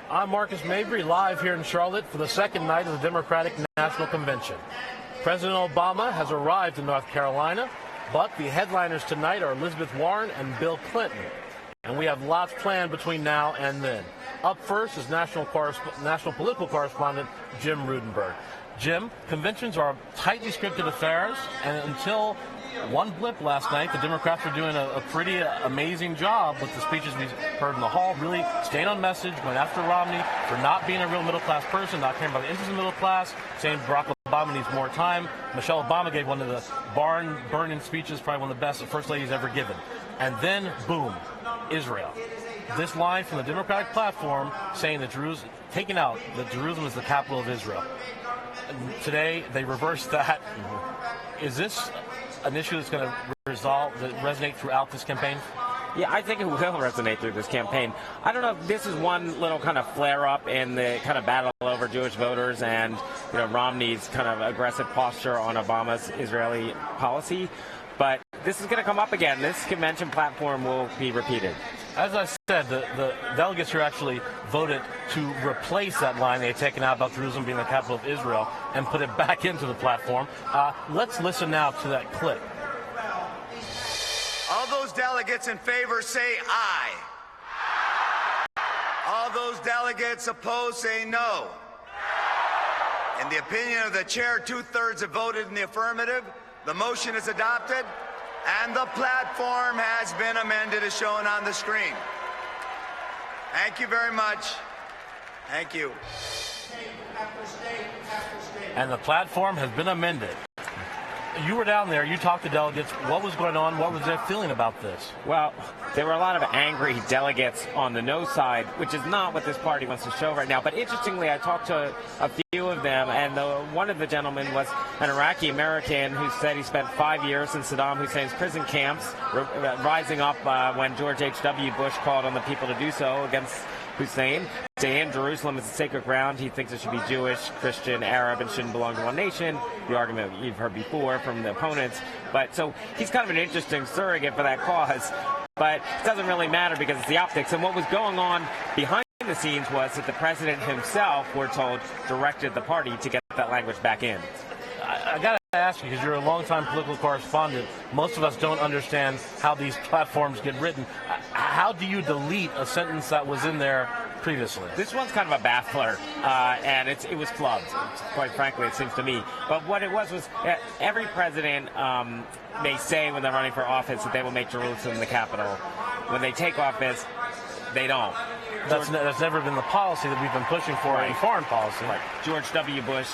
I'm Marcus Mabry, live here in Charlotte for the second night of the Democratic National Convention. President Obama has arrived in North Carolina, but the headliners tonight are Elizabeth Warren and Bill Clinton. And we have lots planned between now and then. Up first is national political correspondent Jim Rudenberg. Jim, conventions are tightly scripted affairs, and until one blip last night, the Democrats were doing a pretty amazing job with the speeches we heard in the hall, really staying on message, going after Romney for not being a real middle-class person, not caring about the interests of the middle class, saying Barack Obama needs more time. Michelle Obama gave one of the barn-burning speeches, probably one of the best the First Lady's ever given. And then, boom, Israel. This line from the Democratic platform saying that taking out that Jerusalem is the capital of Israel. Today, they reversed that. Is this an issue that's going to resonate throughout this campaign? Yeah, I think it will resonate through this campaign. I don't know if this is one little kind of flare-up in the kind of battle over Jewish voters and Romney's kind of aggressive posture on Obama's Israeli policy, but this is going to come up again. This convention platform will be repeated. As I said, the delegates here actually voted to replace that line they had taken out about Jerusalem being the capital of Israel and put it back into the platform. Let's listen now to that clip. All those delegates in favor say aye. All those delegates opposed say no. In the opinion of the chair, 2/3 have voted in the affirmative. The motion is adopted. And the platform has been amended as shown on the screen. Thank you very much. Thank you. And the platform has been amended. You were down there. You talked to delegates. What was going on? What was their feeling about this? Well, there were a lot of angry delegates on the no side, which is not what this party wants to show right now. But interestingly, I talked to a few of them, and one of the gentlemen was an Iraqi American who said he spent 5 years in Saddam Hussein's prison camps, rising up when George H.W. Bush called on the people to do so against Hussein. Saying Jerusalem is a sacred ground. He thinks it should be Jewish, Christian, Arab, and shouldn't belong to one nation. The argument you've heard before from the opponents. But so he's kind of an interesting surrogate for that cause. But it doesn't really matter because it's the optics. And what was going on behind the scenes was that the president himself, we're told, directed the party to get that language back in. I got to ask you, because you're a longtime political correspondent, most of us don't understand how these platforms get written. How do you delete a sentence that was in there previously? This one's kind of a baffler, and it was flubbed, quite frankly, it seems to me. But what it was every president may say when they're running for office that they will make Jerusalem the capital. When they take office, they don't. That's never been the policy that we've been pushing for in foreign policy. Right. George W. Bush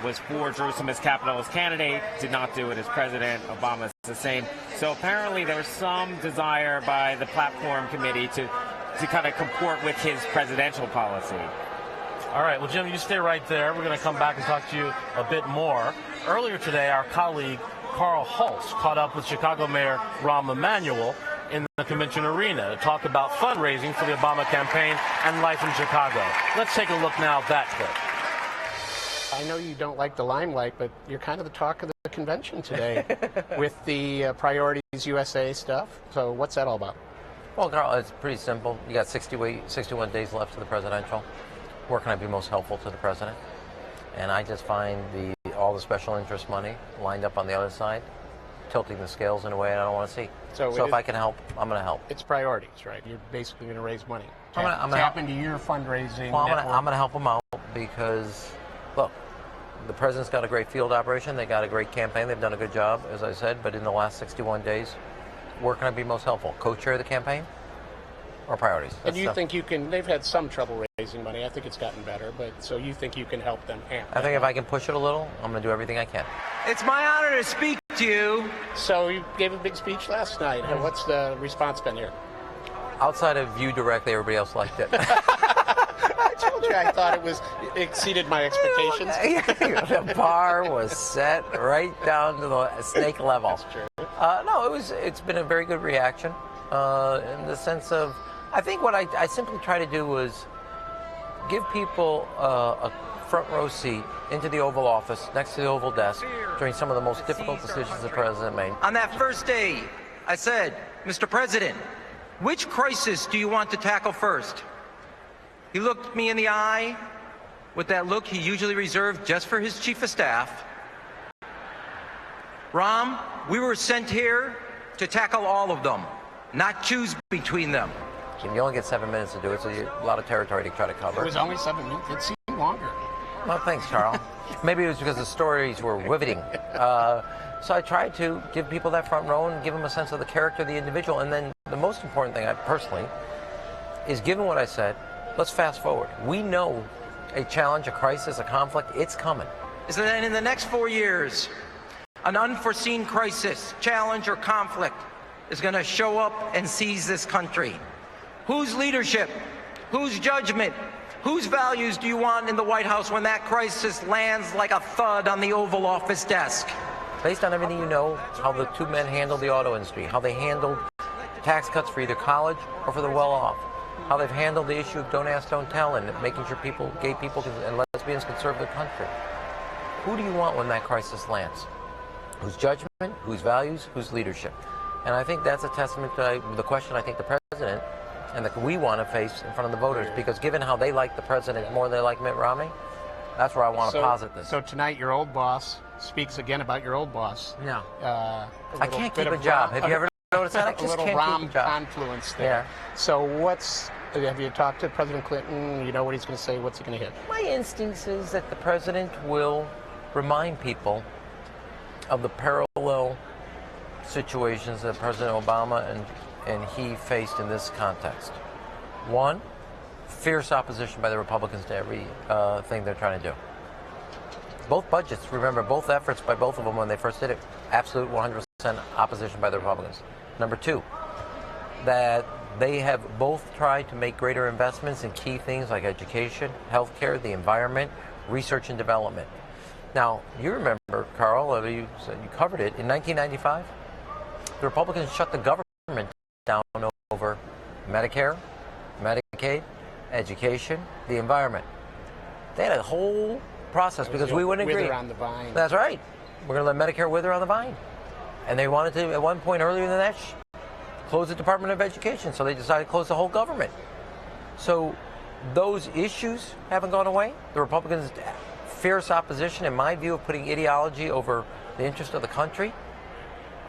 was for Jerusalem as capital as candidate, did not do it as president. Obama's the same. So apparently there was some desire by the platform committee to kind of comport with his presidential policy. All right, well, Jim, you stay right there. We're going to come back and talk to you a bit more. Earlier today, our colleague Carl Hulse caught up with Chicago Mayor Rahm Emanuel in the convention arena to talk about fundraising for the Obama campaign and life in Chicago. Let's take a look now at that clip. I know you don't like the limelight, but you're kind of the talk of the convention today with the Priorities USA stuff. So what's that all about? Well, Carl, it's pretty simple. You got 61 days left to the presidential. Where can I be most helpful to the president? And I just find all the special interest money lined up on the other side, tilting the scales in a way I don't want to see. So if I can help, I'm going to help. It's priorities, right? You're basically going to raise money. I'm gonna tap into your fundraising Well, network. I'm going to help them out because, look, the president's got a great field operation. They got a great campaign. They've done a good job, as I said. But in the last 61 days, where can I be most helpful? Co-chair of the campaign or priorities? And you think you can, they've had some trouble raising money. I think it's gotten better. But so you think you can help them amp I think if I can push it a little, I'm going to do everything I can. It's my honor to speak to you. So you gave a big speech last night. And what's the response been here? Outside of you directly, everybody else liked it. I told you I thought it exceeded my expectations. The bar was set right down to the snake level. That's true. No, it's been a very good reaction in the sense of, I think what I simply try to do was give people a front row seat into the Oval Office, next to the Oval desk, during some of the most difficult decisions the president made. On that first day, I said, Mr. President, which crisis do you want to tackle first? He looked me in the eye with that look he usually reserved just for his chief of staff. Rahm, we were sent here to tackle all of them, not choose between them. Jim, you only get 7 minutes to do it, so a lot of territory to try to cover. It was only 7 minutes. It seemed longer. Well, thanks, Charles. Maybe it was because the stories were riveting. So I tried to give people that front row and give them a sense of the character of the individual. And then the most important thing, I personally, is given what I said, let's fast forward. We know a challenge, a crisis, a conflict, it's coming. Is that in the next 4 years, an unforeseen crisis, challenge, or conflict is going to show up and seize this country. Whose leadership, whose judgment, whose values do you want in the White House when that crisis lands like a thud on the Oval Office desk? Based on everything you know, how the two men handled the auto industry, how they handled tax cuts for either college or for the well-off, how they've handled the issue of don't ask, don't tell, and making sure people, gay people and lesbians can serve the country. Who do you want when that crisis lands? Whose judgment, whose values, whose leadership? And I think that's a testament to the question I think the president and that we want to face in front of the voters, because given how they like the president more than they like Mitt Romney, that's where I want to posit this. So tonight your old boss speaks again about your old boss. Yeah. I can't keep a job. Have you ever noticed that? I just little can't Rahm keep a job. confluence there. Yeah. So have you talked to President Clinton? You know what he's going to say? What's he going to hit? My instinct is that the president will remind people of the parallel situations that President Obama and he faced in this context. One, fierce opposition by the Republicans to every thing they're trying to do. Both budgets, remember, both efforts by both of them when they first did it, absolute 100% opposition by the Republicans. Number two, that they have both tried to make greater investments in key things like education, healthcare, the environment, research and development. Now, you remember, Carl, you covered it, in 1995, the Republicans shut the government down over Medicare, Medicaid, education, the environment. They had a whole process because we wouldn't agree. Wither on the vine. That's right. We're going to let Medicare wither on the vine. And they wanted to, at one point earlier than that, close the Department of Education, so they decided to close the whole government. So those issues haven't gone away. The Republicans' fierce opposition, in my view, of putting ideology over the interest of the country,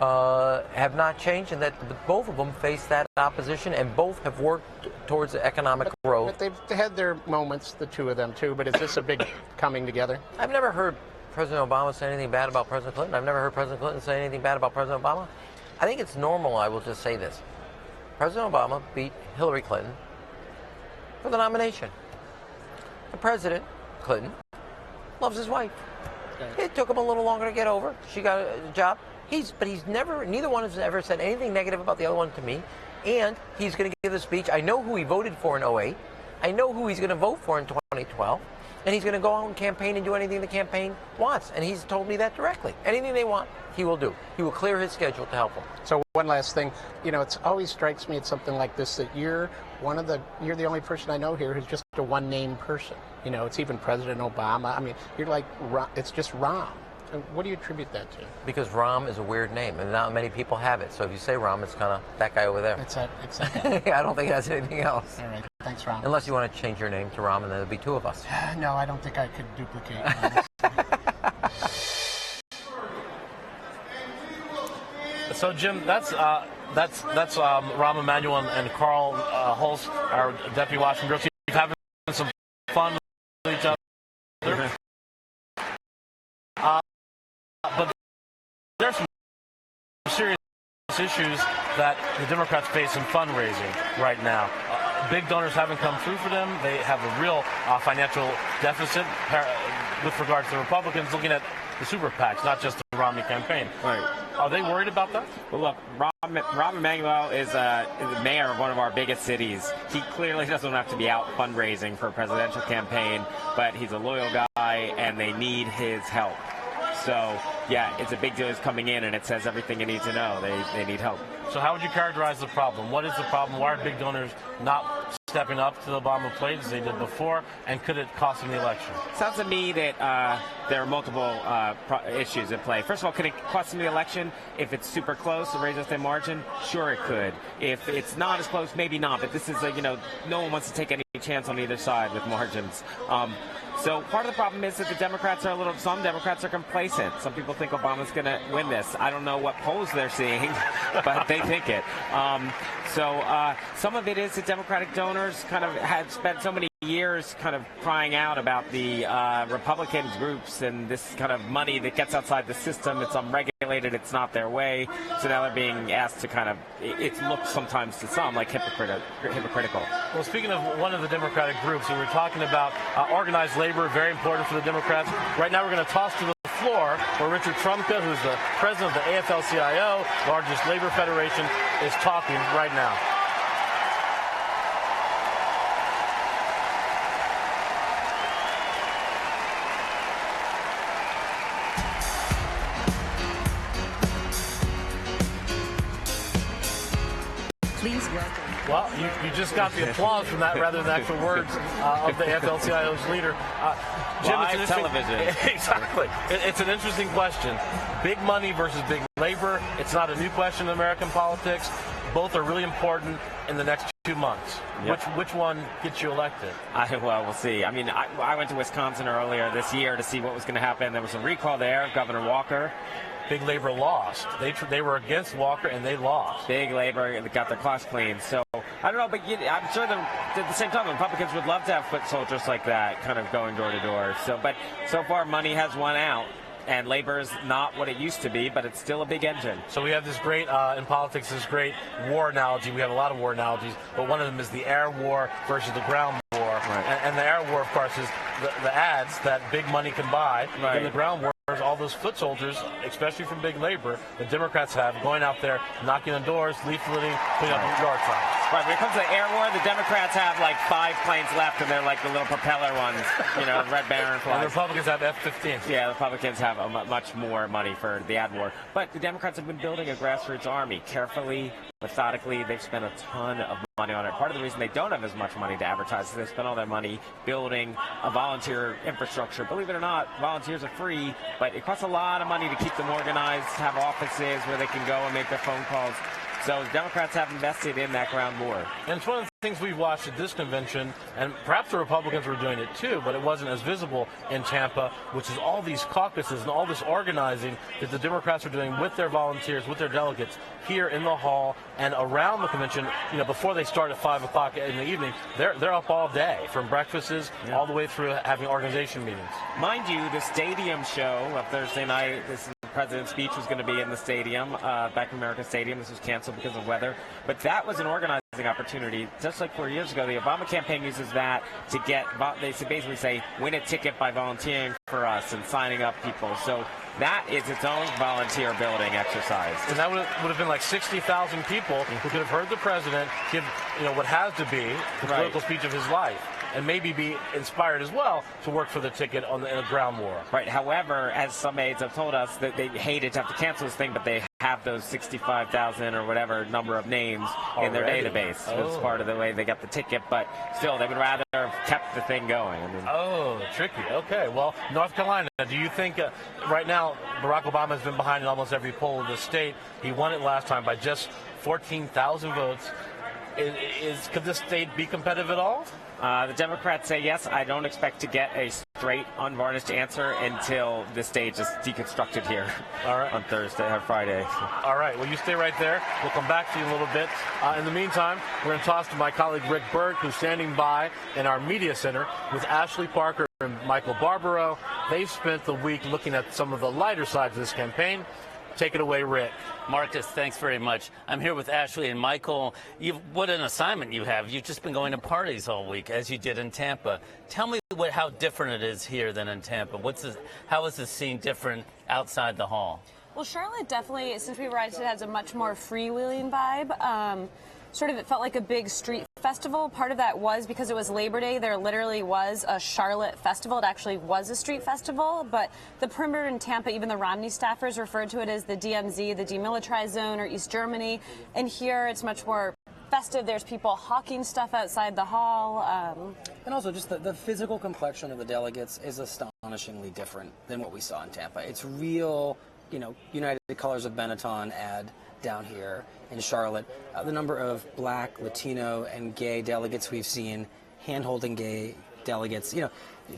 have not changed, and that both of them face that opposition, and both have worked towards economic growth. But they've had their moments, the two of them too, but is this a big coming together? I've never heard President Obama say anything bad about President Clinton. I've never heard President Clinton say anything bad about President Obama. I think it's normal, I will just say this. President Obama beat Hillary Clinton for the nomination. The President, Clinton, loves his wife. It took him a little longer to get over. She got a job. Neither one has ever said anything negative about the other one to me. And he's going to give a speech. I know who he voted for in 2008. I know who he's going to vote for in 2012. And he's going to go out and campaign and do anything the campaign wants. And he's told me that directly. Anything they want, he will do. He will clear his schedule to help them. So one last thing, it always strikes me at something like this that you're the only person I know here who's just a one-name person. It's even President Obama. I mean, you're like, it's just Rahm. And what do you attribute that to? Because Rahm is a weird name, and not many people have it. So if you say Rahm, it's kind of that guy over there. It's that. I don't think that's anything else. All right. Thanks, Rahm. Unless you want to change your name to Rahm, and then there'll be two of us. No, I don't think I could duplicate. So, Jim, that's Rahm Emanuel and Carl Holst, our deputy Washington Bureau Chief, having some fun with each other. But there's some serious issues that the Democrats face in fundraising right now. Big donors haven't come through for them. They have a real financial deficit with regards to the Republicans looking at the super PACs, not just the Romney campaign. Right. Are they worried about that? Well, look, Rahm Emanuel is the mayor of one of our biggest cities. He clearly doesn't have to be out fundraising for a presidential campaign, but he's a loyal guy, and they need his help. So, yeah, it's a big deal. He's coming in, and it says everything you need to know. They need help. So how would you characterize the problem? What is the problem? Why are big donors not stepping up to the Obama plate as they did before? And could it cost them the election? Sounds to me that there are multiple issues at play. First of all, could it cost them the election if it's super close and raises their margin? Sure, it could. If it's not as close, maybe not. But this is no one wants to take any chance on either side with margins. So part of the problem is that the Democrats are some Democrats are complacent. Some people think Obama's going to win this. I don't know what polls they're seeing, but they think it. So some of it is that Democratic donors kind of had spent so many years kind of crying out about the Republican groups and this kind of money that gets outside the system. It's unregulated. It's not their way. So now they're being asked to kind of, it looks sometimes to some like hypocritical. Well, speaking of one of the Democratic groups, we were talking about organized labor, very important for the Democrats. Right now we're going to toss to the floor where Richard Trumka, who's the president of the AFL-CIO, largest labor federation, is talking right now. Please welcome. Well, you just got the applause from that rather than the actual words of the AFL-CIO's leader. Jim, Live television. Exactly. It's an interesting question. Big money versus big labor. It's not a new question in American politics. Both are really important in the next 2 months. Yep. Which one gets you elected? Well, we'll see. I mean, I went to Wisconsin earlier this year to see what was going to happen. There was a recall there, Governor Walker. Big labor lost. They were against Walker and they lost. Big labor got their clock clean. So I don't know, but I'm sure at the same time the Republicans would love to have foot soldiers like that, kind of going door to door. But so far money has won out. And labor is not what it used to be, but it's still a big engine. So we have this great, in politics, this great war analogy. We have a lot of war analogies, but one of them is the air war versus the ground war. Right. And the air war, of course, is the ads that big money can buy. Right. And the ground war is all those foot soldiers, especially from big labor, the Democrats have going out there, knocking on doors, leafleting, putting up yard signs. Right, when it comes to the air war, the Democrats have like 5 planes left, and they're like the little propeller ones, Red Baron flies. And the Republicans have F-15s. Yeah, the Republicans have much more money for the ad war. But the Democrats have been building a grassroots army carefully, methodically. They've spent a ton of money on it. Part of the reason they don't have as much money to advertise is they spend all their money building a volunteer infrastructure. Believe it or not, volunteers are free, but it costs a lot of money to keep them organized, have offices where they can go and make their phone calls. So the Democrats have invested in that ground war. And it's one of the things we've watched at this convention, and perhaps the Republicans were doing it too, but it wasn't as visible in Tampa, which is all these caucuses and all this organizing that the Democrats are doing with their volunteers, with their delegates here in the hall and around the convention. Before they start at 5 o'clock in the evening, they're up all day, from breakfasts all the way through having organization meetings. Mind you, the stadium show of Thursday night, the president's speech was going to be in the stadium, Bank of America Stadium. This was canceled because of weather. But that was an organizing opportunity. Just like 4 years ago, the Obama campaign uses that to they basically say, win a ticket by volunteering for us and signing up people. So that is its own volunteer building exercise. And that would have been like 60,000 people who could have heard the president give, what has to be the political speech of his life, and maybe be inspired as well to work for the ticket in the ground war. Right. However, as some aides have told us, that they hated to have to cancel this thing, but they have those 65,000 or whatever number of names in their database. It's part of the way they got the ticket, but still, they would rather have kept the thing going. Tricky. Okay. Well, North Carolina, do you think right now Barack Obama has been behind in almost every poll of the state? He won it last time by just 14,000 votes. Could this state be competitive at all? The Democrats say yes. I don't expect to get a straight, unvarnished answer until the stage is deconstructed here on Thursday or Friday. All right. Well, you stay right there. We'll come back to you in a little bit. In the meantime, we're going to toss to my colleague Rick Berg, who's standing by in our media center with Ashley Parker and Michael Barbaro. They've spent the week looking at some of the lighter sides of this campaign. Take it away, Rick. Marcus, thanks very much. I'm here with Ashley and Michael. What an assignment you have. You've just been going to parties all week, as you did in Tampa. Tell me how different it is here than in Tampa. How is this scene different outside the hall? Well, Charlotte definitely, since we arrived, it has a much more freewheeling vibe. It felt like a big street festival. Part of that was because it was Labor Day. There literally was a Charlotte festival. It actually was a street festival, but the perimeter in Tampa, even the Romney staffers referred to it as the DMZ, the Demilitarized Zone, or East Germany. And here it's much more festive. There's people hawking stuff outside the hall. And also just the physical complexion of the delegates is astonishingly different than what we saw in Tampa. It's real, United Colors of Benetton ad down here in Charlotte. The number of Black, Latino, and gay delegates we've seen hand-holding gay delegates.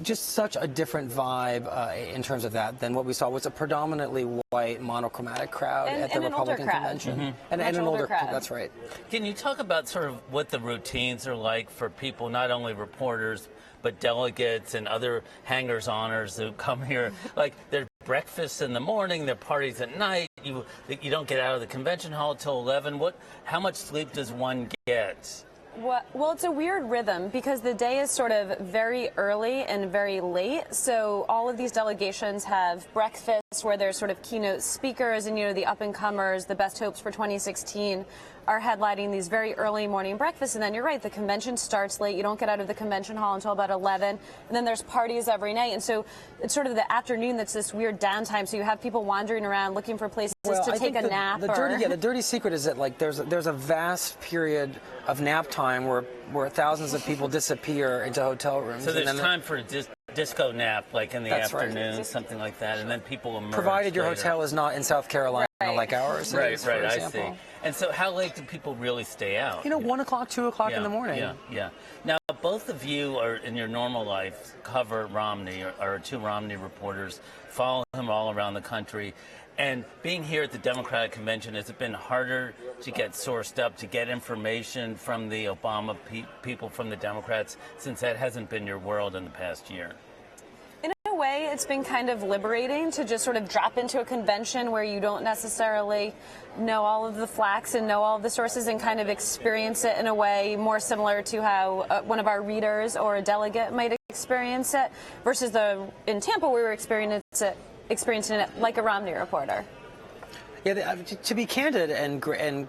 Just such a different vibe in terms of that than what we saw was a predominantly white monochromatic crowd at the Republican convention. And an older crowd. That's right. Can you talk about sort of what the routines are like for people, not only reporters, but delegates and other hangers-oners who come here? Like, their breakfasts in the morning, their parties at night. You don't get out of the convention hall till 11. How much sleep does one get? Well, it's a weird rhythm because the day is sort of very early and very late. So all of these delegations have breakfasts where there's sort of keynote speakers and, the up-and-comers, the best hopes for 2016 are headlining these very early morning breakfasts. And then you're right, the convention starts late. You don't get out of the convention hall until about 11. And then there's parties every night. And so it's sort of the afternoon that's this weird downtime. So you have people wandering around looking for places to take a nap. The dirty secret is that there's a vast period of nap time where thousands of people disappear into hotel rooms. So there's time for a disco nap, like in the afternoon, right. Something like that, and then people emerge. Provided your later. Hotel is not in South Carolina like ours. Right, I see. And so how late do people really stay out? 1 o'clock, 2 o'clock in the morning. Yeah. Now, both of you are, in your normal life, cover Romney, or are two Romney reporters, follow him all around the country. And being here at the Democratic Convention, has it been harder to get sourced up, to get information from the Obama people, from the Democrats, since that hasn't been your world in the past year? In a way, it's been kind of liberating to just sort of drop into a convention where you don't necessarily know all of the facts and know all of the sources and kind of experience it in a way more similar to how one of our readers or a delegate might experience it, versus in Tampa we were experiencing it like a Romney reporter. Yeah, to be candid and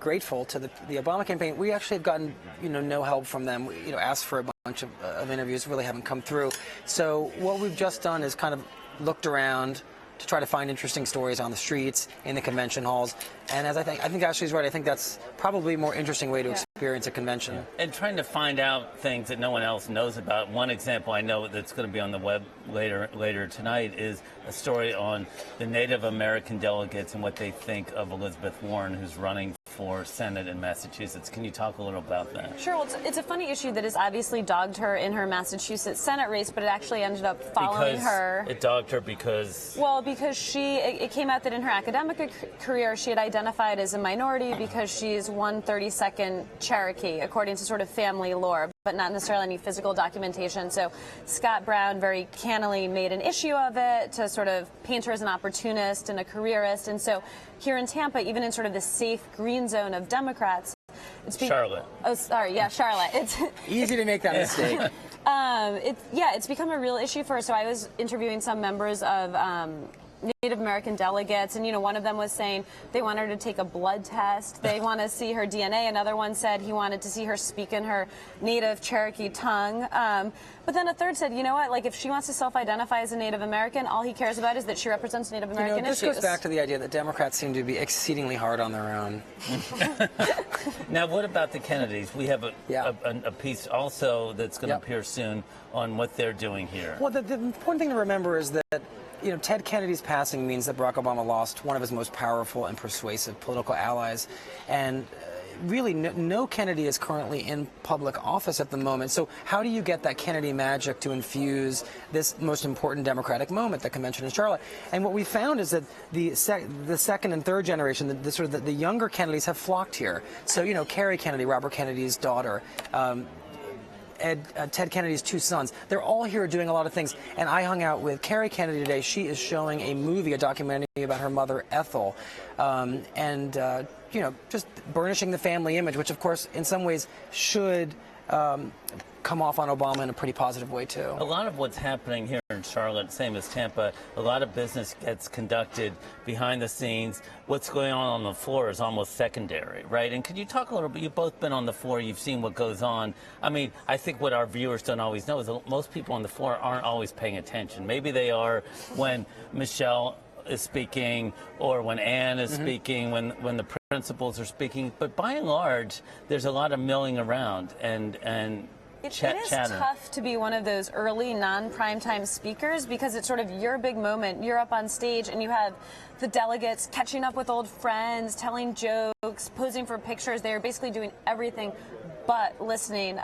grateful to the Obama campaign, we actually have gotten no help from them. We asked for a bunch of interviews, really haven't come through. So what we've just done is kind of looked around to try to find interesting stories on the streets, in the convention halls. And as I think Ashley's right, I think that's probably a more interesting way to experience a convention. Yeah. And trying to find out things that no one else knows about. One example I know that's going to be on the web later tonight is a story on the Native American delegates and what they think of Elizabeth Warren, who's running for Senate in Massachusetts. Can you talk a little about that? Sure. Well, it's a funny issue that has obviously dogged her in her Massachusetts Senate race, but it actually ended up following her. It dogged her because? Well, because it came out that in her academic career she had identified as a minority because she's 1/32nd Cherokee, according to sort of family lore, but not necessarily any physical documentation. So Scott Brown very cannily made an issue of it to sort of paint her as an opportunist and a careerist. And so here in Tampa, even in sort of the safe green zone of Democrats, Charlotte. Oh, sorry. Yeah, Charlotte. It's easy to make that mistake. It's become a real issue for her. So I was interviewing some members of Native American delegates, and one of them was saying they want her to take a blood test. They want to see her DNA. Another one said he wanted to see her speak in her native Cherokee tongue. But then a third said, you know what, like if she wants to self-identify as a Native American, all he cares about is that she represents Native American this issues. Goes back to the idea that Democrats seem to be exceedingly hard on their own. Now, what about the Kennedys? We have a piece also that's going to appear soon on what they're doing here. Well, the important thing to remember is that Ted Kennedy's passing means that Barack Obama lost one of his most powerful and persuasive political allies. And really, no Kennedy is currently in public office at the moment. So how do you get that Kennedy magic to infuse this most important Democratic moment, the convention in Charlotte? And what we found is that the second and third generation, the younger Kennedys have flocked here. So, Carrie Kennedy, Robert Kennedy's daughter, Ted Kennedy's two sons. They're all here doing a lot of things. And I hung out with Carrie Kennedy today. She is showing a documentary about her mother, Ethel, just burnishing the family image, which, of course, in some ways should come off on Obama in a pretty positive way, too. A lot of what's happening here in Charlotte, same as Tampa, a lot of business gets conducted behind the scenes. What's going on the floor is almost secondary, right? And could you talk a little bit? You've both been on the floor. You've seen what goes on. I mean, I think what our viewers don't always know is that most people on the floor aren't always paying attention. Maybe they are when Michelle is speaking or when Ann is speaking, when the principals are speaking. But by and large, there's a lot of milling around and It is tough to be one of those early non-primetime speakers because it's sort of your big moment. You're up on stage and you have the delegates catching up with old friends, telling jokes, posing for pictures. They're basically doing everything but listening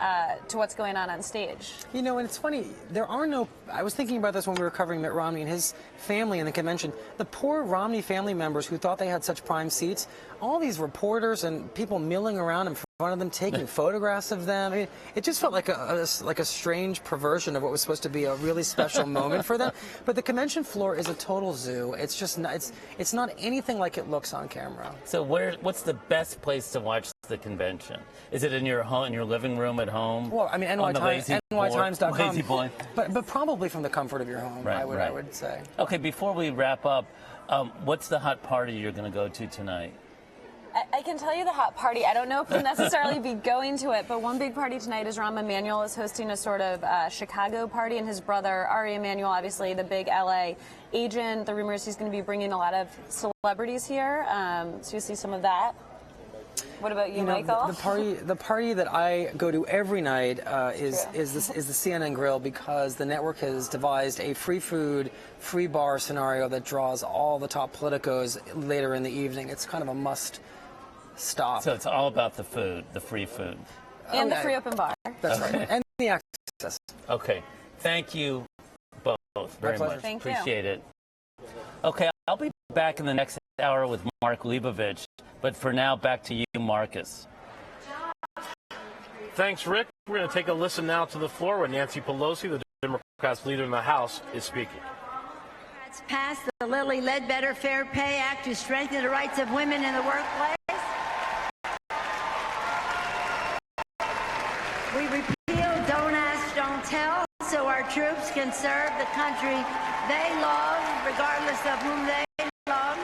to what's going on stage. You know, and it's funny, I was thinking about this when we were covering Mitt Romney and his family in the convention. The poor Romney family members who thought they had such prime seats, all these reporters and people milling around in front of them, taking photographs of them. I mean, it just felt like a strange perversion of what was supposed to be a really special moment for them. But the convention floor is a total zoo. It's just not, it's not anything like it looks on camera. So what's the best place to watch the convention? Is it in your home, in your living room at home? Well, I mean, NYTimes.com. Lazy boy. But probably from the comfort of your home, Right, I would say. Okay, before we wrap up, what's the hot party you're going to go to tonight? I can tell you the hot party. I don't know if we'll necessarily be going to it, but one big party tonight is Rahm Emanuel is hosting a sort of Chicago party, and his brother, Ari Emanuel, obviously the big LA agent. The rumor is he's going to be bringing a lot of celebrities here, so you see some of that. What about you, Michael? The party that I go to every night is the CNN Grill, because the network has devised a free food, free bar scenario that draws all the top politicos later in the evening. It's kind of a must stop. So it's all about the food, the free food. And the free open bar. That's right. And the access. Okay. Thank you both very much. Thank you. Appreciate it. Okay, I'll be back in the next hour with Mark Leibovich, but for now, back to you, Marcus. Thanks, Rick. We're going to take a listen now to the floor where Nancy Pelosi, the Democrats' leader in the House, is speaking. Democrats passed the Lilly Ledbetter Fair Pay Act to strengthen the rights of women in the workplace. We repealed Don't Ask, Don't Tell, so our troops can serve the country they love, regardless of whom they love.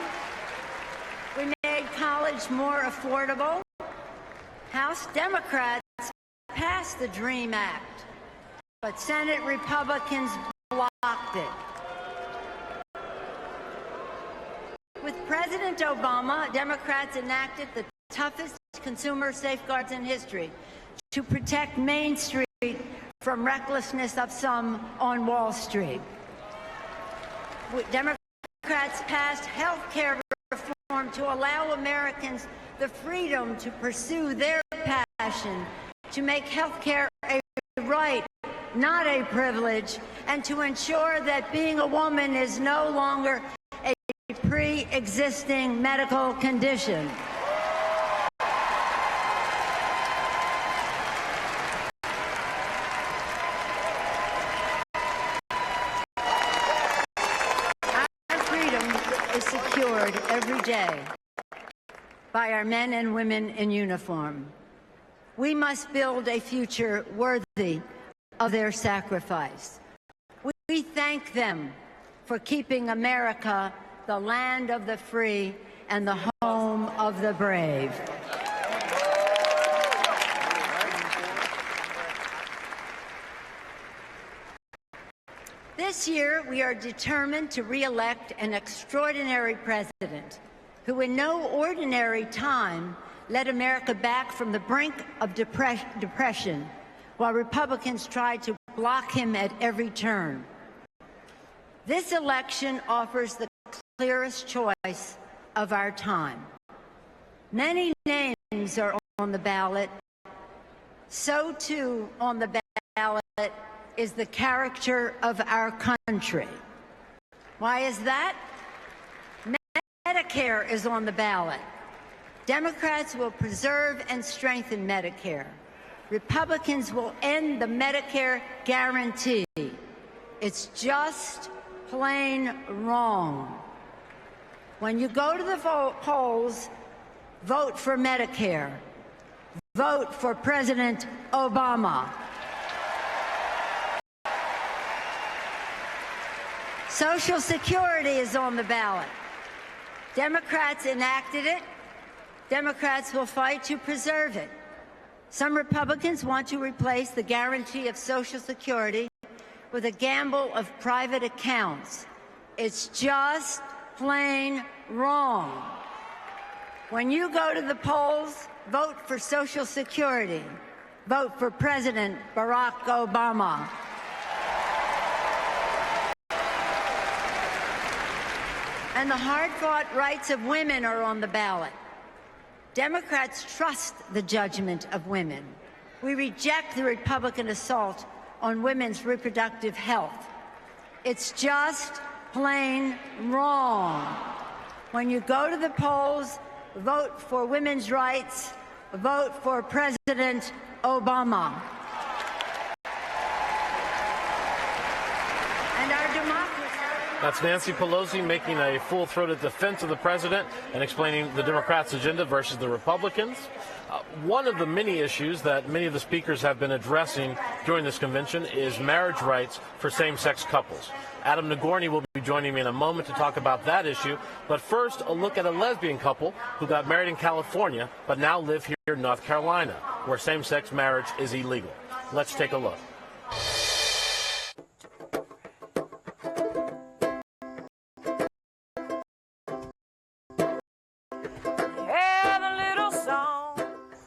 We made college more affordable. House Democrats passed the DREAM Act, but Senate Republicans blocked it. With President Obama, Democrats enacted the toughest consumer safeguards in history to protect Main Street from recklessness of some on Wall Street. Democrats passed health care reform to allow Americans the freedom to pursue their passion, to make health care a right, not a privilege, and to ensure that being a woman is no longer a pre-existing medical condition. Secured every day by our men and women in uniform. We must build a future worthy of their sacrifice. We thank them for keeping America the land of the free and the home of the brave. This year, we are determined to re-elect an extraordinary president who in no ordinary time led America back from the brink of depression while Republicans tried to block him at every turn. This election offers the clearest choice of our time. Many names are on the ballot. So too on the ballot is the character of our country. Why is that? Medicare is on the ballot. Democrats will preserve and strengthen Medicare. Republicans will end the Medicare guarantee. It's just plain wrong. When you go to the polls, vote for Medicare. Vote for President Obama. Social Security is on the ballot. Democrats enacted it. Democrats will fight to preserve it. Some Republicans want to replace the guarantee of Social Security with a gamble of private accounts. It's just plain wrong. When you go to the polls, vote for Social Security. vote for President Barack Obama. And the hard-fought rights of women are on the ballot. Democrats trust the judgment of women. We reject the Republican assault on women's reproductive health. It's just plain wrong. When you go to the polls, vote for women's rights, vote for President Obama. And our democracy. That's Nancy Pelosi making a full-throated defense of the president and explaining the Democrats' agenda versus the Republicans. One of the many issues that many of the speakers have been addressing during this convention is marriage rights for same-sex couples. Adam Nagorny will be joining me in a moment to talk about that issue. But first, a look at a lesbian couple who got married in California but now live here in North Carolina, where same-sex marriage is illegal. Let's take a look.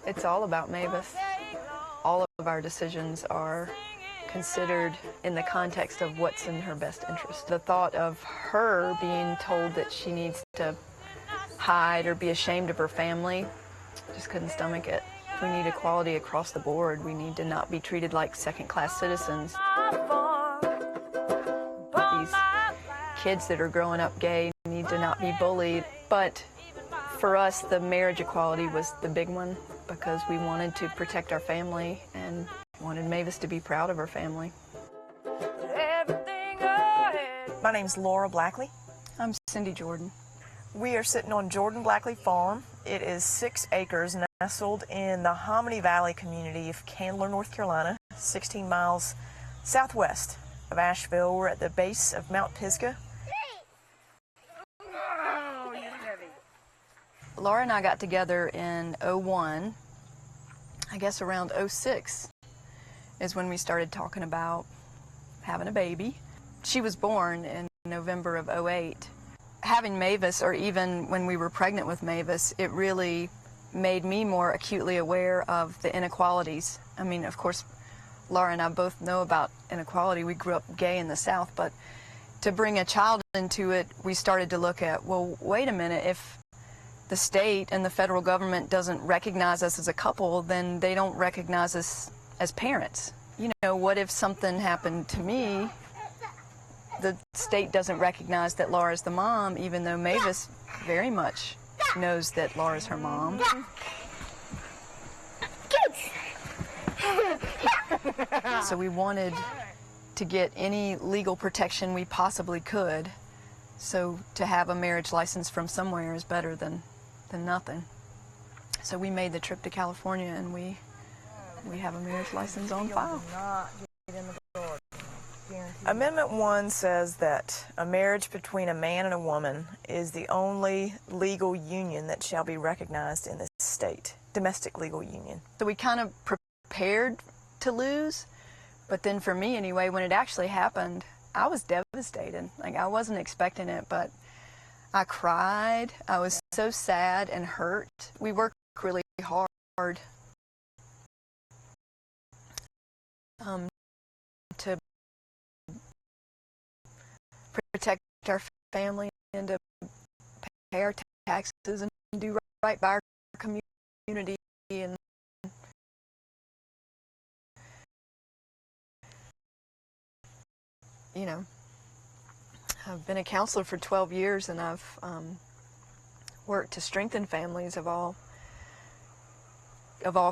It's all about Mavis. All of our decisions are considered in the context of what's in her best interest. The thought of her being told that she needs to hide or be ashamed of her family, just couldn't stomach it. We need equality across the board. We need to not be treated like second-class citizens. These kids that are growing up gay need to not be bullied. But for us, the marriage equality was the big one because we wanted to protect our family and wanted Mavis to be proud of her family. My name's Laura Blackley. I'm Cindy Jordan. We are sitting on Jordan Blackley Farm. It is 6 acres nestled in the Hominy Valley community of Candler, North Carolina, 16 miles southwest of Asheville. We're at the base of Mount Pisgah. Laura and I got together in '01. I guess around '06 is when we started talking about having a baby. She was born in November of '08. Having Mavis, or even when we were pregnant with Mavis, it really made me more acutely aware of the inequalities. I mean, of course, Laura and I both know about inequality. We grew up gay in the South, but to bring a child into it, we started to look at, well, wait a minute, if the state and the federal government doesn't recognize us as a couple, then they don't recognize us as parents. You know, what if something happened to me? The state doesn't recognize that Laura's the mom, even though Mavis very much knows that Laura's her mom. So we wanted to get any legal protection we possibly could. So to have a marriage license from somewhere is better than nothing. So we made the trip to California, and we have a marriage license on file. Amendment 1 says that a marriage between a man and a woman is the only legal union that shall be recognized in this state, domestic legal union. So we kind of prepared to lose, but then for me anyway, when it actually happened, I was devastated. Like, I wasn't expecting it, but I cried. I was so sad and hurt. We worked really hard to protect our family and to pay our taxes and do right by our community. And you know, I've been a counselor for 12 years, and I've worked to strengthen families of all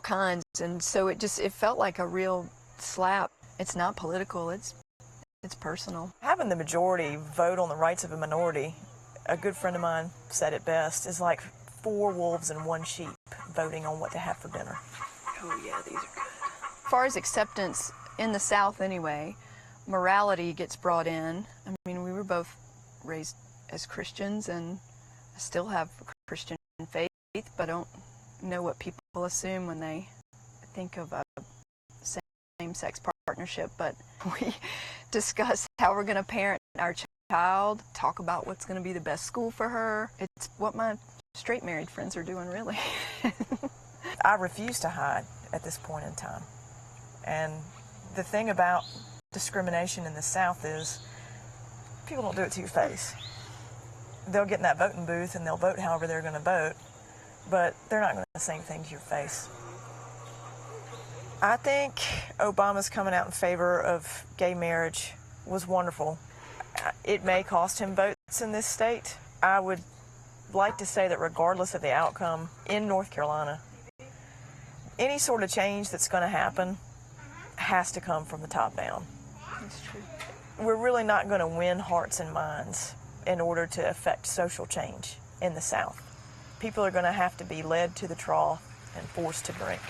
kinds, and so it felt like a real slap. It's not political, it's personal. Having the majority vote on the rights of a minority, a good friend of mine said it best, is like 4 wolves and 1 sheep voting on what to have for dinner. Oh yeah, these are good. As far as acceptance in the South anyway, morality gets brought in. I mean, we were both raised as Christians, and I still have a Christian faith, but I don't know what people assume when they think of a same-sex partnership. But we discuss how we're going to parent our child, talk about what's going to be the best school for her. It's what my straight married friends are doing, really. I refuse to hide. at this point in time. And the thing about discrimination in the South is people don't do it to your face. They'll get in that voting booth and they'll vote however they're going to vote, but they're not going to say anything to your face. I think Obama's coming out in favor of gay marriage was wonderful. It may cost him votes in this state. I would like to say that regardless of the outcome in North Carolina, any sort of change that's going to happen has to come from the top down. That's true. We're really not going to win hearts and minds in order to affect social change in the South. People are going to have to be led to the trough and forced to drink.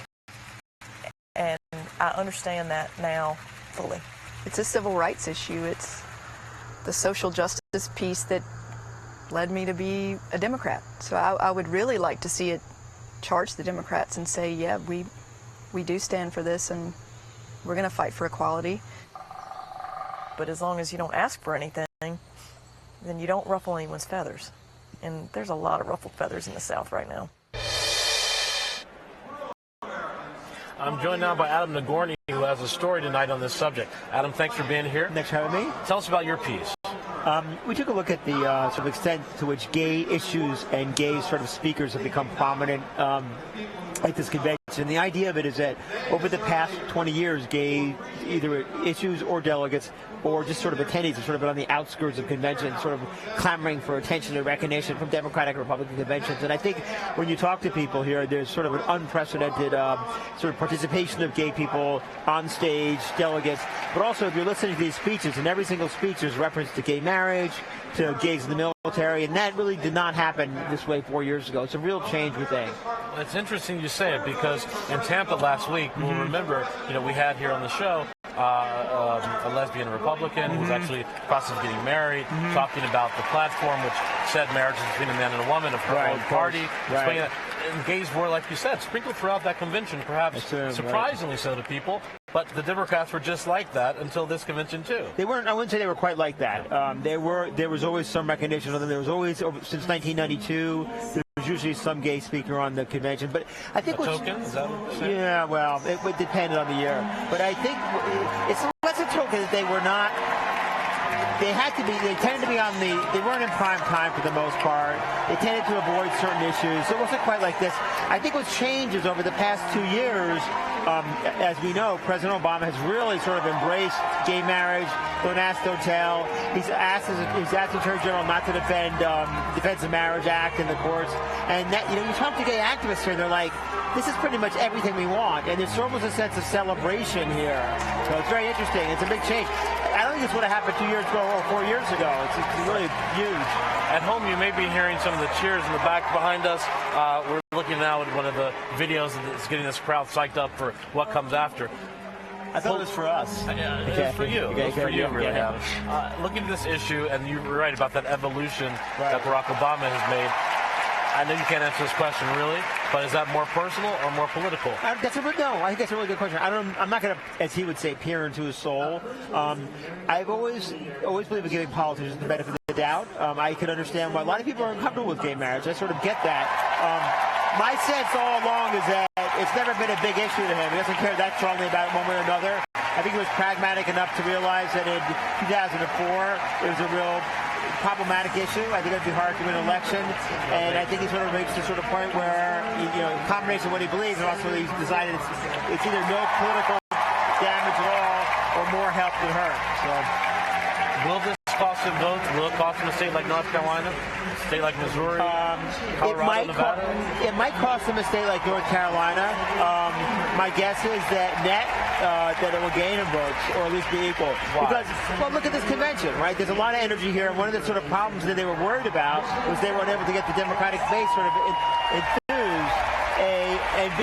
And I understand that now fully. It's a civil rights issue. It's the social justice piece that led me to be a Democrat. So I would really like to see it charge the Democrats and say, yeah, we do stand for this and we're going to fight for equality. But as long as you don't ask for anything, then you don't ruffle anyone's feathers. And there's a lot of ruffled feathers in the South right now. I'm joined now by Adam Nagorny, who has a story tonight on this subject. Adam, thanks for being here. Thanks for having me. Tell us about your piece. We took a look at the sort of extent to which gay issues and gay sort of speakers have become prominent at this convention. The idea of it is that over the past 20 years, gay either issues or delegates or just sort of attendees have sort of been on the outskirts of conventions, sort of clamoring for attention and recognition from Democratic and Republican conventions. And I think when you talk to people here, there's sort of an unprecedented sort of participation of gay people on stage, delegates, but also if you're listening to these speeches, and every single speech there's reference to gay marriage, to gays in the military, and that really did not happen this way 4 years ago. It's a real change, we think. Well, it's interesting you say it because in Tampa last week, we'll remember, we had here on the show a lesbian Republican who was actually in the process of getting married, talking about the platform which said marriage is between a man and a woman, of her own party. Explaining that. And gays were, like you said, sprinkled throughout that convention, perhaps surprisingly so to people. But the Democrats were just like that until this convention, too. They weren't. I wouldn't say they were quite like that. There was always some recognition of them. There was always, since 1992, there was usually some gay speaker on the convention. But I think a token? Is that what you're saying? Yeah, well, it depended on the year. But I think it's less a token that they were not. They tended to be they weren't in prime time for the most part. They tended to avoid certain issues. So it wasn't quite like this. I think what's changed is over the past 2 years, as we know, President Obama has really sort of embraced gay marriage. Don't ask, don't tell. He's asked the Attorney General not to defend Defense of Marriage Act in the courts. And that, you talk to gay activists here, they're like, this is pretty much everything we want. And there's almost a sense of celebration here. So it's very interesting. It's a big change. I don't think this would have happened 2 years ago or 4 years ago. It's really huge. At home, you may be hearing some of the cheers in the back behind us. We're looking now at one of the videos that's getting this crowd psyched up for what comes after. I thought it was for us. It was for you. It was for you, really. Looking at this issue, and you were right about that evolution that Barack Obama has made. I know you can't answer this question really, but is that more personal or more political? I think that's a really good question. I'm not going to, as he would say, peer into his soul. I've always believed in giving politicians the benefit of the doubt. I can understand why a lot of people are uncomfortable with gay marriage. I sort of get that. My sense all along is that it's never been a big issue to him. He doesn't care that strongly about it one way or another. I think he was pragmatic enough to realize that in 2004 it was a real problematic issue. I think it'd be hard to win an election, and I think he sort of reached a sort of point where, a combination of what he believes, and also he's decided it's either no political damage at all or more help than hurt. So, will this cost him votes? Will it cost him a state like North Carolina, a state like Missouri, Colorado, Nevada? It might cost him a state like North Carolina. My guess is that that it will gain him votes, or at least be equal. Why? Because, well, look at this convention, right? There's a lot of energy here, and one of the sort of problems that they were worried about was they weren't able to get the Democratic base sort of enthused, A, and B,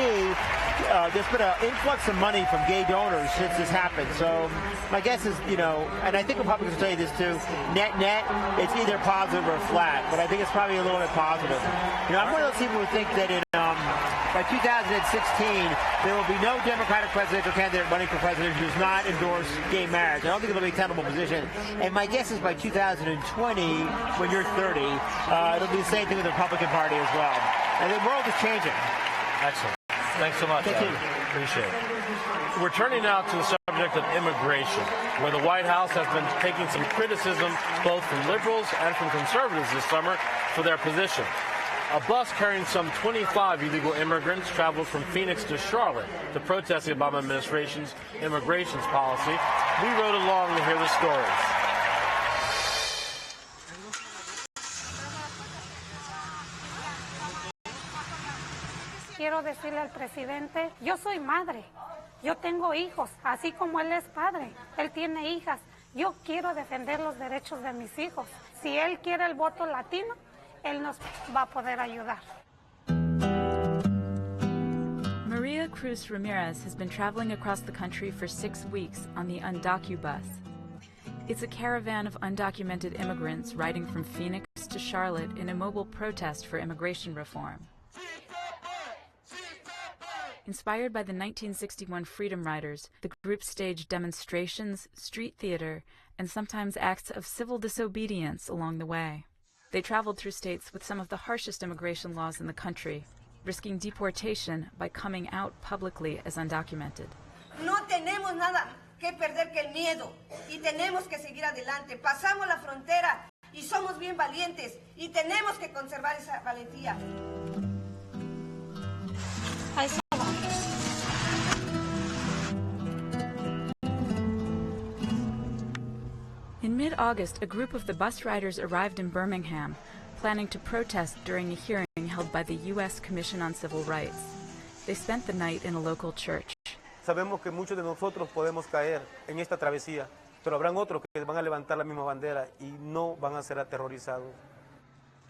there's been an influx of money from gay donors since this happened. So my guess is, and I think Republicans will tell you this too, net, it's either positive or flat, but I think it's probably a little bit positive. I'm one of those people who think that by 2016, there will be no Democratic presidential candidate running for president who does not endorse gay marriage. I don't think it'll be a tenable position. And my guess is by 2020, when you're 30, it'll be the same thing with the Republican Party as well. And the world is changing. Excellent. Thanks so much. Thank you. Appreciate it. We're turning now to the subject of immigration, where the White House has been taking some criticism both from liberals and from conservatives this summer for their position. A bus carrying some 25 illegal immigrants traveled from Phoenix to Charlotte to protest the Obama administration's immigration policy. We rode along to hear the stories. Quiero decirle al presidente, yo soy madre, yo tengo hijos, así como él es padre, él tiene hijas. Yo quiero defender los derechos de mis hijos. Si él quiere el voto latino, él nos va a poder ayudar. Maria Cruz Ramirez has been traveling across the country for 6 weeks on the Undocubus. It's a caravan of undocumented immigrants riding from Phoenix to Charlotte in a mobile protest for immigration reform. Inspired by the 1961 Freedom Riders, the group staged demonstrations, street theater, and sometimes acts of civil disobedience along the way. They traveled through states with some of the harshest immigration laws in the country, risking deportation by coming out publicly as undocumented. No tenemos nada que perder que el miedo y tenemos que seguir adelante. Pasamos la frontera y somos bien valientes y tenemos que conservar esa valentía. In mid-August, a group of the bus riders arrived in Birmingham, planning to protest during a hearing held by the U.S. Commission on Civil Rights. They spent the night in a local church. Sabemos que muchos de nosotros podemos caer en esta travesía, pero habrán otros que van a levantar la misma bandera y no van a ser aterrorizados.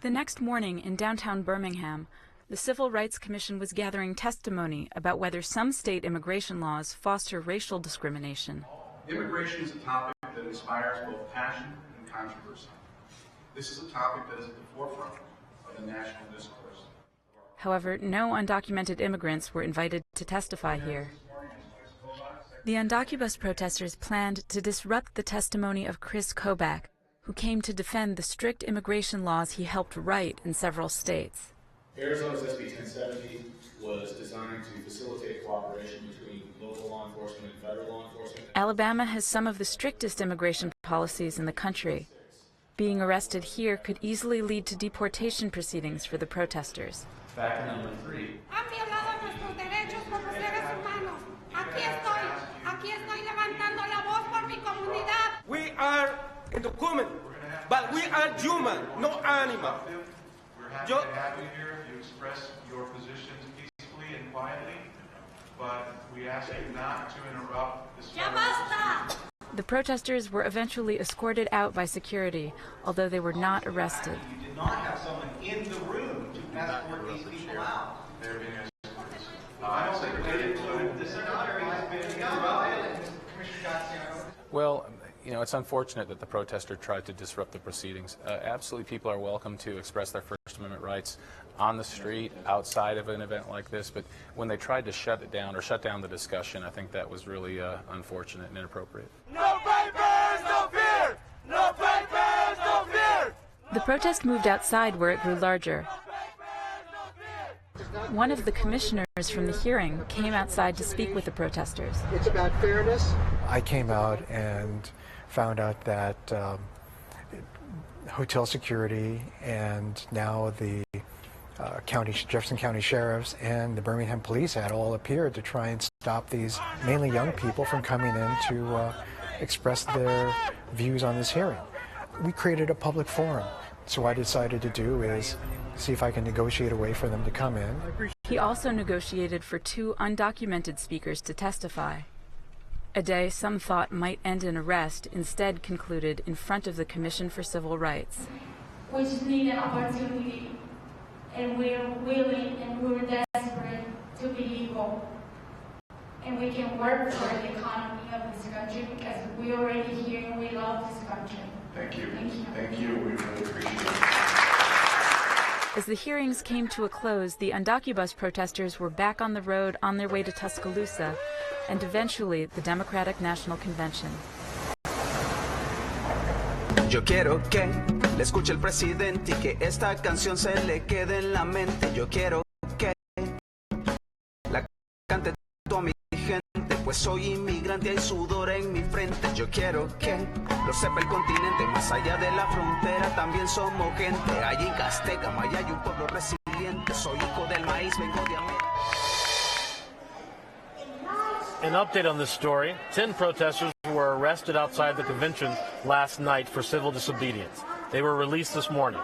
The next morning in downtown Birmingham, the Civil Rights Commission was gathering testimony about whether some state immigration laws foster racial discrimination. Immigration is a topic that inspires both passion and controversy. This is a topic that is at the forefront of the national discourse. However, no undocumented immigrants were invited to testify here. The Undocubus protesters planned to disrupt the testimony of Chris Kobach, who came to defend the strict immigration laws he helped write in several states. Arizona's SB 1070 was designed to facilitate cooperation between local law enforcement and federal law enforcement. Alabama has some of the strictest immigration policies in the country. Being arrested here could easily lead to deportation proceedings for the protesters. Factor number 3. Han violado nuestros derechos como seres humanos. Aquí estoy levantando la voz por mi comunidad. We are undocumented, but we are human, no animal. We're happy to have you here. You express your positions peacefully and quietly, but we ask you not to interrupt this. The protesters were eventually escorted out by security, although they were not arrested. You did not have someone in the room to escort these people out. They're being escorted. I don't think they included this. Well, you know, it's unfortunate that the protester tried to disrupt the proceedings. Absolutely, people are welcome to express their First Amendment rights on the street, outside of an event like this, but when they tried to shut it down or shut down the discussion, I think that was really unfortunate and inappropriate. No papers, no fear! No papers, no fear! The protest moved outside where it grew larger. One of the commissioners from the hearing came outside to speak with the protesters. It's about fairness. I came out and found out that hotel security and now the Jefferson County sheriffs and the Birmingham police had all appeared to try and stop these mainly young people from coming in to express their views on this hearing. We created a public forum. So what I decided to do is see if I can negotiate a way for them to come in. He also negotiated for 2 undocumented speakers to testify. A day some thought might end in arrest instead concluded in front of the Commission for Civil Rights. We just need an opportunity, and we're willing and we're desperate to be legal. And we can work for the economy of this country because we're already here and we love this country. Thank you. Thank you. Thank you. We really appreciate it. As the hearings came to a close, the Undocubus protesters were back on the road on their way to Tuscaloosa and eventually the Democratic National Convention. Yo quiero que le escuche el presidente y que esta canción se le quede en la mente. Yo quiero pues soy inmigrante, hay sudor en mi frente. Yo quiero que lo sepa el continente, más allá de la frontera también somos gente. Allí en Azteca, Maya hay un pueblo resiliente. Soy hijo del maíz, vengo de América. An update on this story. 10 protesters were arrested outside the convention last night for civil disobedience. They were released this morning.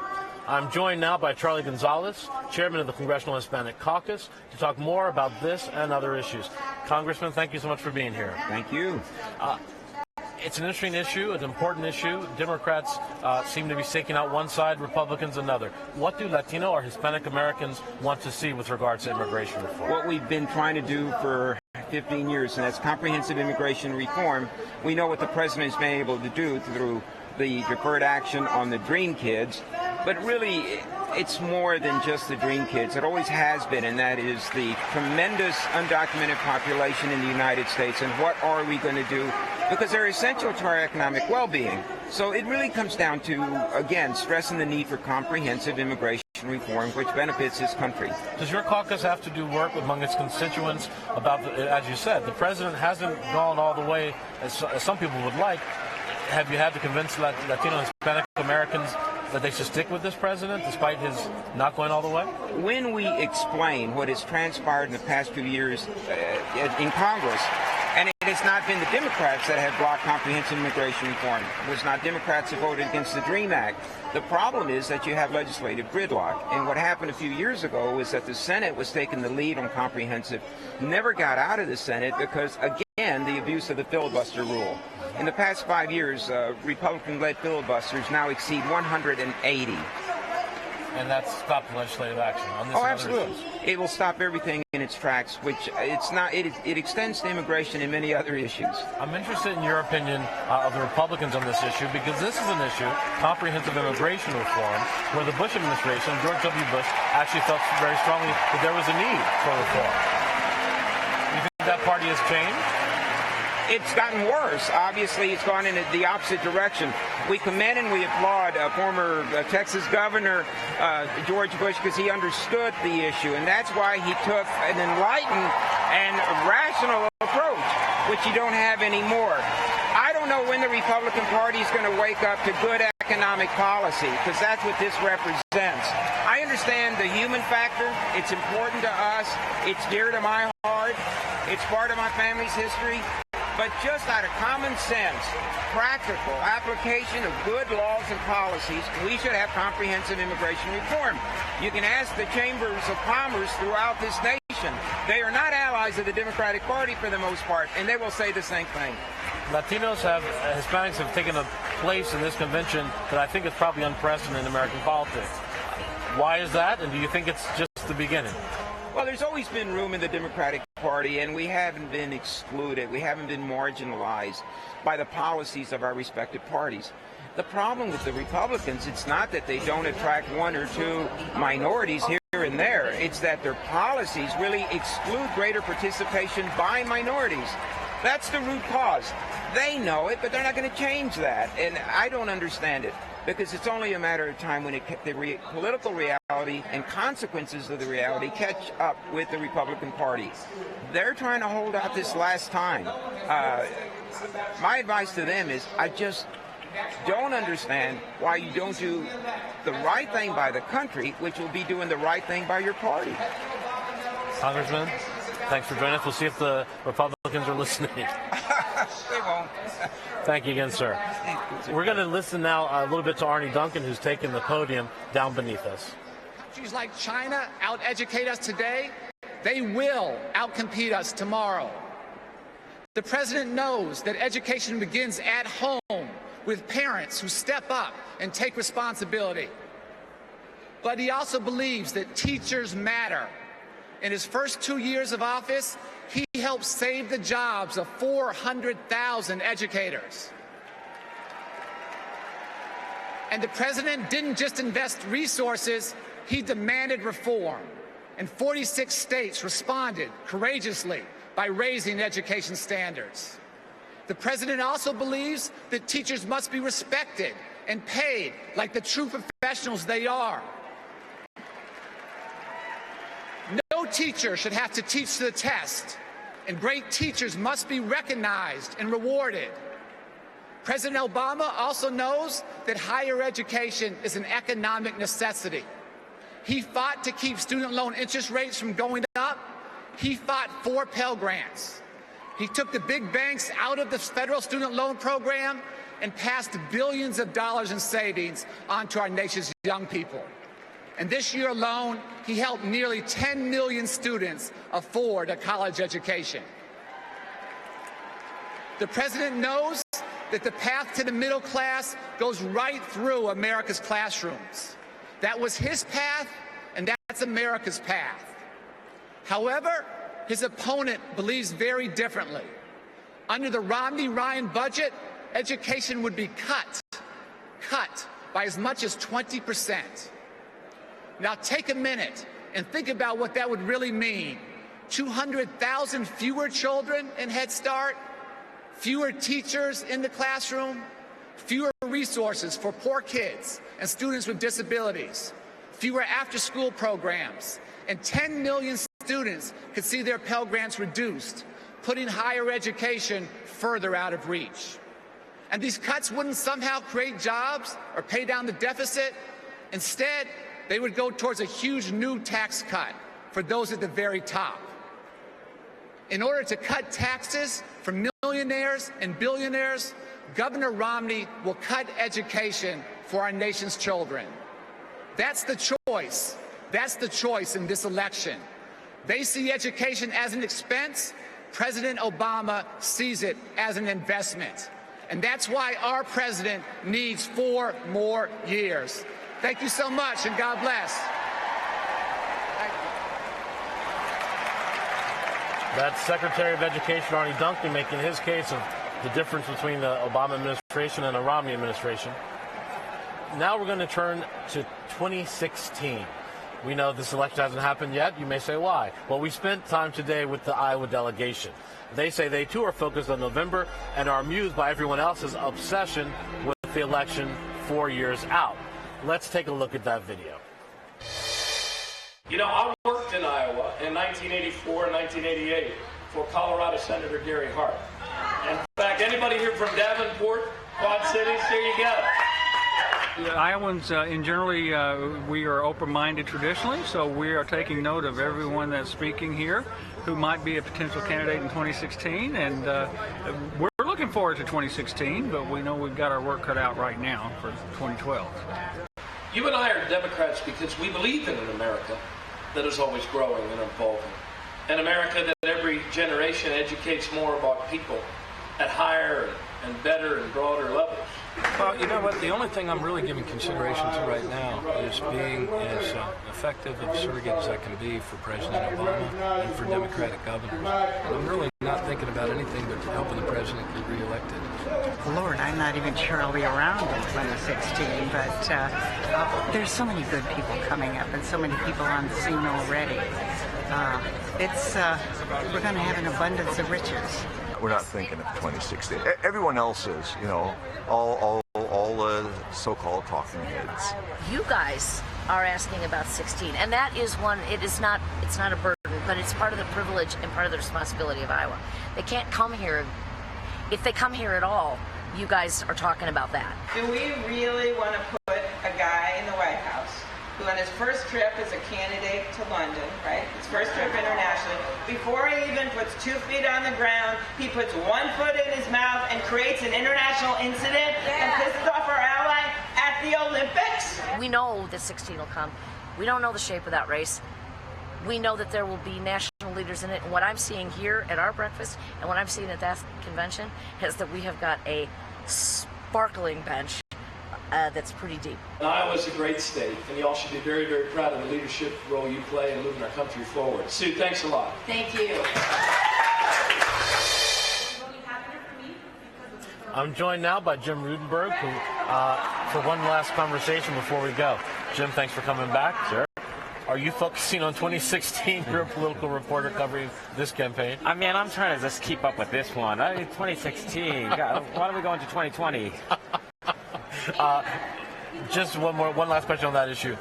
I'm joined now by Charlie Gonzalez, chairman of the Congressional Hispanic Caucus, to talk more about this and other issues. Congressman, thank you so much for being here. Thank you. It's an interesting issue, an important issue. Democrats seem to be staking out one side, Republicans another. What do Latino or Hispanic Americans want to see with regards to immigration reform? What we've been trying to do for 15 years, and that's comprehensive immigration reform. We know what the president's been able to do through the deferred action on the Dream Kids, but really it's more than just the Dream Kids. It always has been, and that is the tremendous undocumented population in the United States, and what are we going to do? Because they're essential to our economic well-being. So it really comes down to, again, stressing the need for comprehensive immigration reform, which benefits this country. Does your caucus have to do work among its constituents about, as you said, the president hasn't gone all the way as some people would like. Have you had to convince Latino and Hispanic Americans that they should stick with this president despite his not going all the way? When we explain what has transpired in the past few years in Congress, and it has not been the Democrats that have blocked comprehensive immigration reform. It was not Democrats that voted against the DREAM Act. The problem is that you have legislative gridlock. And what happened a few years ago is that the Senate was taking the lead on comprehensive, never got out of the Senate because, again, the abuse of the filibuster rule. In the past 5 years, Republican-led filibusters now exceed 180. And that's stopped legislative action on this. Oh, absolutely. It will stop everything in its tracks, which it's not. It extends to immigration and many other issues. I'm interested in your opinion of the Republicans on this issue, because this is an issue, comprehensive immigration reform, where the Bush administration, George W. Bush, actually felt very strongly that there was a need for reform. You think that party has changed? It's gotten worse. Obviously, it's gone in the opposite direction. We commend and we applaud former Texas Governor George Bush because he understood the issue, and that's why he took an enlightened and rational approach, which you don't have anymore. I don't know when the Republican Party is going to wake up to good economic policy, because that's what this represents. I understand the human factor. It's important to us. It's dear to my heart. It's part of my family's history. But just out of common sense, practical application of good laws and policies, we should have comprehensive immigration reform. You can ask the chambers of commerce throughout this nation. They are not allies of the Democratic Party for the most part, and they will say the same thing. Hispanics have taken a place in this convention that I think is probably unprecedented in American politics. Why is that, and do you think it's just the beginning? Well, there's always been room in the Democratic Party, and we haven't been excluded. We haven't been marginalized by the policies of our respective parties. The problem with the Republicans, it's not that they don't attract one or two minorities here and there. It's that their policies really exclude greater participation by minorities. That's the root cause. They know it, but they're not going to change that, and I don't understand it. Because it's only a matter of time when the political reality and consequences of the reality catch up with the Republican Party. They're trying to hold out this last time. My advice to them is, I just don't understand why you don't do the right thing by the country, which will be doing the right thing by your party. Congressman, thanks for joining us. We'll see if the Republicans are listening. They won't. Thank you again, sir. We're going to listen now a little bit to Arnie Duncan, who's taken the podium down beneath us. Countries like China out-educate us today. They will out-compete us tomorrow. The president knows that education begins at home with parents who step up and take responsibility. But he also believes that teachers matter. In his first 2 years of office, he helped save the jobs of 400,000 educators. And the president didn't just invest resources, he demanded reform. And 46 states responded courageously by raising education standards. The president also believes that teachers must be respected and paid like the true professionals they are. No teacher should have to teach to the test. and great teachers must be recognized and rewarded. President Obama also knows that higher education is an economic necessity. He fought to keep student loan interest rates from going up. He fought for Pell Grants. He took the big banks out of the federal student loan program and passed billions of dollars in savings onto our nation's young people. And this year alone, he helped nearly 10 million students afford a college education. The president knows that the path to the middle class goes right through America's classrooms. That was his path, and that's America's path. However, his opponent believes very differently. Under the Romney-Ryan budget, education would be cut by as much as 20%. Now take a minute and think about what that would really mean. 200,000 fewer children in Head Start, fewer teachers in the classroom, fewer resources for poor kids and students with disabilities, fewer after-school programs, and 10 million students could see their Pell Grants reduced, putting higher education further out of reach. And these cuts wouldn't somehow create jobs or pay down the deficit. Instead, they would go towards a huge new tax cut for those at the very top. In order to cut taxes for millionaires and billionaires, Governor Romney will cut education for our nation's children. That's the choice. That's the choice in this election. They see education as an expense. President Obama sees it as an investment. And that's why our president needs 4 more years. Thank you so much, and God bless. That's Secretary of Education Arnie Duncan making his case of the difference between the Obama administration and the Romney administration. Now we're going to turn to 2016. We know this election hasn't happened yet. You may say, why? Well, we spent time today with the Iowa delegation. They say they, too, are focused on November and are amused by everyone else's obsession with the election 4 years out. Let's take a look at that video. You know, I worked in Iowa in 1984 and 1988 for Colorado Senator Gary Hart. In fact, anybody here from Davenport, Quad Cities, here you go. Iowans, in generally, we are open-minded traditionally, so we are taking note of everyone that's speaking here who might be a potential candidate in 2016, and we're looking forward to 2016, but we know we've got our work cut out right now for 2012. You and I are Democrats because we believe in an America that is always growing and evolving, an America that every generation educates more about people at higher and better and broader levels. Well, you know what? The only thing I'm really giving consideration to right now is being as effective and surrogate as I can be for President Obama and for Democratic governors. I'm really not thinking about anything but helping the president get reelected. Lord, I'm not even sure I'll be around in 2016, but there's so many good people coming up and so many people on the scene already. We're going to have an abundance of riches. We're not thinking of 2016. Everyone else is, you know, all so-called talking heads. You guys are asking about 16, and that is one. It's not a burden, but it's part of the privilege and part of the responsibility of Iowa. They can't come here. If they come here at all, you guys are talking about that. Do we really want to put a guy in the White House who on his first trip as a candidate to London, right, his first trip internationally, before he even puts 2 feet on the ground, he puts 1 foot in his mouth and creates an international incident and pisses off our ally at the Olympics? We know that 16 will come. We don't know the shape of that race. We know that there will be national leaders in it. And what I'm seeing here at our breakfast and what I'm seeing at that convention is that we have got a sparkling bench that's pretty deep. Iowa's a great state, and you all should be very, very proud of the leadership role you play in moving our country forward. Sue, thanks a lot. Thank you. I'm joined now by Jim Rudenberg, who, for one last conversation before we go. Jim, thanks for coming back. Sure. Are you focusing on 2016? You're a political reporter covering this campaign. I mean, I'm trying to just keep up with this one. 2016. God, why don't we go into 2020? Just one last question on that issue.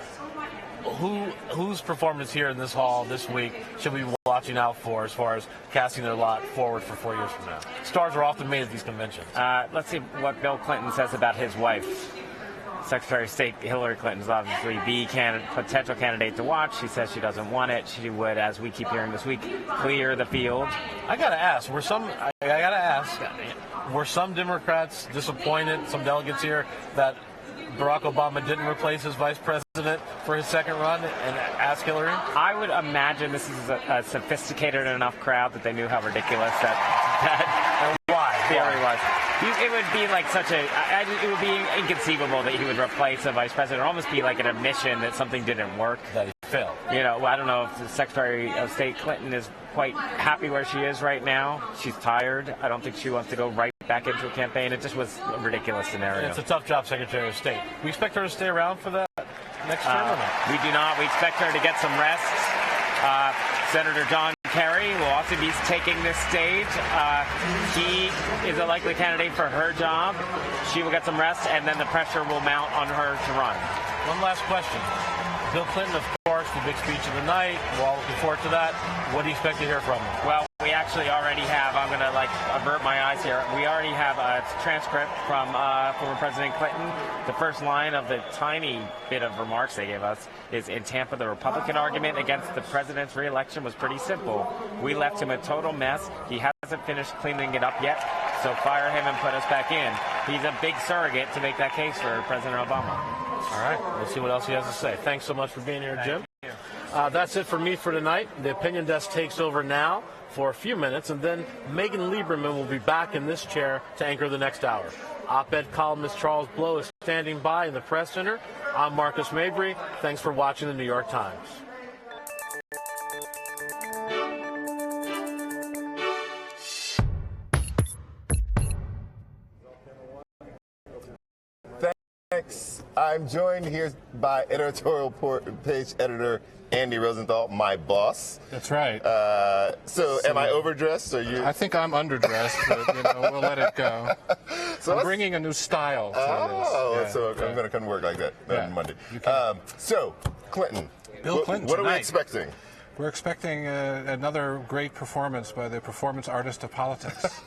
whose performance here in this hall this week should we be watching out for as far as casting their lot forward for 4 years from now? Stars are often made at these conventions. Let's see what Bill Clinton says about his wife. Secretary of State Hillary Clinton is obviously the potential candidate to watch. She says she doesn't want it. She would, as we keep hearing this week, clear the field. I gotta ask, were some Democrats disappointed, some delegates here, that Barack Obama didn't replace his vice president for his second run and ask Hillary? I would imagine this is a sophisticated enough crowd that they knew how ridiculous that theory was. It would be like it would be inconceivable that he would replace a vice president. It would almost be like an admission that something didn't work. That he failed. I don't know if the Secretary of State Clinton is quite happy where she is right now. She's tired. I don't think she wants to go right back into a campaign. It just was a ridiculous scenario. And it's a tough job, Secretary of State. We expect her to stay around for that next term or not? We do not. We expect her to get some rest. Senator John Kerry will also be taking this stage. He is a likely candidate for her job. She will get some rest, and then the pressure will mount on her to run. One last question. Bill Clinton, of course, the big speech of the night. We're all looking forward to that. What do you expect to hear from him? Well, we actually already have, I'm going to avert my eyes here. We already have a transcript from former President Clinton. The first line of the tiny bit of remarks they gave us is, in Tampa, the Republican argument against the president's re-election was pretty simple. We left him a total mess. He hasn't finished cleaning it up yet, so fire him and put us back in. He's a big surrogate to make that case for President Obama. All right, we'll see what else he has to say. Thanks so much for being here, Jim. That's it for me for tonight. The Opinion Desk takes over now for a few minutes, and then Megan Lieberman will be back in this chair to anchor the next hour. Op-ed columnist Charles Blow is standing by in the press center. I'm Marcus Mabry. Thanks for watching the New York Times. I'm joined here by editorial page editor Andy Rosenthal, my boss. That's right. So am I overdressed? Or you? I think I'm underdressed, but we'll let it go. So I'm bringing a new style to this. So I'm going to come to work like that on Monday. So Clinton. Bill Clinton. What are we expecting? We're expecting another great performance by the performance artist of politics.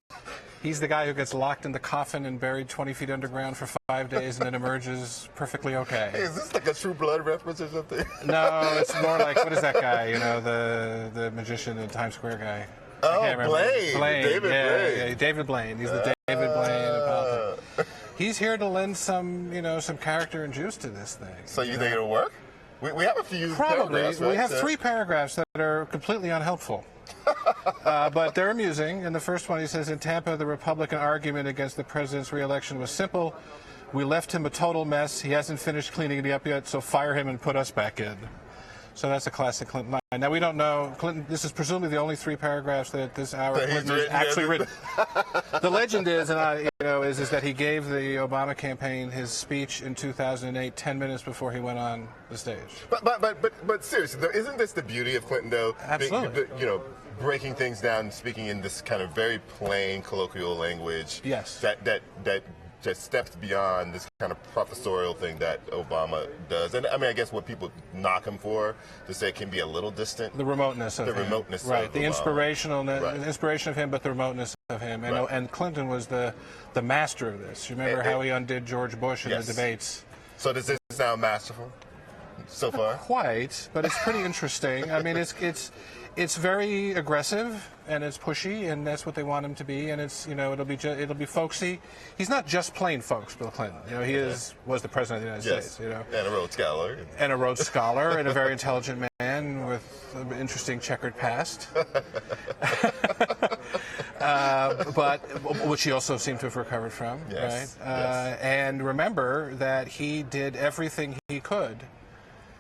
He's the guy who gets locked in the coffin and buried 20 feet underground for 5 days and then emerges perfectly okay. Hey, is this like a True Blood reference or something? No, it's more like, what is that guy? The magician, the Times Square guy. Oh, Blaine. David Blaine. Yeah, David Blaine. He's the David Blaine of politics. He's here to lend some character and juice to this thing. So you think it'll work? We have a few paragraphs, right? We have 3 so. paragraphs that are completely unhelpful. But they're amusing. In the first one, he says, in Tampa, the Republican argument against the president's re-election was simple. We left him a total mess. He hasn't finished cleaning it up yet, so fire him and put us back in. So that's a classic Clinton line. Now, we don't know. Clinton, this is presumably the only 3 paragraphs that this hour Clinton has actually written. The legend is, is that he gave the Obama campaign his speech in 2008, 10 minutes before he went on the stage. But seriously, though, isn't this the beauty of Clinton, though? Absolutely. Breaking things down, speaking in this kind of very plain colloquial language. Yes. That just steps beyond this kind of professorial thing that Obama does. And I mean, I guess what people knock him for, to say it can be a little distant. The remoteness of him. Right. The inspiration of him, but the remoteness of him. And Clinton was the master of this. You remember how he undid George Bush in the debates. So does this sound masterful so far? Not quite, but it's pretty interesting. I mean, it's very aggressive and it's pushy, and that's what they want him to be. And it's it'll be folksy. He's not just plain folks, Bill Clinton. Was the president of the United States. And a Rhodes Scholar. And a Rhodes Scholar, and a very intelligent man with an interesting checkered past. But which he also seemed to have recovered from. Yes. Right? And remember that he did everything he could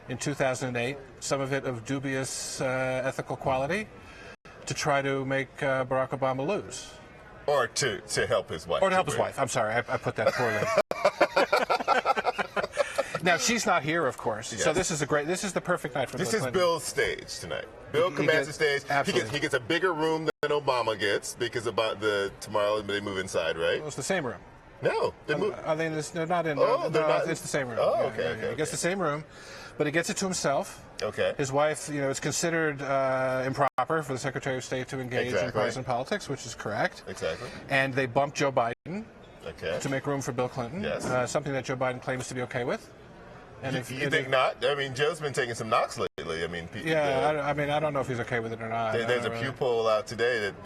in 2008, some of it of dubious ethical quality, to try to make Barack Obama lose. Or to help his wife. Or to help his wife. I'm sorry, I put that poorly. Now, she's not here, of course. Yes. So this is the perfect night for Bill Clinton. This is Bill's stage tonight. Bill commands the stage. Absolutely. He gets a bigger room than Obama gets because tomorrow they move inside, right? Well, it's the same room. No. Are they in this? They're not in. Oh, they're not. It's the same room. Oh, Yeah, okay, yeah, okay, yeah. He gets the same room, but he gets it to himself. Okay. His wife, it's considered improper for the Secretary of State to engage in partisan politics, which is correct. Exactly. And they bumped Joe Biden to make room for Bill Clinton. Yes. Something that Joe Biden claims to be okay with. And you think not? I mean, Joe's been taking some knocks lately. I mean, I don't know if he's okay with it or not. There's a Pew poll out today that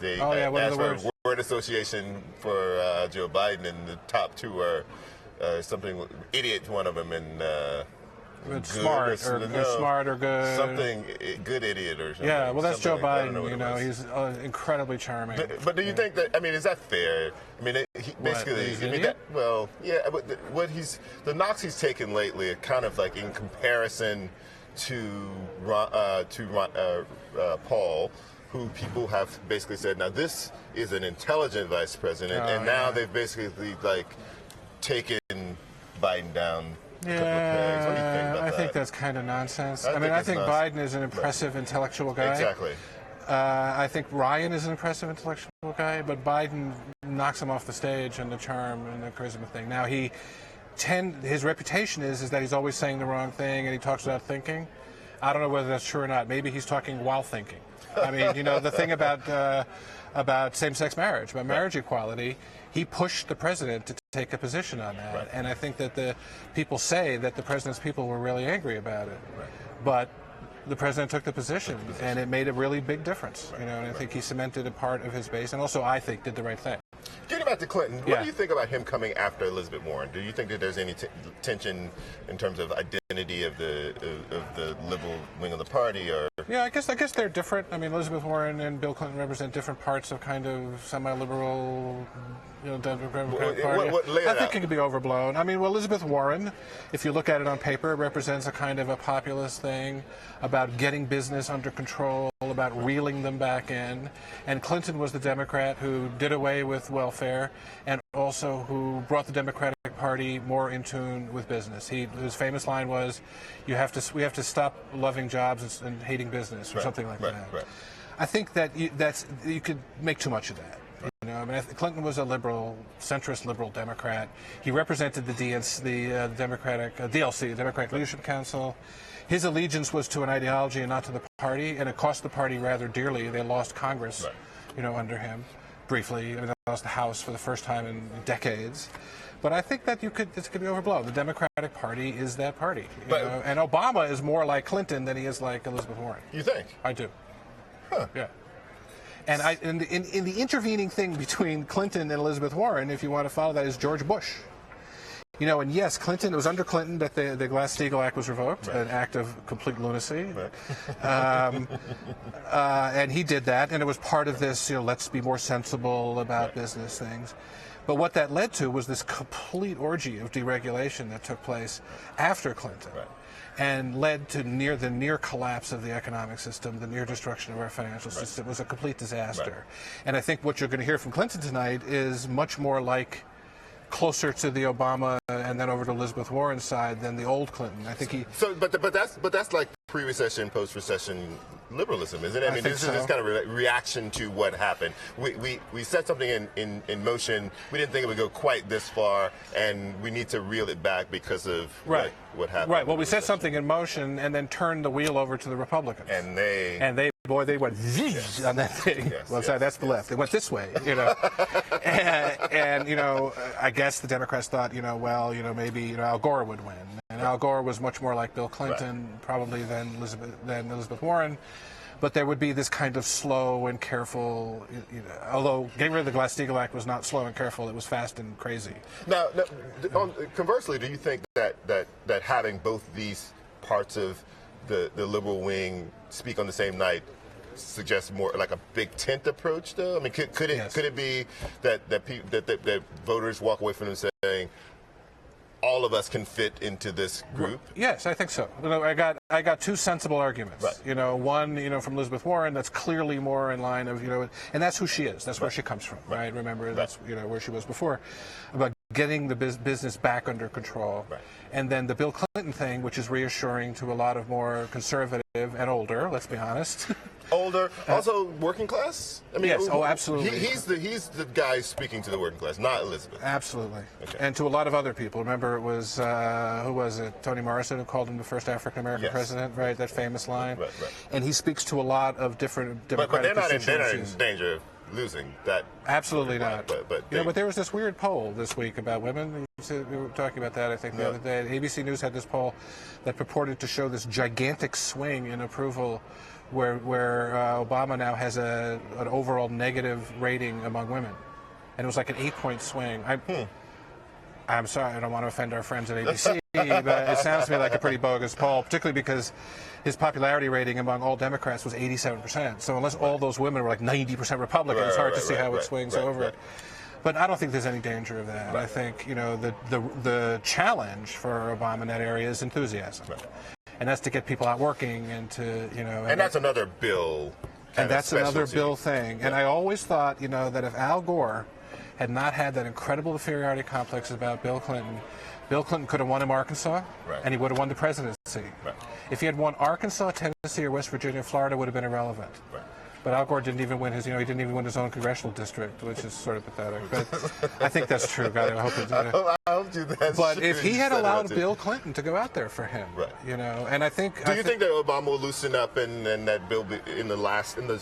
they asked for a word association for Joe Biden, and the top two are something idiot, one of them, and smart or good. Something good idiot or something. Yeah, well, that's Joe like Biden. He's incredibly charming. But do you think that? I mean, is that fair? I mean, basically, the knocks he's taken lately are kind of like in comparison to Paul, who people have basically said, now this is an intelligent vice president, and now they've basically like taken Biden down. Yeah, I think that's kind of nonsense. I think Biden is an impressive intellectual guy. Exactly. I think Ryan is an impressive intellectual guy, but Biden knocks him off the stage and the charm and the charisma thing. Now his reputation is that he's always saying the wrong thing and he talks without thinking. I don't know whether that's true or not. Maybe he's talking while thinking. I mean, the thing about same-sex marriage, about marriage equality, he pushed the president to take a position on that. Right. And I think that the people say that the president's people were really angry about it. Right. But the president took the position, and it made a really big difference. And I think he cemented a part of his base, and also I think did the right thing. Getting back to Clinton, what do you think about him coming after Elizabeth Warren? Do you think that there's any tension in terms of identity of the liberal wing of the party, or? Yeah, I guess they're different. I mean, Elizabeth Warren and Bill Clinton represent different parts of kind of semi-liberal, Democratic Party. I think it could be overblown. I mean, well, Elizabeth Warren, if you look at it on paper, represents a kind of a populist thing about getting business under control, about reeling them back in. And Clinton was the Democrat who did away with welfare and also who brought the Democratic Party more in tune with business. His famous line was, we have to stop loving jobs and hating business, or something like that. Right. I think that you could make too much of that. Clinton was a centrist liberal Democrat. He represented the DNC, the DLC, the Democratic Leadership Council. His allegiance was to an ideology and not to the party, and it cost the party rather dearly. They lost Congress, under him, briefly. They lost the House for the first time in decades. But I think that this could be overblown. The Democratic Party is that party, and Obama is more like Clinton than he is like Elizabeth Warren. You think? I do. Huh. Yeah. And in the intervening thing between Clinton and Elizabeth Warren, if you want to follow that, is George Bush. And yes, it was under Clinton that the Glass-Steagall Act was revoked, an act of complete lunacy. And he did that, and it was part of this, let's be more sensible about business things. But what that led to was this complete orgy of deregulation that took place after Clinton. And led to the near collapse of the economic system, the near destruction of our financial system. It was a complete disaster. And I think what you're going to hear from Clinton tonight is much more like closer to the Obama and then over to Elizabeth Warren's side than the old Clinton. I think But that's like pre-recession, post-recession liberalism, isn't it? I mean, this is this kind of reaction to what happened. We set something in motion. We didn't think it would go quite this far, and we need to reel it back because of what happened. Right. Well, we set something in motion and then turned the wheel over to the Republicans. And they went zzz on that thing. Sorry, that's the left. It went this way, and I guess the Democrats thought, maybe Al Gore would win. And Al Gore was much more like Bill Clinton, probably than Elizabeth Warren. But there would be this kind of slow and careful, although getting rid of the Glass-Steagall Act was not slow and careful, it was fast and crazy. Now conversely, do you think that having both these parts of the liberal wing speak on the same night suggests more like a big tent approach, though? I mean, could it be that voters walk away from them saying, all of us can fit into this group? Yes, I think so. I got two sensible arguments. One, from Elizabeth Warren, that's clearly more in line of, and that's who she is. That's where she comes from, right? Remember, that's where she was before. About getting the business back under control. Right. And then the Bill Clinton thing, which is reassuring to a lot of more conservative and older, let's be honest. Older, also working class? I mean, yes, absolutely. He's the guy speaking to the working class, not Elizabeth. Absolutely. Okay. And to a lot of other people. Remember, it was, who was it? Toni Morrison, who called him the first African-American president, right? That famous line. Right. And he speaks to a lot of different Democratic But they're not constituencies. in danger of losing that. Absolutely not. But there was this weird poll this week about women. We were talking about that, I think, the other day. ABC News had this poll that purported to show this gigantic swing in approval where Obama now has an overall negative rating among women. And it was like an 8-point swing. I'm sorry, I don't want to offend our friends at ABC, but it sounds to me like a pretty bogus poll, particularly because his popularity rating among all Democrats was 87%. So unless all those women were like 90% Republican, it's hard to see how it swings over. But I don't think there's any danger of that. I think, the challenge for Obama in that area is enthusiasm. And that's to get people out working and to, And that's another Bill And that's another specialty. Bill thing. And I always thought, that if Al Gore had not had that incredible inferiority complex about Bill Clinton could have won him Arkansas, and he would have won the presidency. If he had won Arkansas, Tennessee, or West Virginia, Florida would have been irrelevant. But Al Gore didn't even win his, he didn't even win his own congressional district, which is sort of pathetic. But I think that's true. God, I hope it's. I hope that's But true. if he You had said allowed that too. Bill Clinton to go out there for him, and I think. Do you think that Obama will loosen up and that Bill in the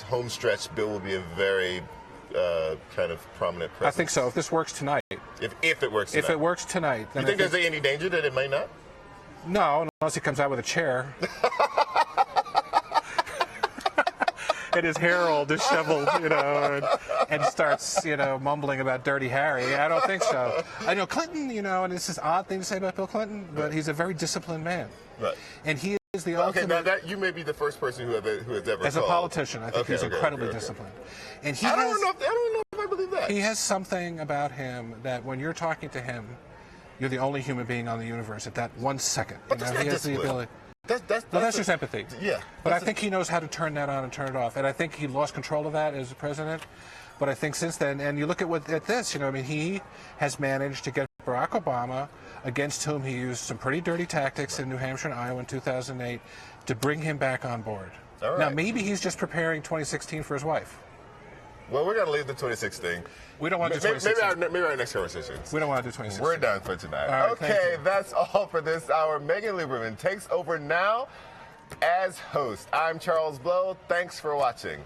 home stretch, Bill will be a very kind of prominent presence? I think so. If this works tonight. If it works tonight. If it works tonight. Then You think there's any danger that it may not? No, unless he comes out with a chair. And his hair all disheveled, and starts, mumbling about Dirty Harry. I don't think so. I know Clinton, and this is an odd thing to say about Bill Clinton, but he's a very disciplined man. Right. And he is the Okay, ultimate. now you may be the first person who has ever As a called. politician, I think he's incredibly disciplined. And he I don't know if I believe that. He has something about him that when you're talking to him, you're the only human being on the universe at that 1 second. But that's not he has the discipline. ability. That's just empathy. Yeah. But I think he knows how to turn that on and turn it off. And I think he lost control of that as a president. But I think since then, and you look at this, he has managed to get Barack Obama, against whom he used some pretty dirty tactics in New Hampshire and Iowa in 2008, to bring him back on board. All right. Now, maybe he's just preparing 2016 for his wife. Well, we're going to leave the 26th thing. We don't want to do 2016. Maybe our next conversation. We don't want to do 2016. We're done for tonight. All right, okay, that's all for this hour. Megan Lieberman takes over now as host. I'm Charles Blow. Thanks for watching.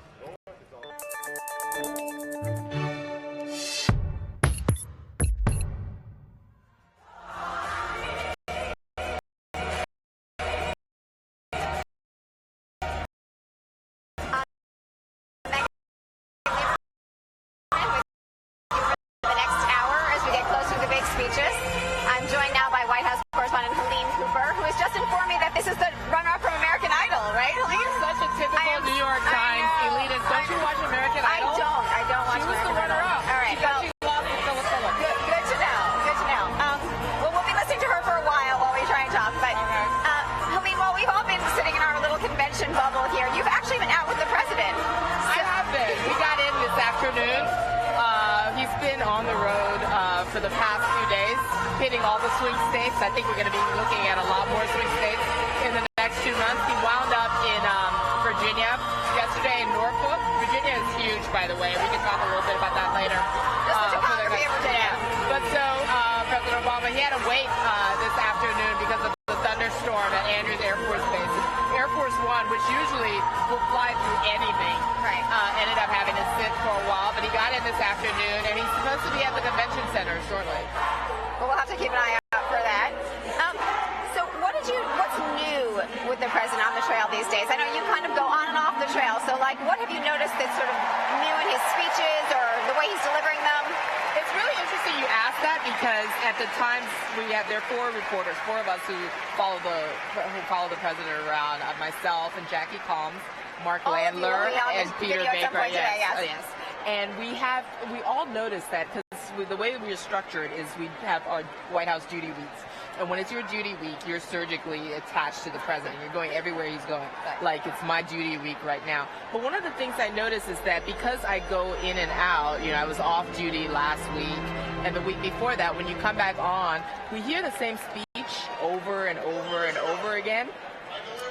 Speeches. I'm joined now by White House correspondent Helene Cooper, who has just informed me that this is the runner-up from American Idol, right, Helene? Such a typical New York Times elitist. Don't you watch American Idol? I don't watch She was the American Idol. runner-up. All right, She got you lost with Philip Phillips. Good to know. Good to know. Well, we'll be listening to her for a while we try and talk. But Helene, while we've all been sitting in our little convention bubble here, you've actually been out with the president. I have been. We got in this afternoon. He's been on the road for the past few days, hitting all the swing states. I think we're going to be looking at a lot more swing states in the next 2 months. He wound up in Virginia yesterday in Norfolk. Virginia is huge, by the way. We can talk a little bit about that later. Just the topography of Virginia. But so President Obama, he had to wait this afternoon because of the thunderstorm at Andrews Air Force Base. Air Force One, which usually will fly through anything, ended up having to sit for a while. But he got in this afternoon, and he's supposed to be at the convention center shortly. Well, we'll have to keep an eye out for that. So what's new with the president on the trail these days? I know you kind of go on and off the trail. So, what have you noticed that's sort of new in his speeches or the way he's delivering them? It's really interesting you ask that because at the Times there are 4 reporters, 4 of us who follow the president around, myself and Jackie Calms, Mark Landler, and Peter Baker. Yes. And we all notice that because the way we are structured is we have our White House duty weeks. And when it's your duty week, you're surgically attached to the president. You're going everywhere he's going. Like it's my duty week right now. But one of the things I notice is that because I go in and out, I was off duty last week And the week before that, when you come back on, we hear the same speech over and over and over again.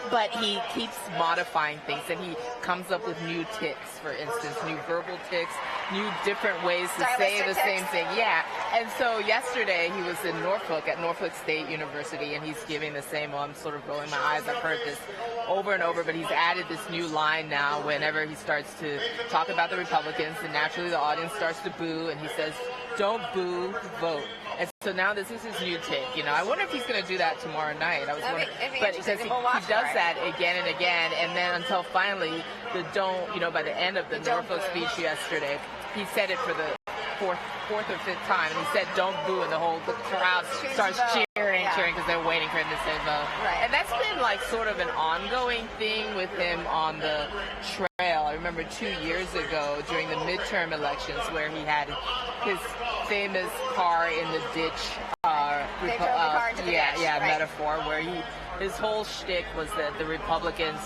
But he keeps modifying things, and he comes up with new tics, for instance, new verbal tics, new different ways to say the same thing. Yeah. And so yesterday he was in Norfolk, at Norfolk State University, and he's giving the same, I'm sort of rolling my eyes, I've heard this over and over, but he's added this new line now whenever he starts to talk about the Republicans, and naturally the audience starts to boo, and he says, "Don't boo, vote." And so now this is his new take. You know, I wonder if he's going to do that tomorrow night. I was wondering, but because he does that again and again, and then until finally the don't, you know, by the end of the Norfolk speech yesterday, he said it for the fourth or fifth time, and he said, "Don't boo," and the crowd starts cheering because they're waiting for him to say vote. Right. And that's been like sort of an ongoing thing with him on the trail. I remember 2 years ago during the midterm elections where he had his famous car in the ditch metaphor, where his whole shtick was that the Republicans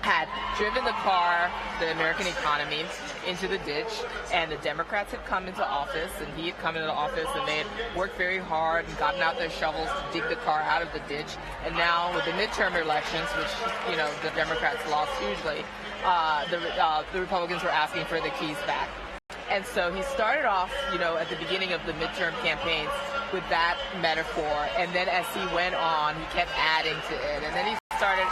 had driven the car, the American economy, into the ditch, and the Democrats had come into office, and he had come into office, and they had worked very hard and gotten out their shovels to dig the car out of the ditch. And now with the midterm elections, which, you know, the Democrats lost hugely, the Republicans were asking for the keys back. And so he started off, you know, at the beginning of the midterm campaigns with that metaphor, and then as he went on, he kept adding to it, and then he started,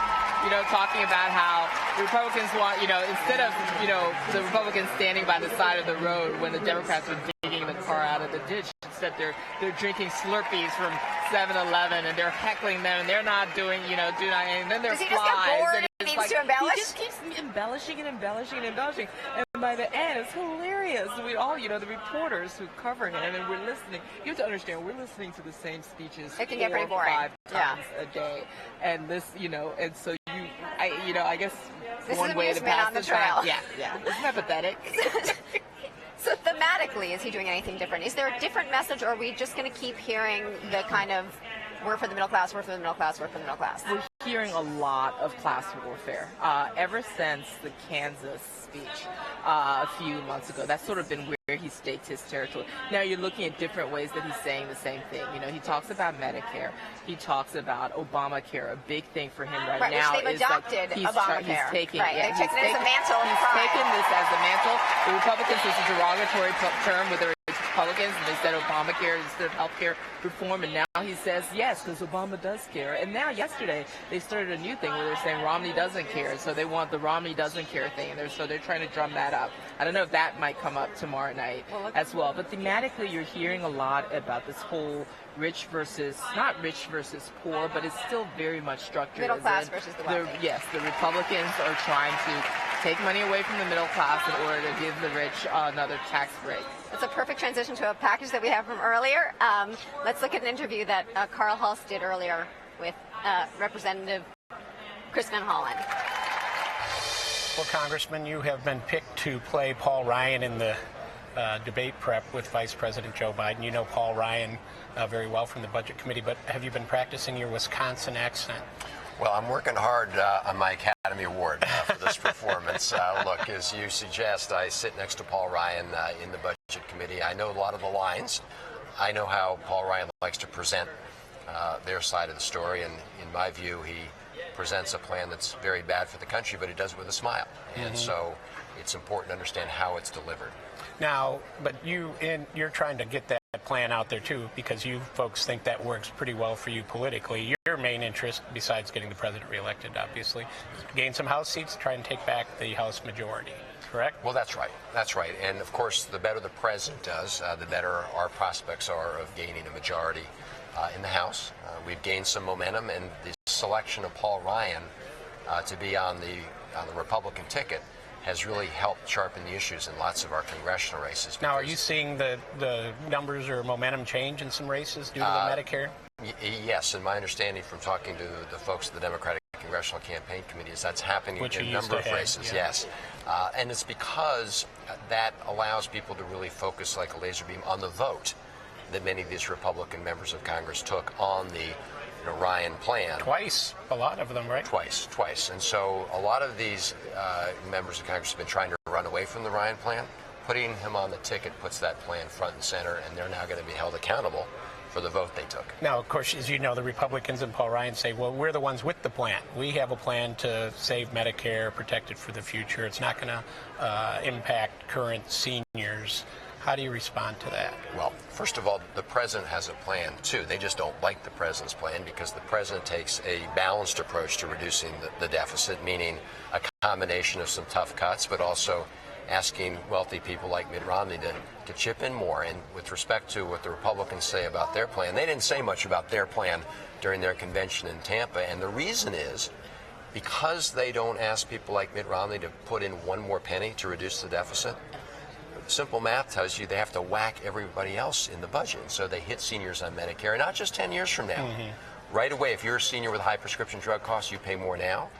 you know, talking about how the Republicans want, you know, instead of, you know, the Republicans standing by the side of the road when the Democrats were digging the car out of the ditch, instead they're drinking Slurpees from 7-Eleven, and they're heckling them, and they're not doing, you know, and then there's flies. Does he just get bored and needs to embellish? He just keeps embellishing and embellishing and embellishing, and by the end, it's hilarious. We all, you know, the reporters who cover him, and we're listening. You have to understand, we're listening to the same speeches 4 or 5 times a day, and this, you know, and so I guess this one way to pass the time. Yeah. Isn't that pathetic? So thematically, is he doing anything different? Is there a different message, or are we just going to keep hearing the kind of we're for the middle class, we're for the middle class, we're for the middle class? We're hearing a lot of class warfare ever since the Kansas speech a few months ago. That's sort of been where he staked his territory. Now you're looking at different ways that he's saying the same thing. You know, he talks about Medicare. He talks about Obamacare. A big thing for him right now is that he's taking it as a mantle. He's taken this as a mantle. The Republicans is a derogatory term with the Republicans, and they said Obamacare instead of health care reform, and now he says yes, because Obama does care. And now yesterday they started a new thing where they're saying Romney doesn't care, so they want the Romney doesn't care thing, and so they're trying to drum that up. I don't know if that might come up tomorrow night as well. But thematically, you're hearing a lot about this whole not rich versus poor, but it's still very much structured. Middle class versus the wealthy. Yes, the Republicans are trying to take money away from the middle class in order to give the rich another tax break. It's a perfect transition to a package that we have from earlier. Let's look at an interview that Carl Hulse did earlier with Representative Chris Van Hollen. Well, Congressman, you have been picked to play Paul Ryan in the debate prep with Vice President Joe Biden. You know Paul Ryan very well from the Budget Committee, but have you been practicing your Wisconsin accent? Well, I'm working hard on my Academy Award for this performance. Look, as you suggest, I sit next to Paul Ryan in the Budget Committee. I know a lot of the lines. I know how Paul Ryan likes to present their side of the story, and in my view, he presents a plan that's very bad for the country, but he does it with a smile. And so it's important to understand how it's delivered. Now, but you're trying to get that plan out there too, because you folks think that works pretty well for you politically. Your main interest, besides getting the president reelected, obviously, is to gain some House seats, try and take back the House majority. Correct? Well, that's right. That's right. And of course, the better the president does, the better our prospects are of gaining a majority in the House. We've gained some momentum, and the selection of Paul Ryan to be on the Republican ticket has really helped sharpen the issues in lots of our congressional races. Now, are you seeing the numbers or momentum change in some races due to the Medicare? Yes, and my understanding from talking to the folks at the Democratic Congressional Campaign Committee is that's happening in a number of races, yes. And it's because that allows people to really focus like a laser beam on the vote that many of these Republican members of Congress took on the Ryan plan. Twice, a lot of them, right? Twice. And so a lot of these members of Congress have been trying to run away from the Ryan plan. putting him on the ticket puts that plan front and center, and they're now going to be held accountable for the vote they took. Now, of course, as you know, the Republicans and Paul Ryan say, well, we're the ones with the plan. We have a plan to save Medicare, protect it for the future. It's not going to impact current seniors. How do you respond to that? Well, first of all, the president has a plan, too. They just don't like the president's plan because the president takes a balanced approach to reducing the deficit, meaning a combination of some tough cuts, but also asking wealthy people like Mitt Romney to chip in more. And with respect to what the Republicans say about their plan, they didn't say much about their plan during their convention in Tampa. And the reason is because they don't ask people like Mitt Romney to put in one more penny to reduce the deficit. Simple math tells you they have to whack everybody else in the budget. And so they hit seniors on Medicare, and not just 10 years from now. Right away, if you're a senior with high prescription drug costs, you pay more now.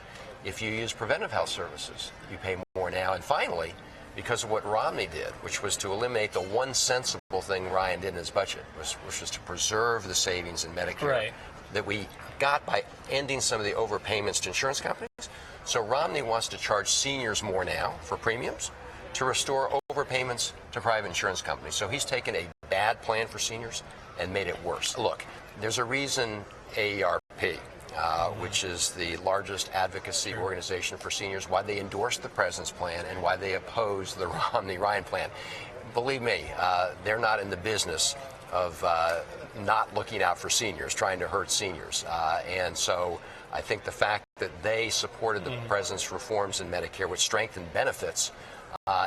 If you use preventive health services, you pay more now. And finally, because of what Romney did, which was to eliminate the one sensible thing Ryan did in his budget, which was to preserve the savings in Medicare that we got by ending some of the overpayments to insurance companies. So Romney wants to charge seniors more now for premiums to restore overpayments to private insurance companies. So he's taken a bad plan for seniors and made it worse. Look, there's a reason AARP, which is the largest advocacy organization for seniors, why they endorsed the president's plan and why they oppose the Romney-Ryan plan. Believe me, they're not in the business of not looking out for seniors, trying to hurt seniors. And so I think the fact that they supported the president's reforms in Medicare, which strengthened benefits,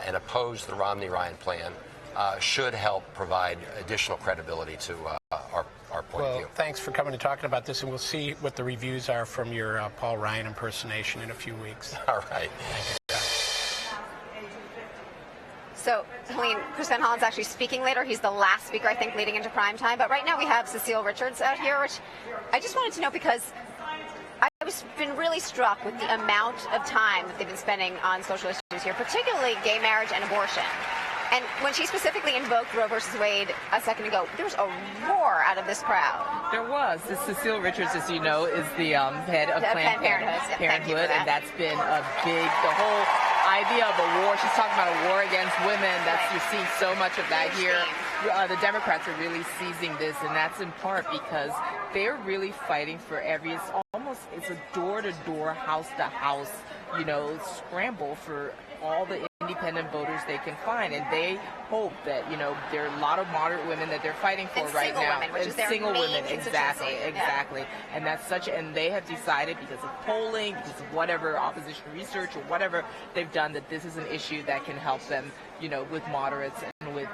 and opposed the Romney-Ryan plan, should help provide additional credibility to our point of view. Thanks for coming and talking about this, and we'll see what the reviews are from your Paul Ryan impersonation in a few weeks. All right. So, Helene, Chris Van Hollen's actually speaking later. He's the last speaker, I think, leading into prime time. But right now we have Cecile Richards out here, which I just wanted to know because I've been really struck with the amount of time that they've been spending on social issues here, particularly gay marriage and abortion. And when she specifically invoked Roe versus Wade a second ago, there was a roar out of this crowd. There was. Cecile Richards, as you know, is the head of Planned Parenthood, and that's been a big, the whole idea of a war. She's talking about a war against women. You're seeing so much of that here. The Democrats are really seizing this, and that's in part because they're really fighting for it's a door-to-door, house-to-house, scramble for all the independent voters they can find, and they hope that there are a lot of moderate women that they're fighting for right now, and single women, exactly. And that's and they have decided because of polling, because of whatever opposition research or whatever they've done, that this is an issue that can help them, with moderates and with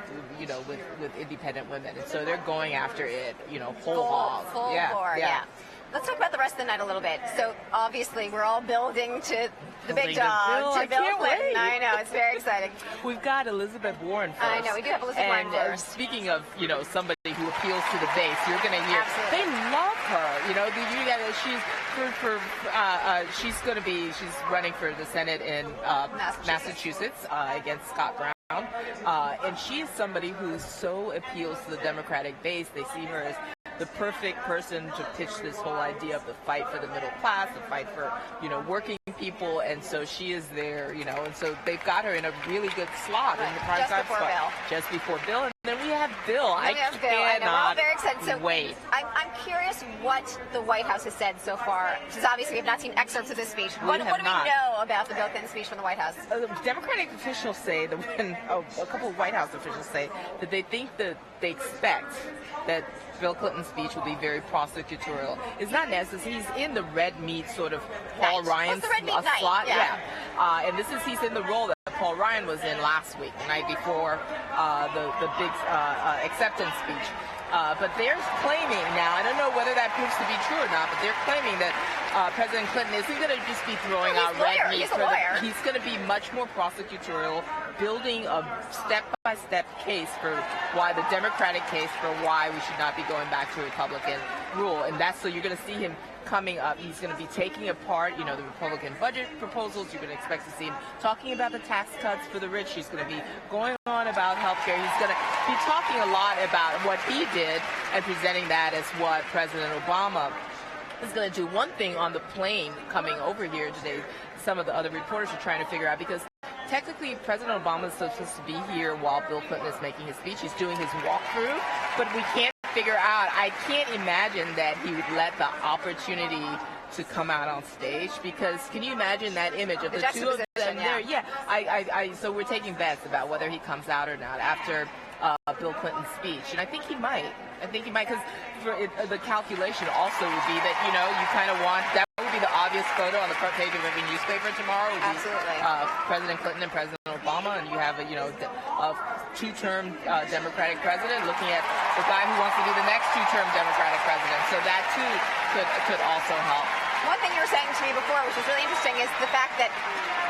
independent women, and so they're going after it, whole hog. Full bore, yeah. Let's talk about the rest of the night a little bit. So obviously we're all building to the big dog, to Bill Clinton. I know, it's very exciting. We've got Elizabeth Warren first. I know, we do have Elizabeth Warren first. Speaking of, somebody who appeals to the base, you're going to hear, they love her. She's running for the Senate in Massachusetts against Scott Brown. And she is somebody who so appeals to the Democratic base. They see her as the perfect person to pitch this whole idea of the fight for the middle class, the fight for, working people, and so she is there, and so they've got her in a really good slot in the prime time spot. Just before Bill. And then we have Bill. I know, we're all very excited. So wait. I'm curious what the White House has said so far, because obviously we have not seen excerpts of this speech. What do we know about the Bill Clinton speech from the White House? Democratic officials say that a couple of White House officials say that they think that they expect that Bill Clinton's speech will be very prosecutorial. It's not necessary. He's in the red meat sort of Paul Ryan slot. Yeah. And he's in the role that Paul Ryan was in last week, the night before the big acceptance speech. But they're claiming now, I don't know whether that proves to be true or not, but they're claiming that President Clinton isn't going to just be throwing out red meat. He's going to be much more prosecutorial, building a step-by-step case for why the Democratic case for why we should not be going back to Republican rule. And so you're going to see him coming up. He's going to be taking apart, the Republican budget proposals. You're going to expect to see him talking about the tax cuts for the rich. He's going to be going on about health care. He's going to be talking a lot about what he did and presenting that as what President Obama is going to do. One thing on the plane coming over here today, some of the other reporters are trying to figure out, because technically President Obama is supposed to be here while Bill Clinton is making his speech. He's doing his walkthrough, but we can't figure out, I can't imagine that he would let the opportunity to come out on stage, because can you imagine that image of the two of them there? Yeah, so we're taking bets about whether he comes out or not after Bill Clinton's speech, and I think he might. Because the calculation also would be that, you kind of want, that would be the obvious photo on the front page of every newspaper tomorrow. Would be, President Clinton and President Obama, and you have a two-term Democratic president looking at the guy who wants to be the next two-term Democratic president. So that too could also help. One thing you were saying to me before, which is really interesting, is the fact that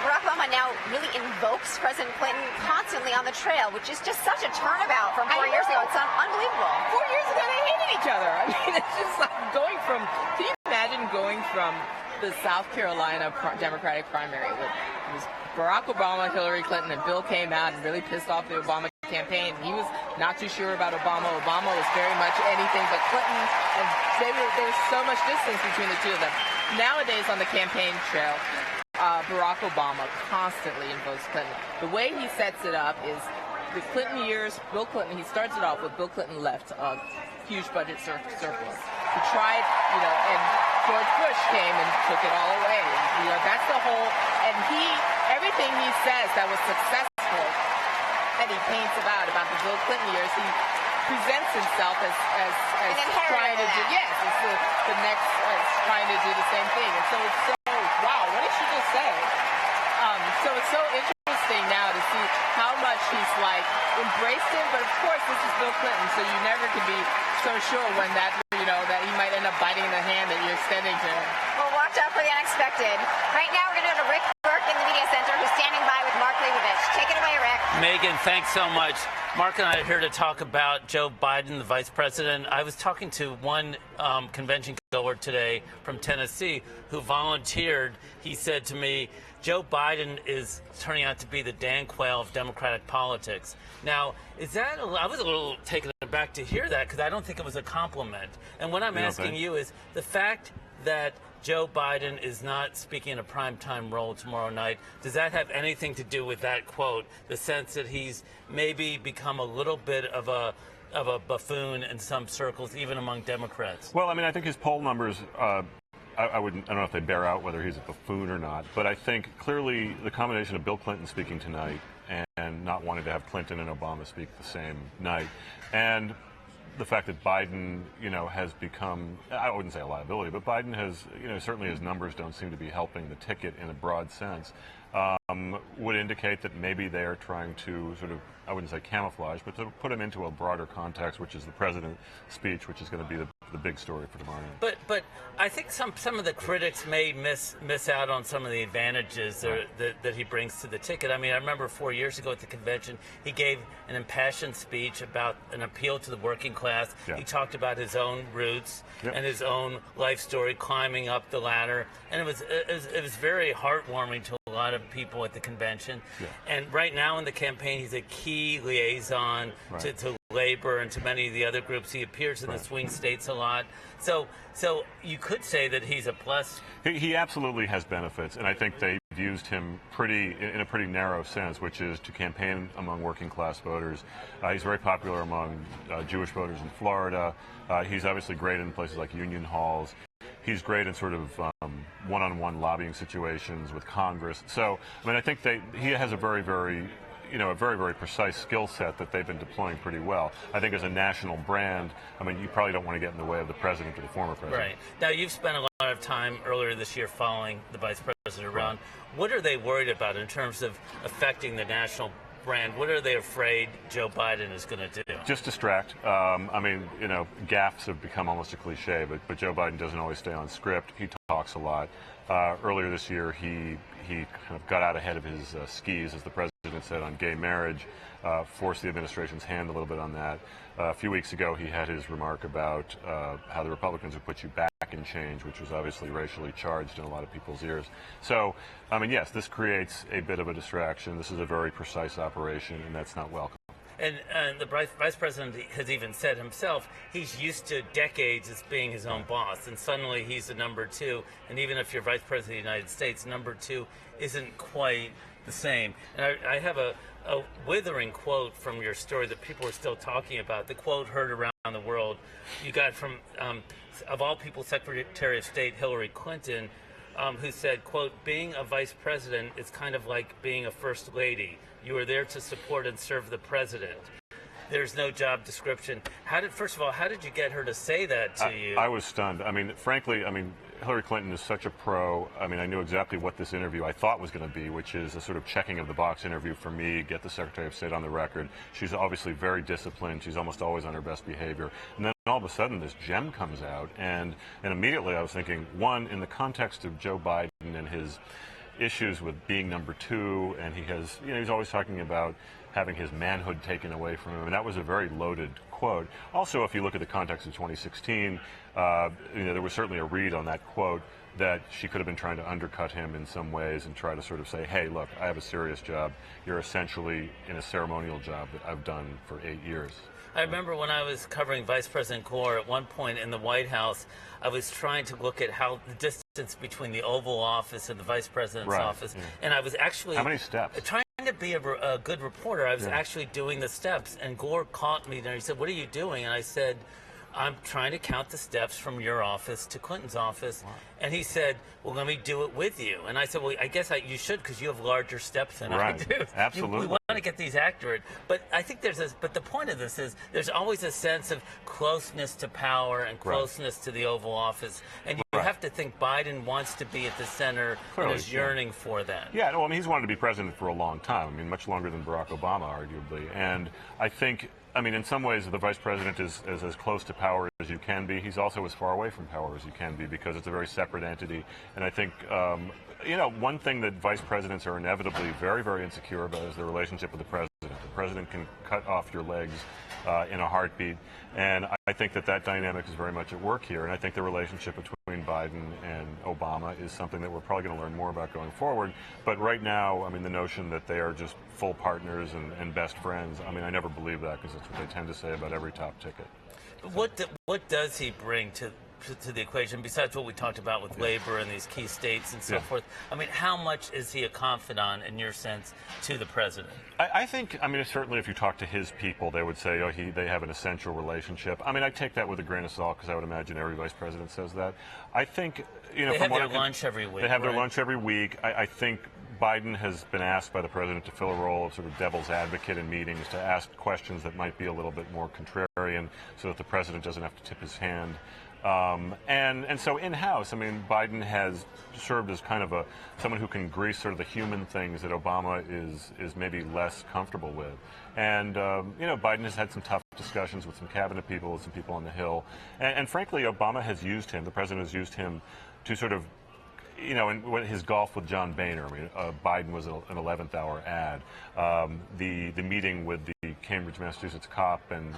Barack Obama now really invokes President Clinton constantly on the trail, which is just such a turnabout from 4 years ago. It's unbelievable. 4 years ago, they hated each other. I mean, it's just like going from, can you imagine going from the South Carolina Democratic primary with Barack Obama, Hillary Clinton, and Bill came out and really pissed off the Obama campaign. He was not too sure about Obama. Obama was very much anything but Clinton, and there was so much distance between the two of them. Nowadays on the campaign trail, Barack Obama constantly invokes Clinton. The way he sets it up is the Clinton years, Bill Clinton, he starts it off with Bill Clinton left a huge budget surplus. He tried, and George Bush came and took it all away. And, that's the whole, and everything he says that was successful, that he paints about the Bill Clinton years, he presents himself as trying to do, it's the next, trying to do the same thing. And so it's so, wow, what did she just say? So it's so interesting now to see how much he's embraced him, but of course this is Bill Clinton, so you never can be so sure when that, that he might end up biting the hand that you're extending to him. Well, watch out for the unexpected. Right now we're going to go to Rick Burke in the media center, who's standing by with Mark Leibovich. Take it away, Rick. Megan, thanks so much. Mark and I are here to talk about Joe Biden, the vice president. I was talking to one convention goer today from Tennessee who volunteered. He said to me, Joe Biden is turning out to be the Dan Quayle of Democratic politics. Now, I was a little taken aback to hear that, because I don't think it was a compliment. And what I'm asking you is the fact that Joe Biden is not speaking in a primetime role tomorrow night, does that have anything to do with that quote, the sense that he's maybe become a little bit of a buffoon in some circles, even among Democrats? Well, I think his poll numbers, I don't know if they bear out whether he's a buffoon or not, but I think clearly the combination of Bill Clinton speaking tonight and not wanting to have Clinton and Obama speak the same night, and the fact that Biden, has become, I wouldn't say a liability, but Biden has, certainly his numbers don't seem to be helping the ticket in a broad sense, would indicate that maybe they are trying to sort of, I wouldn't say camouflage, but to put him into a broader context, which is the president's speech, which is going to be the big story for tomorrow night. But I think some of the critics may miss out on some of the advantages that he brings to the ticket. I remember 4 years ago at the convention, he gave an impassioned speech about an appeal to the working class. Yeah. He talked about his own roots and his own life story, climbing up the ladder, and it was very heartwarming to a lot of people at the convention. Yeah. And right now in the campaign, he's a key liaison to labor and to many of the other groups. He appears in the swing states a lot. So you could say that he's a plus. He absolutely has benefits, and I think they've used him in a pretty narrow sense, which is to campaign among working class voters. He's very popular among Jewish voters in Florida. He's obviously great in places like union halls. He's great in sort of one-on-one lobbying situations with Congress. So, I think he has a very, very precise skill set that they've been deploying pretty well. I think as a national brand, you probably don't want to get in the way of the president or the former president. Right. Now, you've spent a lot of time earlier this year following the vice president around. What are they worried about in terms of affecting the national brand? What are they afraid Joe Biden is going to do? Just distract. Gaffes have become almost a cliche, but Joe Biden doesn't always stay on script. He talks a lot. Earlier this year, he kind of got out ahead of his skis, as the president said, on gay marriage, forced the administration's hand a little bit on that. A few weeks ago, he had his remark about how the Republicans would put you back in change, which was obviously racially charged in a lot of people's ears. So, yes, this creates a bit of a distraction. This is a very precise operation, and that's not welcome. And the vice president has even said himself he's used to decades as being his own boss, and suddenly he's the number two. And even if you're vice president of the United States, number two isn't quite the same. And I have a withering quote from your story that people are still talking about. The quote heard around the world. You got from, of all people, Secretary of State Hillary Clinton, who said, quote, "Being a vice president is kind of like being a first lady. You are there to support and serve the president. There's no job description." First of all, how did you get her to say that to you? I was stunned. I mean, frankly, Hillary Clinton is such a pro. I mean, I knew exactly what this interview I thought was going to be, which is a sort of checking of the box interview for me, get the Secretary of State on the record. She's obviously very disciplined. She's almost always on her best behavior. And then all of a sudden, this gem comes out, and immediately I was thinking, one, in the context of Joe Biden and his issues with being number two, and he's always talking about having his manhood taken away from him, and that was a very loaded quote. Also, if you look at the context of 2016, there was certainly a read on that quote that she could have been trying to undercut him in some ways and try to sort of say, hey, look, I have a serious job. You're essentially in a ceremonial job that I've done for 8 years. I remember when I was covering Vice President Gore at one point in the White House, I was trying to look at how the distance between the Oval Office and the Vice President's office, and I was actually... How many steps? Trying to be a good reporter. I was actually doing the steps, and Gore caught me there. He said, "What are you doing?" And I said, "I'm trying to count the steps from your office to Clinton's office." Wow. And he said, "Well, let me do it with you." And I said, "Well, I guess you should, because you have larger steps than I do." Absolutely. We want to get these accurate. But I think but the point of this is there's always a sense of closeness to power and closeness to the Oval Office. And you have to think Biden wants to be at the center and is yearning for that. Yeah, well, he's wanted to be president for a long time. Much longer than Barack Obama, arguably. And I think, in some ways, the vice president is as close to power as you can be. He's also as far away from power as you can be, because it's a very separate entity. And I think, one thing that vice presidents are inevitably very, very insecure about is their relationship with the president. The president can cut off your legs in a heartbeat. And I think that dynamic is very much at work here. And I think the relationship between Biden and Obama is something that we're probably going to learn more about going forward. But right now, the notion that they are just full partners and best friends, I never believe that, because that's what they tend to say about every top ticket. But what does he bring to the equation, besides what we talked about with labor and these key states and so forth? How much is he a confidant, in your sense, to the president? I think, certainly if you talk to his people, they would say, they have an essential relationship. I take that with a grain of salt, because I would imagine every vice president says that. I think, they have their lunch every week. They have their lunch every week. I think Biden has been asked by the president to fill a role of sort of devil's advocate in meetings, to ask questions that might be a little bit more contrarian, so that the president doesn't have to tip his hand. And so in-house, Biden has served as kind of someone who can grease sort of the human things that Obama is maybe less comfortable with. And, Biden has had some tough discussions with some cabinet people, with some people on the Hill. And frankly, Obama has used him, the president has used him to sort of, in his golf with John Boehner. Biden was an 11th hour ad. The meeting with the Cambridge, Massachusetts cop and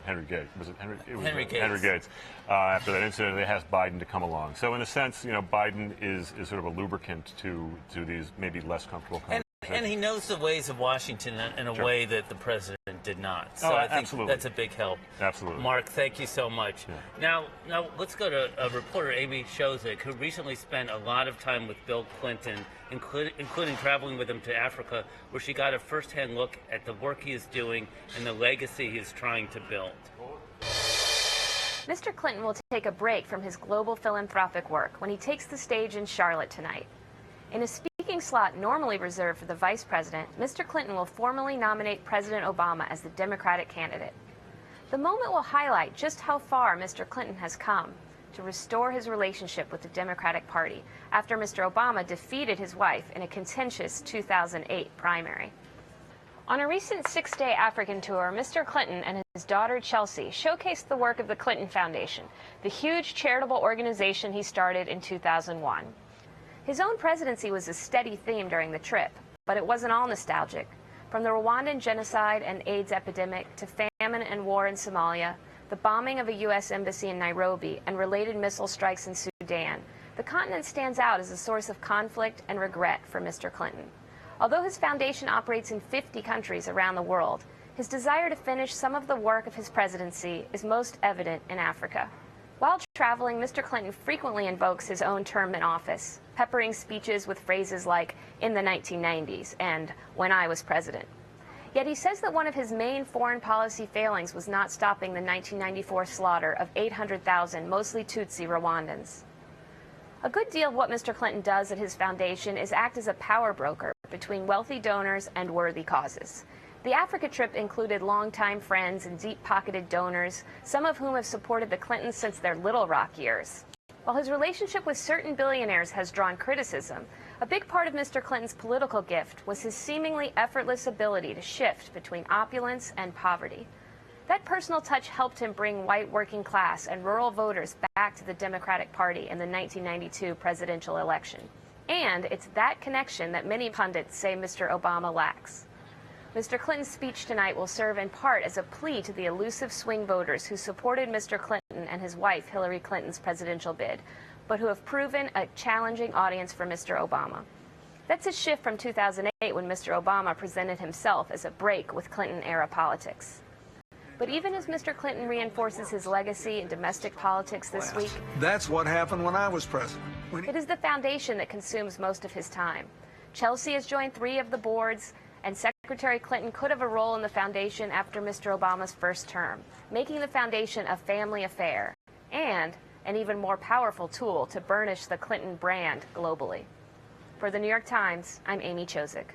Henry Gates. Was it Henry? It was Henry Gates. Henry Gates. After that incident, they asked Biden to come along. So in a sense, Biden is sort of a lubricant to these maybe less comfortable conversations. And he knows the ways of Washington in a way that the president did not. So I think that's a big help. Absolutely. Mark, thank you so much. Yeah. Now let's go to reporter Amy Shozik, who recently spent a lot of time with Bill Clinton, including traveling with him to Africa, where she got a first-hand look at the work he is doing and the legacy he is trying to build. Mr. Clinton will take a break from his global philanthropic work when he takes the stage in Charlotte tonight. In a speaking slot normally reserved for the vice president, Mr. Clinton will formally nominate President Obama as the Democratic candidate. The moment will highlight just how far Mr. Clinton has come to restore his relationship with the Democratic Party after Mr. Obama defeated his wife in a contentious 2008 primary. On a recent 6-day African tour, Mr. Clinton and his daughter Chelsea showcased the work of the Clinton Foundation, the huge charitable organization he started in 2001. His own presidency was a steady theme during the trip, but it wasn't all nostalgic. From the Rwandan genocide and AIDS epidemic to famine and war in Somalia, the bombing of a U.S. embassy in Nairobi, and related missile strikes in Sudan, the continent stands out as a source of conflict and regret for Mr. Clinton. Although his foundation operates in 50 countries around the world, his desire to finish some of the work of his presidency is most evident in Africa. While traveling, Mr. Clinton frequently invokes his own term in office, peppering speeches with phrases like, "in the 1990s," and "when I was president." Yet he says that one of his main foreign policy failings was not stopping the 1994 slaughter of 800,000 mostly Tutsi Rwandans. A good deal of what Mr. Clinton does at his foundation is act as a power broker between wealthy donors and worthy causes. The Africa trip included longtime friends and deep-pocketed donors, some of whom have supported the Clintons since their Little Rock years. While his relationship with certain billionaires has drawn criticism, a big part of Mr. Clinton's political gift was his seemingly effortless ability to shift between opulence and poverty. That personal touch helped him bring white working class and rural voters back to the Democratic Party in the 1992 presidential election. And it's that connection that many pundits say Mr. Obama lacks. Mr. Clinton's speech tonight will serve in part as a plea to the elusive swing voters who supported Mr. Clinton and his wife Hillary Clinton's presidential bid, but who have proven a challenging audience for Mr. Obama. That's a shift from 2008 when Mr. Obama presented himself as a break with Clinton-era politics. But even as Mr. Clinton reinforces his legacy in domestic politics this week, that's what happened when I was president. It is the foundation that consumes most of his time. Chelsea has joined 3 of the boards, and Secretary Clinton could have a role in the foundation after Mr. Obama's first term, making the foundation a family affair and an even more powerful tool to burnish the Clinton brand globally. For the New York Times, I'm Amy Chozick.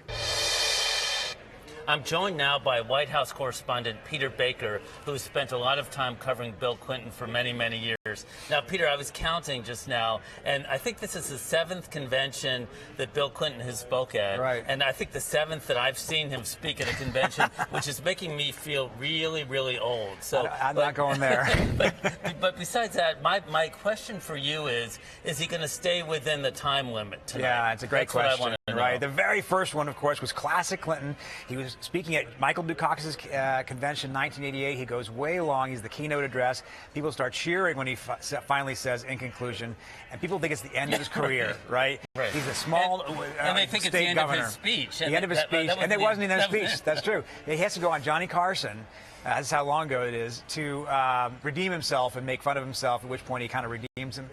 I'm joined now by White House correspondent Peter Baker, who has spent a lot of time covering Bill Clinton for many, many years. Now, Peter, I was counting just now, and I think this is the 7th convention that Bill Clinton has spoke at. Right. And I think the 7th that I've seen him speak at a convention, which is making me feel really, really old. So I'm not going there. but besides that, my question for you is he going to stay within the time limit tonight? Yeah, it's a great question. What I want to know. Right. The very first one, of course, was classic Clinton. He was speaking at Michael Dukakis's convention in 1988. He goes way long. He's the keynote address. People start cheering when he finally says, in conclusion, and people think it's the end of his career, right? Right. He's a small and they think state it's the end governor. of his speech. The end of his speech. And it wasn't the end of his speech. That's true. He has to go on Johnny Carson. That's how long ago it is, to redeem himself and make fun of himself, at which point he kind of redeems him,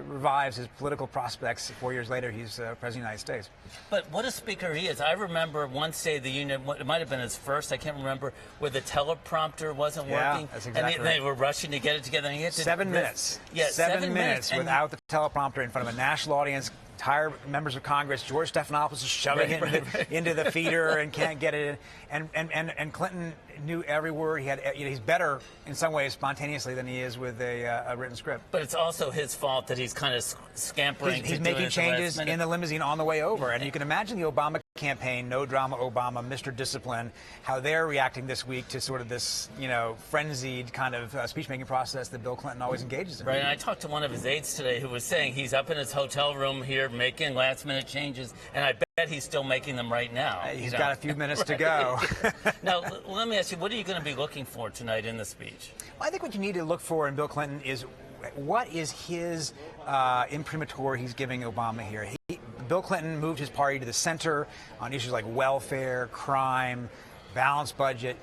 revives his political prospects. 4 years later, he's president of the United States. But what a speaker he is. I remember one State of the Union, it might have been his first, I can't remember, where the teleprompter wasn't working. That's exactly and they were rushing to get it together. And he had to 7 minutes. Yeah, 7 minutes without the teleprompter in front of a national audience. Entire members of Congress. George Stephanopoulos is shoving it into the feeder and can't get it in. And Clinton knew every word. He had. He's better in some ways spontaneously than he is with a written script. But it's also his fault that he's kind of scampering. He's making changes in the limousine on the way over. And you can imagine the Obama campaign, No Drama Obama, Mr. Discipline, how they're reacting this week to sort of this, frenzied kind of speech-making process that Bill Clinton always engages in. Right, and I talked to one of his aides today who was saying he's up in his hotel room here making last-minute changes, and I bet he's still making them right now. He's got a few minutes to go. Now, let me ask you, what are you going to be looking for tonight in the speech? Well, I think what you need to look for in Bill Clinton is what is his imprimatur he's giving Obama here. Bill Clinton moved his party to the center on issues like welfare, crime, balanced budget.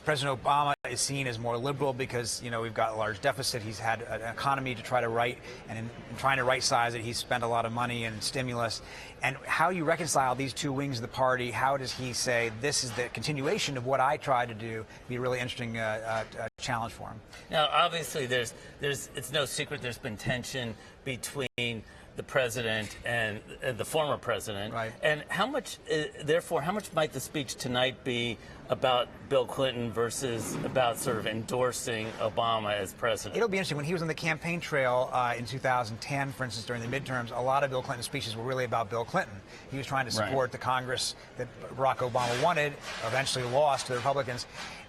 President Obama is seen as more liberal because, we've got a large deficit. He's had an economy to try to right, and in trying to right-size it, he's spent a lot of money in stimulus. And how you reconcile these two wings of the party, how does he say, this is the continuation of what I tried to do, be a really interesting challenge for him. Now, obviously, it's no secret there's been tension between the president and the former president. Right. And how much might the speech tonight be about Bill Clinton versus about sort of endorsing Obama as president? It'll be interesting. When he was on the campaign trail in 2010, for instance, during the midterms, a lot of Bill Clinton's speeches were really about Bill Clinton. He was trying to support the Congress that Barack Obama wanted, eventually lost to the Republicans.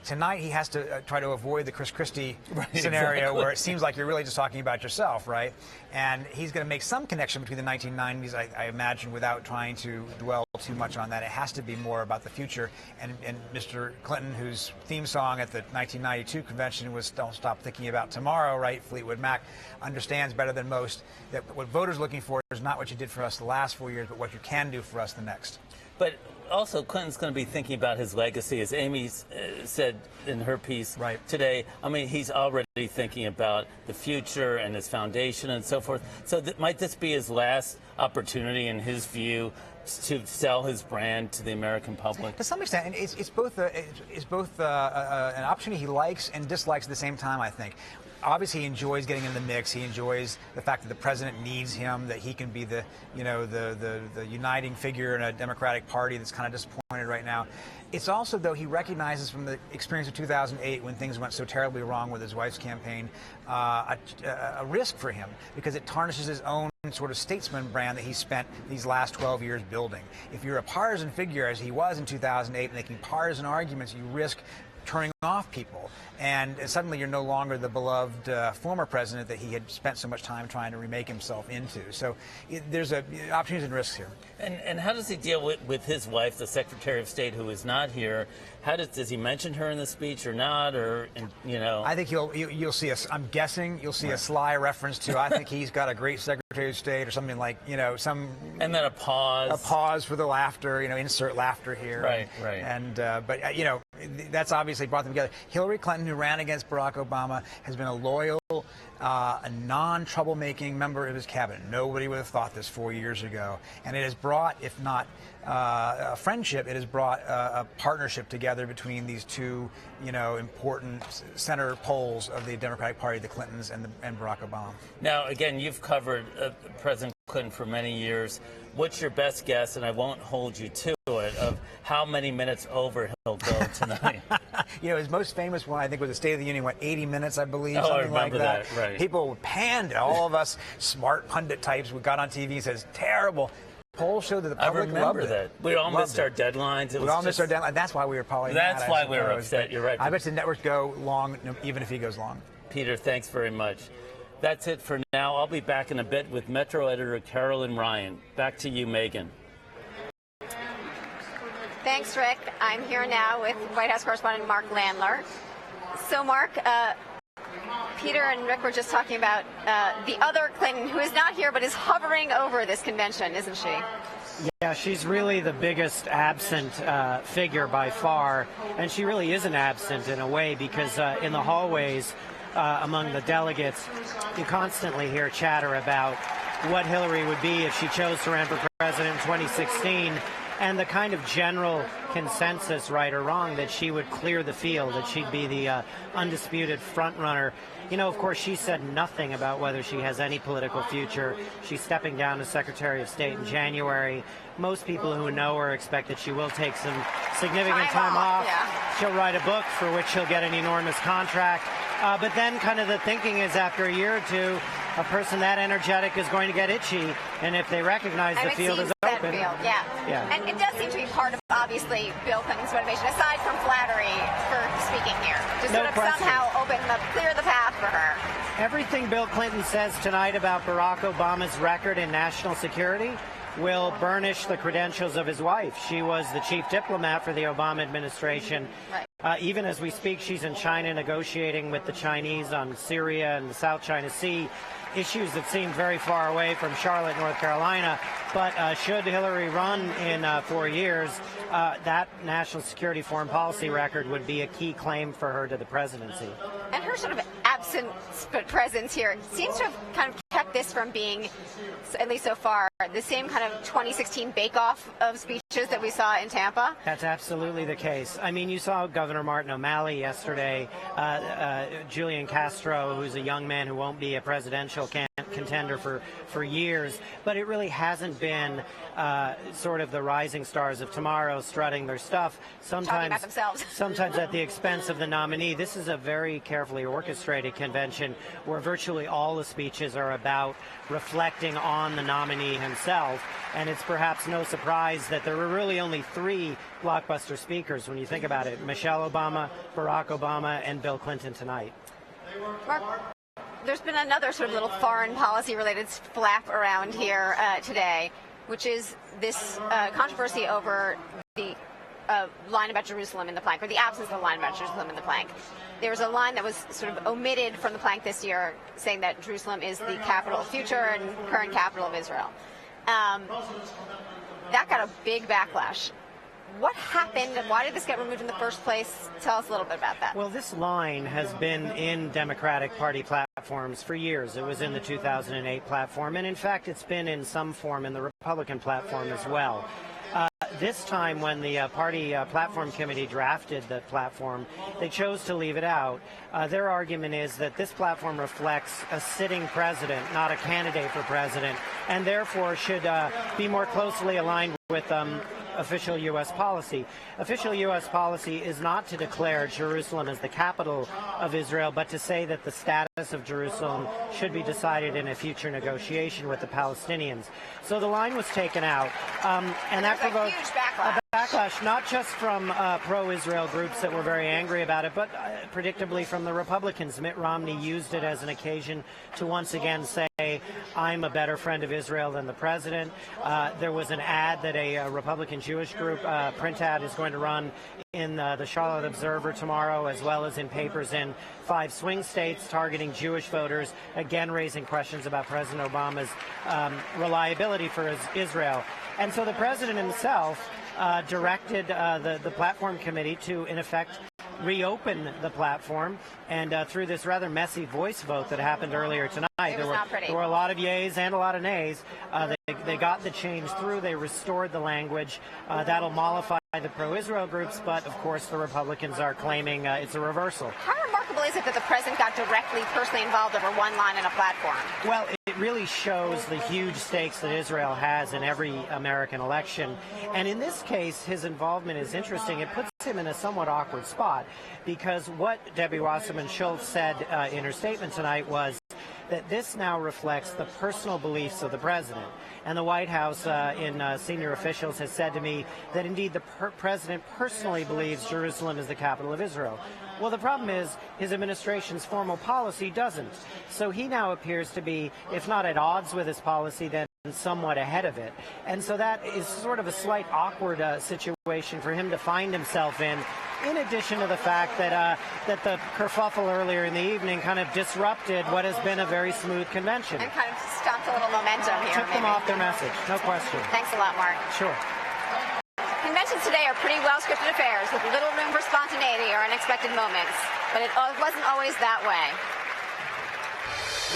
Tonight, he has to try to avoid the Chris Christie scenario where it seems like you're really just talking about yourself, right? And he's going to make some connection between the 1990s, I imagine, without trying to dwell too much on that. It has to be more about the future. And Mr. Clinton, whose theme song at the 1992 convention was "Don't Stop Thinking About Tomorrow," right? Fleetwood Mac understands better than most that what voters are looking for is not what you did for us the last 4 years, but what you can do for us the next. But also, Clinton's going to be thinking about his legacy, as Amy said in her piece today. I mean, he's already thinking about the future and his foundation and so forth. So might this be his last opportunity, in his view, to sell his brand to the American public? To some extent, and it's both an opportunity he likes and dislikes at the same time, I think. Obviously, he enjoys getting in the mix. He enjoys the fact that the president needs him, that he can be the uniting figure in a Democratic Party that's kind of disappointed right now. It's also, though, he recognizes from the experience of 2008, when things went so terribly wrong with his wife's campaign, a risk for him, because it tarnishes his own sort of statesman brand that he spent these last 12 years building. If you're a partisan figure, as he was in 2008, making partisan arguments, you risk turning off people, and suddenly you're no longer the beloved former president that he had spent so much time trying to remake himself into. So there's opportunities and risks here. And how does he deal with his wife, the Secretary of State, who is not here? How does he mention her in the speech or not? Or I think you'll see I'm guessing you'll see a sly reference to, I think he's got a great Secretary of State or something like, some. And then a pause. A pause for the laughter, insert laughter here. Right. And but that's obviously brought them together. Hillary Clinton, who ran against Barack Obama, has been a loyal, a non-troublemaking member of his cabinet. Nobody would have thought this 4 years ago. And it has brought, if not a friendship, it has brought a partnership together between these two, important center poles of the Democratic Party, the Clintons and Barack Obama. Now, again, you've covered President Clinton for many years. What's your best guess, and I won't hold you to it, of how many minutes over he'll go tonight? His most famous one, I think, was the State of the Union, 80 minutes, I believe, I something like that. Right. People panned, all of us smart pundit types, we got on TV and says, terrible. Polls showed that the public loved it. We all missed our deadlines. We all missed our deadline. That's why we were probably That's why we were upset. You're right. I bet the networks go long, even if he goes long. Peter, thanks very much. That's it for now. I'll be back in a bit with Metro editor Carolyn Ryan. Back to you, Megan. Thanks, Rick. I'm here now with White House correspondent Mark Landler. So, Mark, Peter and Rick were just talking about the other Clinton, who is not here but is hovering over this convention, isn't she? Yeah, she's really the biggest absent figure by far, and she really isn't absent in a way, because in the hallways among the delegates, you constantly hear chatter about what Hillary would be if she chose to run for president in 2016. And the kind of general consensus, right or wrong, that she would clear the field, that she'd be the undisputed front runner. Of course, she said nothing about whether she has any political future. She's stepping down as Secretary of State in January. Most people who know her expect that she will take some significant time off. Yeah. She'll write a book for which she'll get an enormous contract. But then kind of the thinking is, after a year or two, a person that energetic is going to get itchy, and if they recognize the field is open. Yeah. And it does seem to be part of, obviously, Bill Clinton's motivation, aside from flattery for speaking here, to sort of somehow clear the path for her. Everything Bill Clinton says tonight about Barack Obama's record in national security will burnish the credentials of his wife. She was the chief diplomat for the Obama administration. Right. Even as we speak, she's in China negotiating with the Chinese on Syria and the South China Sea, issues that seem very far away from Charlotte, North Carolina. But should Hillary run in 4 years, that national security foreign policy record would be a key claim for her to the presidency. And her sort of absence but presence here seems to have kind of kept this from being, at least so far, the same kind of 2016 bake-off of speeches that we saw in Tampa. That's absolutely the case. I mean, you saw Governor Martin O'Malley yesterday, Julian Castro, who's a young man who won't be a presidential contender for years, but it really hasn't been sort of the rising stars of tomorrow strutting their stuff, sometimes at the expense of the nominee. This is a very carefully orchestrated convention where virtually all the speeches are about reflecting on the nominee himself, and it's perhaps no surprise that there were really only 3 blockbuster speakers when you think about it: Michelle Obama, Barack Obama, and Bill Clinton tonight. Mark, there's been another sort of little foreign policy related flap around here today, which is this controversy over the line about Jerusalem in the plank, or the absence of the line about Jerusalem in the plank. There was a line that was sort of omitted from the plank this year, saying that Jerusalem is the capital, future and current capital of Israel. that got a big backlash. What happened and why did this get removed in the first place? Tell us a little bit about that. Well, this line has been in Democratic Party platforms for years. It was in the 2008 platform, and in fact, it's been in some form in the Republican platform as well. This time, when the party platform committee drafted the platform, they chose to leave it out. Their argument is that this platform reflects a sitting president, not a candidate for president, and therefore should be more closely aligned with official U.S. policy. Official U.S. policy is not to declare Jerusalem as the capital of Israel, but to say that the status of Jerusalem should be decided in a future negotiation with the Palestinians. So the line was taken out, and that provoked a backlash, not just from pro-Israel groups that were very angry about it, but predictably from the Republicans. Mitt Romney used it as an occasion to once again say, I'm a better friend of Israel than the president. There was an ad that a Republican Jewish group, print ad, is going to run in the Charlotte Observer tomorrow, as well as in papers in 5 swing states targeting Jewish voters, again raising questions about President Obama's reliability for Israel. And so the president himself directed the platform committee to, in effect, reopen the platform, and through this rather messy voice vote that happened earlier tonight, there were a lot of yeas and a lot of nays. They got the change through. They restored the language. That'll mollify the pro-Israel groups, but of course the Republicans are claiming it's a reversal. How remarkable is it that the president got directly, personally involved over one line in a platform? Well, it really shows the huge stakes that Israel has in every American election. And in this case, his involvement is interesting. It puts him in a somewhat awkward spot, because what Debbie Wasserman Schultz said in her statement tonight was that this now reflects the personal beliefs of the president. And the White House, in senior officials, has said to me that indeed the president personally believes Jerusalem is the capital of Israel. Well, the problem is his administration's formal policy doesn't. So he now appears to be, if not at odds with his policy, then somewhat ahead of it. And so that is sort of a slight awkward situation for him to find himself in addition to the fact that that the kerfuffle earlier in the evening kind of disrupted what has been a very smooth convention. And kind of stopped a little momentum here. Took them off their message, no question. Thanks a lot, Mark. Sure. Conventions today are pretty well-scripted affairs with little room for spontaneity or unexpected moments, but it wasn't always that way.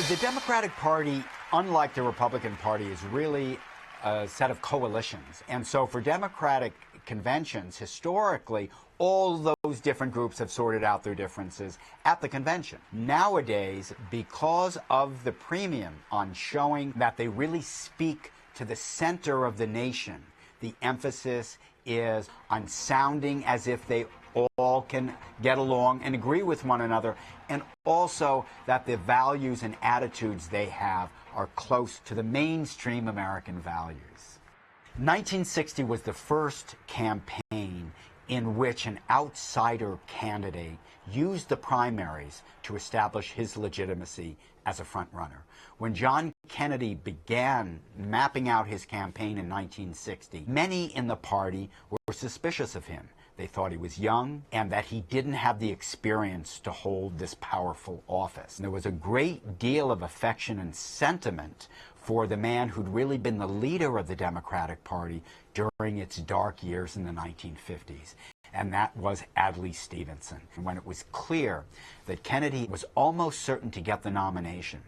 The Democratic Party, unlike the Republican Party, is really a set of coalitions. And so for Democratic conventions, historically, all those different groups have sorted out their differences at the convention. Nowadays, because of the premium on showing that they really speak to the center of the nation, the emphasis is on sounding as if they all can get along and agree with one another, and also that the values and attitudes they have are close to the mainstream American values. 1960 was the first campaign in which an outsider candidate used the primaries to establish his legitimacy as a frontrunner. When John Kennedy began mapping out his campaign in 1960, many in the party were suspicious of him. They thought he was young and that he didn't have the experience to hold this powerful office. And there was a great deal of affection and sentiment for the man who'd really been the leader of the Democratic Party during its dark years in the 1950s. And that was Adlai Stevenson. And when it was clear that Kennedy was almost certain to get the nomination,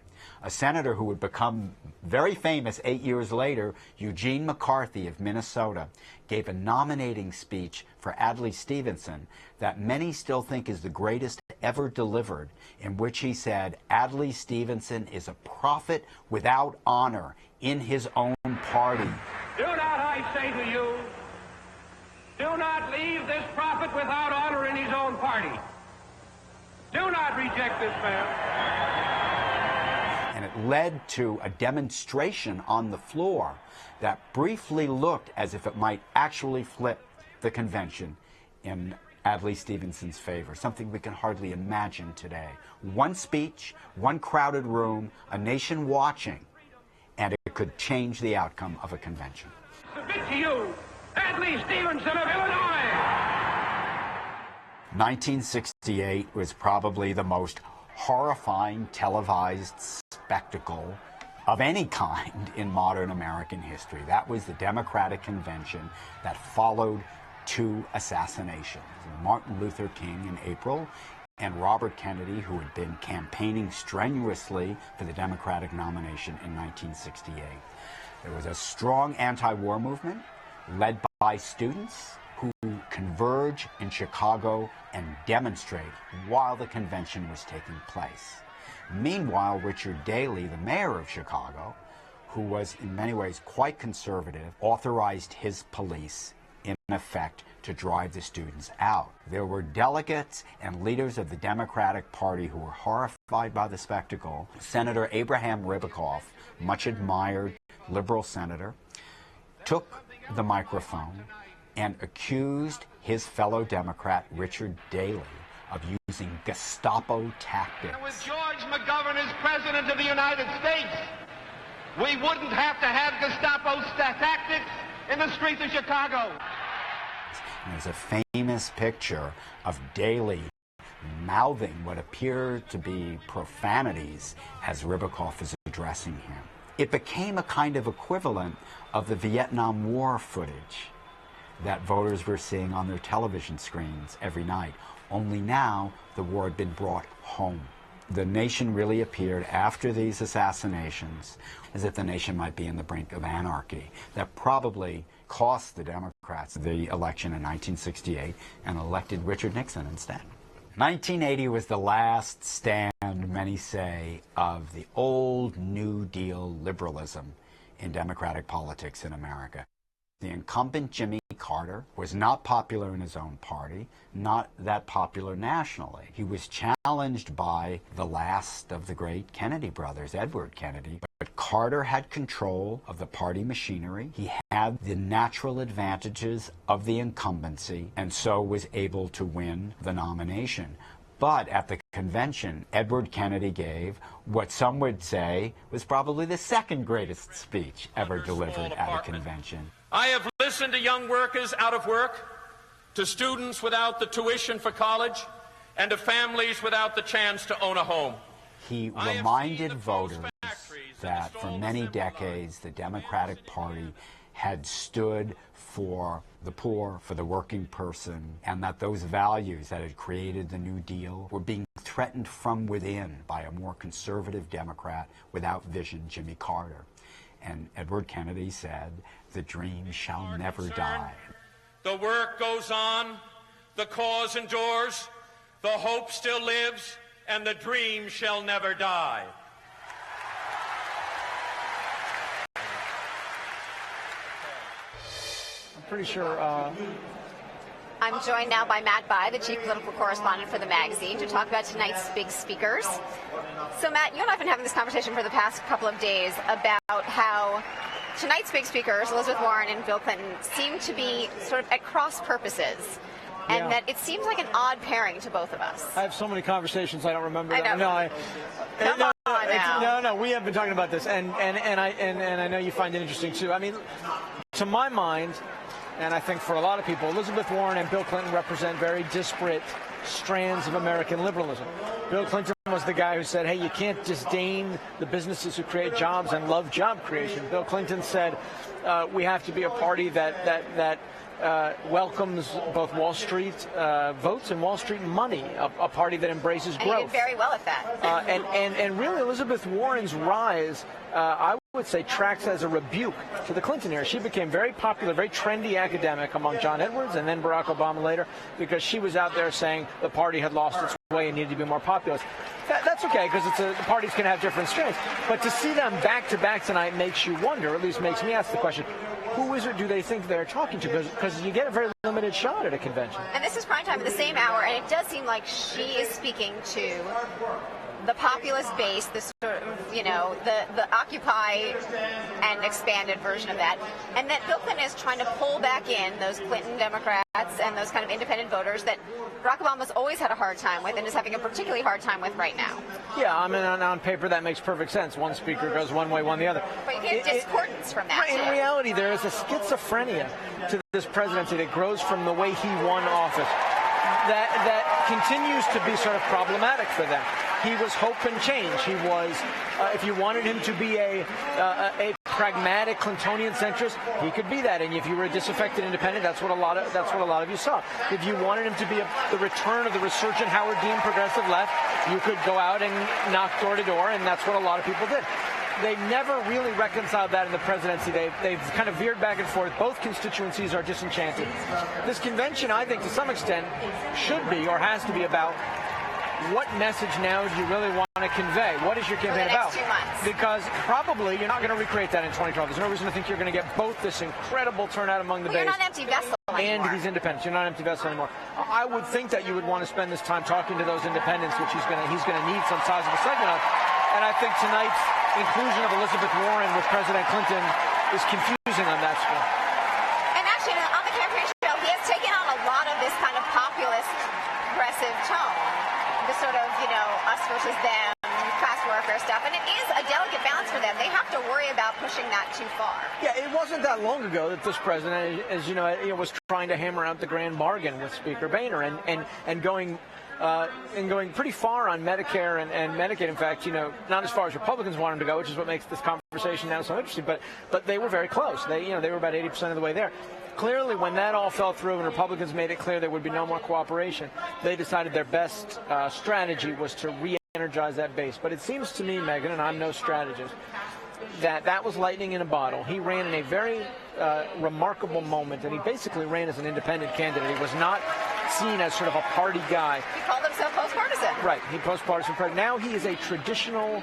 a senator who would become very famous 8 years later, Eugene McCarthy of Minnesota, gave a nominating speech for Adlai Stevenson that many still think is the greatest ever delivered, in which he said, Adlai Stevenson is a prophet without honor in his own party. Do not, I say to you, do not leave this prophet without honor in his own party. Do not reject this man. And it led to a demonstration on the floor that briefly looked as if it might actually flip the convention in Adlai Stevenson's favor, something we can hardly imagine today. One speech, one crowded room, a nation watching, and it could change the outcome of a convention. Submit to you, Adlai Stevenson of Illinois. 1968 was probably the most horrifying televised spectacle of any kind in modern American history. That was the Democratic Convention that followed two assassinations, Martin Luther King in April and Robert Kennedy, who had been campaigning strenuously for the Democratic nomination in 1968. There was a strong anti-war movement led by students who converge in Chicago and demonstrate while the convention was taking place. Meanwhile, Richard Daley, the mayor of Chicago, who was in many ways quite conservative, authorized his police in effect to drive the students out. There were delegates and leaders of the Democratic Party who were horrified by the spectacle. Senator Abraham Ribicoff, much admired liberal senator, took the microphone and accused his fellow Democrat Richard Daley of using Gestapo tactics. With George McGovern as President of the United States, we wouldn't have to have Gestapo tactics in the streets of Chicago. There's a famous picture of Daley mouthing what appeared to be profanities as Ribicoff is addressing him. It became a kind of equivalent of the Vietnam War footage that voters were seeing on their television screens every night. Only now the war had been brought home. The nation really appeared after these assassinations as if the nation might be in the brink of anarchy. That probably cost the Democrats the election in 1968 and elected Richard Nixon instead. 1980 was the last stand, many say, of the old New Deal liberalism in Democratic politics in America. The incumbent Jimmy Carter was not popular in his own party, not that popular nationally. He was challenged by the last of the great Kennedy brothers, Edward Kennedy. But Carter had control of the party machinery. He had the natural advantages of the incumbency and so was able to win the nomination. But at the convention, Edward Kennedy gave what some would say was probably the second greatest speech ever delivered at a convention. I have listened to young workers out of work, to students without the tuition for college, and to families without the chance to own a home. He reminded voters that for many decades the Democratic Party had stood for the poor, for the working person, and that those values that had created the New Deal were being threatened from within by a more conservative Democrat without vision, Jimmy Carter. And Edward Kennedy said, "The dream shall never die." The work goes on, the cause endures, the hope still lives, and the dream shall never die. I'm pretty sure. I'm joined now by Matt Bai, the chief political correspondent for the magazine, to talk about tonight's big speakers. So, Matt, you and I have been having this conversation for the past couple of days about how tonight's big speakers, Elizabeth Warren and Bill Clinton, seem to be sort of at cross purposes. And that it seems like an odd pairing to both of us. I have so many conversations I don't remember. I know. No, we have been talking about this, and I know you find it interesting too. I mean, to my mind, and I think for a lot of people, Elizabeth Warren and Bill Clinton represent very disparate strands of American liberalism. Bill Clinton was the guy who said, hey, you can't disdain the businesses who create jobs and love job creation. Bill Clinton said, we have to be a party that welcomes both Wall Street votes and Wall Street money, a party that embraces growth. And he did very well at that. And really, Elizabeth Warren's rise, I would say, tracks as a rebuke to the Clinton era. She became very popular, very trendy academic among John Edwards and then Barack Obama later, because she was out there saying the party had lost its way and needed to be more populist. That's okay, because the parties can have different strengths. But to see them back-to-back tonight makes you wonder, or at least makes me ask the question, who is it do they think they're talking to? Because you get a very limited shot at a convention. And this is prime time at the same hour, and it does seem like she is speaking to the populist base, the sort of, the Occupy and expanded version of that, and that Bill Clinton is trying to pull back in those Clinton Democrats and those kind of independent voters that Barack Obama's always had a hard time with and is having a particularly hard time with right now. Yeah, I mean, on paper that makes perfect sense. One speaker goes one way, one the other. But you get discordance from that. In reality, there is a schizophrenia to this presidency that grows from the way he won office that continues to be sort of problematic for them. He was hope and change. He was, if you wanted him to be a pragmatic Clintonian centrist, he could be that. And if you were a disaffected independent, that's what a lot of you saw. If you wanted him to be the return of the resurgent Howard Dean progressive left, you could go out and knock door to door, and that's what a lot of people did. They never really reconciled that in the presidency. They've kind of veered back and forth. Both constituencies are disenchanted. This convention, I think, to some extent, should be or has to be about what message now do you really want to convey? What is your campaign about? For the next 2 months. Because probably you're not going to recreate that in 2012. There's no reason to think you're going to get both this incredible turnout among the base. You're not an empty vessel anymore. And these independents. You're not an empty vessel anymore. I would think that you would want to spend this time talking to those independents, which he's going to need some sizable segment of. And I think tonight's inclusion of Elizabeth Warren with President Clinton is confusing on that score. And actually, on the campaign trail, he has taken on a lot of this kind of populist, progressive tone. The sort of, us versus them, class warfare stuff. And it is a delicate balance for them. They have to worry about pushing that too far. Yeah, it wasn't that long ago that this president, as you know, was trying to hammer out the grand bargain with Speaker Boehner and going pretty far on Medicare and Medicaid. In fact, not as far as Republicans want him to go, which is what makes this conversation now so interesting. But they were very close. They were about 80% of the way there. Clearly, when that all fell through and Republicans made it clear there would be no more cooperation, they decided their best strategy was to re-energize that base. But it seems to me, Megyn, and I'm no strategist, that was lightning in a bottle. He ran in a very remarkable moment, and he basically ran as an independent candidate. He was not seen as sort of a party guy. He called himself post-partisan. Right, he post-partisan. Now he is a traditional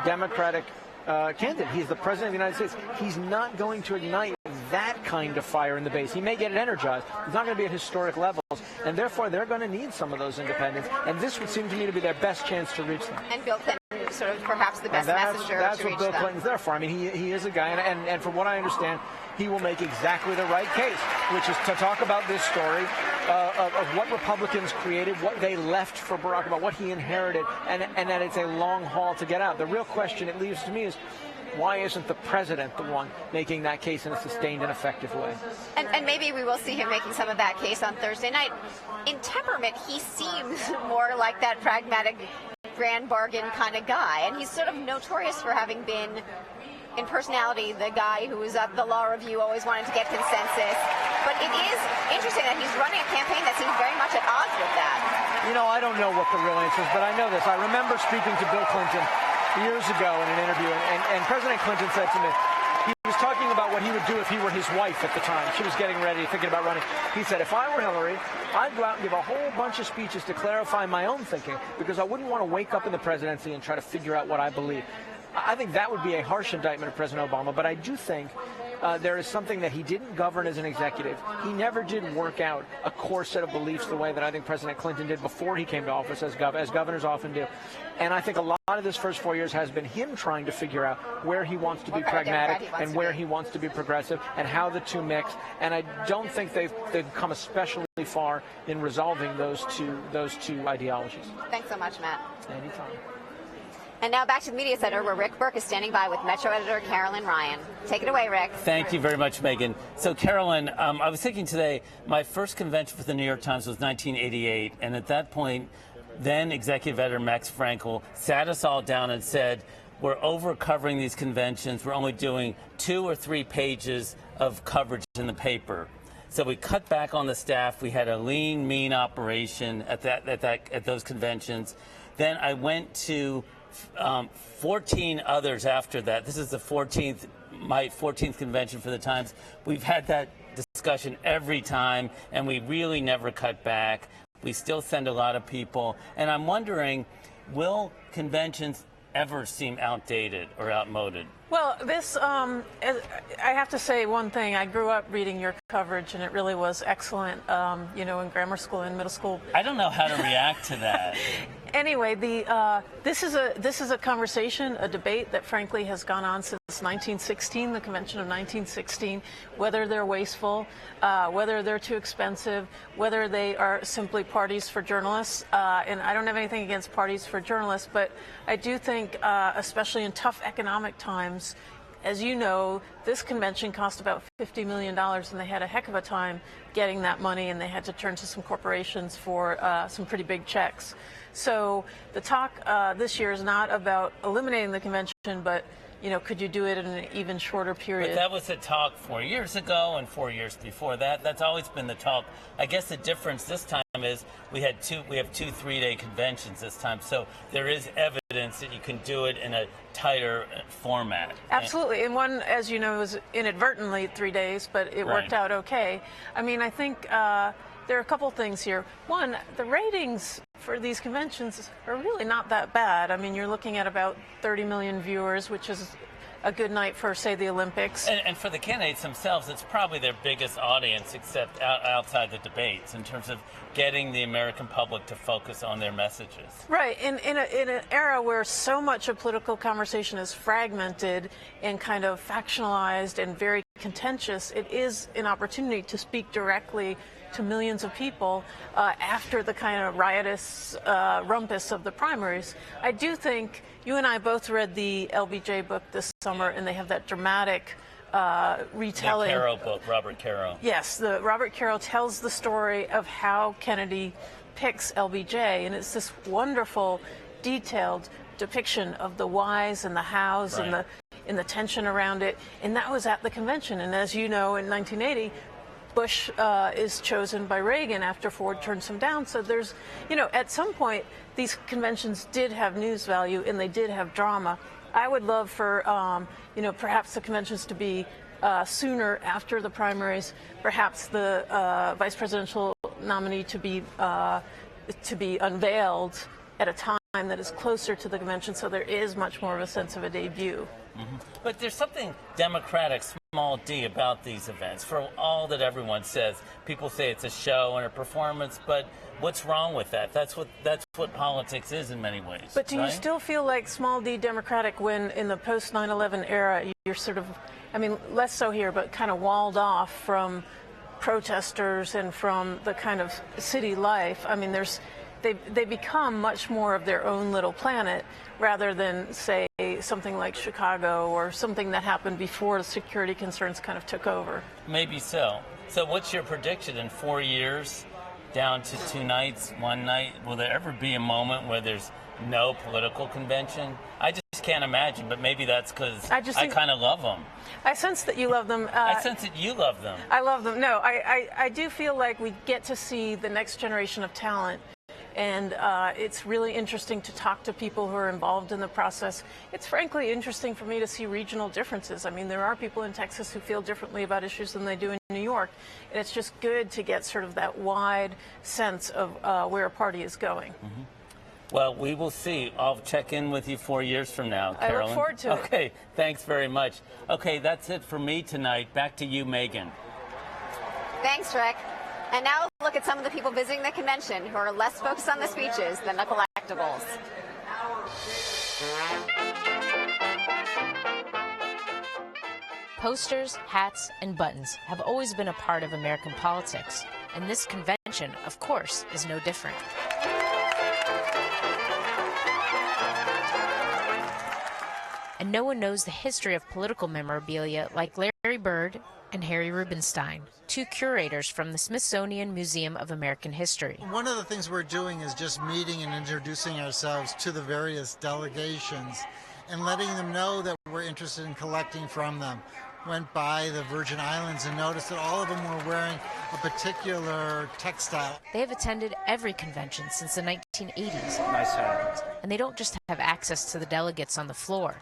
Democratic candidate. He's the president of the United States. He's not going to ignite that kind of fire in the base. He may get it energized. He's not going to be at historic levels, and therefore they're going to need some of those independents, and this would seem to me to be their best chance to reach them. And Bill Clinton, sort of perhaps the best messenger that's to what reach Bill them. Clinton's there for. I mean, he is a guy, and from what I understand, he will make exactly the right case, which is to talk about this story of what Republicans created, what they left for Barack Obama, what he inherited, and that it's a long haul to get out. The real question it leaves to me is, why isn't the president the one making that case in a sustained and effective way? And maybe we will see him making some of that case on Thursday night. In temperament, he seems more like that pragmatic, grand bargain kind of guy. And he's sort of notorious for having been, in personality, the guy who was at the law review, always wanting to get consensus. But it is interesting that he's running a campaign that seems very much at odds with that. I don't know what the real answer is, but I know this. I remember speaking to Bill Clinton years ago in an interview, and President Clinton said to me, he was talking about what he would do if he were his wife at the time. She was getting ready, thinking about running. He said, if I were Hillary, I'd go out and give a whole bunch of speeches to clarify my own thinking, because I wouldn't want to wake up in the presidency and try to figure out what I believe. I think that would be a harsh indictment of President Obama, but I do think there is something that he didn't govern as an executive. He never did work out a core set of beliefs the way that I think President Clinton did before he came to office, as governors often do. And I think a lot of this first 4 years has been him trying to figure out where he wants to be pragmatic and where he wants to be progressive and how the two mix. And I don't think they've come especially far in resolving those two ideologies. Thanks so much, Matt. Anytime. And now back to the Media Center, where Rick Burke is standing by with Metro editor Carolyn Ryan. Take it away, Rick. Thank you very much, Megyn. So, Carolyn, I was thinking today, my first convention for the New York Times was 1988, and at that point, then executive editor Max Frankel sat us all down and said, we're over-covering these conventions. We're only doing 2 or 3 pages of coverage in the paper. So we cut back on the staff. We had a lean, mean operation at those conventions. Then I went to 14 others after that. This is my 14th convention for the Times. We've had that discussion every time, and we really never cut back. We still send a lot of people. And I'm wondering, will conventions ever seem outdated or outmoded? Well, I have to say one thing. I grew up reading your coverage, and it really was excellent, in grammar school and middle school. I don't know how to react to that. Anyway, this is a conversation, a debate that frankly has gone on since 1916, the Convention of 1916, whether they're wasteful, whether they're too expensive, whether they are simply parties for journalists. And I don't have anything against parties for journalists, but I do think, especially in tough economic times, as you know, this convention cost about $50 million, and they had a heck of a time getting that money, and they had to turn to some corporations for some pretty big checks. So the talk this year is not about eliminating the convention, but could you do it in an even shorter period? But that was the talk 4 years ago and 4 years before that. That's always been the talk. I guess the difference this time is we have two 3-day conventions this time. So there is evidence that you can do it in a tighter format. Absolutely. And one, as you know, was inadvertently 3 days, but it worked out okay. I mean, I think there are a couple things here. One, the ratings for these conventions are really not that bad. I mean, you're looking at about 30 million viewers, which is a good night for, say, the Olympics. And for the candidates themselves, it's probably their biggest audience, except outside the debates, in terms of getting the American public to focus on their messages. Right. In an era where so much of political conversation is fragmented and kind of factionalized and very contentious, it is an opportunity to speak directly to millions of people after the kind of riotous rumpus of the primaries. I do think you and I both read the LBJ book this summer, and they have that dramatic retelling. The Caro book, Robert Caro. Yes, the Robert Caro tells the story of how Kennedy picks LBJ, and it's this wonderful, detailed depiction of the whys and the hows and the tension around it. And that was at the convention. And as you know, in 1980, Bush is chosen by Reagan after Ford turns him down. So there's, at some point, these conventions did have news value and they did have drama. I would love for, perhaps the conventions to be sooner after the primaries, perhaps the vice presidential nominee to be unveiled at a time that is closer to the convention, so there is much more of a sense of a debut. Mm-hmm. But there's something democratic, small d, about these events. For all that everyone says, people say it's a show and a performance, but what's wrong with that? That's what politics is in many ways. But do you still feel like small d democratic when in the post 9/11 era you're sort of, less so here, but kind of walled off from protesters and from the kind of city life? I mean, they become much more of their own little planet rather than, say, something like Chicago or something that happened before the security concerns kind of took over. Maybe so. So what's your prediction in 4 years, down to 2 nights, 1 night? Will there ever be a moment where there's no political convention? I just can't imagine, but maybe that's because I kind of love them. I sense that you love them. I sense that you love them. I love them. No, I do feel like we get to see the next generation of talent. And it's really interesting to talk to people who are involved in the process. It's frankly interesting for me to see regional differences. I mean, there are people in Texas who feel differently about issues than they do in New York. And it's just good to get sort of that wide sense of where a party is going. Mm-hmm. Well, we will see. I'll check in with you 4 years from now, Carolyn. I look forward to it. Okay, thanks very much. Okay, that's it for me tonight. Back to you, Megan. Thanks, Rick. And now let's look at some of the people visiting the convention who are less focused on the speeches than the collectibles. Posters, hats, and buttons have always been a part of American politics, and this convention, of course, is no different. And no one knows the history of political memorabilia like Larry Bird and Harry Rubenstein, two curators from the Smithsonian Museum of American History. One of the things we're doing is just meeting and introducing ourselves to the various delegations and letting them know that we're interested in collecting from them. Went by the Virgin Islands and noticed that all of them were wearing a particular textile. They have attended every convention since the 1980s. Nice hat. And they don't just have access to the delegates on the floor.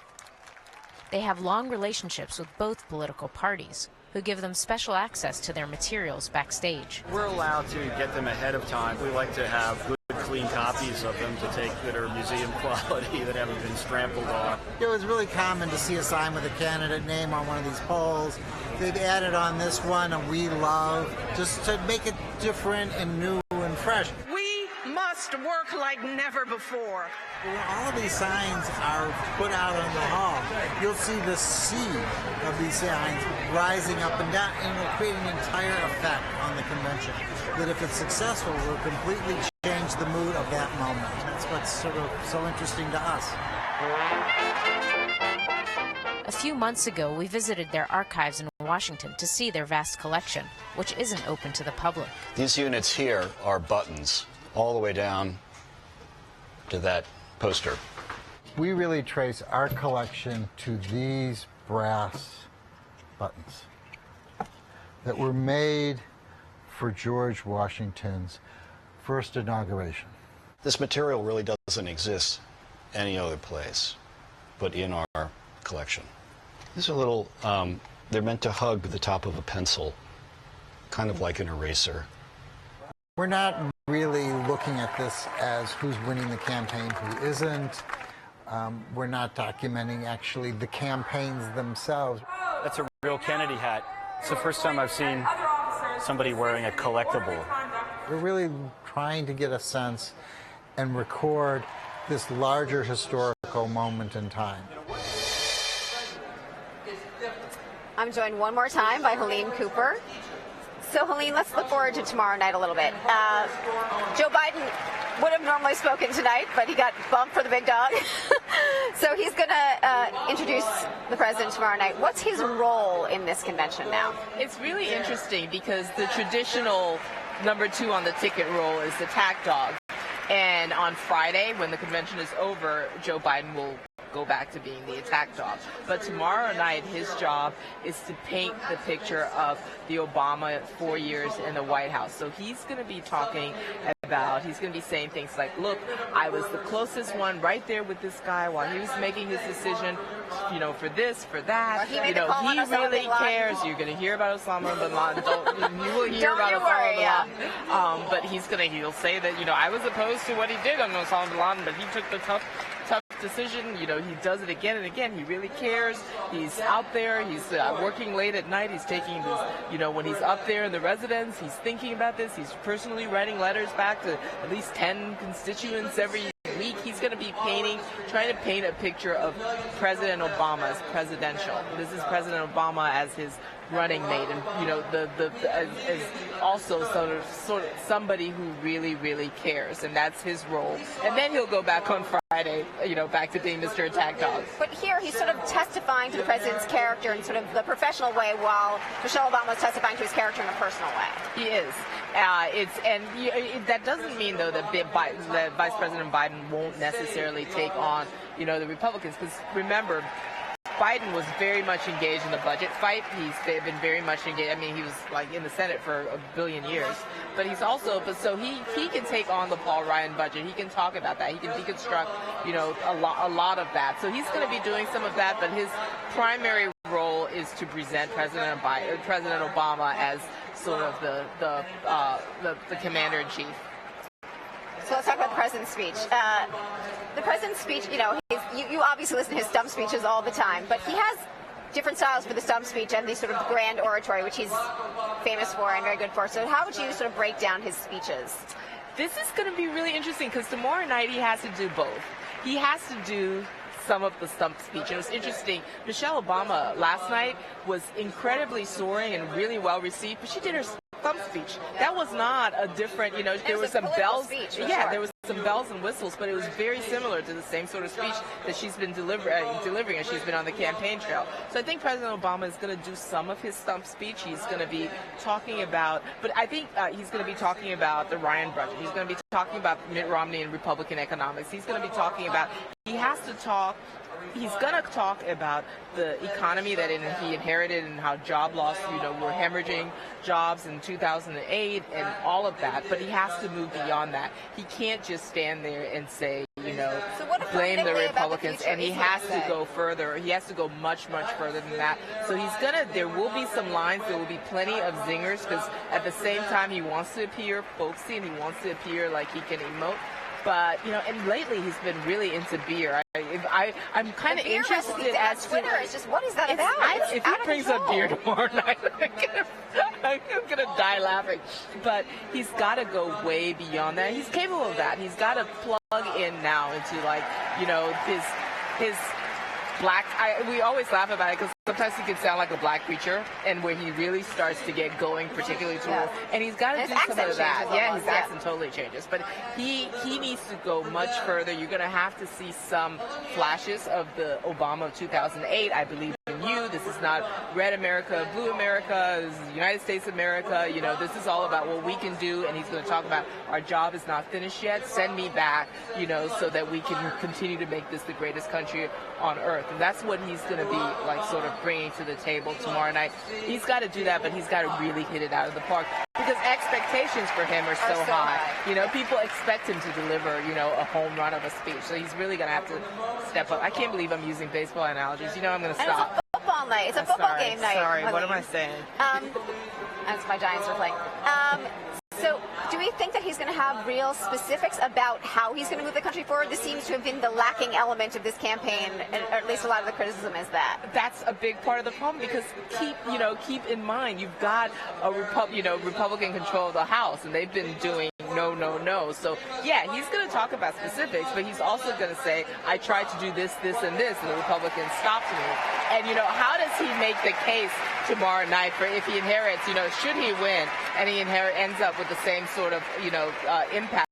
They have long relationships with both political parties, who give them special access to their materials backstage. We're allowed to get them ahead of time. We like to have good, clean copies of them to take that are museum quality, that haven't been trampled on. It was really common to see a sign with a candidate name on one of these poles. They've added on this one, a "We Love," just to make it different and new and fresh. We must work like never before. When all of these signs are put out on the hall, you'll see the sea of these signs rising up and down, and will create an entire effect on the convention. That if it's successful, will completely change the mood of that moment. That's what's sort of so interesting to us. A few months ago, we visited their archives in Washington to see their vast collection, which isn't open to the public. These units here are buttons all the way down to that poster. We really trace our collection to these brass buttons that were made for George Washington's first inauguration. This material really doesn't exist any other place but in our collection. These are little, they're meant to hug the top of a pencil, kind of like an eraser. We're not really looking at this as who's winning the campaign, who isn't. We're not documenting actually the campaigns themselves. That's a real Kennedy hat. It's the first time I've seen somebody wearing a collectible. We're really trying to get a sense and record this larger historical moment in time. I'm joined one more time by Helene Cooper. So, Helene, let's look forward to tomorrow night a little bit. Joe Biden would have normally spoken tonight, but he got bumped for the big dog. So he's going to introduce the president tomorrow night. What's his role in this convention now? It's really interesting because the traditional number 2 on the ticket roll is the tack dog. And on Friday, when the convention is over, Joe Biden will go back to being the attack dog. But tomorrow night, his job is to paint the picture of the Obama 4 years in the White House. So he's going to be talking about, he's going to be saying things like, look, I was the closest one right there with this guy while he was making his decision, you know, for this, for that. Well, he he really cares. You're going to hear about Osama bin Laden. You will hear about Osama bin Laden. But he'll say that, you know, I was opposed to what he did on Osama bin Laden, but he took the tough decision. You know, he does it again and again. He really cares. He's out there. He's working late at night. He's taking this, you know, when he's up there in the residence, he's thinking about this. He's personally writing letters back to at least 10 constituents every week. He's going to be trying to paint a picture of President Obama as presidential. This is President Obama as his running mate, and you know, as also sort of somebody who really cares, and that's his role. And then he'll go back on Friday, you know, back to being Mr. Attack Dog. But here he's sort of testifying to the president's character in sort of the professional way, while Michelle Obama is testifying to his character in a personal way. He is. That doesn't mean though that Vice President Biden won't necessarily take on, you know, the Republicans, because remember, Biden was very much engaged in the budget fight. He's been very much engaged. I mean, he was like in the Senate for a billion years. But he's also, so he can take on the Paul Ryan budget. He can talk about that. He can deconstruct, you know, a lot of that. So he's going to be doing some of that. But his primary role is to present President Obama as sort of the commander-in-chief. So let's talk about the president's speech. The president's speech, you know, you obviously listen to his stump speeches all the time, but he has different styles for the stump speech and the sort of grand oratory, which he's famous for and very good for. So how would you sort of break down his speeches? This is going to be really interesting because tomorrow night he has to do both. He has to do some of the stump speech. It was interesting. Michelle Obama last night was incredibly soaring and really well received, but she did her stump speech. That was not a different, you know, there were some bells. Yeah, there was some bells and whistles, but it was very similar to the same sort of speech that she's been delivering as she's been on the campaign trail. So I think President Obama is going to do some of his stump speech. He's going to be talking about, but I think he's going to be talking about the Ryan budget. He's going to be talking about Mitt Romney and Republican economics. He's going to be talking about, he's going to talk about the economy that he inherited and how job loss, you know, were hemorrhaging jobs in 2008 and all of that. But he has to move beyond that. He can't just stand there and say, you know, blame the Republicans, and he has to go further. He has to go much further than that. So there will be some lines, there will be plenty of zingers, because at the same time he wants to appear folksy and he wants to appear like he can emote. But, you know, and lately he's been really into beer. I'm kind of interested as to Twitter. It's just, what is that about? If he brings up beer tomorrow night, I'm going to die laughing. But he's got to go way beyond that. He's capable of that. He's got to plug in now into, like, you know, his black. We always laugh about it because sometimes he can sound like a black preacher, and where he really starts to get going, particularly toward, and he's got to do some of that. Yeah, his accent totally changes, but he needs to go much further. You're going to have to see some flashes of the Obama of 2008, I believe, in and you. This is not red America, blue America. This is United States America. You know, this is all about what we can do. And he's going to talk about our job is not finished yet. Send me back, you know, so that we can continue to make this the greatest country on earth. And that's what he's going to be like sort of bringing to the table tomorrow night. He's got to do that, but he's got to really hit it out of the park because expectations for him are so high. You know, people expect him to deliver, you know, a home run of a speech. So he's really going to have to step up. I can't believe I'm using baseball analogies. You know, I'm going to stop. It's a football night. It's a football game night. Sorry, what am I saying? As my Giants are playing. So do we think that he's going to have real specifics about how he's going to move the country forward? This seems to have been the lacking element of this campaign, or at least a lot of the criticism is that. That's a big part of the problem because keep in mind you've got a Republican control of the House, and they've been doing no. So yeah, he's going to talk about specifics, but he's also going to say, I tried to do this, this, and this, and the Republicans stopped me. And, you know, how does he make the case tomorrow night for if he inherits, you know, should he win and he ends up with the same sort of, you know, impasse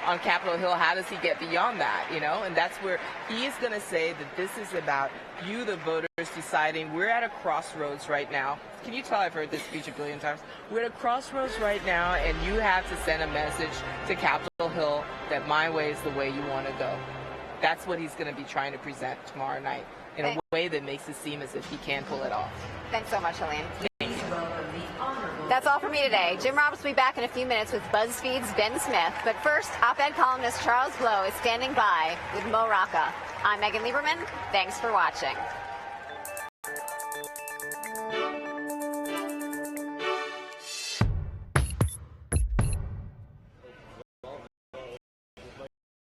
on Capitol Hill, how does he get beyond that, you know? And that's where he is going to say that this is about you, the voters, deciding we're at a crossroads right now. Can you tell I've heard this speech a billion times? We're at a crossroads right now, and you have to send a message to Capitol Hill that my way is the way you want to go. That's what he's going to be trying to present tomorrow night in a way that makes it seem as if he can pull it off. Thanks so much, Helene. That's all for me today. Jim Roberts will be back in a few minutes with BuzzFeed's Ben Smith. But first, op-ed columnist Charles Blow is standing by with Mo Rocca. I'm Megan Lieberman. Thanks for watching.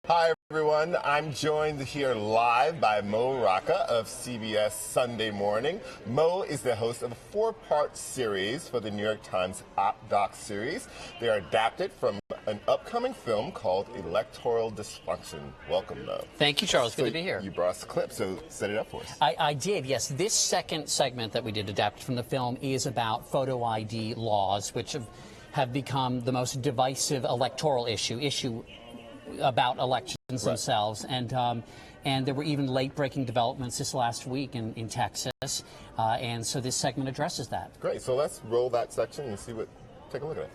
Hi, everyone. I'm joined here live by Mo Rocca of CBS Sunday Morning. Mo is the host of a 4-part series for the New York Times Op-Doc series. They are adapted from an upcoming film called Electoral Dysfunction. Welcome, Mo. Thank you, Charles. Good to be here. You brought us a clip, so set it up for us. I did, yes. This second segment that we did adapted from the film is about photo ID laws, which have become the most divisive electoral issue about elections themselves, and there were even late-breaking developments this last week in Texas, and so this segment addresses that. Great. So let's roll that section and take a look at it.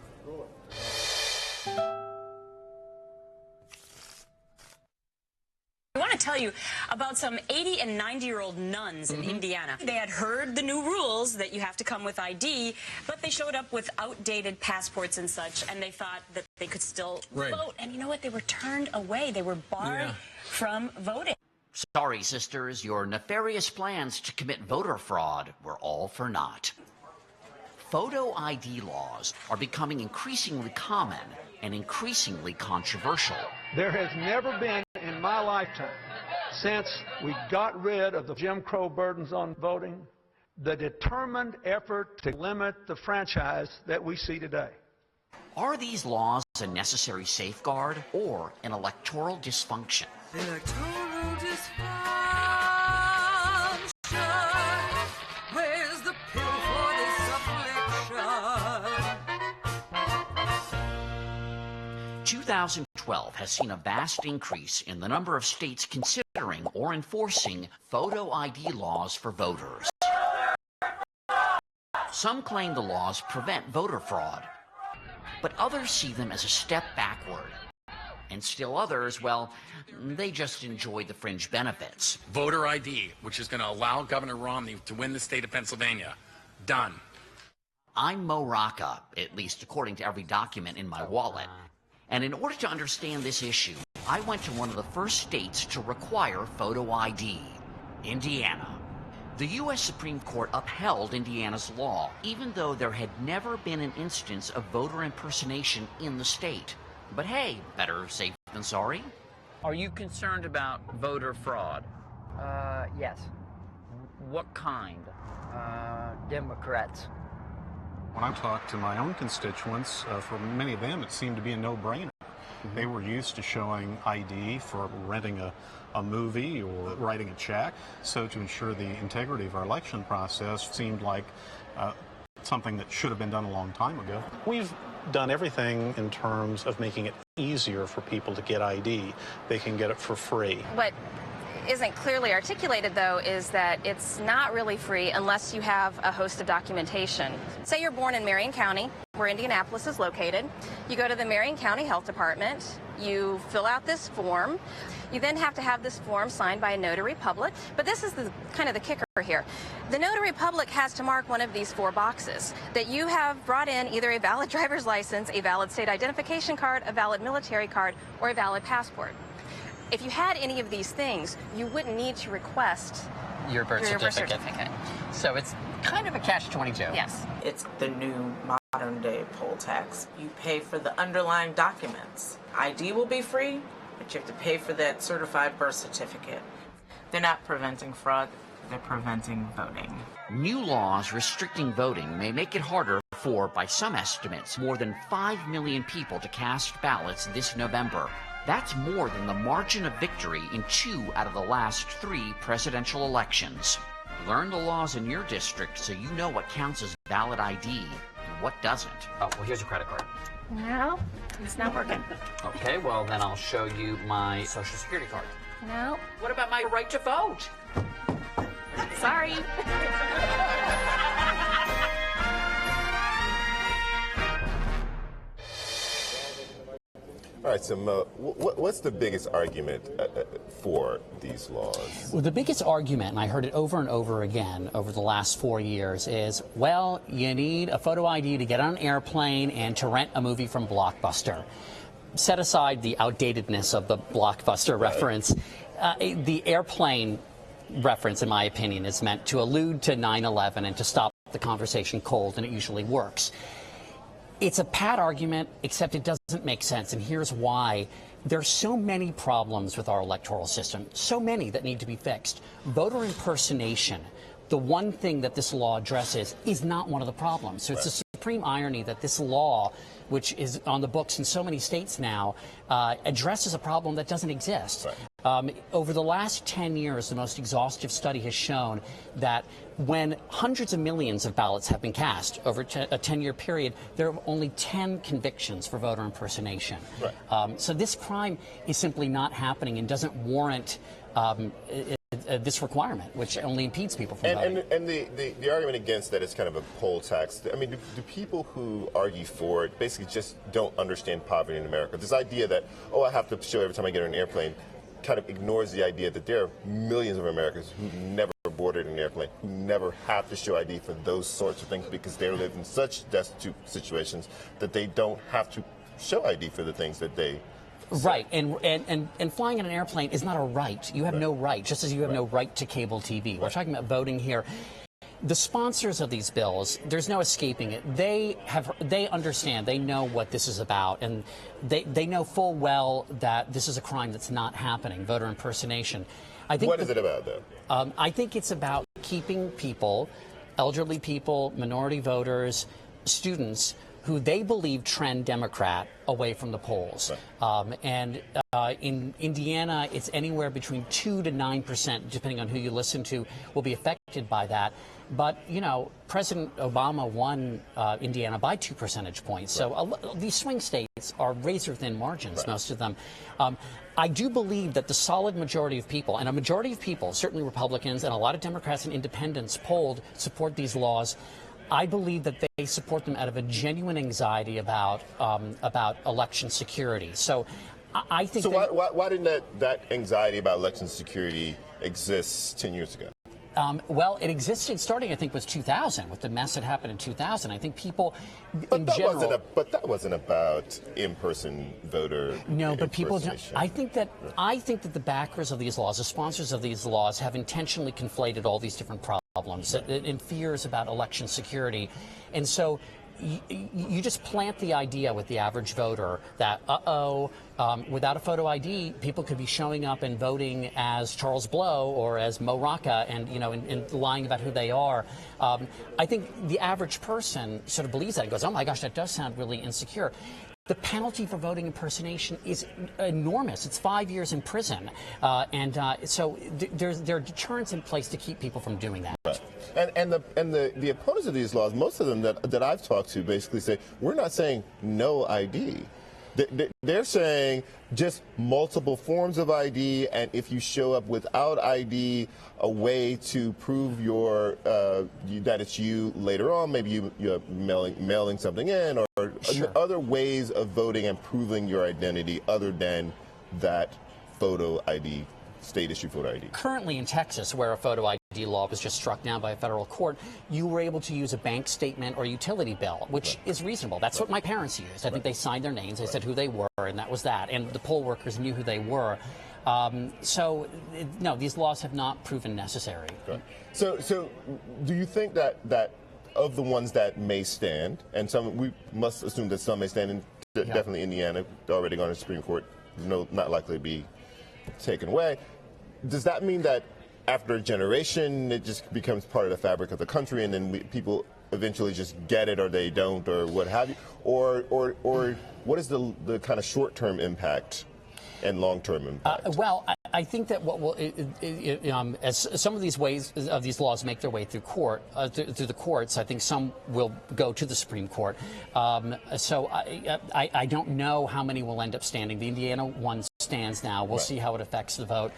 I want to tell you about some 80 and 90-year-old nuns in Indiana. They had heard the new rules that you have to come with ID, but they showed up with outdated passports and such, and they thought that they could still vote. And you know what? They were turned away. They were barred from voting. Sorry, sisters, your nefarious plans to commit voter fraud were all for naught. Photo ID laws are becoming increasingly common and increasingly controversial. There has never been in my lifetime, since we got rid of the Jim Crow burdens on voting, the determined effort to limit the franchise that we see today. Are these laws a necessary safeguard or an electoral dysfunction? Electoral dysfunction. Where's the pill for this affliction? 2012 has seen a vast increase in the number of states considering or enforcing photo ID laws for voters. Some claim the laws prevent voter fraud, but others see them as a step backward. And still others, well, they just enjoy the fringe benefits. Voter ID, which is going to allow Governor Romney to win the state of Pennsylvania. Done. I'm Mo Rocca, at least according to every document in my wallet. And in order to understand this issue, I went to one of the first states to require photo ID, Indiana. The U.S. Supreme Court upheld Indiana's law, even though there had never been an instance of voter impersonation in the state. But hey, better safe than sorry. Are you concerned about voter fraud? Yes. What kind? Democrats. When I talked to my own constituents, for many of them it seemed to be a no-brainer. They were used to showing ID for renting a movie or writing a check. So to ensure the integrity of our election process seemed like something that should have been done a long time ago. We've done everything in terms of making it easier for people to get ID. They can get it for free. But isn't clearly articulated, though, is that it's not really free unless you have a host of documentation. Say you're born in Marion County, where Indianapolis is located. You go to the Marion County Health Department. You fill out this form. You then have to have this form signed by a notary public. But this is kind of the kicker here. The notary public has to mark one of these 4 boxes: that you have brought in either a valid driver's license, a valid state identification card, a valid military card, or a valid passport. If you had any of these things, you wouldn't need to request Your birth certificate. So it's kind of a catch-22. Yes. It's the new modern-day poll tax. You pay for the underlying documents. ID will be free, but you have to pay for that certified birth certificate. They're not preventing fraud, they're preventing voting. New laws restricting voting may make it harder for, by some estimates, more than 5 million people to cast ballots this November. That's more than the margin of victory in 2 out of the last 3 presidential elections. Learn the laws in your district so you know what counts as valid ID and what doesn't. Oh, well, here's your credit card. No, it's not working. Okay, well, then I'll show you my Social Security card. No. What about my right to vote? Sorry. All right, so Mo, what's the biggest argument for these laws? Well, the biggest argument, and I heard it over and over again over the last 4 years, is, well, you need a photo ID to get on an airplane and to rent a movie from Blockbuster. Set aside the outdatedness of the Blockbuster reference. The airplane reference, in my opinion, is meant to allude to 9/11 and to stop the conversation cold, and it usually works. It's a pat argument, except it doesn't make sense, and here's why. There's so many problems with our electoral system, so many that need to be fixed. Voter impersonation, the one thing that this law addresses, is not one of the problems. So it's a supreme irony that this law, which is on the books in so many states now, addresses a problem that doesn't exist. Over the last 10 years, the most exhaustive study has shown that when hundreds of millions of ballots have been cast over a 10-year period, there are only 10 convictions for voter impersonation. So this crime is simply not happening and doesn't warrant this requirement, which only impedes people from voting. And the argument against that is kind of a poll tax. I mean, do people who argue for it basically just don't understand poverty in America? This idea that, oh, I have to show every time I get on an airplane, kind of ignores the idea that there are millions of Americans who never boarded an airplane, who never have to show ID for those sorts of things because they live in such destitute situations that they don't have to show ID for the things that they Right, and flying in an airplane is not a right. You have no right, just as you have no right to cable TV. We're talking about voting here. The sponsors of these bills, there's no escaping it. They understand, they know what this is about, and they know full well that this is a crime that's not happening, voter impersonation. I think what is it about, though? I think it's about keeping people, elderly people, minority voters, students, who they believe trend Democrat away from the polls. In Indiana, it's anywhere between 2 to 9%, depending on who you listen to, will be affected by that. But, you know, President Obama won Indiana by 2 percentage points. So these swing states are razor-thin margins, most of them. I do believe that the solid majority of people, and a majority of people, certainly Republicans and a lot of Democrats and independents polled, support these laws. I believe that they support them out of a genuine anxiety about election security. So I think. So why didn't that anxiety about election security exist 10 years ago? Well, it existed starting, I think, with 2000, with the mess that happened in 2000. I think people, but that wasn't about in-person voter. No, but people. I think that the backers of these laws, the sponsors of these laws, have intentionally conflated all these different problems and fears about election security, and so. You just plant the idea with the average voter that, without a photo ID, people could be showing up and voting as Charles Blow or as Mo Rocca and lying about who they are. I think the average person sort of believes that and goes, oh my gosh, that does sound really insecure. The penalty for voting impersonation is enormous. It's 5 years in prison. So there are deterrents in place to keep people from doing that. Right. And the opponents of these laws, most of them that I've talked to basically say, we're not saying no ID. They're saying just multiple forms of ID, and if you show up without ID, a way to prove your that it's you later on. Maybe you're mailing something in, or other ways of voting and proving your identity other than that photo ID, state-issued photo ID. Currently in Texas, where a photo ID law was just struck down by a federal court, you were able to use a bank statement or utility bill, which is reasonable. That's what my parents used. I think they signed their names, they said who they were, and that was that. And the poll workers knew who they were. No, these laws have not proven necessary. Right. So do you think that of the ones that may stand, and some, we must assume that some may stand, and definitely Indiana, already gone to the Supreme Court, not likely to be taken away. Does that mean that after a generation it just becomes part of the fabric of the country, and then people eventually just get it, or they don't, or what have you? Or what is the kind of short-term impact and long-term impact? Well, I think that what will, as some of these laws make their way through through the courts, I think some will go to the Supreme Court. So I don't know how many will end up standing. The Indiana one stands now. We'll see how it affects the vote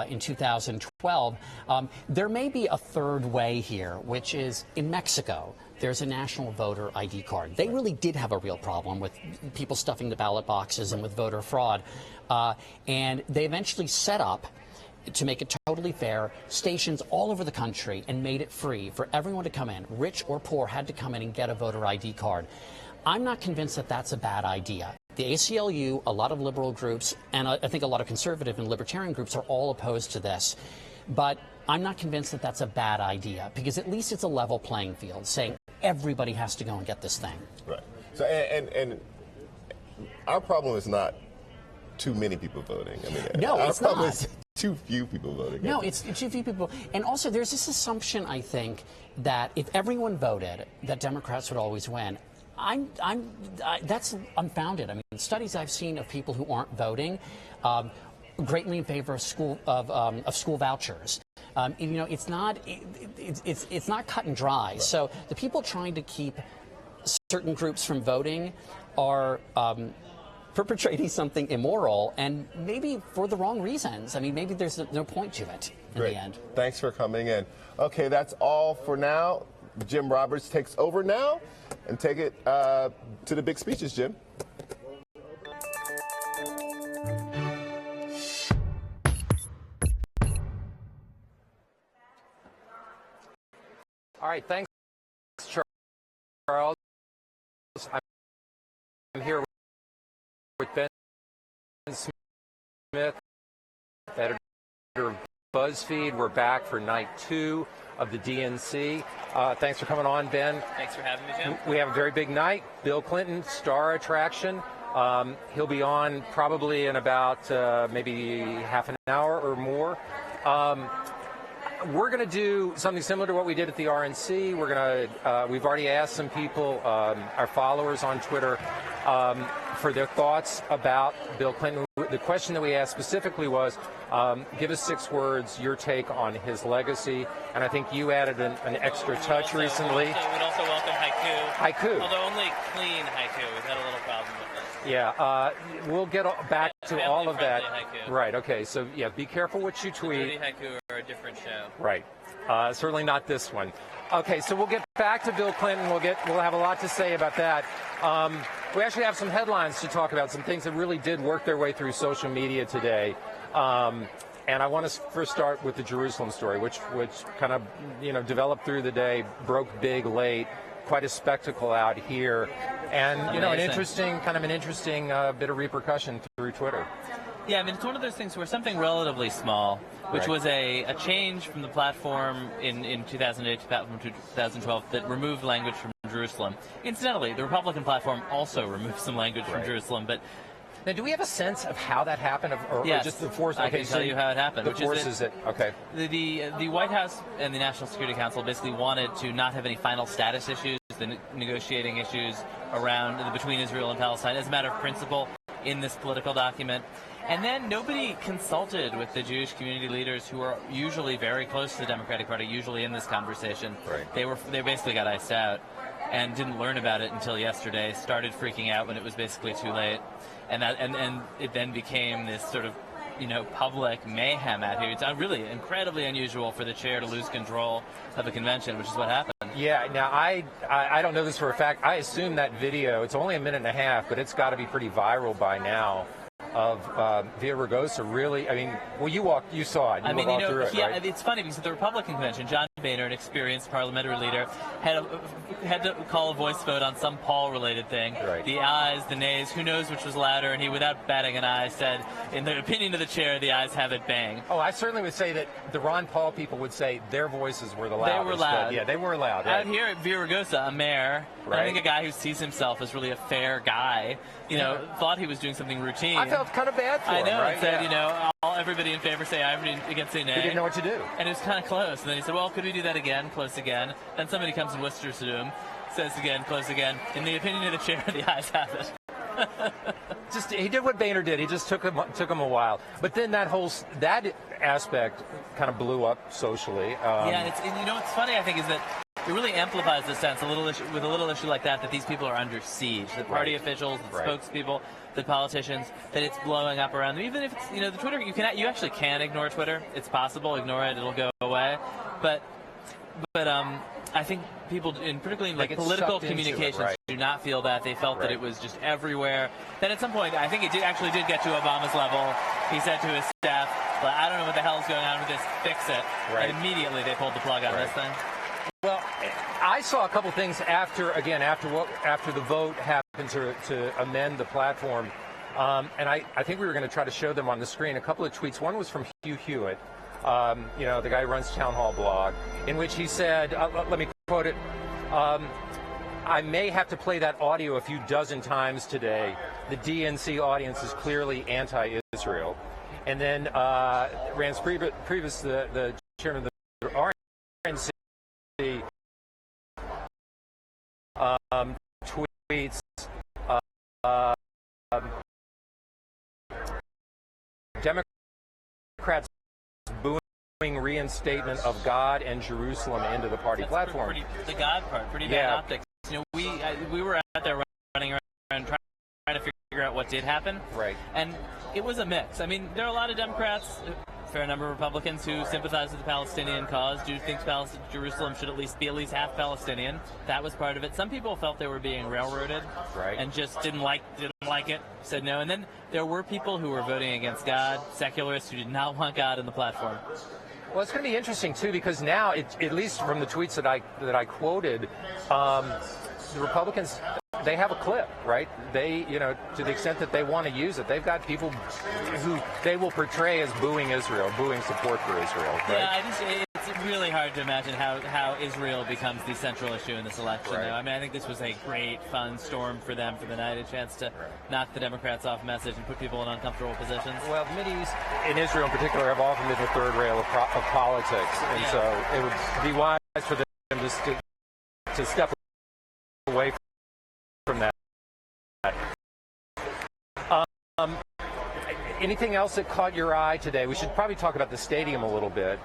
in 2012. There may be a third way here, which is in Mexico. There's a national voter ID card. They really did have a real problem with people stuffing the ballot boxes and with voter fraud. And they eventually set up, to make it totally fair, stations all over the country and made it free for everyone to come in. Rich or poor had to come in and get a voter ID card. I'm not convinced that that's a bad idea. The ACLU, a lot of liberal groups, and I think a lot of conservative and libertarian groups are all opposed to this. But I'm not convinced that that's a bad idea, because at least it's a level playing field, saying everybody has to go and get this thing. Right. So, and our problem is not too many people voting. I mean, no, our it's problem not. is too few people voting. No, it's too few people. And also, there's this assumption, I think, that if everyone voted, that Democrats would always win. That's unfounded. I mean, studies I've seen of people who aren't voting greatly in favor of school vouchers. It's not cut and dry. Right. So the people trying to keep certain groups from voting are perpetrating something immoral, and maybe for the wrong reasons. I mean, maybe there's no point to it in the end. Thanks for coming in. Okay, that's all for now. Jim Roberts takes over now, and take it to the big speeches, Jim. All right, thanks, Charles. I'm here with Ben Smith, editor of BuzzFeed. We're back for night 2 of the DNC. Thanks for coming on, Ben. Thanks for having me, Jim. We have a very big night. Bill Clinton, star attraction. He'll be on probably in about maybe half an hour or more. We're going to do something similar to what we did at the RNC. We've already asked some people, our followers on Twitter, for their thoughts about Bill Clinton. The question that we asked specifically was, give us 6 words, your take on his legacy. And I think you added an extra touch recently. We'd also welcome haiku. Haiku. Although only clean haiku. We've had a little problem with this. Yeah, we'll get back to all of that. Haiku. Right, okay. So, yeah, be careful what you tweet. Dirty haiku are a different show. Right. Certainly not this one. Okay, so we'll get back to Bill Clinton. We'll have a lot to say about that. We actually have some headlines to talk about, some things that really did work their way through social media today. And I want to first start with the Jerusalem story, which kind of developed through the day, broke big late, quite a spectacle out here, and an interesting bit of repercussion through Twitter. Yeah, I mean, it's one of those things where something relatively small, which was a change from the platform in 2008 to 2012 that removed language from Jerusalem. Incidentally, the Republican platform also removed some language from Jerusalem, but now, do we have a sense of how that happened, or yes, just the force? I can tell you how it happened. The force is it? Okay. The White House and the National Security Council basically wanted to not have any final status issues, the negotiating issues between Israel and Palestine, as a matter of principle in this political document. And then nobody consulted with the Jewish community leaders, who are usually very close to the Democratic Party, usually in this conversation. Right. They basically got iced out. and didn't learn about it until yesterday, started freaking out when it was basically too late. And it then became this sort of, public mayhem out here. It's really incredibly unusual for the chair to lose control of a convention, which is what happened. Yeah, now I don't know this for a fact. I assume that video, it's only a minute and a half, but it's got to be pretty viral by now, of Villaraigosa really, you saw it. You walked through it, right? It's funny because at the Republican convention, John Boehner, an experienced parliamentary leader, had to call a voice vote on some Paul-related thing. Right. The ayes, the nays, who knows which was louder, and he, without batting an eye, said, in the opinion of the chair, the ayes have it, bang. Oh, I certainly would say that the Ron Paul people would say their voices were the loudest. They were loud. Yeah, they were loud. Right. Out here at Villaraigosa, a mayor, I think a guy who sees himself as really a fair guy, thought he was doing something routine. I felt kind of bad for him. I know. Right? It said, everybody in favor say aye, everybody against say nay. He didn't know what to do. And it was kind of close. And then he said, well, could we do that again? Close again. Then somebody comes and whispers to him, says again, close again. In the opinion of the chair, the ayes have it. He did what Boehner did. He just took him a while. But then that aspect kind of blew up socially. And what's funny, I think, is that it really amplifies the sense with a little issue like that these people are under siege. The party officials, the spokespeople, the politicians, that it's blowing up around them. Even if it's, the Twitter, you actually can ignore Twitter. It's possible. Ignore it. It'll go away. But I think people, particularly in political communications, do not feel that. They felt that it was just everywhere. Then at some point, I think it actually did get to Obama's level. He said to his staff, well, I don't know what the hell is going on with this. Fix it. Right. And immediately they pulled the plug on this thing. Well, I saw a couple things after the vote happened to amend the platform, and I think we were going to try to show them on the screen. A couple of tweets. One was from Hugh Hewitt, the guy who runs Town Hall blog, in which he said, let me quote it, I may have to play that audio a few dozen times today. The DNC audience is clearly anti-Israel. And then Rance Priebus, the chairman of the RNC, tweets Democrats booing reinstatement of God and Jerusalem into the party platform. The God part, pretty bad optics. We were out there running around trying to figure out what did happen. Right. And it was a mix. There are a lot of Democrats, a fair number of Republicans who sympathize with the Palestinian cause, do think Jerusalem should at least be half Palestinian. That was part of it. Some people felt they were being railroaded, and just didn't like it, said no. And then there were people who were voting against God, secularists who did not want God in the platform. Well, it's going to be interesting too, because now, at least from the tweets that I quoted, the Republicans, they have a clip, right? They, to the extent that they want to use it, they've got people who they will portray as booing Israel, booing support for Israel. Right? Yeah, it's really hard to imagine how Israel becomes the central issue in this election. Right. I think this was a great, fun storm for them for the night, a chance to knock the Democrats off message and put people in uncomfortable positions. Well, the Mideast, in Israel in particular, have often been the third rail of politics, and so it would be wise for them to step away from that. Anything else that caught your eye today? We should probably talk about the stadium a little bit,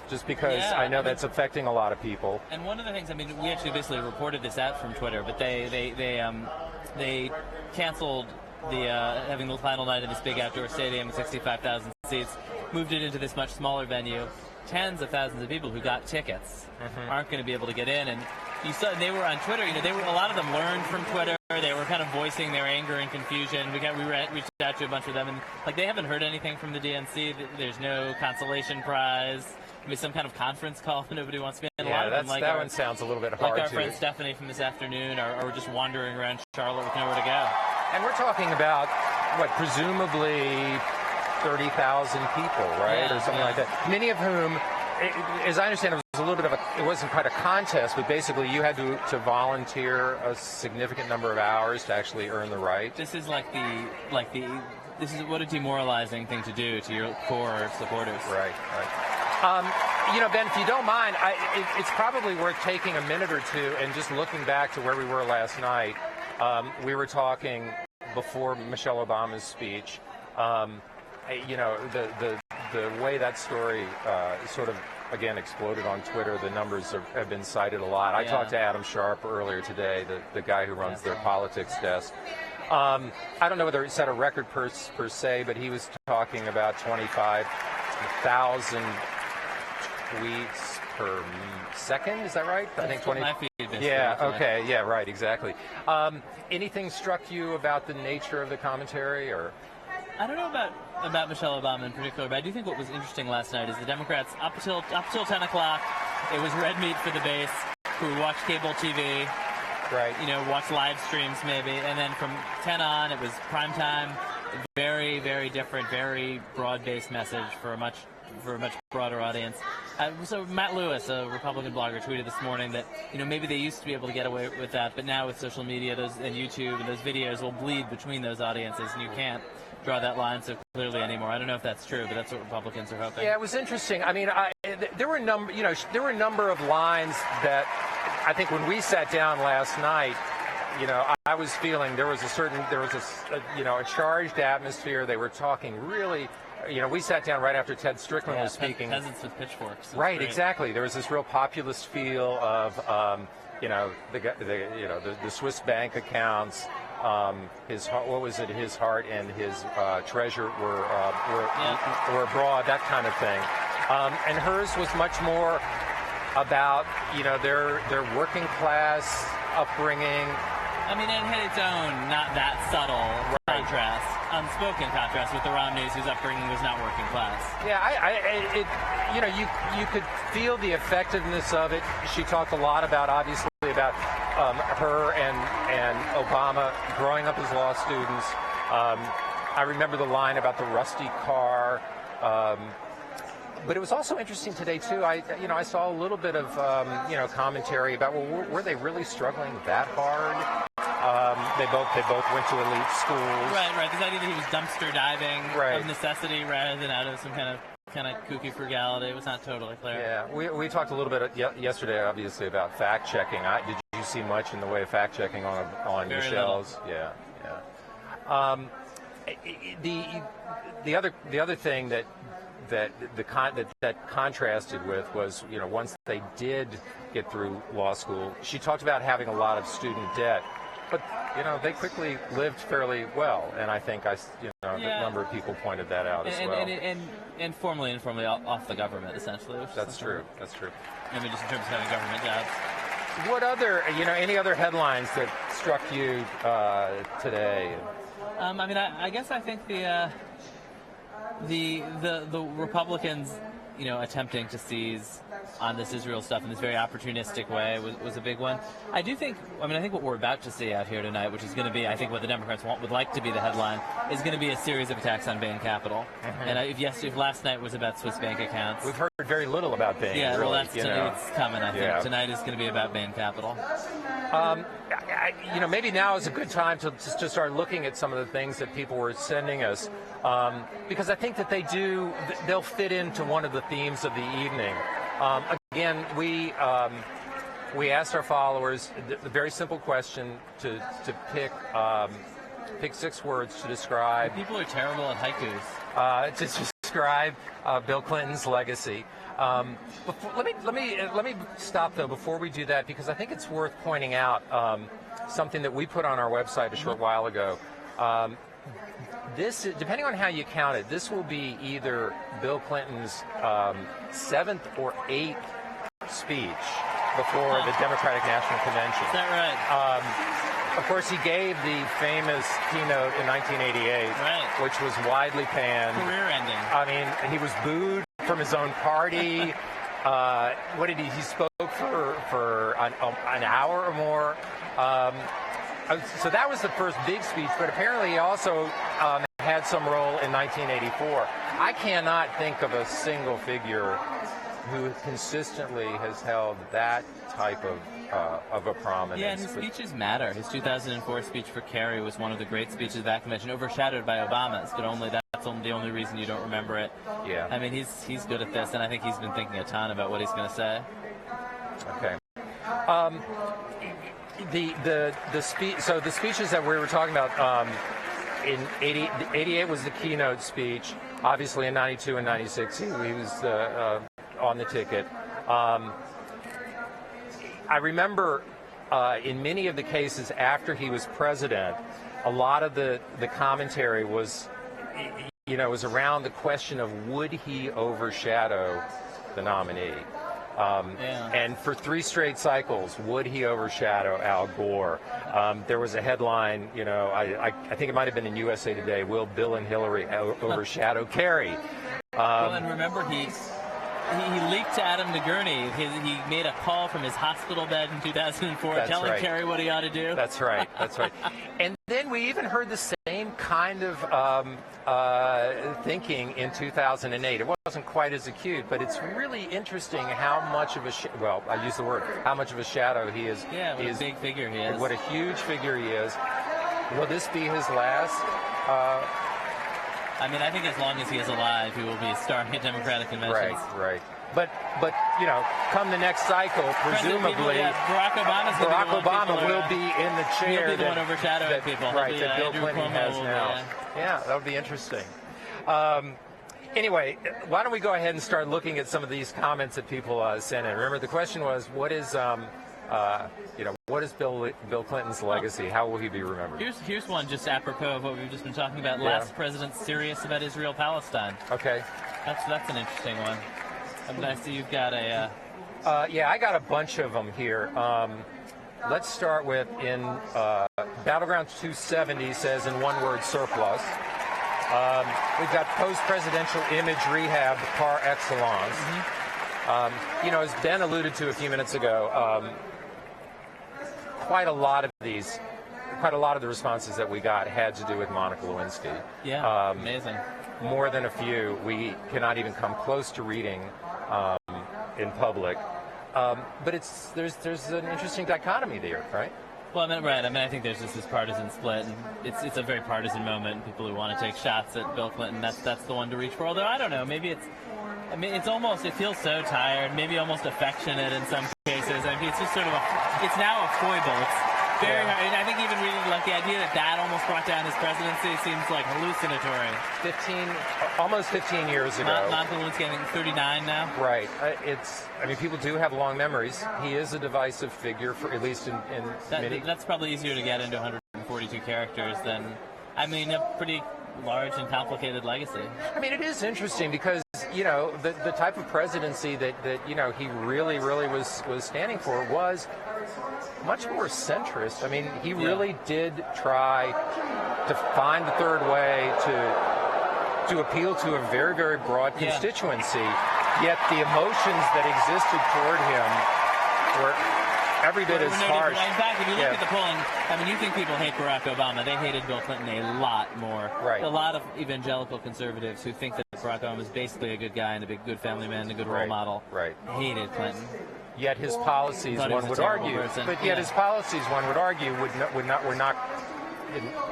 just because I know that's affecting a lot of people. And one of the things, we actually basically reported this out from Twitter, but they canceled having the final night of this big outdoor stadium with 65,000 seats, moved it into this much smaller venue. Tens of thousands of people who got tickets aren't going to be able to get in, and you saw they were on Twitter. A lot of them learned from Twitter. They were kind of voicing their anger and confusion. We reached out to a bunch of them, and they haven't heard anything from the DNC. There's no consolation prize. Maybe some kind of conference call that nobody wants to be in. Yeah, that one sounds a little bit hard. Like our friend Stephanie from this afternoon are just wandering around Charlotte with nowhere to go. And we're talking about presumably 30,000 people, right, or something like that. Many of whom, as I understand, it wasn't quite a contest, but basically you had to volunteer a significant number of hours to actually earn the right. This is this is what a demoralizing thing to do to your core supporters. Right. Ben, if you don't mind, it's probably worth taking a minute or two and just looking back to where we were last night. We were talking before Michelle Obama's speech. The the way that story sort of, again, exploded on Twitter, the numbers have been cited a lot. I talked to Adam Sharp earlier today, the guy who runs their politics desk. I don't know whether it set a record per se, but he was talking about 25,000 tweets per second. Is that right? I think 20. Yeah. Okay. Yeah. Right. Exactly. Anything struck you about the nature of the commentary, or? I don't know about Michelle Obama in particular, but I do think what was interesting last night is the Democrats up till 10 o'clock, it was red meat for the base, who watched cable TV, right? Watched live streams maybe, and then from 10 on, it was prime time. Very, very different, very broad-based message for a much broader audience. So Matt Lewis, a Republican blogger, tweeted this morning that maybe they used to be able to get away with that, but now with social media and YouTube and those videos will bleed between those audiences, and you can't draw that line so clearly anymore. I don't know if that's true, but that's what Republicans are hoping. Yeah, it was interesting. I mean, there were a number of lines that I think when we sat down last night, I was feeling there was a charged atmosphere. They were talking really. We sat down right after Ted Strickland was speaking. Peasants with pitchforks. Right, great. Exactly. There was this real populist feel of, the Swiss bank accounts. His heart and his treasure were abroad, that kind of thing. And hers was much more about, their working class upbringing. I mean, it had its own, not that subtle contrast, unspoken contrast with the Romneys, whose upbringing was not working class. Yeah, you could feel the effectiveness of it. She talked a lot about her and Obama growing up as law students. I remember the line about the rusty car. But it was also interesting today too. I saw a little bit of commentary about were they really struggling that hard? They both went to elite schools. Right. This idea that he was dumpster diving of necessity rather than out of some kind of kooky frugality. It was not totally clear. Yeah, we talked a little bit yesterday, obviously, about fact checking. Did you see much in the way of fact checking on Very Michelle's? Little. Yeah. The other thing that contrasted with was, once they did get through law school, she talked about having a lot of student debt, but they quickly lived fairly well, and I think a number of people pointed that out as well. And formally and informally off the government, essentially. That's true. I mean, just in terms of having government jobs. What other, any other headlines that struck you today? I guess I think the Republicans, attempting to seize on this Israel stuff in this very opportunistic way was a big one. I think what we're about to see out here tonight, which is going to be, I think, what the Democrats would like to be the headline, is going to be a series of attacks on Bain Capital. Mm-hmm. And if last night was about Swiss bank accounts, we've heard very little about Bain. Yeah, really, well, it's coming. I think tonight is going to be about Bain Capital. Maybe now is a good time to start looking at some of the things that people were sending us, because I think that they'll fit into one of the themes of the evening. Again, we asked our followers the very simple question to pick 6 words to describe. People are terrible at haikus. To describe Bill Clinton's legacy. Let me stop though before we do that, because I think it's worth pointing out something that we put on our website a short while ago. This, depending on how you count it, this will be either Bill Clinton's 7th or 8th speech before the Democratic National Convention. Is that right? Of course, he gave the famous keynote in 1988, which was widely panned. Career-ending. I mean, he was booed from his own party. What did he spoke for an hour or more. So that was the first big speech, but apparently he also had some role in 1984. I cannot think of a single figure who consistently has held that type of a prominence. Yeah, and his speeches matter. His 2004 speech for Kerry was one of the great speeches of that convention, overshadowed by Obama's, but that's the only reason you don't remember it. Yeah. I mean, he's good at this, and I think he's been thinking a ton about what he's going to say. Okay. So the speeches that we were talking about in 88 was the keynote speech. Obviously, in '92 and '96, he was on the ticket. I remember in many of the cases after he was president, a lot of the commentary was, was around the question of would he overshadow the nominee. And for 3 straight cycles, would he overshadow Al Gore? There was a headline, I think it might have been in USA Today, will Bill and Hillary overshadow Kerry? Well, and remember, he leaked to Adam DeGurney. He made a call from his hospital bed in 2004 telling Kerry what he ought to do. That's right. That's right. And then we even heard the same kind of thinking in 2008. It wasn't quite as acute, but it's really interesting how much of I use the word, how much of a shadow he is. Yeah, what a big figure he is. What a huge figure he is. Will this be his last? I think as long as he is alive, he will be starring at Democratic conventions. Right. But come the next cycle, presumably, Barack Obama will be in the chair. He'll be the one overshadowing people. Right, that Bill Clinton has now. Yeah, that would be interesting. Anyway, why don't we go ahead and start looking at some of these comments that people sent in. Remember, the question was, what is Bill Clinton's legacy? How will he be remembered? Here's one just apropos of what we've just been talking about. Yeah. Last president serious about Israel-Palestine. Okay. That's an interesting one. I see you've got a... I got a bunch of them here. Let's start with in Battleground 270 says in one word, surplus. We've got post-presidential image rehab par excellence. Mm-hmm. As Ben alluded to a few minutes ago, quite a lot of the responses that we got had to do with Monica Lewinsky. Yeah, amazing. More than a few we cannot even come close to reading in public. But there's an interesting dichotomy there, right? Well, I think there's just this partisan split, and it's a very partisan moment. And people who want to take shots at Bill Clinton, that's the one to reach for. Although I don't know, maybe it feels so tired, maybe almost affectionate in some cases. It's just sort of it's now a foible. It's very hard. And I think even reading the idea that almost brought down his presidency seems like hallucinatory. Almost 15 years ago. Monica Lewinsky, I think 39 now. Right. People do have long memories. He is a divisive figure, for at least in many. That's probably easier to get into 142 characters than, a pretty large and complicated legacy. It is interesting because the type of presidency that he really was standing for was much more centrist. He really did try to find the third way to appeal to a very, very broad constituency. Yet the emotions that existed toward him were every bit as harsh. In fact, if you look at the polling, you think people hate Barack Obama. They hated Bill Clinton a lot more. Right. A lot of evangelical conservatives who think that Barack Obama is basically a good guy and a good family man and a good role model. Right. Hated Clinton. Yet his policies, one would argue, his policies, one would argue, were not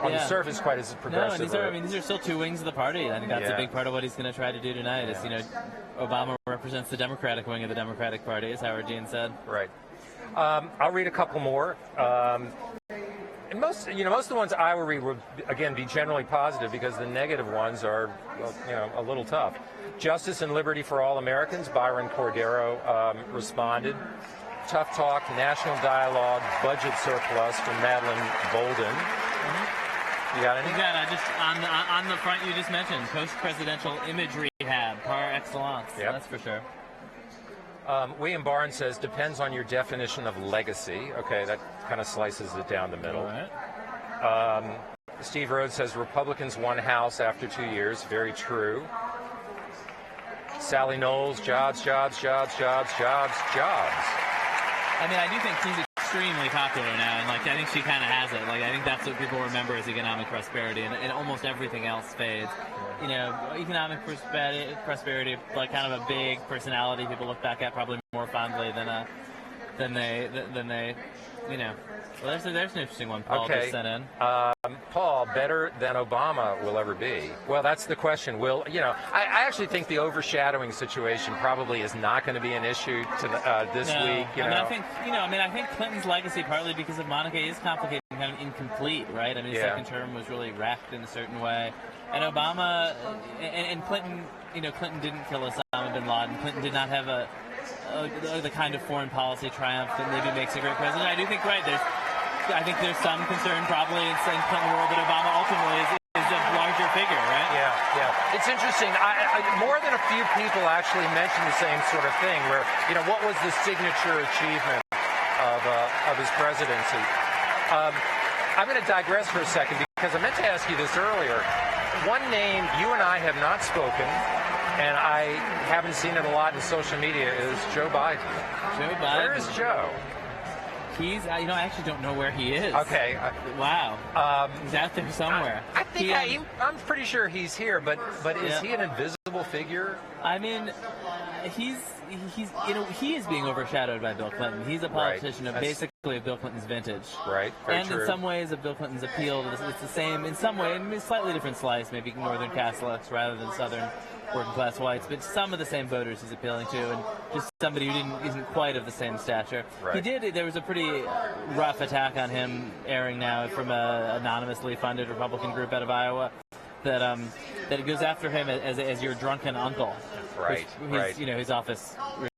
on the surface quite as progressive. No, and these are still two wings of the party. I think that's a big part of what he's going to try to do tonight. Yeah. Is Obama represents the Democratic wing of the Democratic Party, as Howard Dean said. Right. I'll read a couple more. And most of the ones I will read will again be generally positive because the negative ones are a little tough. Justice and liberty for all Americans. Byron Cordero responded. Tough talk, national dialogue, budget surplus from Madeline Bolden. Mm-hmm. You got anything? On the front you just mentioned, post-presidential image rehab, par excellence. Yep. That's for sure. William Barnes says, depends on your definition of legacy. Okay, that kind of slices it down the middle. All right. Steve Rhodes says, Republicans won House after 2 years. Very true. Sally Knowles, jobs. I do think she's extremely popular now, and I think she kind of has it. I think that's what people remember as economic prosperity, and almost everything else fades. Economic prosperity, kind of a big personality people look back at probably more fondly than they. Well, there's an interesting one Paul just sent in. Paul, better than Obama will ever be. Well, that's the question. I actually think the overshadowing situation probably is not going to be an issue this week. I think Clinton's legacy, partly because of Monica, is complicated and kind of incomplete, right? His second term was really wrecked in a certain way. And Obama and Clinton, Clinton didn't kill Osama bin Laden. Clinton did not have the kind of foreign policy triumph that maybe makes a great president. I do think, I think there's some concern probably in Clinton world that Obama ultimately is a larger figure, right? Yeah. It's interesting. More than a few people actually mention the same sort of thing where, what was the signature achievement of his presidency? I'm going to digress for a second because I meant to ask you this earlier. One name you and I have not spoken, and I haven't seen it a lot in social media, is Joe Biden. Joe Biden. Where is Joe? He's, I actually don't know where he is. Okay. Wow. He's out there somewhere. I think I'm pretty sure he's here, but is he an invisible figure? I mean, he is being overshadowed by Bill Clinton. He's a politician of basically of Bill Clinton's vintage. Right. And in some ways of Bill Clinton's appeal, it's the same, in some way, a slightly different slice, maybe northern Catholics rather than southern working class whites, but some of the same voters he's appealing to, and just somebody who isn't quite of the same stature. Right. There was a pretty rough attack on him airing now from an anonymously funded Republican group out of Iowa that it goes after him as your drunken uncle. Right. His office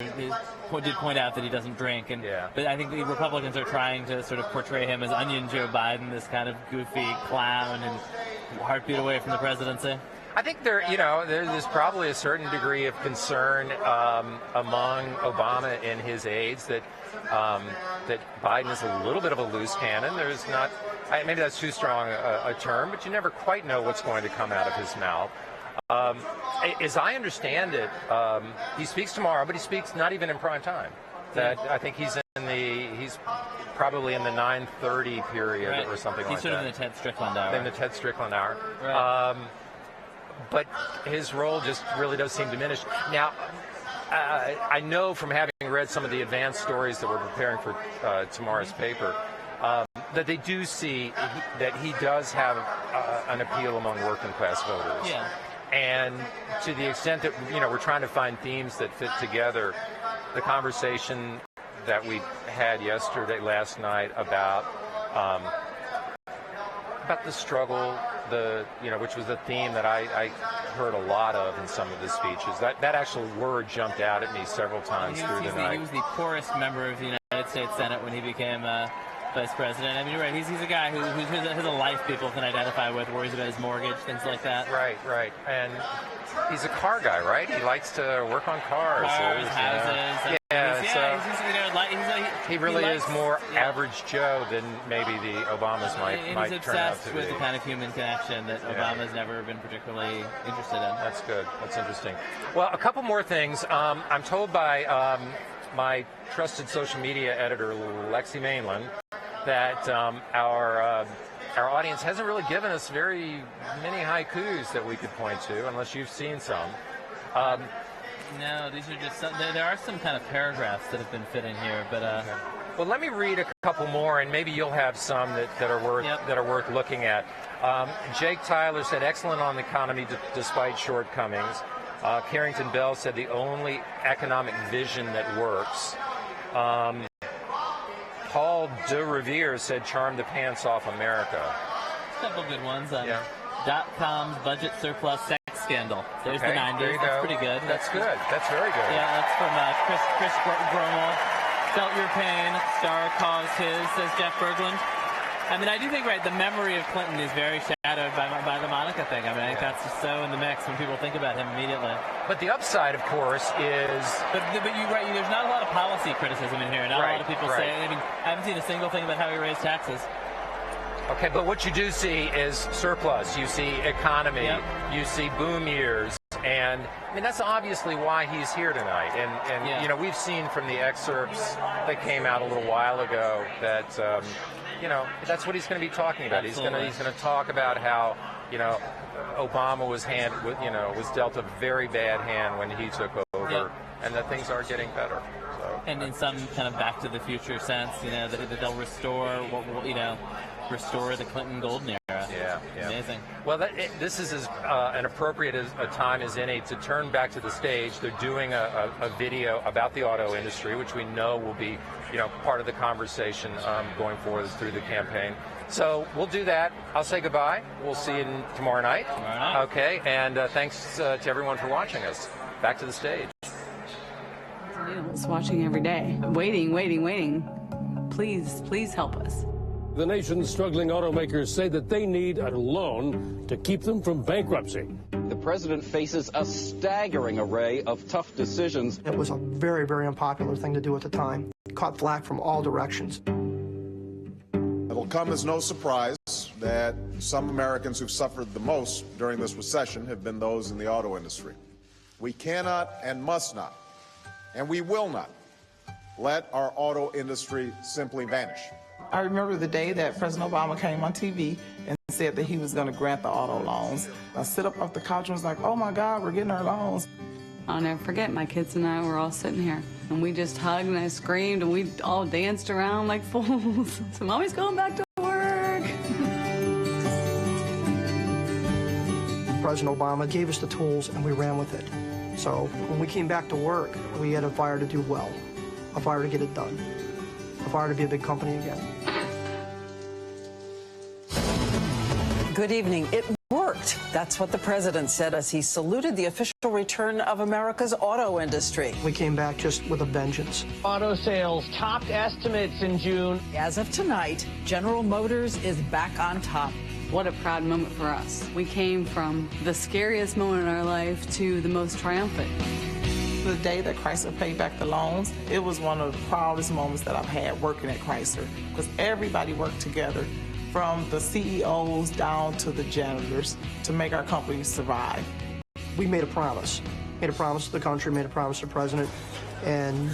did point out that he doesn't drink, but I think the Republicans are trying to sort of portray him as Onion Joe Biden, this kind of goofy clown and heartbeat away from the presidency. I think there's probably a certain degree of concern among Obama and his aides that Biden is a little bit of a loose cannon. There's not, maybe that's too strong a term, but you never quite know what's going to come out of his mouth. As I understand it, he speaks tomorrow, but he speaks not even in prime time. I think he's probably in the 9:30 period or something like that. He's sort of in the Ted Strickland hour. In the Ted Strickland hour. Right. But his role just really does seem diminished. Now, I know from having read some of the advanced stories that we're preparing for tomorrow's paper, that they do see that he does have an appeal among working class voters. Yeah. And to the extent that, we're trying to find themes that fit together, the conversation that we had last night about the struggle, which was a theme that I heard a lot of in some of the speeches. That actual word jumped out at me several times through the night. He was the poorest member of the United States Senate when he became vice president. I mean, you're right. He's a guy who has a life people can identify with, worries about his mortgage, things like that. Right. And he's a car guy, right? He likes to work on cars. Houses. He really is more average Joe than maybe the Obamas might turn out to be. He's obsessed with the kind of human connection that Obama's never been particularly interested in. That's good. That's interesting. Well, a couple more things. I'm told by my trusted social media editor, Lexi Mainland, that our audience hasn't really given us very many haikus that we could point to, unless you've seen some. No, these are just there are some kind of paragraphs that have been fitting here, but well, let me read a couple more, and maybe you'll have some that are worth looking at. Jake Tyler said, "Excellent on the economy despite shortcomings." Carrington Bell said, "The only economic vision that works." Paul de Revere said, "Charm the pants off America." A couple good ones. .com's budget surplus sex scandal. There's the 90s. There you That's go. pretty good. That's good. That's very good. Yeah, that's from Chris Gromel. Felt your pain. Star caused his, says Jeff Berglund. I mean, I do think, the memory of Clinton is very shadowed by the Monica thing. I mean, I think that's just so in the mix when people think about him immediately. But the upside, of course, is... But you're right, there's not a lot of policy criticism in here. Not a lot of people say... I mean, I haven't seen a single thing about how he raised taxes. Okay, but what you do see is surplus. You see economy. Yep. You see boom years. And, I mean, that's obviously why he's here tonight. And we've seen from the excerpts that came out a little while ago that... that's what he's going to be talking about. Absolutely. He's going to talk about how, Obama was dealt a very bad hand when he took over, and that things are getting better. So, and in some kind of Back to the Future sense, that they'll restore restore the Clinton golden era. Yeah. Amazing. Well, this is as an appropriate a time as any to turn back to the stage. They're doing a video about the auto industry, which we know will be, part of the conversation going forward through the campaign. So we'll do that. I'll say goodbye. We'll see you tomorrow night. Okay, and thanks to everyone for watching us. Back to the stage. It's watching every day. Waiting. Please help us. The nation's struggling automakers say that they need a loan to keep them from bankruptcy. The president faces a staggering array of tough decisions. It was a very, very unpopular thing to do at the time. Caught flack from all directions. It'll come as no surprise that some Americans who've suffered the most during this recession have been those in the auto industry. We cannot and must not, and we will not, let our auto industry simply vanish. I remember the day that President Obama came on TV and said that he was going to grant the auto loans. I sit up off the couch and was like, oh my God, we're getting our loans. I'll never forget, my kids and I were all sitting here, and we just hugged and I screamed, and we all danced around like fools. So Mommy's going back to work. President Obama gave us the tools, and we ran with it. So when we came back to work, we had a fire to do well, a fire to get it done, a fire to be a big company again. Good evening. It worked. That's what the president said as he saluted the official return of America's auto industry. We came back just with a vengeance. Auto sales topped estimates in June. As of tonight, General Motors is back on top. What a proud moment for us. We came from the scariest moment in our life to the most triumphant. The day that Chrysler paid back the loans, it was one of the proudest moments that I've had working at Chrysler, because everybody worked together, from the CEOs down to the janitors, to make our company survive. We made a promise to the country, made a promise to the president, and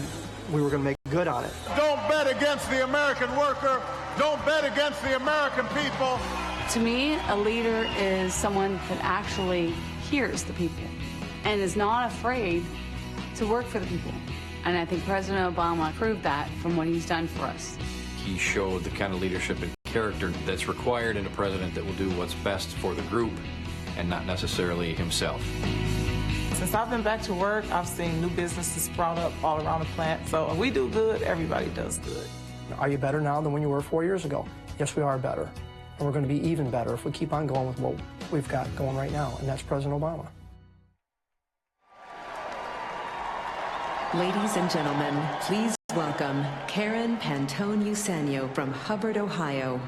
we were going to make good on it. Don't bet against the American worker. Don't bet against the American people. To me, a leader is someone that actually hears the people and is not afraid to work for the people. And I think President Obama proved that from what he's done for us. He showed the kind of leadership and character that's required in a president that will do what's best for the group and not necessarily himself. Since I've been back to work, I've seen new businesses sprout up all around the plant. So when we do good, everybody does good. Are you better now than when you were 4 years ago? Yes, we are better. And we're going to be even better if we keep on going with what we've got going right now, and that's President Obama. Ladies and gentlemen, please welcome Karen Pantone-Usanio from Hubbard, Ohio.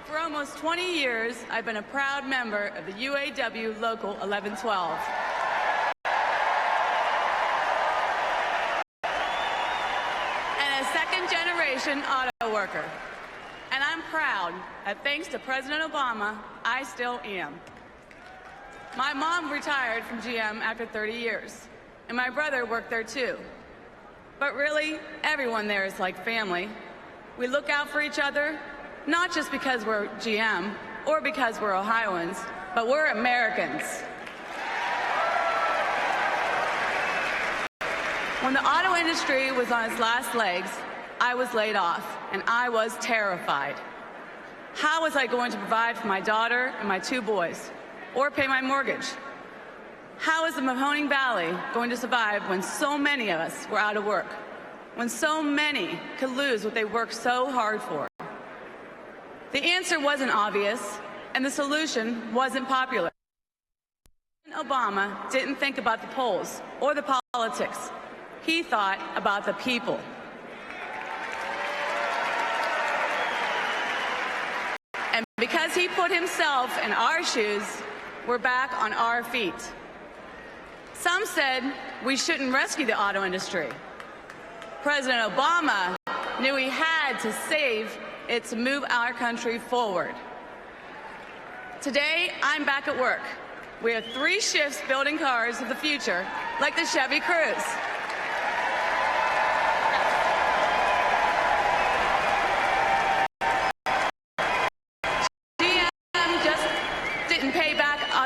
For almost 20 years, I've been a proud member of the UAW Local 1112. And a second-generation auto worker. And I'm proud that thanks to President Obama, I still am. My mom retired from GM after 30 years, and my brother worked there too. But really, everyone there is like family. We look out for each other, not just because we're GM or because we're Ohioans, but we're Americans. When the auto industry was on its last legs, I was laid off, and I was terrified. How was I going to provide for my daughter and my 2 boys, or pay my mortgage? How is the Mahoning Valley going to survive when so many of us were out of work, when so many could lose what they worked so hard for? The answer wasn't obvious, and the solution wasn't popular. President Obama didn't think about the polls or the politics. He thought about the people. And because he put himself in our shoes, we're back on our feet. Some said we shouldn't rescue the auto industry. President Obama knew he had to save it to move our country forward. Today, I'm back at work. We have 3 shifts building cars of the future, like the Chevy Cruze.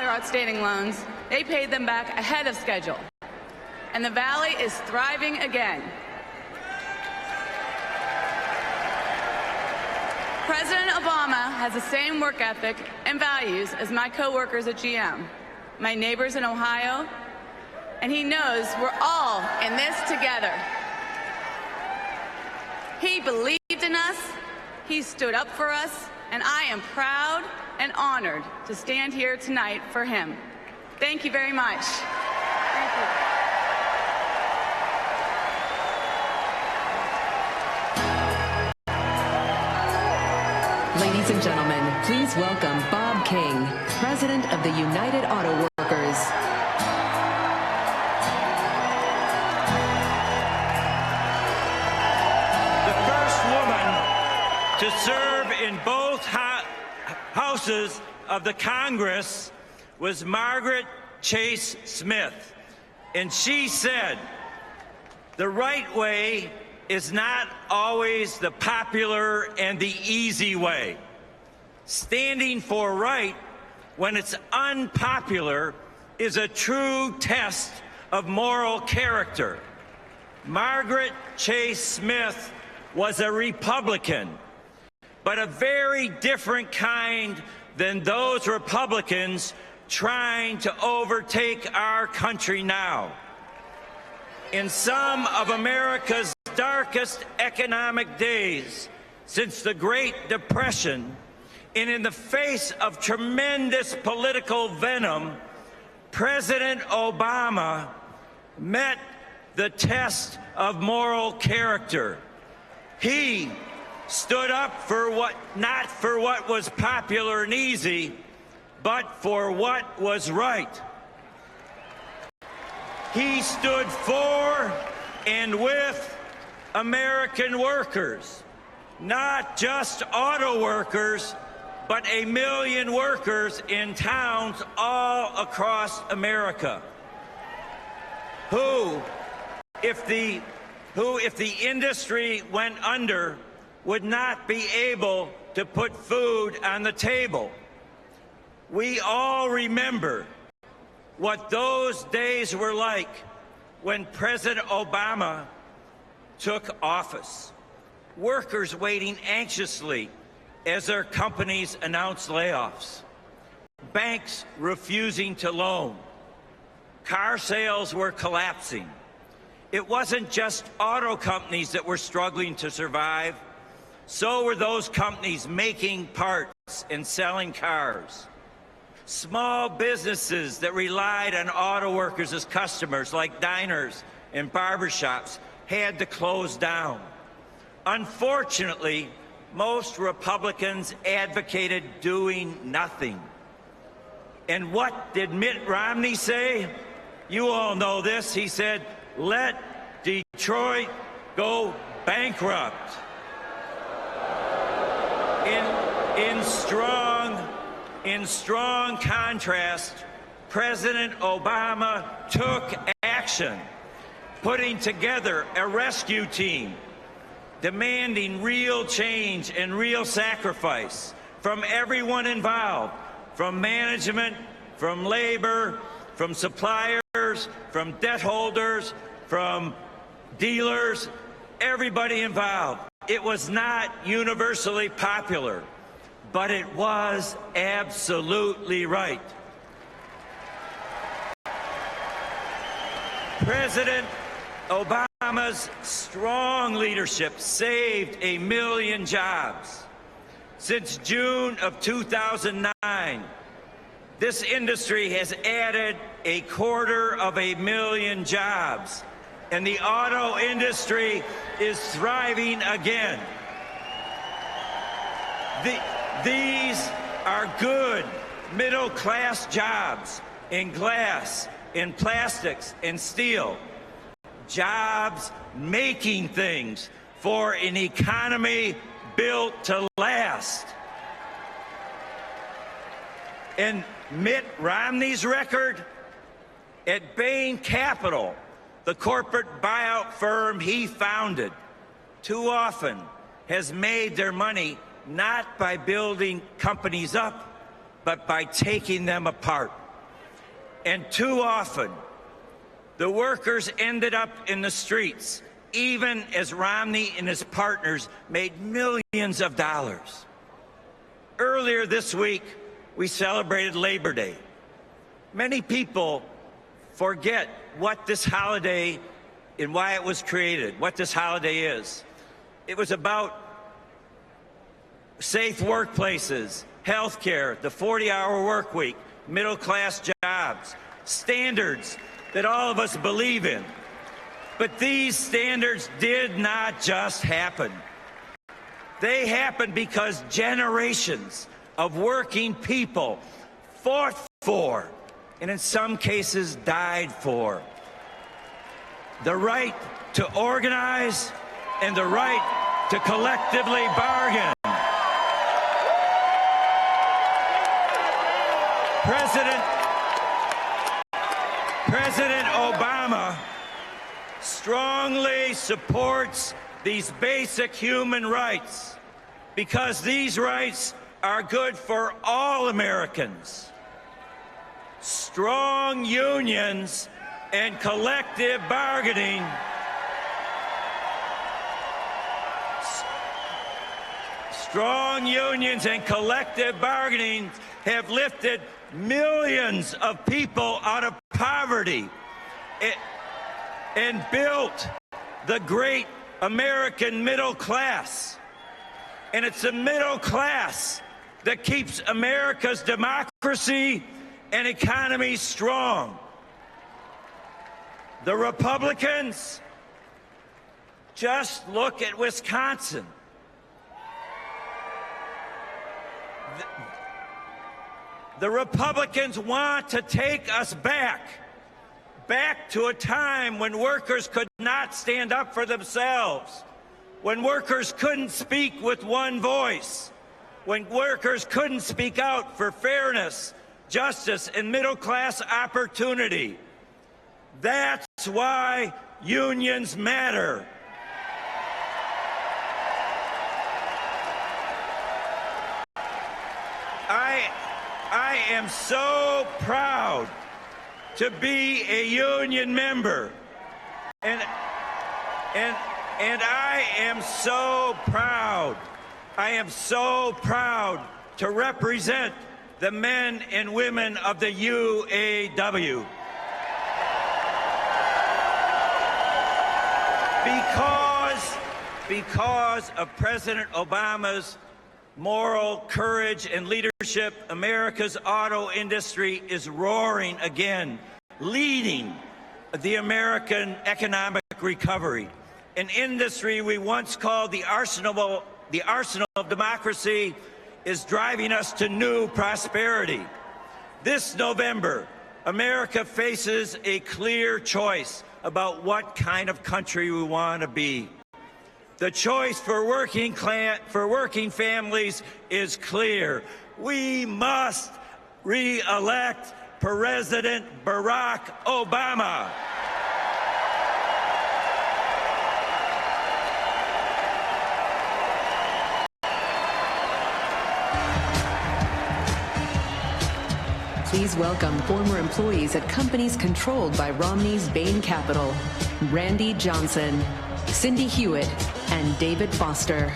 Outstanding loans, they paid them back ahead of schedule. and the Valley is thriving again. President Obama has the same work ethic and values as my coworkers at GM, my neighbors in Ohio, and he knows we're all in this together. He believed in us, he stood up for us, and I am proud and honored to stand here tonight for him. Thank you very much. Thank you. Ladies and gentlemen, please welcome Bob King, President of the United Auto Workers. The first woman to serve in both houses of the Congress was Margaret Chase Smith, and she said, "The right way is not always the popular and the easy way. Standing for right when it's unpopular is a true test of moral character." Margaret Chase Smith was a Republican, but a very different kind than those Republicans trying to overtake our country now. In some of America's darkest economic days since the Great Depression, and in the face of tremendous political venom, President Obama met the test of moral character. He stood up for not for what was popular and easy, but for what was right. He stood for and with American workers, not just auto workers, but 1 million workers in towns all across America, who, if the industry went under, would not be able to put food on the table. We all remember what those days were like when President Obama took office. Workers waiting anxiously as their companies announced layoffs. Banks refusing to loan. Car sales were collapsing. It wasn't just auto companies that were struggling to survive. So were those companies making parts and selling cars. Small businesses that relied on auto workers as customers, like diners and barbershops, had to close down. Unfortunately, most Republicans advocated doing nothing. And what did Mitt Romney say? You all know this. He said, "Let Detroit go bankrupt." In strong contrast, President Obama took action, putting together a rescue team, demanding real change and real sacrifice from everyone involved, from management, from labor, from suppliers, from debt holders, from dealers, everybody involved. It was not universally popular, but it was absolutely right. President Obama's strong leadership saved 1 million jobs. Since June of 2009, this industry has added 250,000 jobs, and the auto industry is thriving again. These are good middle-class jobs in glass, in plastics, in steel. Jobs making things for an economy built to last. And Mitt Romney's record at Bain Capital, the corporate buyout firm he founded, too often has made their money not by building companies up, but by taking them apart. And too often, The workers ended up in the streets, even as Romney and his partners made millions of dollars. Earlier this week, we celebrated Labor Day. Many people forget what this holiday and why it was created, what this holiday is. It was about safe workplaces, health care, the 40-hour work week, middle-class jobs, standards that all of us believe in. But these standards did not just happen. They happened because generations of working people fought for, and in some cases died for, the right to organize and the right to collectively bargain. President Obama strongly supports these basic human rights because these rights are good for all Americans. Strong unions and collective bargaining have lifted millions of people out of poverty and built the great American middle class. And it's the middle class that keeps America's democracy and economy strong. The Republicans, just look at Wisconsin. The Republicans want to take us back to a time when workers could not stand up for themselves, when workers couldn't speak with one voice, when workers couldn't speak out for fairness, justice, and middle-class opportunity. That's why unions matter. I am so proud to be a union member, and I am so proud to represent the men and women of the UAW. Because of President Obama's moral courage and leadership, America's auto industry is roaring again, leading the American economic recovery. An industry we once called the arsenal of democracy is driving us to new prosperity. This November, America faces a clear choice about what kind of country we want to be. The choice for working families is clear. We must re-elect President Barack Obama. Please welcome former employees at companies controlled by Romney's Bain Capital, Randy Johnson, Cindy Hewitt, and David Foster.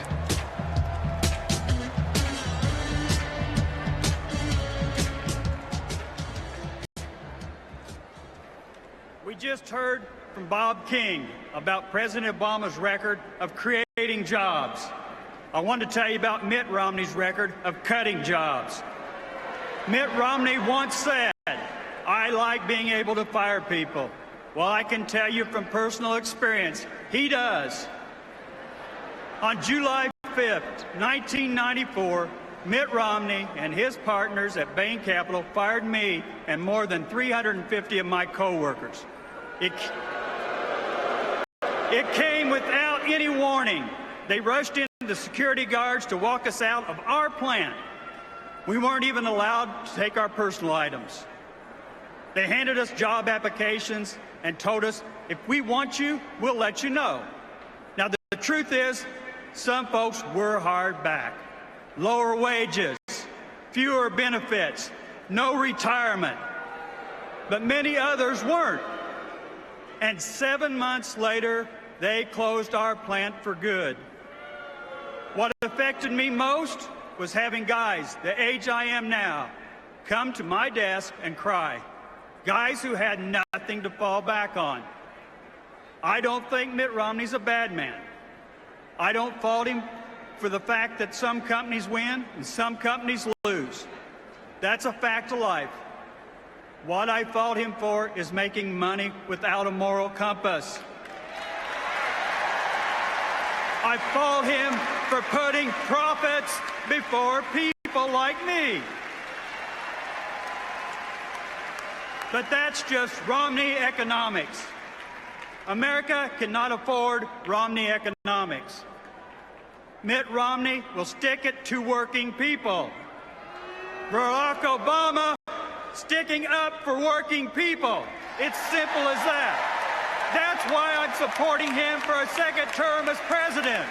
We just heard from Bob King about President Obama's record of creating jobs. I want to tell you about Mitt Romney's record of cutting jobs. Mitt Romney once said, "I like being able to fire people." Well, I can tell you from personal experience, he does. On July 5th, 1994, Mitt Romney and his partners at Bain Capital fired me and more than 350 of my coworkers. It came without any warning. They rushed in the security guards to walk us out of our plant. We weren't even allowed to take our personal items. They handed us job applications and told us, if we want you, we'll let you know. Now, the truth is, some folks were hard back. Lower wages, fewer benefits, no retirement. But many others weren't. and 7 months later, they closed our plant for good. What affected me most was having guys the age I am now come to my desk and cry. Guys who had nothing to fall back on. I don't think Mitt Romney's a bad man. I don't fault him for the fact that some companies win and some companies lose. That's a fact of life. What I fault him for is making money without a moral compass. I fault him for putting profits before people like me. But that's just Romney economics. America cannot afford Romney economics. Mitt Romney will stick it to working people. Barack Obama sticking up for working people. It's simple as that. That's why I'm supporting him for a second term as president.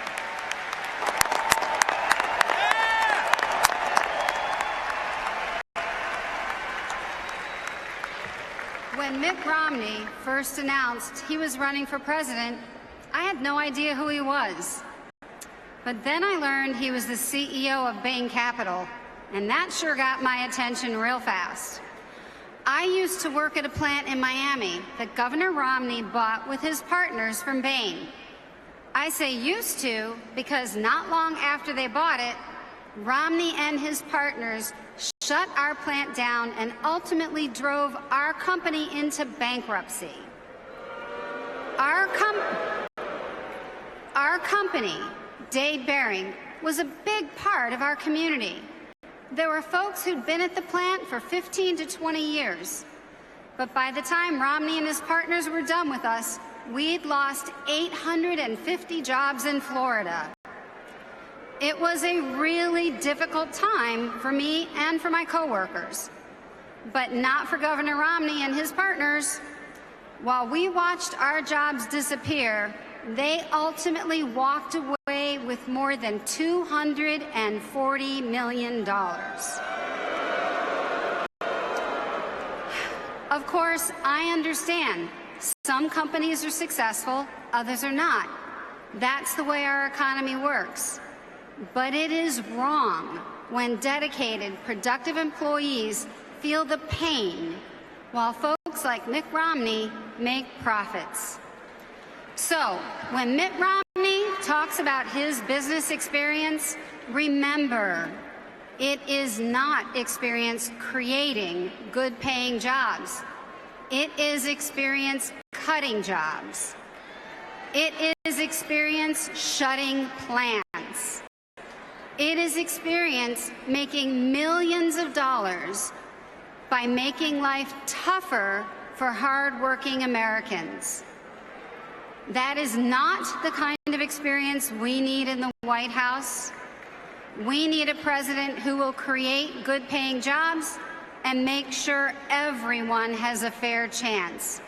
When Mitt Romney first announced he was running for president, I had no idea who he was. But then I learned he was the CEO of Bain Capital, and that sure got my attention real fast. I used to work at a plant in Miami that Governor Romney bought with his partners from Bain. I say used to because not long after they bought it, Romney and his partners shut our plant down and ultimately drove our company into bankruptcy. Our company, Dade Bearing, was a big part of our community. There were folks who'd been at the plant for 15 to 20 years. But by the time Romney and his partners were done with us, we'd lost 850 jobs in Florida. It was a really difficult time for me and for my coworkers, but not for Governor Romney and his partners. While we watched our jobs disappear, they ultimately walked away with more than $240 million. Of course, I understand. Some companies are successful, others are not. That's the way our economy works. But it is wrong when dedicated, productive employees feel the pain while folks like Mitt Romney make profits. So, when Mitt Romney talks about his business experience, remember, it is not experience creating good-paying jobs. It is experience cutting jobs. It is experience shutting plants. It is experience making millions of dollars by making life tougher for hard-working Americans. That is not the kind of experience we need in the White House. We need a president who will create good-paying jobs and make sure everyone has a fair chance.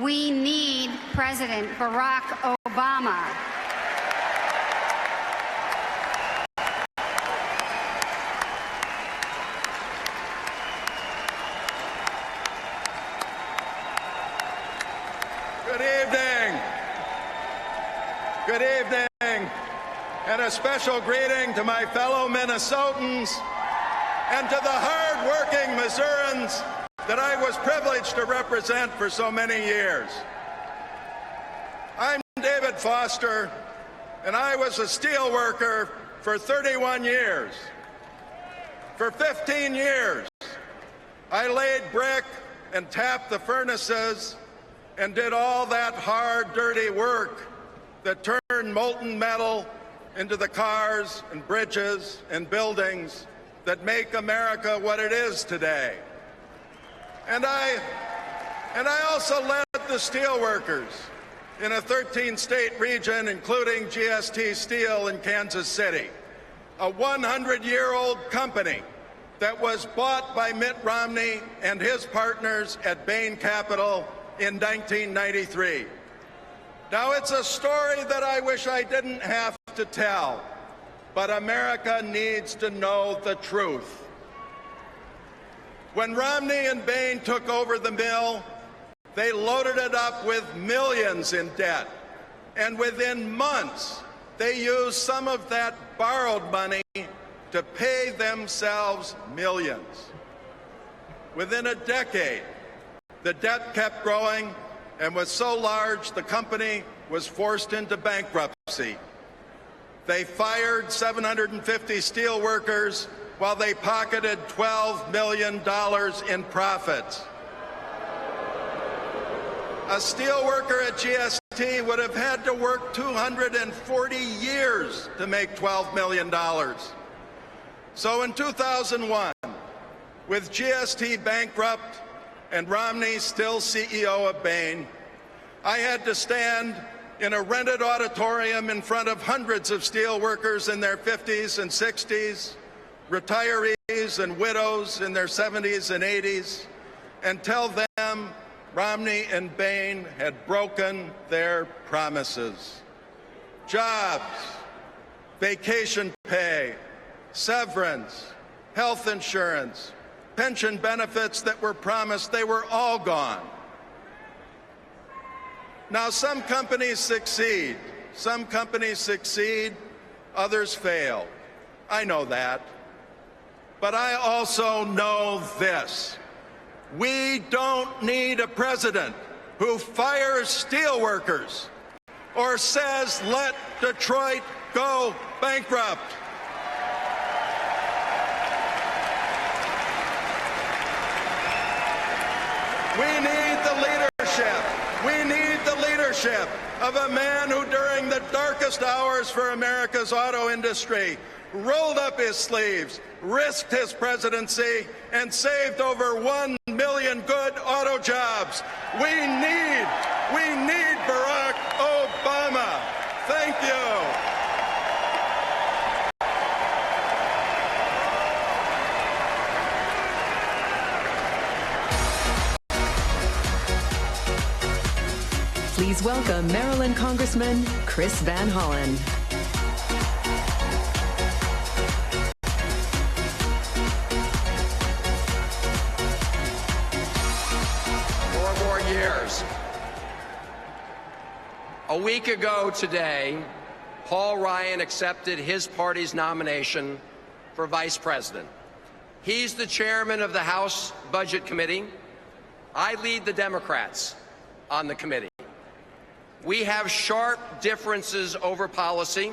We need President Barack Obama. Good evening. Good evening. And a special greeting to my fellow Minnesotans and to the hard-working Missourians that I was privileged to represent for so many years. I'm David Foster, and I was a steel worker for 31 years. For 15 years, I laid brick and tapped the furnaces and did all that hard, dirty work that turned molten metal into the cars and bridges and buildings that make America what it is today. And I also led the steelworkers in a 13-state region, including GST Steel in Kansas City, a 100-year-old company that was bought by Mitt Romney and his partners at Bain Capital in 1993. Now, it's a story that I wish I didn't have to tell, but America needs to know the truth. When Romney and Bain took over the mill, They loaded it up with millions in debt. And within months, they used some of that borrowed money to pay themselves millions. Within a decade, the debt kept growing and was so large the company was forced into bankruptcy. They fired 750 steel workers while they pocketed $12 million in profits. A steel worker at GST would have had to work 240 years to make $12 million. So in 2001, with GST bankrupt and Romney still CEO of Bain, I had to stand in a rented auditorium in front of hundreds of steel workers in their 50s and 60s, retirees and widows in their 70s and 80s, and tell them Romney and Bain had broken their promises. Jobs, vacation pay, severance, health insurance, pension benefits that were promised, they were all gone. Now, some companies succeed. Some companies succeed, others fail. I know that. But I also know this. We don't need a president who fires steelworkers or says, let Detroit go bankrupt. We need the leadership. We need the leadership of a man who, during the darkest hours for America's auto industry, rolled up his sleeves, risked his presidency, and saved over 1 million good auto jobs. We need Barack Obama. Thank you. Please welcome Maryland Congressman Chris Van Hollen. 4 more years. A week ago today, Paul Ryan accepted his party's nomination for vice president. He's the chairman of the House Budget Committee. I lead the Democrats on the committee. We have sharp differences over policy,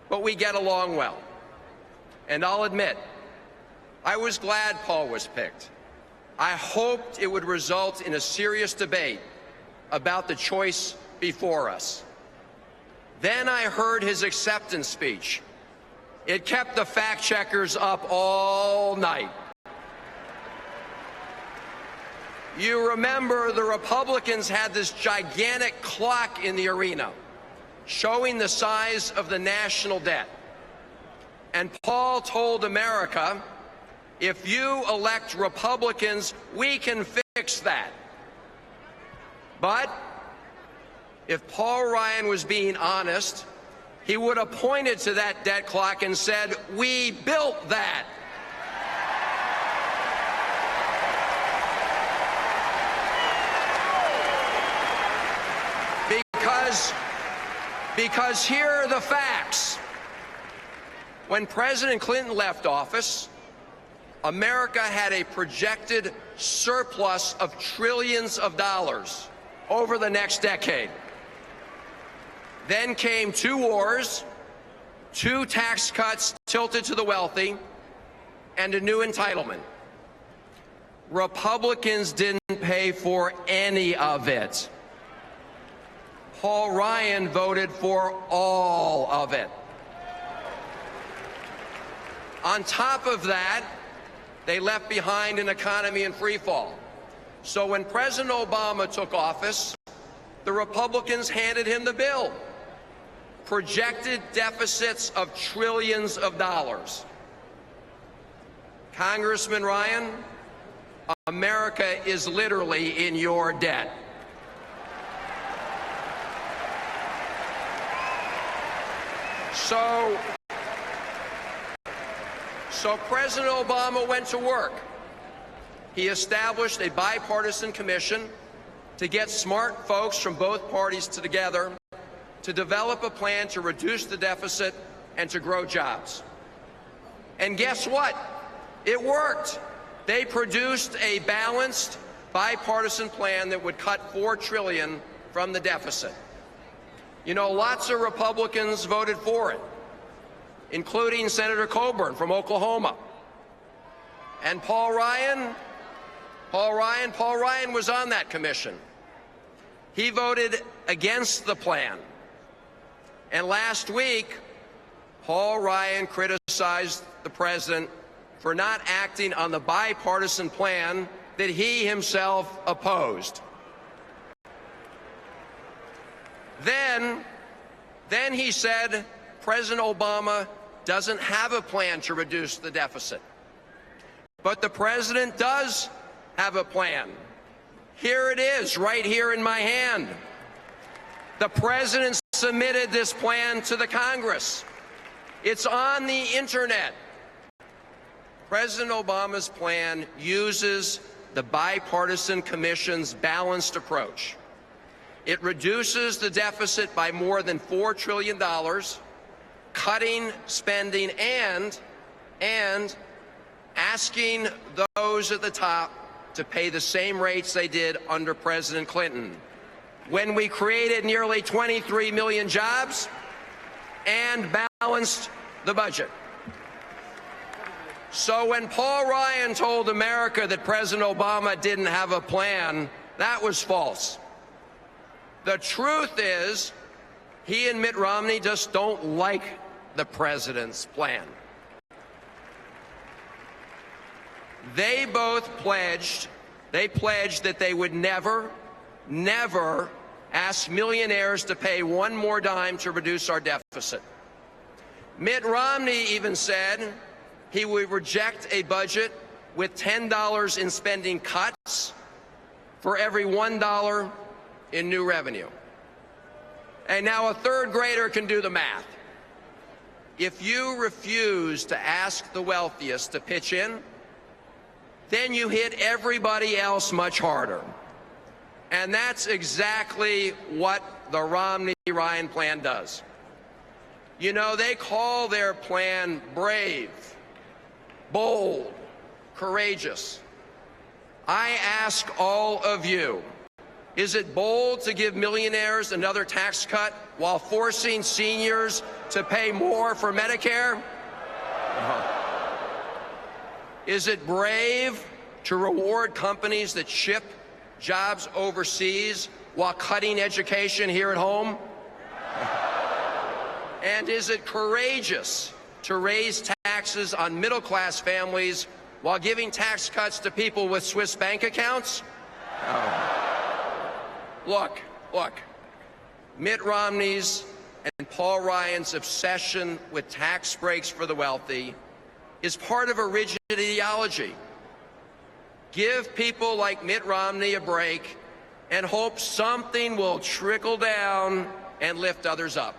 but we get along well. And I'll admit, I was glad Paul was picked. I hoped it would result in a serious debate about the choice before us. Then I heard his acceptance speech. It kept the fact checkers up all night. You remember the Republicans had this gigantic clock in the arena showing the size of the national debt. And Paul told America, if you elect Republicans, we can fix that. But if Paul Ryan was being honest, he would have pointed to that debt clock and said, we built that. Because here are the facts. When President Clinton left office, America had a projected surplus of trillions of dollars over the next decade. Then came 2 wars, 2 tax cuts tilted to the wealthy, and a new entitlement. Republicans didn't pay for any of it. Paul Ryan voted for all of it. On top of that, they left behind an economy in free fall. So when President Obama took office, the Republicans handed him the bill. Projected deficits of trillions of dollars. Congressman Ryan, America is literally in your debt. So President Obama went to work. He established a bipartisan commission to get smart folks from both parties together to develop a plan to reduce the deficit and to grow jobs. And guess what? It worked. They produced a balanced, bipartisan plan that would cut $4 trillion from the deficit. You know, lots of Republicans voted for it, including Senator Coburn from Oklahoma. And Paul Ryan was on that commission. He voted against the plan. And last week, Paul Ryan criticized the president for not acting on the bipartisan plan that he himself opposed. Then he said President Obama doesn't have a plan to reduce the deficit. But the president does have a plan. Here it is, right here in my hand. The president submitted this plan to the Congress. It's on the internet. President Obama's plan uses the bipartisan commission's balanced approach. It reduces the deficit by more than $4 trillion, cutting spending and asking those at the top to pay the same rates they did under President Clinton, when we created nearly 23 million jobs and balanced the budget. So when Paul Ryan told America that President Obama didn't have a plan, that was false. The truth is, he and Mitt Romney just don't like the president's plan. They both pledged that they would never ask millionaires to pay one more dime to reduce our deficit. Mitt Romney even said he would reject a budget with $10 in spending cuts for every $1 in new revenue. And now a third grader can do the math. If you refuse to ask the wealthiest to pitch in, then you hit everybody else much harder. And that's exactly what the Romney-Ryan plan does. You know, they call their plan brave, bold, courageous. I ask all of you, is it bold to give millionaires another tax cut while forcing seniors to pay more for Medicare? Is it brave to reward companies that ship jobs overseas while cutting education here at home? And is it courageous to raise taxes on middle-class families while giving tax cuts to people with Swiss bank accounts? Look, Mitt Romney's and Paul Ryan's obsession with tax breaks for the wealthy is part of a rigid ideology. Give people like Mitt Romney a break and hope something will trickle down and lift others up.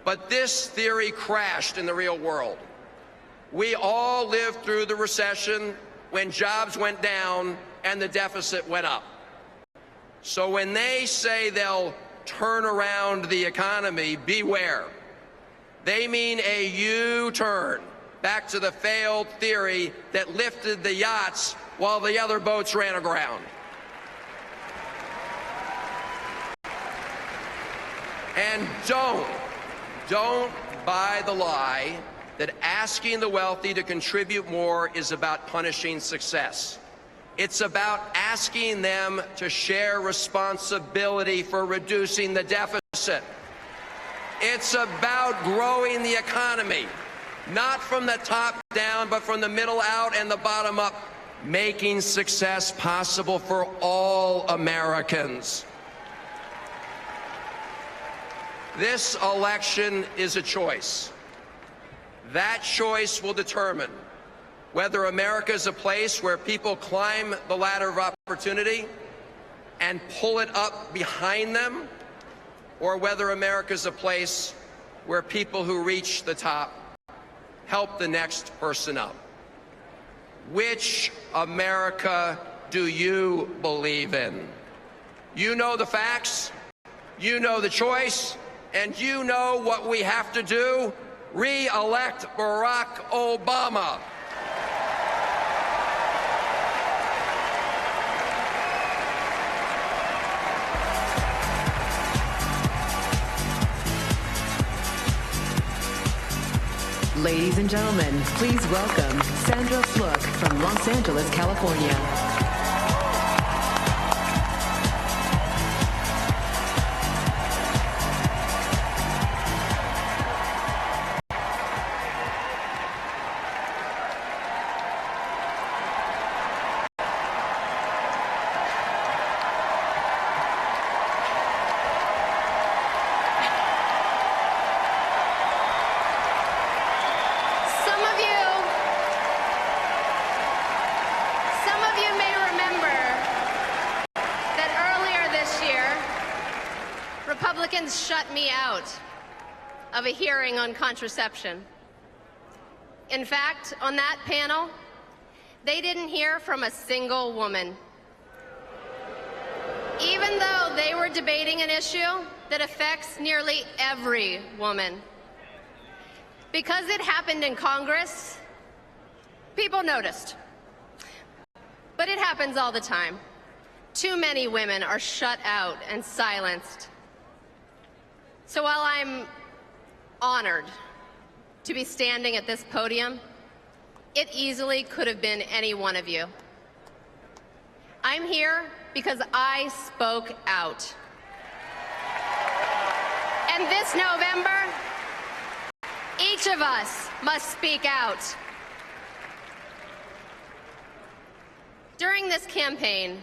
But this theory crashed in the real world. We all lived through the recession when jobs went down and the deficit went up. So when they say they'll turn around the economy, beware. They mean a U-turn back to the failed theory that lifted the yachts while the other boats ran aground. And don't buy the lie that asking the wealthy to contribute more is about punishing success. It's about asking them to share responsibility for reducing the deficit. It's about growing the economy, not from the top down, but from the middle out and the bottom up, making success possible for all Americans. This election is a choice. That choice will determine whether America is a place where people climb the ladder of opportunity and pull it up behind them, or whether America is a place where people who reach the top help the next person up. Which America do you believe in? You know the facts, you know the choice, and you know what we have to do: re-elect Barack Obama. Ladies and gentlemen, please welcome Sandra Fluke from Los Angeles, California. Republicans shut me out of a hearing on contraception. In fact, on that panel, they didn't hear from a single woman, even though they were debating an issue that affects nearly every woman. Because it happened in Congress, people noticed. But it happens all the time. Too many women are shut out and silenced. So while I'm honored to be standing at this podium, it easily could have been any one of you. I'm here because I spoke out. And this November, each of us must speak out. During this campaign,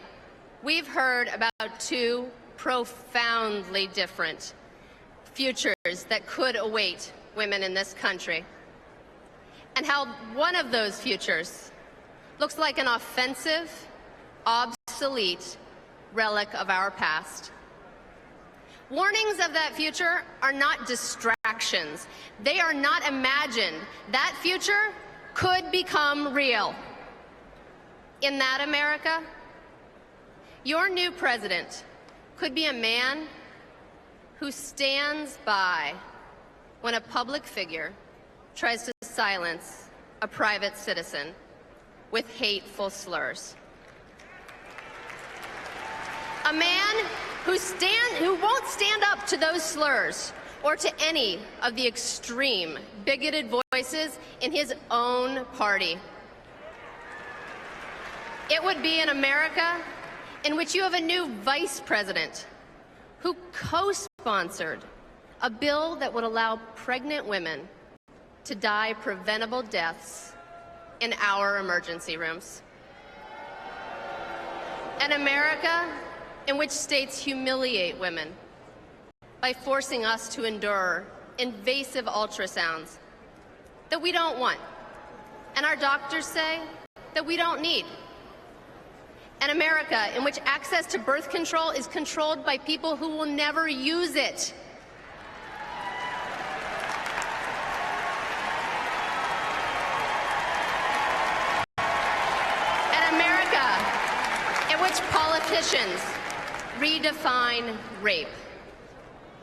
we've heard about two profoundly different futures that could await women in this country, and how one of those futures looks like an offensive, obsolete relic of our past. Warnings of that future are not distractions. They are not imagined. That future could become real. In that America, your new president could be a man who stands by when a public figure tries to silence a private citizen with hateful slurs. A man who won't stand up to those slurs or to any of the extreme, bigoted voices in his own party. It would be an America in which you have a new vice president who co-sponsored a bill that would allow pregnant women to die preventable deaths in our emergency rooms. An America in which states humiliate women by forcing us to endure invasive ultrasounds that we don't want, and our doctors say that we don't need. An America in which access to birth control is controlled by people who will never use it. An America in which politicians redefine rape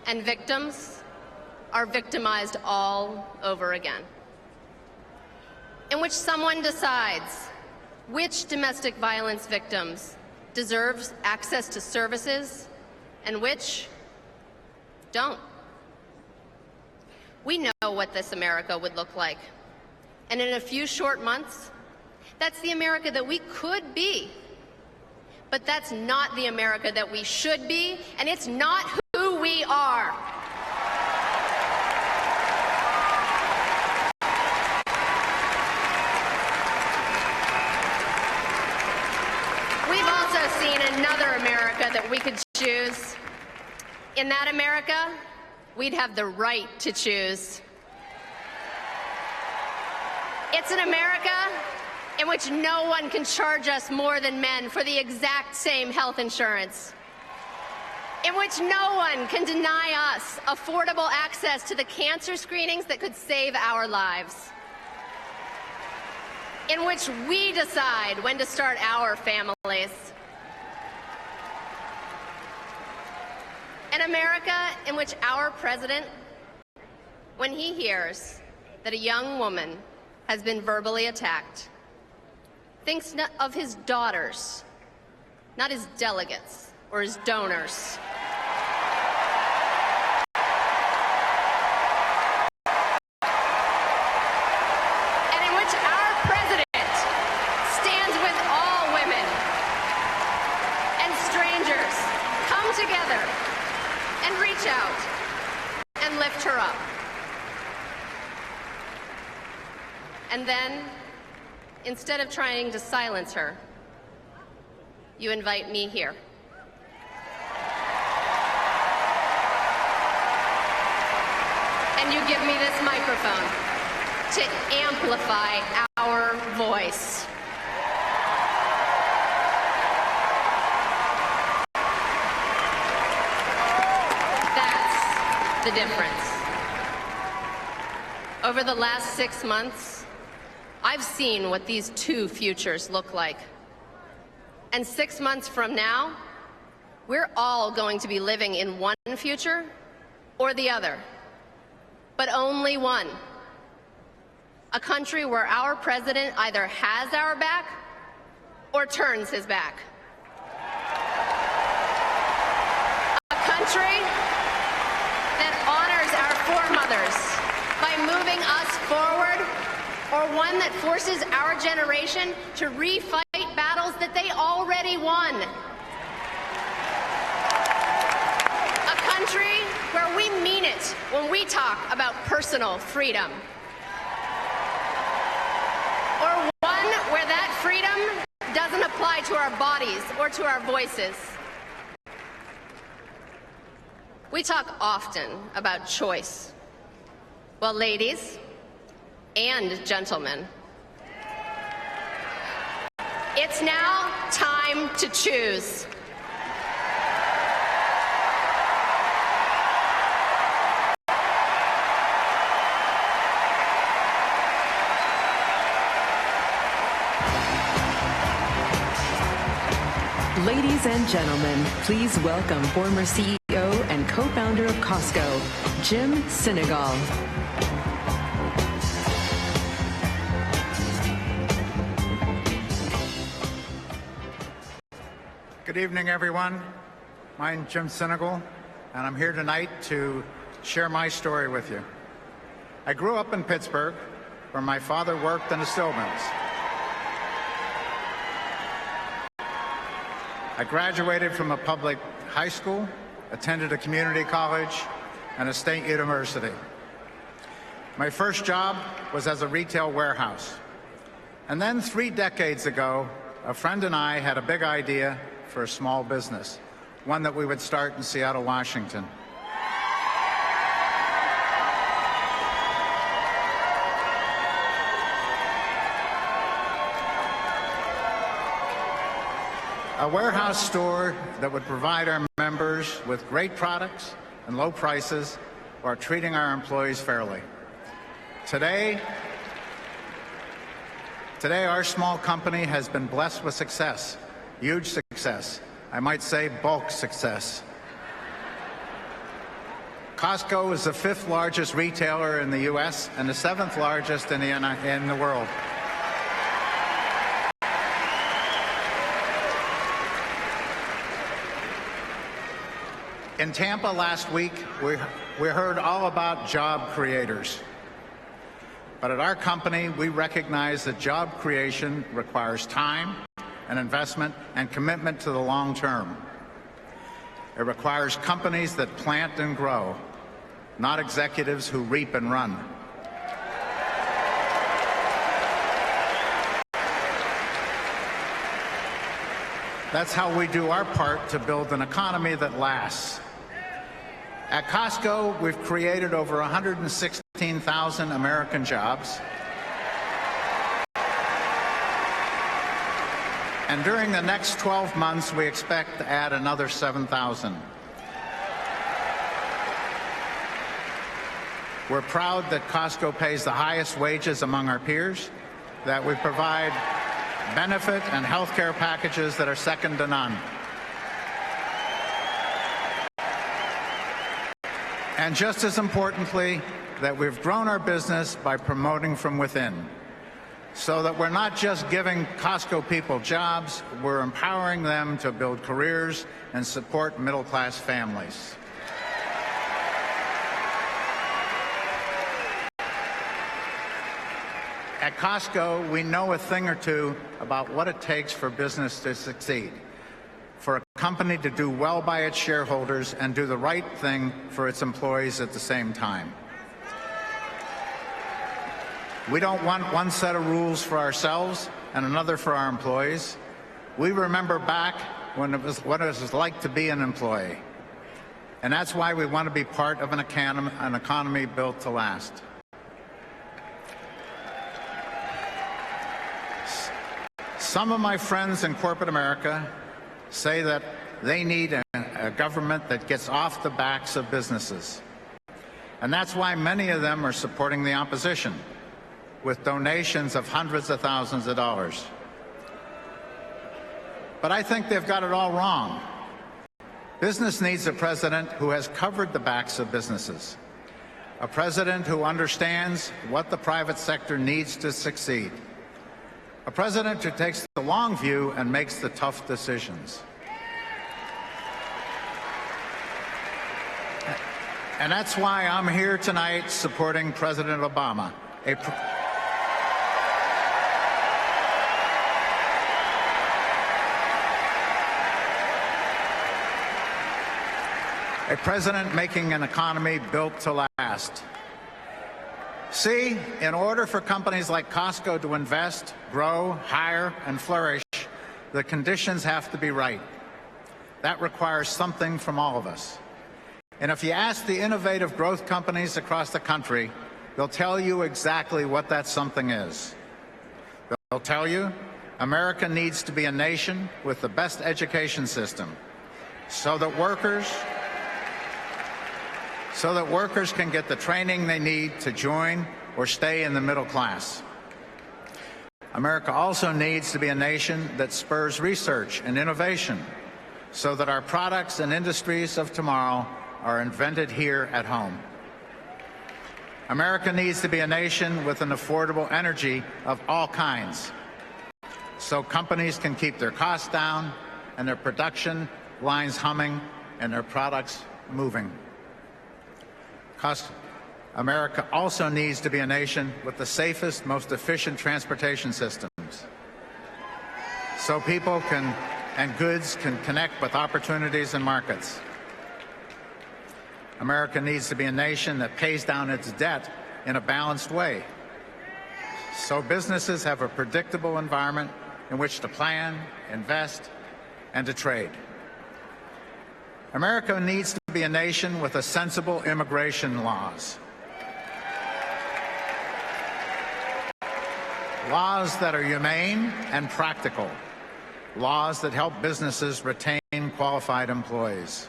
and victims are victimized all over again. In which someone decides which domestic violence victims deserves access to services and which don't. We know what this America would look like. And in a few short months, that's the America that we could be. But that's not the America that we should be, and it's not who we are. Another America that we could choose. In that America, we'd have the right to choose. It's an America in which no one can charge us more than men for the exact same health insurance. In which no one can deny us affordable access to the cancer screenings that could save our lives. In which we decide when to start our families. An America in which our president, when he hears that a young woman has been verbally attacked, thinks of his daughters, not his delegates or his donors. And in which our president stands with all women and strangers come together and reach out and lift her up. And then, instead of trying to silence her, you invite me here. And you give me this microphone to amplify our voice. That's the difference. Over the last 6 months, I've seen what these two futures look like. And 6 months from now, we're all going to be living in one future or the other, but only one. A country where our president either has our back or turns his back. A country that honors our foremothers by moving us forward, or one that forces our generation to refight battles that they already won. A country where we mean it when we talk about personal freedom. Or one where that freedom doesn't apply to our bodies or to our voices. We talk often about choice. Well, ladies and gentlemen, it's now time to choose. Ladies and gentlemen, please welcome former CEO and co-founder of Costco, Jim Sinegal. Good evening, everyone. I'm Jim Sinegal, and I'm here tonight to share my story with you. I grew up in Pittsburgh, where my father worked in the steel mills. I graduated from a public high school, attended a community college, and a state university. My first job was as a retail warehouse. And then 3 decades ago, a friend and I had a big idea for a small business, one that we would start in Seattle, Washington. A warehouse store that would provide our members with great products and low prices while treating our employees fairly. Today, our small company has been blessed with success, huge success. I might say bulk success. Costco is the 5th largest retailer in the U.S. and the 7th largest in the world. In Tampa last week, we heard all about job creators. But at our company, we recognize that job creation requires time and investment and commitment to the long term. It requires companies that plant and grow, not executives who reap and run. That's how we do our part to build an economy that lasts. At Costco, we've created over 116,000 American jobs. And during the next 12 months, we expect to add another 7,000. We're proud that Costco pays the highest wages among our peers, that we provide benefit and health care packages that are second to none. And just as importantly, that we've grown our business by promoting from within, so that we're not just giving Costco people jobs, we're empowering them to build careers and support middle-class families. At Costco, we know a thing or two about what it takes for business to succeed, for a company to do well by its shareholders and do the right thing for its employees at the same time. We don't want one set of rules for ourselves and another for our employees. We remember back when it was what it was like to be an employee. And that's why we want to be part of an economy built to last. Some of my friends in corporate America say that they need a government that gets off the backs of businesses. And that's why many of them are supporting the opposition, with donations of hundreds of thousands of dollars. But I think they've got it all wrong. Business needs a president who has covered the backs of businesses, a president who understands what the private sector needs to succeed, a president who takes the long view and makes the tough decisions. And that's why I'm here tonight supporting President Obama, a president making an economy built to last. See, in order for companies like Costco to invest, grow, hire, and flourish, the conditions have to be right. That requires something from all of us. And if you ask the innovative growth companies across the country, they'll tell you exactly what that something is. They'll tell you America needs to be a nation with the best education system so that workers can get the training they need to join or stay in the middle class. America also needs to be a nation that spurs research and innovation so that our products and industries of tomorrow are invented here at home. America needs to be a nation with an affordable energy of all kinds so companies can keep their costs down and their production lines humming and their products moving. America also needs to be a nation with the safest, most efficient transportation systems so people and goods can connect with opportunities and markets. America needs to be a nation that pays down its debt in a balanced way so businesses have a predictable environment in which to plan, invest, and to trade. America needs to be a nation with a sensible immigration laws. Laws that are humane and practical. Laws that help businesses retain qualified employees.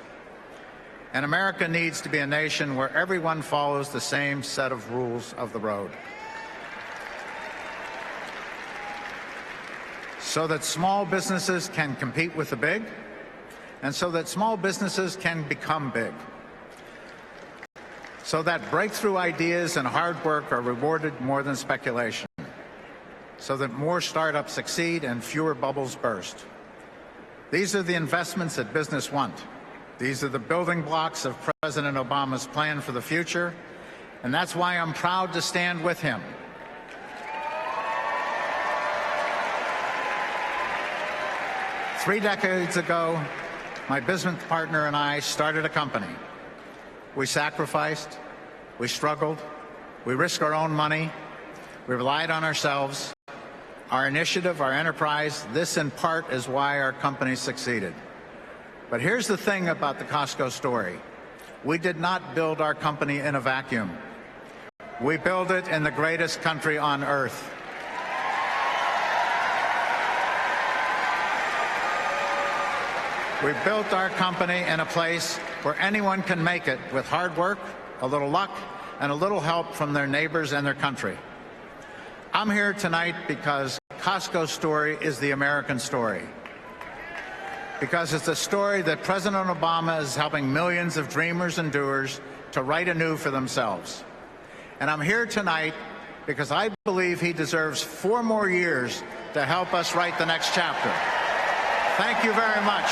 And America needs to be a nation where everyone follows the same set of rules of the road, so that small businesses can compete with the big, and so that small businesses can become big, so that breakthrough ideas and hard work are rewarded more than speculation, so that more startups succeed and fewer bubbles burst. These are the investments that business want. These are the building blocks of President Obama's plan for the future, and that's why I'm proud to stand with him. Three decades ago, my business partner and I started a company. We sacrificed, we struggled, we risked our own money, we relied on ourselves. Our initiative, our enterprise, this in part is why our company succeeded. But here's the thing about the Costco story. We did not build our company in a vacuum. We built it in the greatest country on earth. We built our company in a place where anyone can make it with hard work, a little luck, and a little help from their neighbors and their country. I'm here tonight because Costco's story is the American story. Because it's a story that President Obama is helping millions of dreamers and doers to write anew for themselves. And I'm here tonight because I believe he deserves 4 more years to help us write the next chapter. Thank you very much.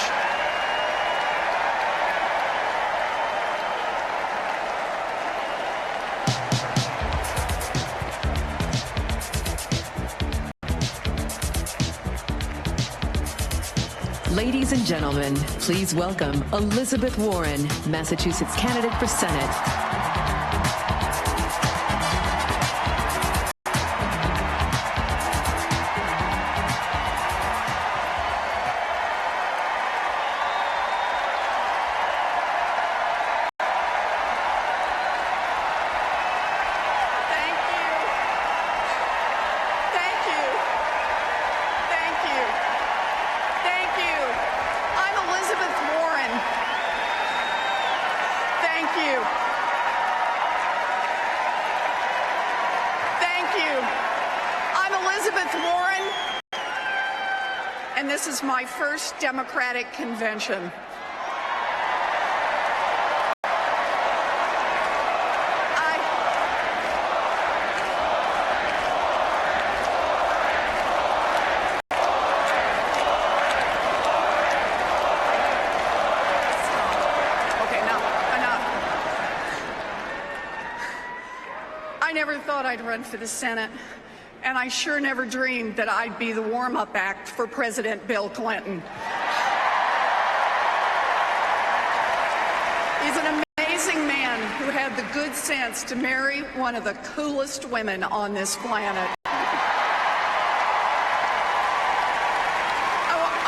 Ladies and gentlemen, please welcome Elizabeth Warren, Massachusetts candidate for Senate. And this is my first Democratic convention. I never thought I'd run for the Senate, and I sure never dreamed that I'd be the warm-up act for President Bill Clinton. He's an amazing man who had the good sense to marry one of the coolest women on this planet. I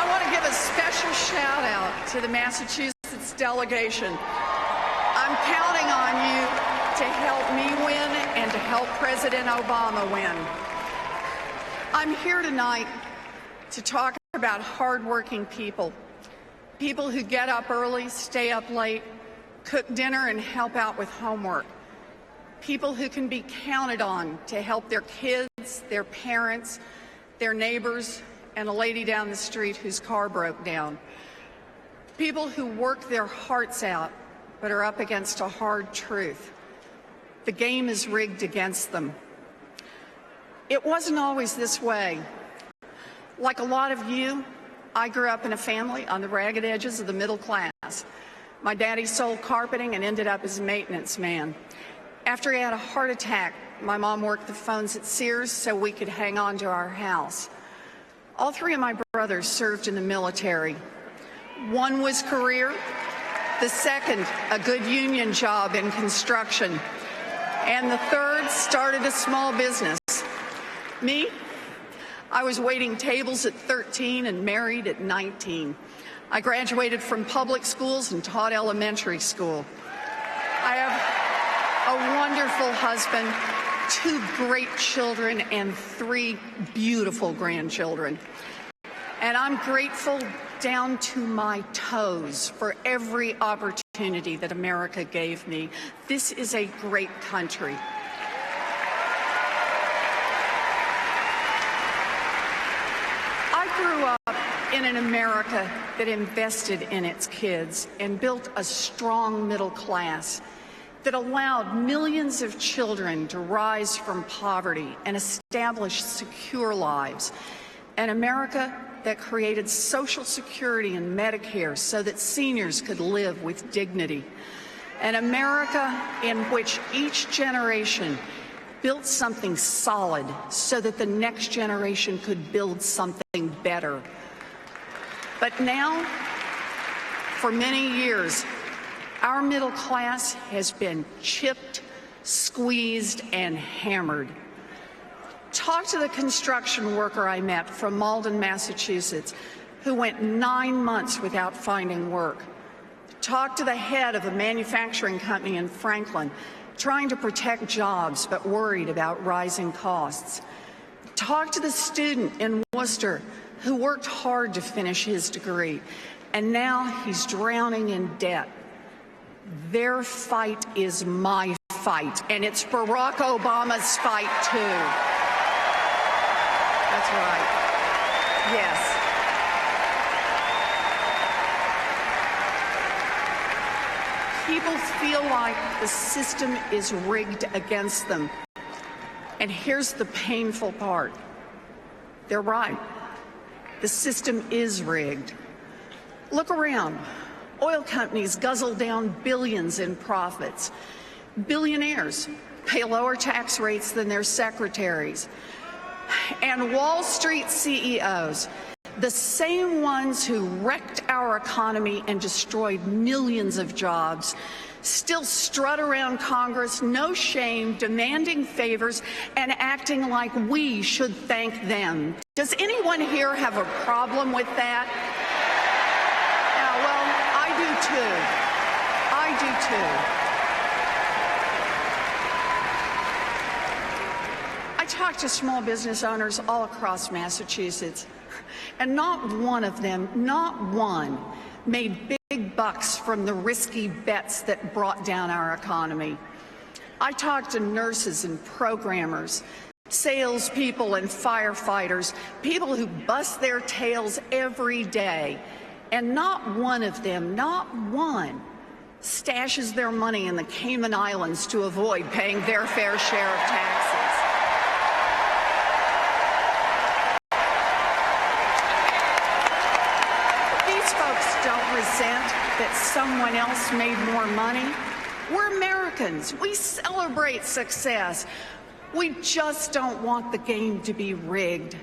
want to give a special shout out to the Massachusetts delegation. I'm counting on you to help me win and to help President Obama win. I'm here tonight to talk about hardworking people, people who get up early, stay up late, cook dinner and help out with homework, people who can be counted on to help their kids, their parents, their neighbors, and a lady down the street whose car broke down, people who work their hearts out but are up against a hard truth. The game is rigged against them. It wasn't always this way. Like a lot of you, I grew up in a family on the ragged edges of the middle class. My daddy sold carpeting and ended up as a maintenance man. After he had a heart attack, my mom worked the phones at Sears so we could hang on to our house. All 3 of my brothers served in the military. One was career, the second a good union job in construction, and the third started a small business. Me, I was waiting tables at 13 and married at 19. I graduated from public schools and taught elementary school. I have a wonderful husband, 2 great children, and 3 beautiful grandchildren. And I'm grateful down to my toes for every opportunity that America gave me. This is a great country. I grew up in an America that invested in its kids and built a strong middle class that allowed millions of children to rise from poverty and establish secure lives. An America that created Social Security and Medicare so that seniors could live with dignity. An America in which each generation built something solid so that the next generation could build something better. But now, for many years, our middle class has been chipped, squeezed, and hammered. Talk to the construction worker I met from Malden, Massachusetts, who went 9 months without finding work. Talk to the head of a manufacturing company in Franklin, trying to protect jobs but worried about rising costs. Talk to the student in Worcester who worked hard to finish his degree, and now he's drowning in debt. Their fight is my fight, and it's Barack Obama's fight, too. That's right. Yes. People feel like the system is rigged against them. And here's the painful part. They're right. The system is rigged. Look around. Oil companies guzzle down billions in profits. Billionaires pay lower tax rates than their secretaries. And Wall Street CEOs, the same ones who wrecked our economy and destroyed millions of jobs, still strut around Congress, no shame, demanding favors and acting like we should thank them. Does anyone here have a problem with that? Yeah, well, I do too. I talked to small business owners all across Massachusetts, and not one of them, not one, made big bucks from the risky bets that brought down our economy. I talked to nurses and programmers, salespeople and firefighters, people who bust their tails every day, and not one of them, not one, stashes their money in the Cayman Islands to avoid paying their fair share of taxes. Don't resent that someone else made more money. We're Americans. We celebrate success. We just don't want the game to be rigged.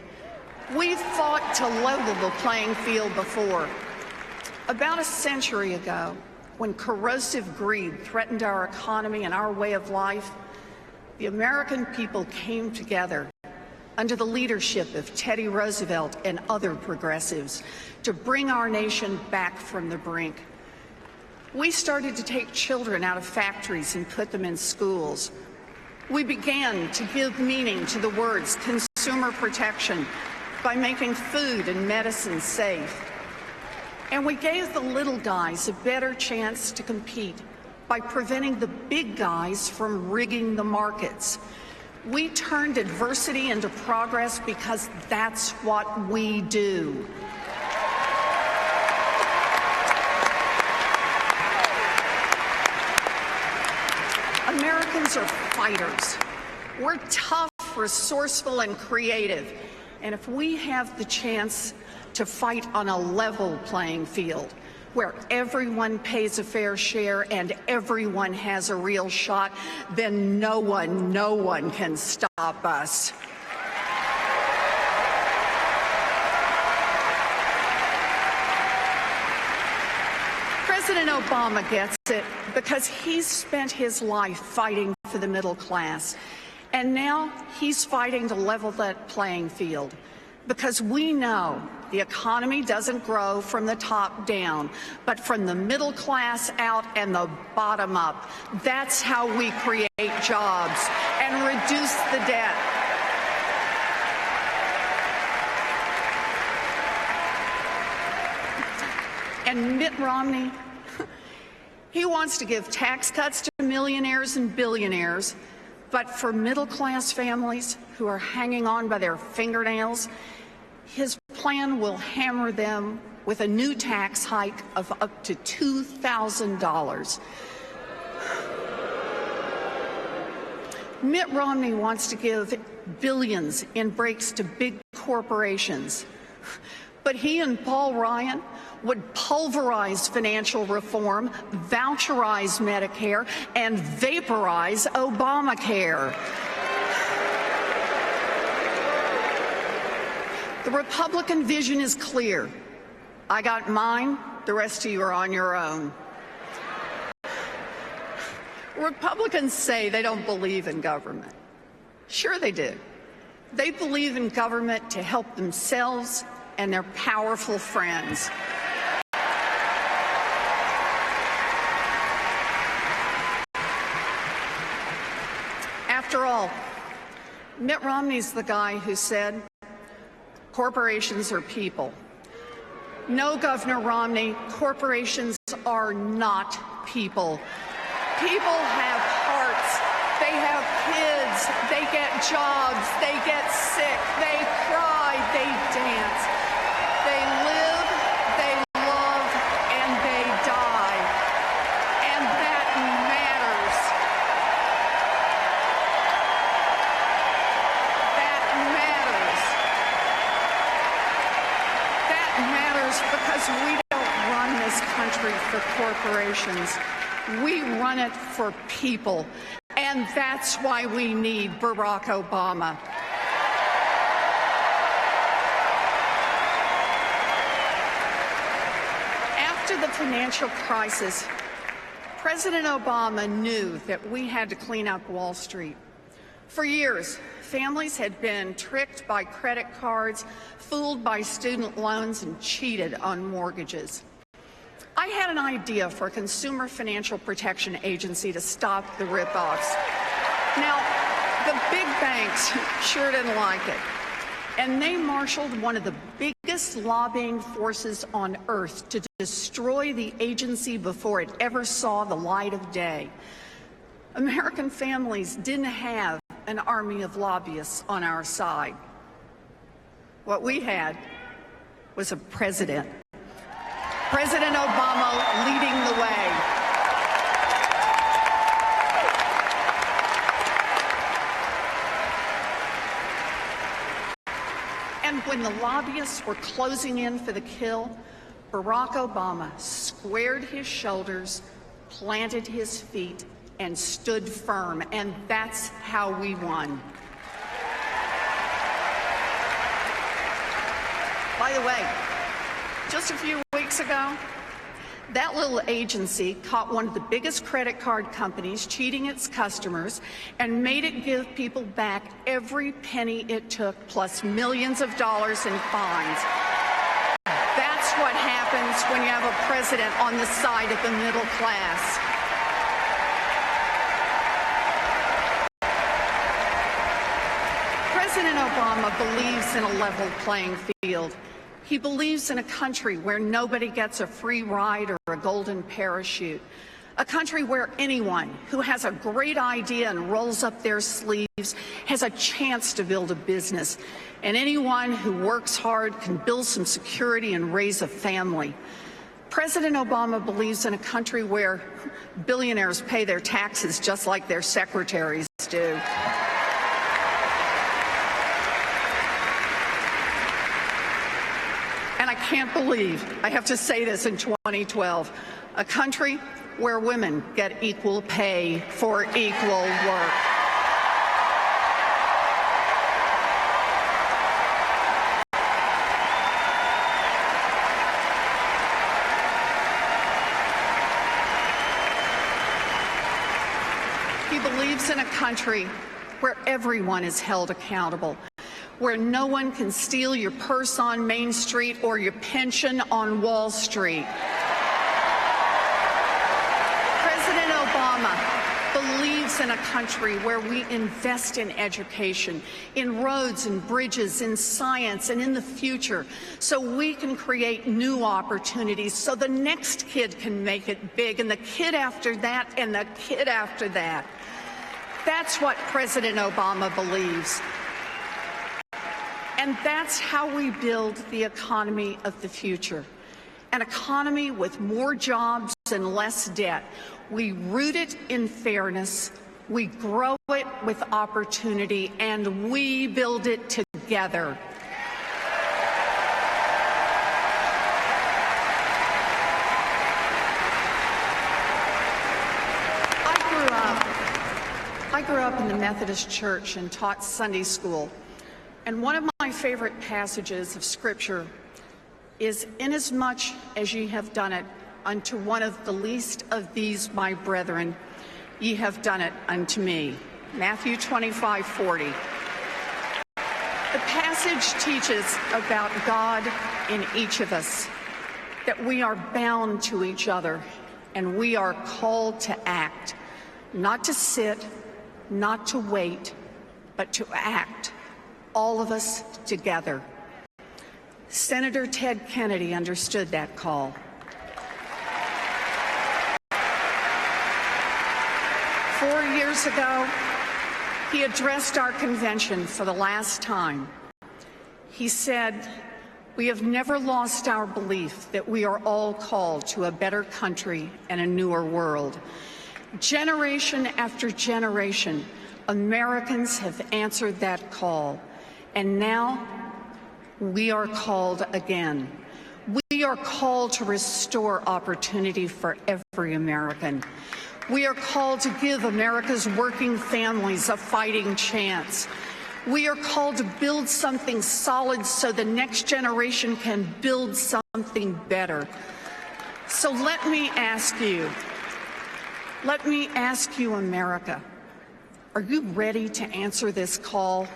We've fought to level the playing field before. About a century ago, when corrosive greed threatened our economy and our way of life, the American people came together under the leadership of Teddy Roosevelt and other progressives to bring our nation back from the brink. We started to take children out of factories and put them in schools. We began to give meaning to the words consumer protection by making food and medicine safe. And we gave the little guys a better chance to compete by preventing the big guys from rigging the markets. We turned adversity into progress because that's what we do. Americans are fighters. We're tough, resourceful, and creative. And if we have the chance to fight on a level playing field, where everyone pays a fair share and everyone has a real shot, then no one can stop us. President Obama gets it because he's spent his life fighting for the middle class. And now he's fighting to level that playing field because we know the economy doesn't grow from the top down, but from the middle class out and the bottom up. That's how we create jobs and reduce the debt. And Mitt Romney, he wants to give tax cuts to millionaires and billionaires, but for middle-class families who are hanging on by their fingernails, his plan will hammer them with a new tax hike of up to $2,000. Mitt Romney wants to give billions in breaks to big corporations, but he and Paul Ryan would pulverize financial reform, voucherize Medicare, and vaporize Obamacare. The Republican vision is clear. I got mine, the rest of you are on your own. Republicans say they don't believe in government. Sure they do. They believe in government to help themselves and their powerful friends. After all, Mitt Romney's the guy who said, corporations are people. No, Governor Romney, corporations are not people. People have hearts, they have kids, they get jobs, they get sick, they cry, they dance. They live, they love, and they die. And that matters because we don't run this country for corporations. We run it for people. And that's why we need Barack Obama. After the financial crisis, President Obama knew that we had to clean up Wall Street. For years, families had been tricked by credit cards, fooled by student loans, and cheated on mortgages. I had an idea for a consumer financial protection agency to stop the ripoffs. Now, the big banks sure didn't like it, and they marshaled one of the biggest lobbying forces on earth to destroy the agency before it ever saw the light of day. American families didn't have an army of lobbyists on our side. What we had was a president. President Obama leading the way. And when the lobbyists were closing in for the kill, Barack Obama squared his shoulders, planted his feet, and stood firm. And that's how we won. By the way, just a few weeks ago, that little agency caught one of the biggest credit card companies cheating its customers and made it give people back every penny it took, plus millions of dollars in fines. That's what happens when you have a president on the side of the middle class. President Obama believes in a level playing field. He believes in a country where nobody gets a free ride or a golden parachute. A country where anyone who has a great idea and rolls up their sleeves has a chance to build a business. And anyone who works hard can build some security and raise a family. President Obama believes in a country where billionaires pay their taxes just like their secretaries do. And I can't believe I have to say this in 2012, a country where women get equal pay for equal work. He believes in a country where everyone is held accountable, where no one can steal your purse on Main Street or your pension on Wall Street. President Obama believes in a country where we invest in education, in roads and bridges, in science, and in the future, so we can create new opportunities, so the next kid can make it big, and the kid after that, and the kid after that. That's what President Obama believes. And that's how we build the economy of the future. An economy with more jobs and less debt. We root it in fairness, we grow it with opportunity, and we build it together. I grew up in the Methodist Church and taught Sunday school. And one of my favorite passages of Scripture is, "Inasmuch as ye have done it unto one of the least of these my brethren, ye have done it unto me." Matthew 25:40. The passage teaches about God in each of us, that we are bound to each other, and we are called to act, not to sit, not to wait, but to act. All of us together. Senator Ted Kennedy understood that call. 4 years ago, he addressed our convention for the last time. He said, "We have never lost our belief that we are all called to a better country and a newer world. Generation after generation, Americans have answered that call. And now we are called again. We are called to restore opportunity for every American. We are called to give America's working families a fighting chance. We are called to build something solid so the next generation can build something better. So let me ask you, America, are you ready to answer this call?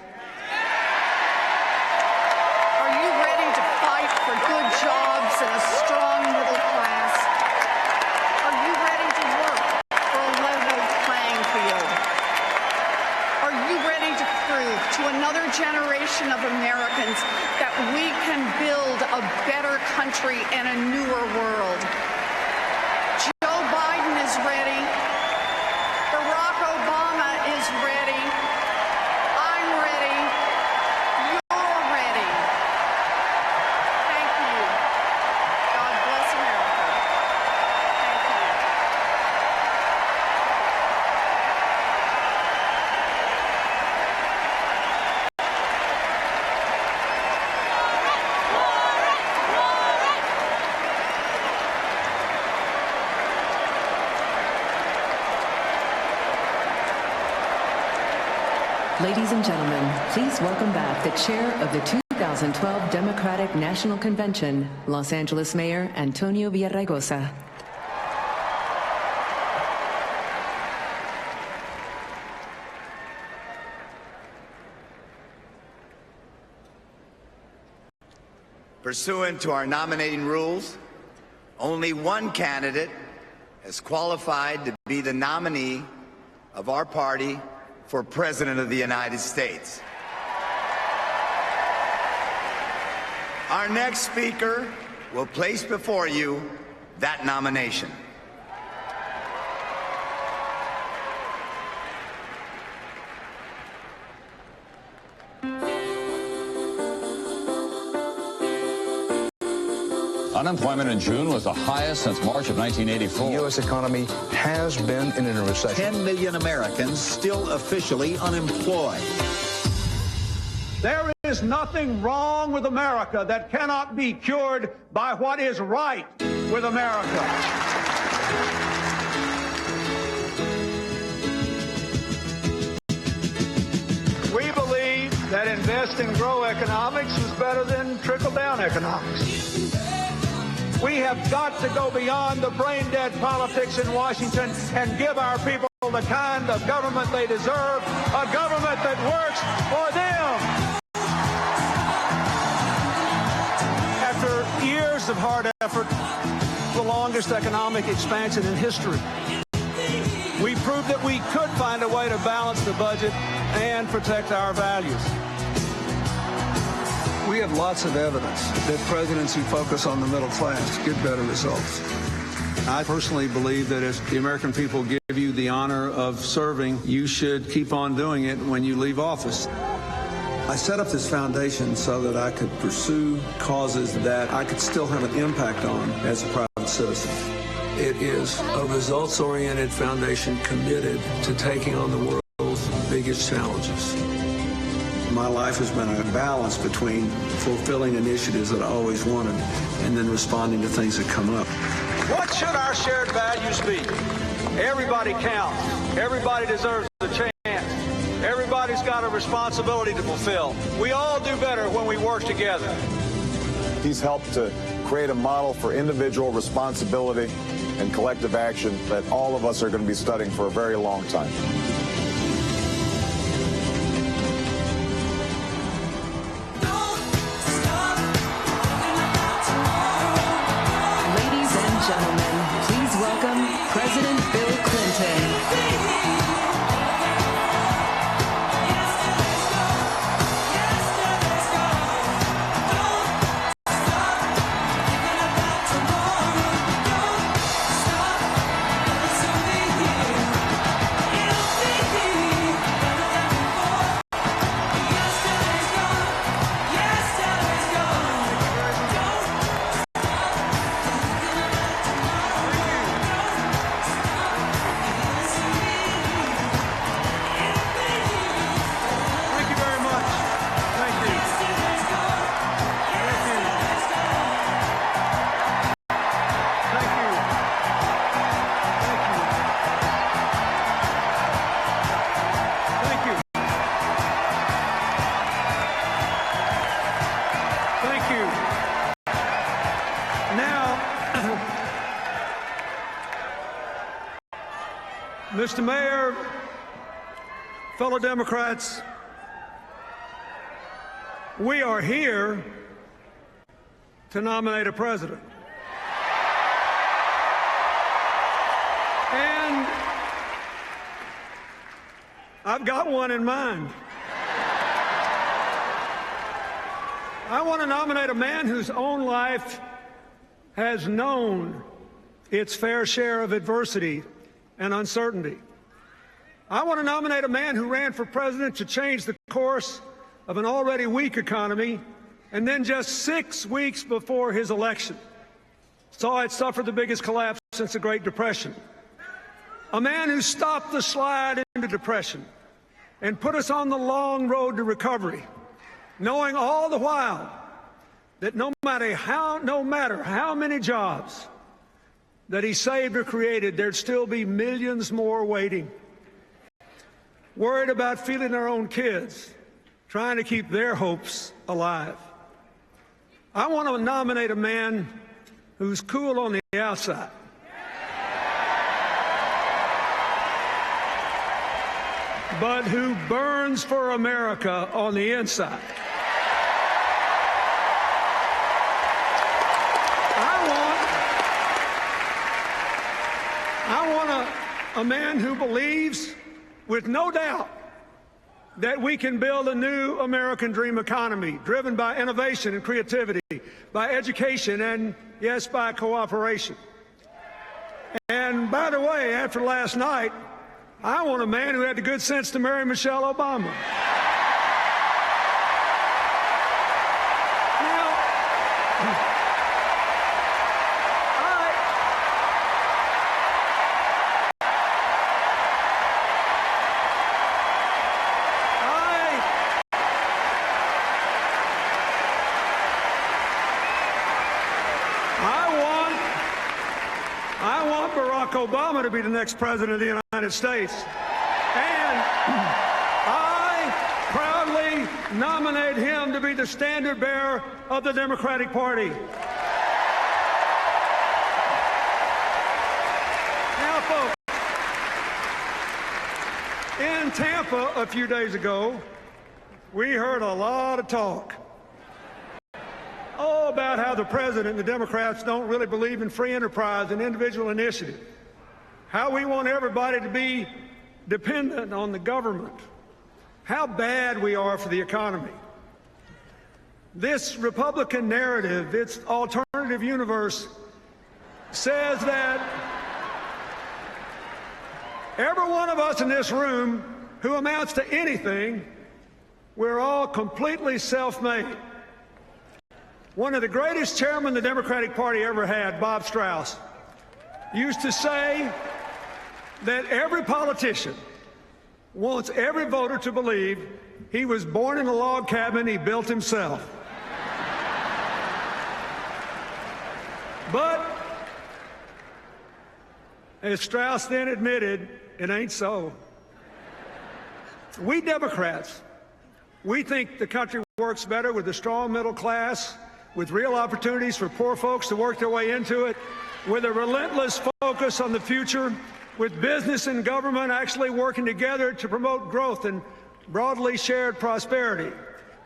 Are you ready to fight for good jobs and a strong middle class? Are you ready to work for a level playing field? Are you ready to prove to another generation of Americans that we can build a better country and a newer world? Joe Biden is ready. Barack Obama is ready. I'm ready. You're ready. Thank you. God bless America. Thank you. Ladies and gentlemen, please welcome back the chair of the 2012 Democratic National Convention, Los Angeles Mayor Antonio Villaraigosa. Pursuant to our nominating rules, only one candidate is qualified to be the nominee of our party for President of the United States. Our next speaker will place before you that nomination. Unemployment in June was the highest since March of 1984. The U.S. economy has been in a recession. 10 million Americans still officially unemployed. There is nothing wrong with America that cannot be cured by what is right with America. We believe that invest and grow economics is better than trickle-down economics. We have got to go beyond the brain-dead politics in Washington and give our people the kind of government they deserve, a government that works for them. After years of hard effort, the longest economic expansion in history, we proved that we could find a way to balance the budget and protect our values. We have lots of evidence that presidents who focus on the middle class get better results. I personally believe that if the American people give you the honor of serving, you should keep on doing it when you leave office. I set up this foundation so that I could pursue causes that I could still have an impact on as a private citizen. It is a results-oriented foundation committed to taking on the world's biggest challenges. My life has been a balance between fulfilling initiatives that I always wanted and then responding to things that come up. What should our shared values be? Everybody counts. Everybody deserves a chance. Everybody's got a responsibility to fulfill. We all do better when we work together. He's helped to create a model for individual responsibility and collective action that all of us are going to be studying for a very long time. President Bill Clinton. Mr. Mayor, fellow Democrats, we are here to nominate a president. And I've got one in mind. I want to nominate a man whose own life has known its fair share of adversity and uncertainty. I want to nominate a man who ran for president to change the course of an already weak economy, and then just 6 weeks before his election saw it suffer the biggest collapse since the Great Depression. A man who stopped the slide into depression and put us on the long road to recovery, knowing all the while that no matter how many jobs that he saved or created, there'd still be millions more waiting, worried about feeding their own kids, trying to keep their hopes alive. I want to nominate a man who's cool on the outside, but who burns for America on the inside. I want a man who believes with no doubt that we can build a new American dream economy driven by innovation and creativity, by education, and, yes, by cooperation. And by the way, after last night, I want a man who had the good sense to marry Michelle Obama. I want Barack Obama to be the next president of the United States. And I proudly nominate him to be the standard bearer of the Democratic Party. Now, folks, in Tampa a few days ago, we heard a lot of talk about how the president and the Democrats don't really believe in free enterprise and individual initiative, how we want everybody to be dependent on the government, how bad we are for the economy. This Republican narrative, its alternative universe, says that every one of us in this room who amounts to anything, we're all completely self-made. One of the greatest chairmen the Democratic Party ever had, Bob Strauss, used to say that every politician wants every voter to believe he was born in a log cabin he built himself. But, as Strauss then admitted, it ain't so. We Democrats, we think the country works better with a strong middle class, with real opportunities for poor folks to work their way into it, with a relentless focus on the future, with business and government actually working together to promote growth and broadly shared prosperity.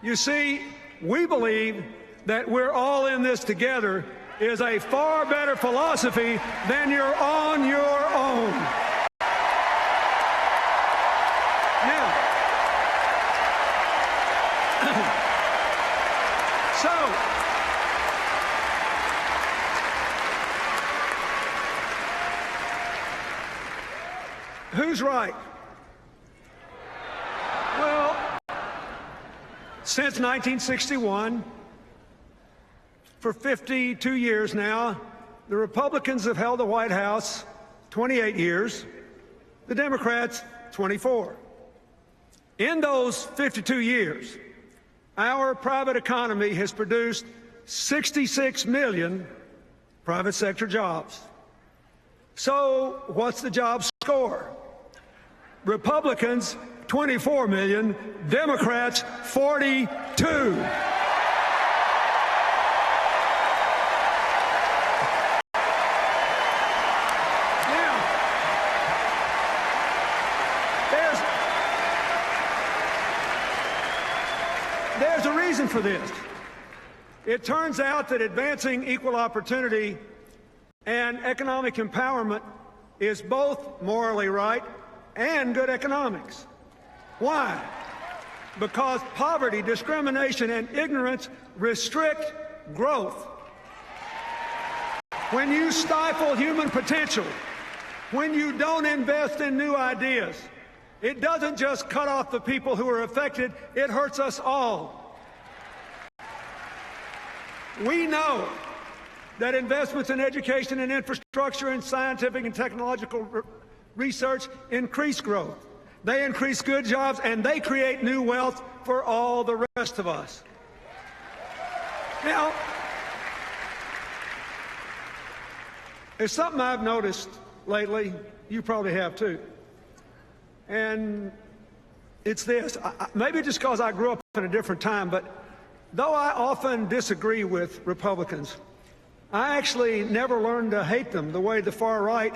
You see, we believe that we're all in this together is a far better philosophy than you're on your own. Now, so, who's right? Well, since 1961, for 52 years now, the Republicans have held the White House 28 years, the Democrats 24. In those 52 years, our private economy has produced 66 million private sector jobs. So what's the job score? Republicans, 24 million, Democrats, 42. reason for this. It turns out that advancing equal opportunity and economic empowerment is both morally right and good economics. Why? Because poverty, discrimination, and ignorance restrict growth. When you stifle human potential, when you don't invest in new ideas, it doesn't just cut off the people who are affected, it hurts us all. We know that investments in education and infrastructure and scientific and technological research increase growth. They increase good jobs, and they create new wealth for all the rest of us. Now, there's something I've noticed lately, you probably have too, and it's this. Maybe just because I grew up in a different time, but though I often disagree with Republicans, I actually never learned to hate them the way the far right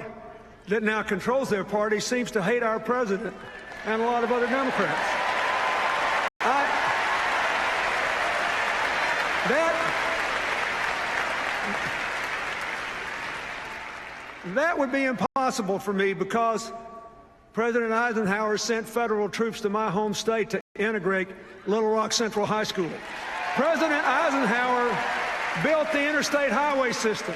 that now controls their party seems to hate our president and a lot of other Democrats. That would be impossible for me because President Eisenhower sent federal troops to my home state to integrate Little Rock Central High School. President Eisenhower built the interstate highway system.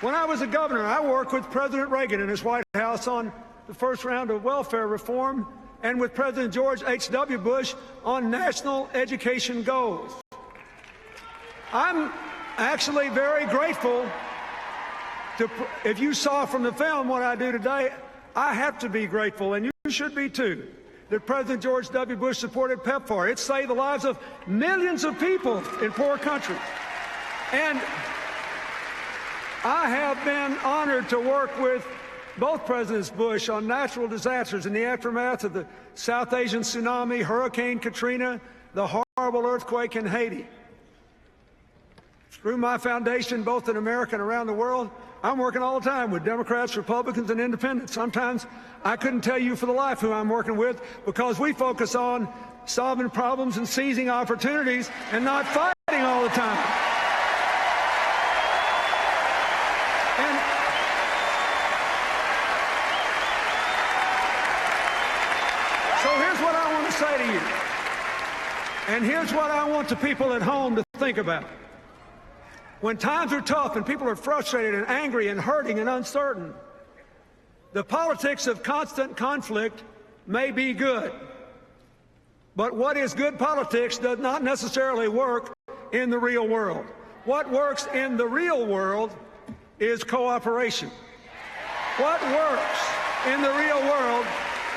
When I was a governor, I worked with President Reagan in his White House on the first round of welfare reform and with President George H.W. Bush on national education goals. I'm actually very grateful to, if you saw from the film what I do today, I have to be grateful, and you should be too, that President George W. Bush supported PEPFAR. It saved the lives of millions of people in poor countries. And I have been honored to work with both Presidents Bush on natural disasters in the aftermath of the South Asian tsunami, Hurricane Katrina, the horrible earthquake in Haiti. Through my foundation, both in America and around the world, I'm working all the time with Democrats, Republicans, and independents. Sometimes I couldn't tell you for the life who I'm working with because we focus on solving problems and seizing opportunities and not fighting all the time. So here's what I want to say to you. And here's what I want the people at home to think about. When times are tough and people are frustrated and angry and hurting and uncertain, the politics of constant conflict may be good. But what is good politics does not necessarily work in the real world. What works in the real world is cooperation. What works in the real world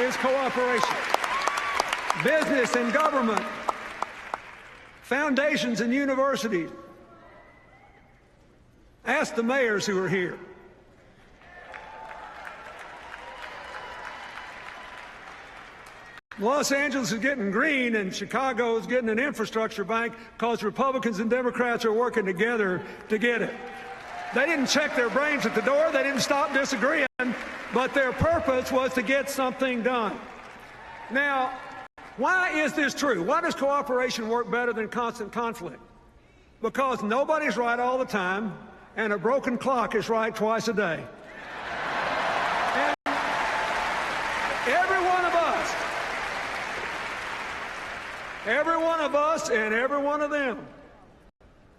is cooperation. Business and government, foundations and universities. Ask the mayors who are here. Los Angeles is getting green and Chicago is getting an infrastructure bank because Republicans and Democrats are working together to get it. They didn't check their brains at the door. They didn't stop disagreeing, but their purpose was to get something done. Now, why is this true? Why does cooperation work better than constant conflict? Because nobody's right all the time, and a broken clock is right twice a day. And every one of us and every one of them,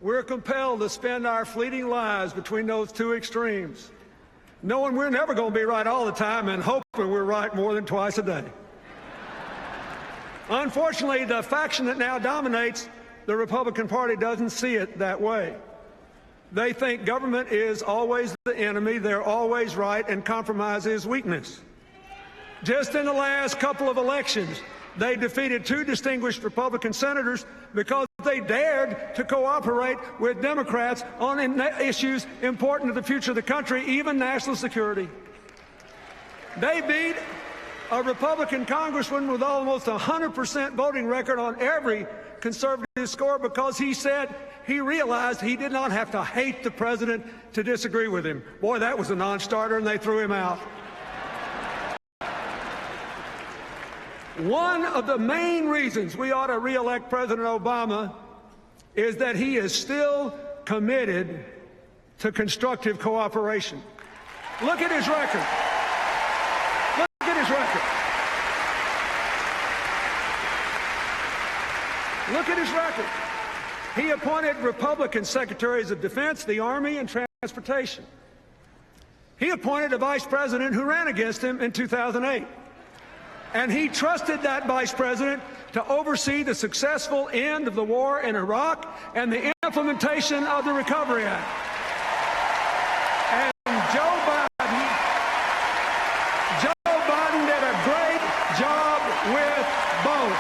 we're compelled to spend our fleeting lives between those two extremes, knowing we're never going to be right all the time and hoping we're right more than twice a day. Unfortunately, the faction that now dominates the Republican Party doesn't see it that way. They think government is always the enemy, they're always right, and compromise is weakness. Just in the last couple of elections, they defeated 2 distinguished Republican senators because they dared to cooperate with Democrats on issues important to the future of the country, even national security. They beat a Republican congressman with almost 100% voting record on every conservative score because he said he realized he did not have to hate the president to disagree with him. Boy, that was a non-starter, and they threw him out. One of the main reasons we ought to re-elect President Obama is that he is still committed to constructive cooperation. Look at his record. Look at his record. Look at his record. He appointed Republican secretaries of defense, the Army, and transportation. He appointed a vice president who ran against him in 2008. And he trusted that vice president to oversee the successful end of the war in Iraq and the implementation of the Recovery Act. And Joe Biden did a great job with both.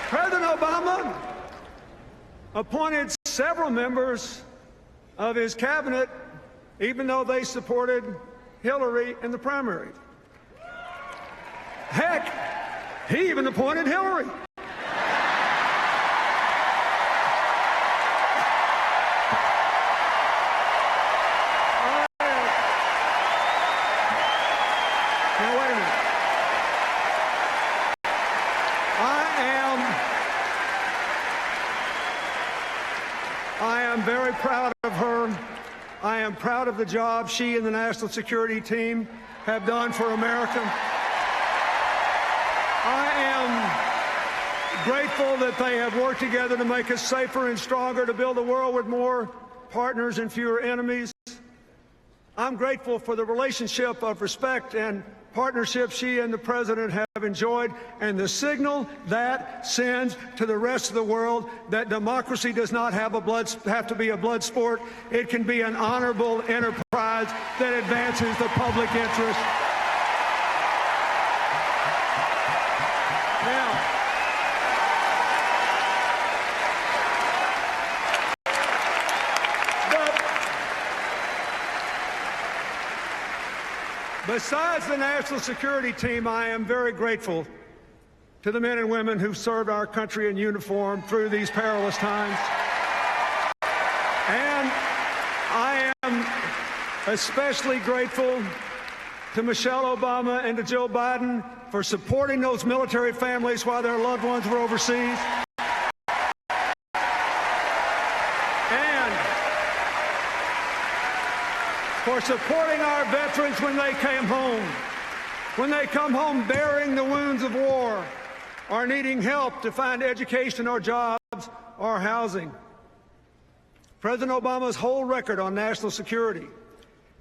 President Obama appointed several members of his cabinet, even though they supported Hillary in the primary. Heck, he even appointed Hillary. Now, wait a minute. I am very proud of her. I am proud of the job she and the national security team have done for America. I am grateful that they have worked together to make us safer and stronger, to build a world with more partners and fewer enemies. I'm grateful for the relationship of respect and partnership she and the president have enjoyed, and the signal that sends to the rest of the world that democracy does not have to be a blood sport. It can be an honorable enterprise that advances the public interest. Besides the national security team, I am very grateful to the men and women who served our country in uniform through these perilous times. And I am especially grateful to Michelle Obama and to Joe Biden for supporting those military families while their loved ones were overseas. For supporting our veterans when they came home, when they come home bearing the wounds of war, or needing help to find education or jobs or housing. President Obama's whole record on national security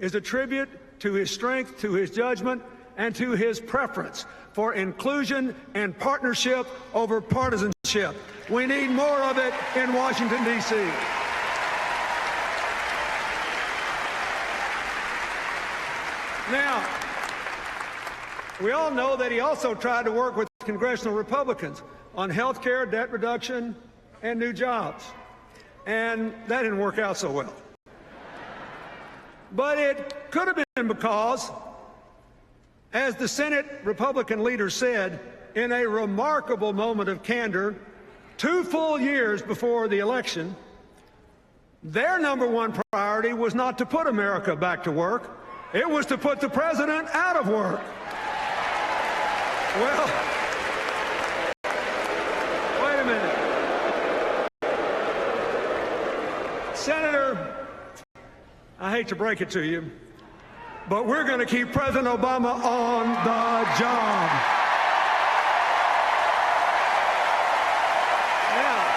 is a tribute to his strength, to his judgment, and to his preference for inclusion and partnership over partisanship. We need more of it in Washington, D.C. Now, we all know that he also tried to work with congressional Republicans on health care, debt reduction, and new jobs. And that didn't work out so well. But it could have been because, as the Senate Republican leader said in a remarkable moment of candor 2 full years before the election, their number one priority was not to put America back to work. It was to put the president out of work. Well, wait a minute. Senator, I hate to break it to you, but we're going to keep President Obama on the job. Yeah.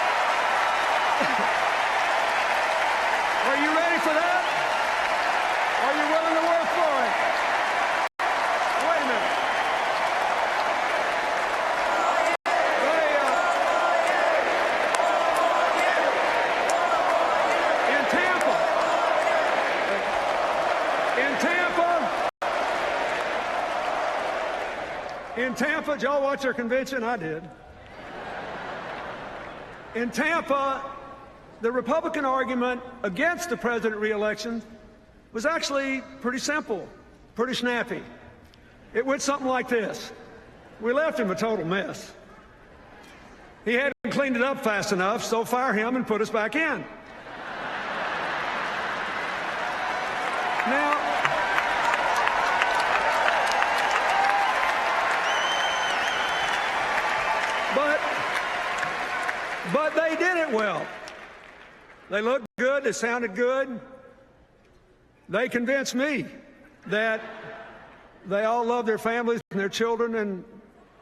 Are you ready for that? Are you willing to work for it? Wait a minute. In Tampa, did y'all watch their convention? I did. In Tampa, the Republican argument against the president re-election was actually pretty simple, pretty snappy. It went something like this. We left him a total mess. He hadn't cleaned it up fast enough, so fire him and put us back in. Now, but they did it well. They looked good, they sounded good. They convinced me that they all loved their families and their children and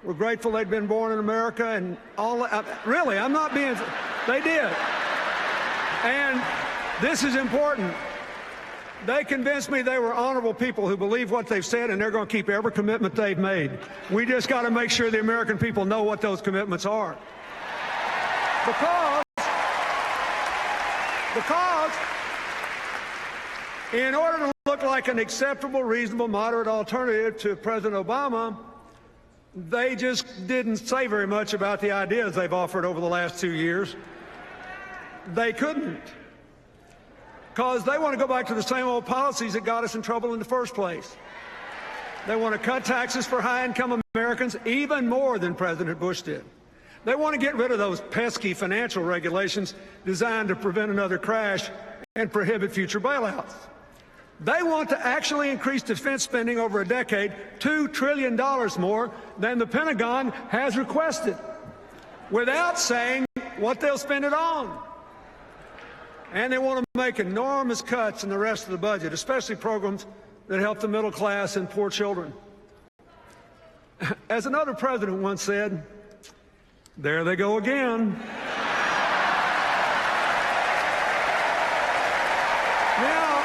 were grateful they'd been born in America and all. Really, I'm not being. They did. And this is important. They convinced me they were honorable people who believe what they've said, and they're going to keep every commitment they've made. We just got to make sure the American people know what those commitments are. Because in order to look like an acceptable, reasonable, moderate alternative to President Obama, they just didn't say very much about the ideas they've offered over the last 2 years. They couldn't. Because they want to go back to the same old policies that got us in trouble in the first place. They want to cut taxes for high-income Americans even more than President Bush did. They want to get rid of those pesky financial regulations designed to prevent another crash and prohibit future bailouts. They want to actually increase defense spending over a decade, $2 trillion more than the Pentagon has requested, without saying what they'll spend it on. And they want to make enormous cuts in the rest of the budget, especially programs that help the middle class and poor children. As another president once said, there they go again. Now,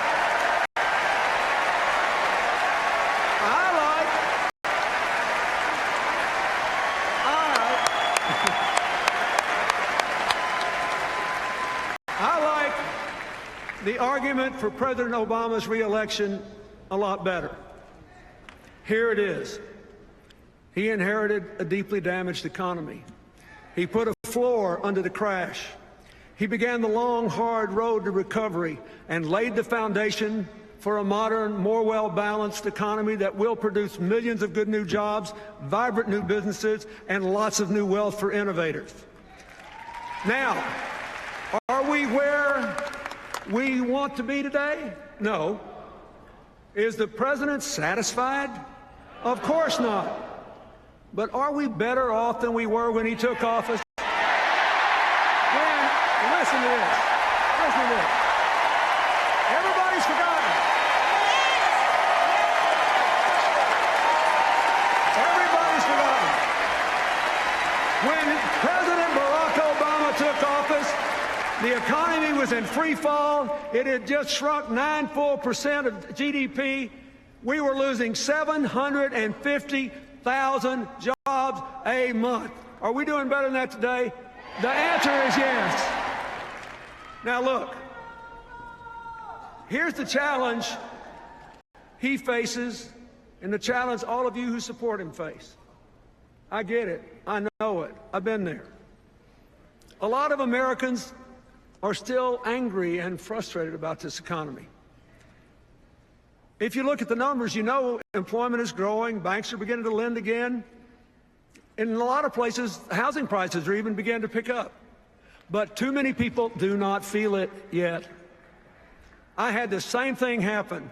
I like the argument for President Obama's re-election a lot better. Here it is. He inherited a deeply damaged economy. He put a floor under the crash. He began the long, hard road to recovery and laid the foundation for a modern, more well-balanced economy that will produce millions of good new jobs, vibrant new businesses, and lots of new wealth for innovators. Now, are we where we want to be today? No. Is the president satisfied? Of course not. But are we better off than we were when he took office? Listen to this. Listen to this. Everybody's forgotten. Everybody's forgotten. When President Barack Obama took office, the economy was in free fall. It had just shrunk 9 full % of GDP. We were losing 750,000 jobs a month. Are we doing better than that today? The answer is yes. Now look, here's the challenge he faces and the challenge all of you who support him face. I get it. I know it. I've been there. A lot of Americans are still angry and frustrated about this economy. If you look at the numbers, you know employment is growing, banks are beginning to lend again. In a lot of places, housing prices are even beginning to pick up. But too many people do not feel it yet. I had the same thing happen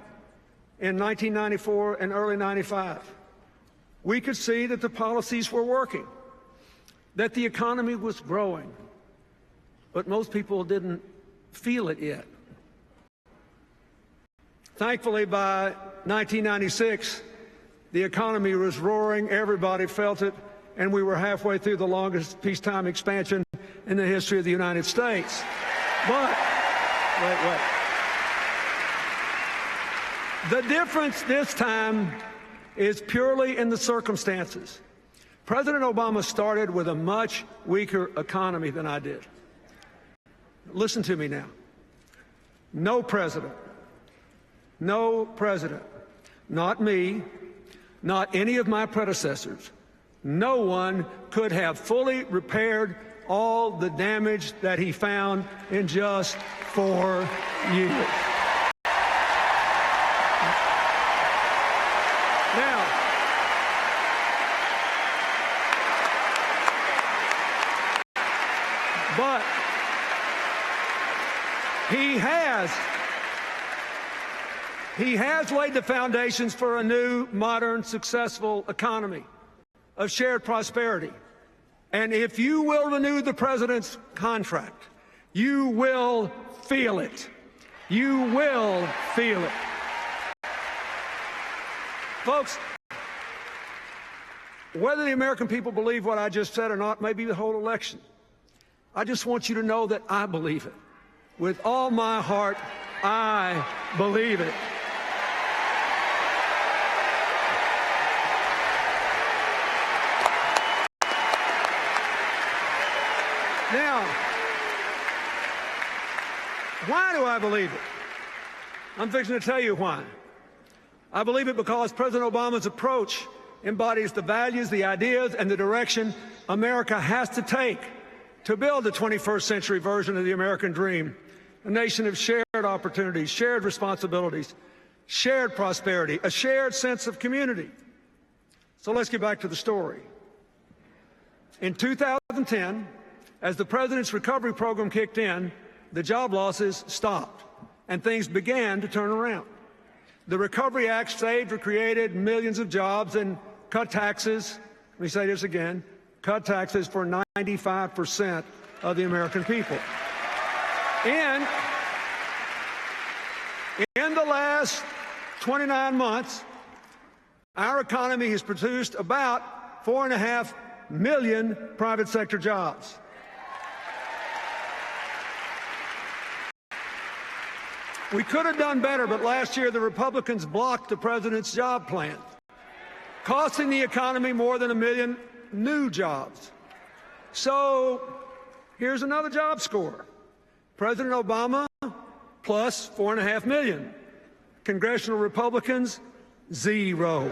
in 1994 and early 95. We could see that the policies were working, that the economy was growing, but most people didn't feel it yet. Thankfully, by 1996, the economy was roaring, everybody felt it, and we were halfway through the longest peacetime expansion in the history of the United States. But, wait. The difference this time is purely in the circumstances. President Obama started with a much weaker economy than I did. Listen to me now. No president, not me, not any of my predecessors, no one could have fully repaired all the damage that he found in just 4 years. Now, He has laid the foundations for a new, modern, successful economy of shared prosperity. And if you will renew the president's contract, you will feel it. You will feel it. Folks, whether the American people believe what I just said or not may be the whole election. I just want you to know that I believe it. With all my heart, I believe it. Now, why do I believe it? I'm fixing to tell you why. I believe it because President Obama's approach embodies the values, the ideas, and the direction America has to take to build the 21st century version of the American dream, a nation of shared opportunities, shared responsibilities, shared prosperity, a shared sense of community. So let's get back to the story. In 2010, as the president's recovery program kicked in, the job losses stopped and things began to turn around. The Recovery Act saved or created millions of jobs and cut taxes. Let me say this again, cut taxes for 95% of the American people. In the last 29 months, our economy has produced about 4.5 million private sector jobs. We could have done better, but last year the Republicans blocked the president's job plan, costing the economy more than 1 million new jobs. So here's another job score. President Obama plus 4.5 million. Congressional Republicans, 0.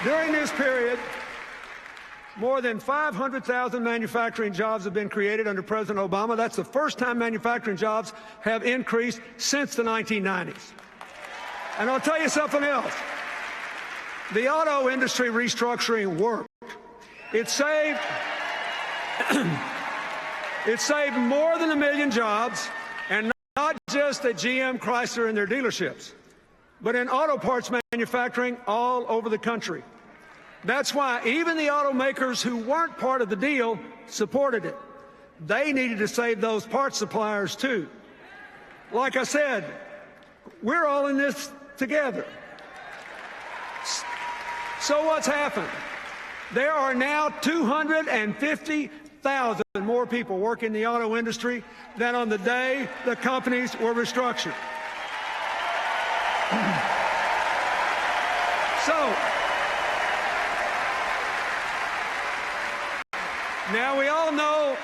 During this period, more than 500,000 manufacturing jobs have been created under President Obama. That's the first time manufacturing jobs have increased since the 1990s. And I'll tell you something else. The auto industry restructuring worked. It saved more than 1 million jobs, and not just at GM, Chrysler, and their dealerships, but in auto parts manufacturing all over the country. That's why even the automakers who weren't part of the deal supported it. They needed to save those parts suppliers too. Like I said, we're all in this together. So what's happened? There are now 250,000 more people working in the auto industry than on the day the companies were restructured. So, now, we all know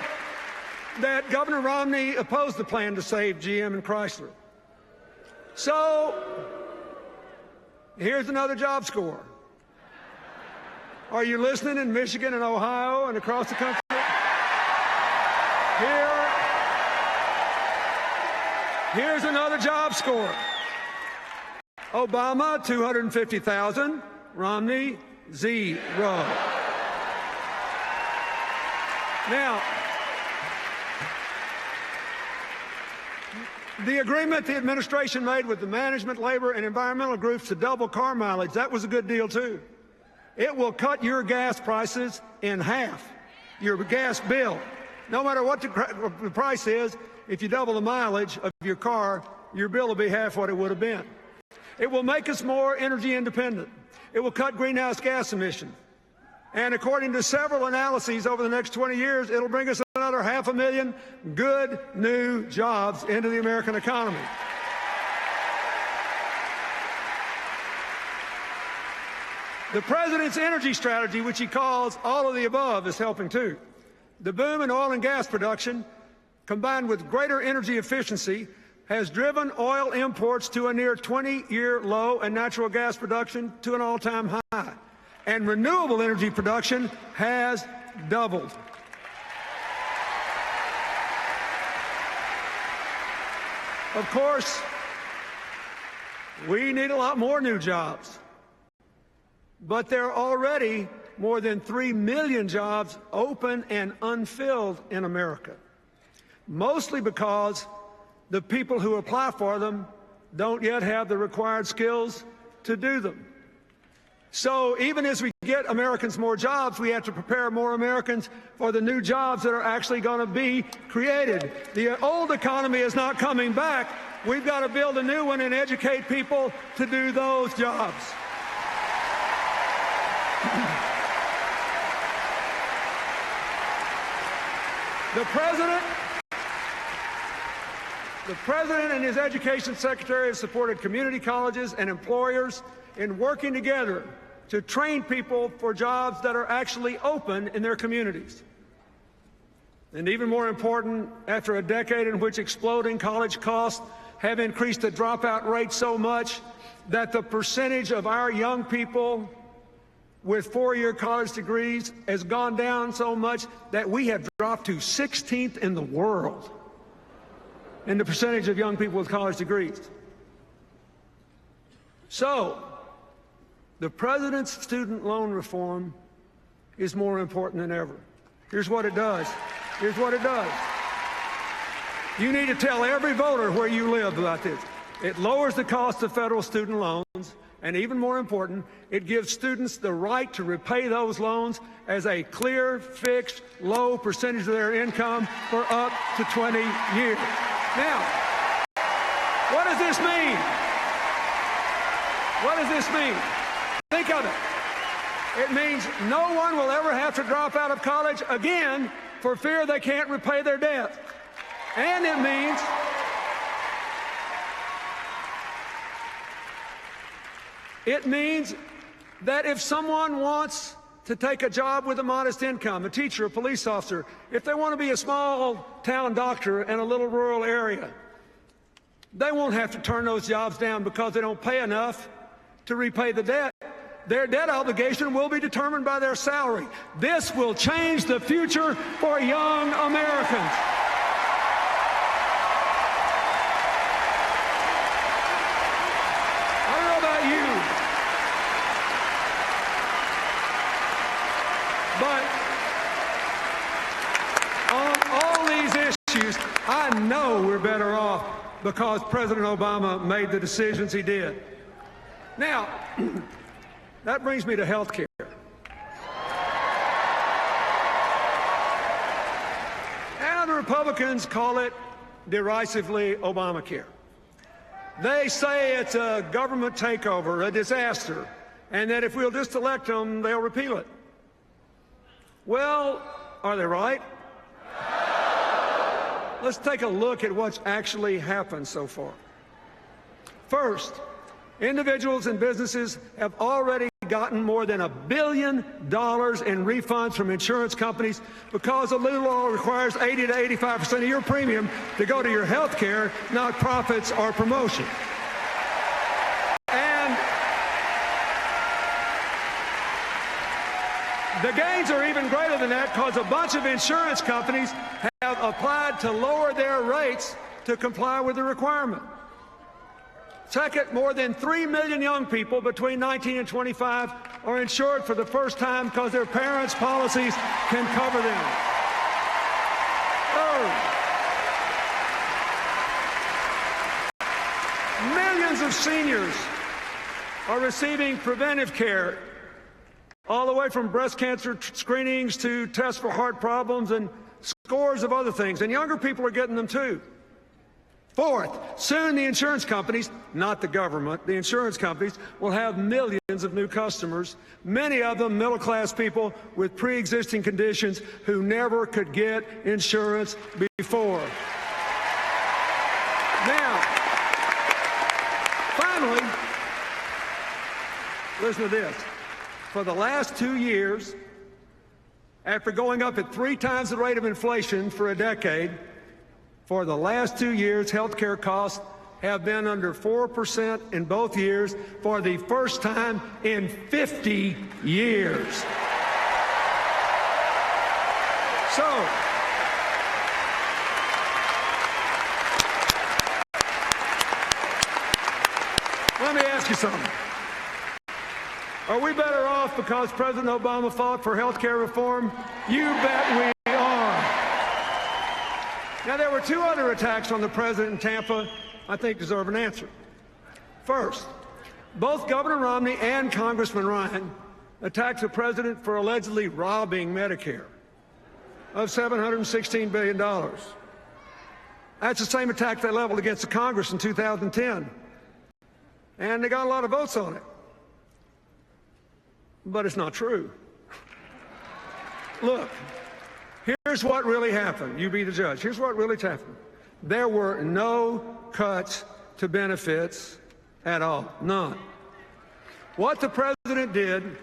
that Governor Romney opposed the plan to save GM and Chrysler. So, here's another job score. Are you listening in Michigan and Ohio and across the country? Here's another job score. Obama, 250,000. Romney, 0. Now, the agreement the administration made with the management, labor, and environmental groups to double car mileage, that was a good deal, too. It will cut your gas prices in half, your gas bill. No matter what the price is, if you double the mileage of your car, your bill will be half what it would have been. It will make us more energy independent. It will cut greenhouse gas emissions. And according to several analyses over the next 20 years, it'll bring us another 500,000 good new jobs into the American economy. The president's energy strategy, which he calls all of the above, is helping too. The boom in oil and gas production, combined with greater energy efficiency, has driven oil imports to a near 20-year low and natural gas production to an all-time high. And renewable energy production has doubled. Of course, we need a lot more new jobs. But there are already more than 3 million jobs open and unfilled in America, mostly because the people who apply for them don't yet have the required skills to do them. So even as we get Americans more jobs, we have to prepare more Americans for the new jobs that are actually going to be created. The old economy is not coming back. We've got to build a new one and educate people to do those jobs. The President and his Education Secretary have supported community colleges and employers in working together to train people for jobs that are actually open in their communities. And even more important, after a decade in which exploding college costs have increased the dropout rate so much that the percentage of our young people with 4-year college degrees has gone down so much that we have dropped to 16th in the world in the percentage of young people with college degrees. So, the President's student loan reform is more important than ever. Here's what it does. Here's what it does. You need to tell every voter where you live about this. It lowers the cost of federal student loans, and even more important, it gives students the right to repay those loans as a clear, fixed, low percentage of their income for up to 20 years. Now, what does this mean? What does this mean? Think of it. It means no one will ever have to drop out of college again for fear they can't repay their debt. And it means that if someone wants to take a job with a modest income, a teacher, a police officer, if they want to be a small town doctor in a little rural area, they won't have to turn those jobs down because they don't pay enough to repay the debt. Their debt obligation will be determined by their salary. This will change the future for young Americans. I don't know about you, but on all these issues, I know we're better off because President Obama made the decisions he did. Now, that brings me to health care. And the Republicans call it derisively Obamacare. They say it's a government takeover, a disaster, and that if we'll just elect them, they'll repeal it. Well, are they right? Let's take a look at what's actually happened so far. First, individuals and businesses have already gotten more than $1 billion in refunds from insurance companies because the new law requires 80 to 85% of your premium to go to your health care, not profits or promotion. And the gains are even greater than that because a bunch of insurance companies have applied to lower their rates to comply with the requirement. Second, more than 3 million young people between 19 and 25 are insured for the first time because their parents' policies can cover them. Third, millions of seniors are receiving preventive care, all the way from breast cancer screenings to tests for heart problems and scores of other things, and younger people are getting them too. Fourth, soon the insurance companies, not the government, the insurance companies will have millions of new customers, many of them middle-class people with pre-existing conditions who never could get insurance before. Now, finally, listen to this. For the last 2 years, after going up at 3 times the rate of inflation for a decade, for the last 2 years, health care costs have been under 4% in both years for the first time in 50 years. So, let me ask you something. Are we better off because President Obama fought for health care reform? You bet we are. Now, there were two other attacks on the president in Tampa I think deserve an answer. First, both Governor Romney and Congressman Ryan attacked the president for allegedly robbing Medicare of $716 billion. That's the same attack they leveled against the Congress in 2010. And they got a lot of votes on it. But it's not true. Look, here's what really happened. You be the judge. Here's what really happened. There were no cuts to benefits at all. None. What the president did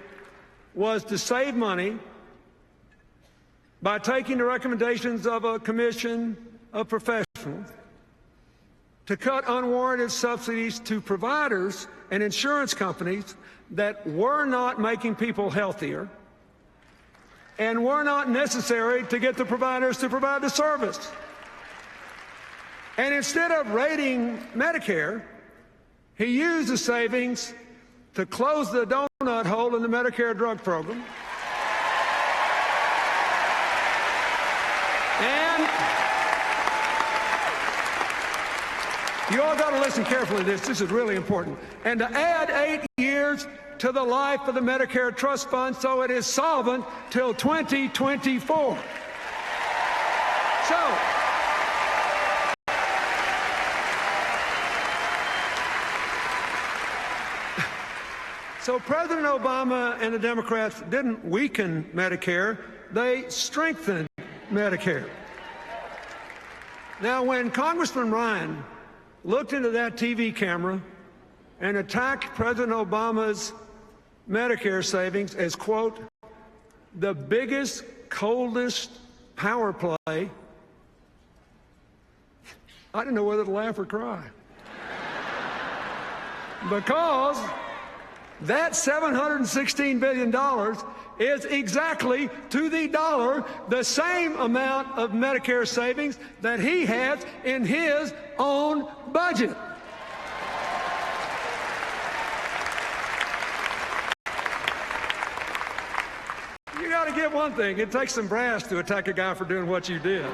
was to save money by taking the recommendations of a commission of professionals to cut unwarranted subsidies to providers and insurance companies that were not making people healthier and were not necessary to get the providers to provide the service. And instead of raiding Medicare, he used the savings to close the donut hole in the Medicare drug program. And you all got to listen carefully to this. This is really important. And to add 8 years to the life of the Medicare Trust Fund so it is solvent till 2024. So President Obama and the Democrats didn't weaken Medicare, they strengthened Medicare. Now, when Congressman Ryan looked into that TV camera and attacked President Obama's Medicare savings as, quote, the biggest, coldest power play, I didn't know whether to laugh or cry. Because that $716 billion is exactly to the dollar the same amount of Medicare savings that he has in his own budget. You got to get one thing. It takes some brass to attack a guy for doing what you did.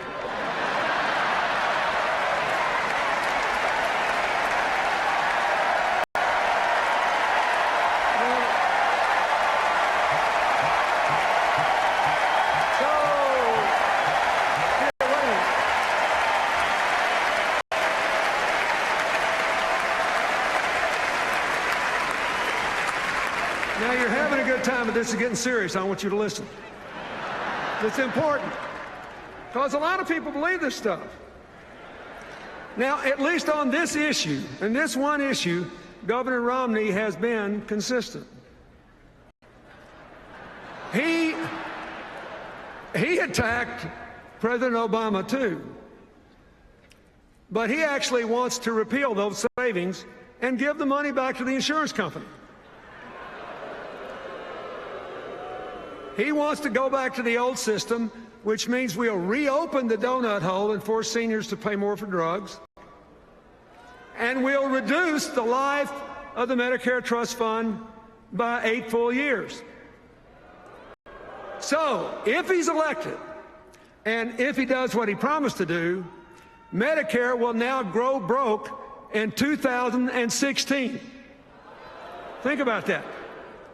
Now, you're having a good time, but this is getting serious. I want you to listen. It's important, because a lot of people believe this stuff. Now, at least on this issue, and this one issue, Governor Romney has been consistent. He attacked President Obama, too. But he actually wants to repeal those savings and give the money back to the insurance company. He wants to go back to the old system, which means we'll reopen the donut hole and force seniors to pay more for drugs. And we'll reduce the life of the Medicare Trust Fund by 8 full years. So, if he's elected, and if he does what he promised to do, Medicare will now grow broke in 2016. Think about that.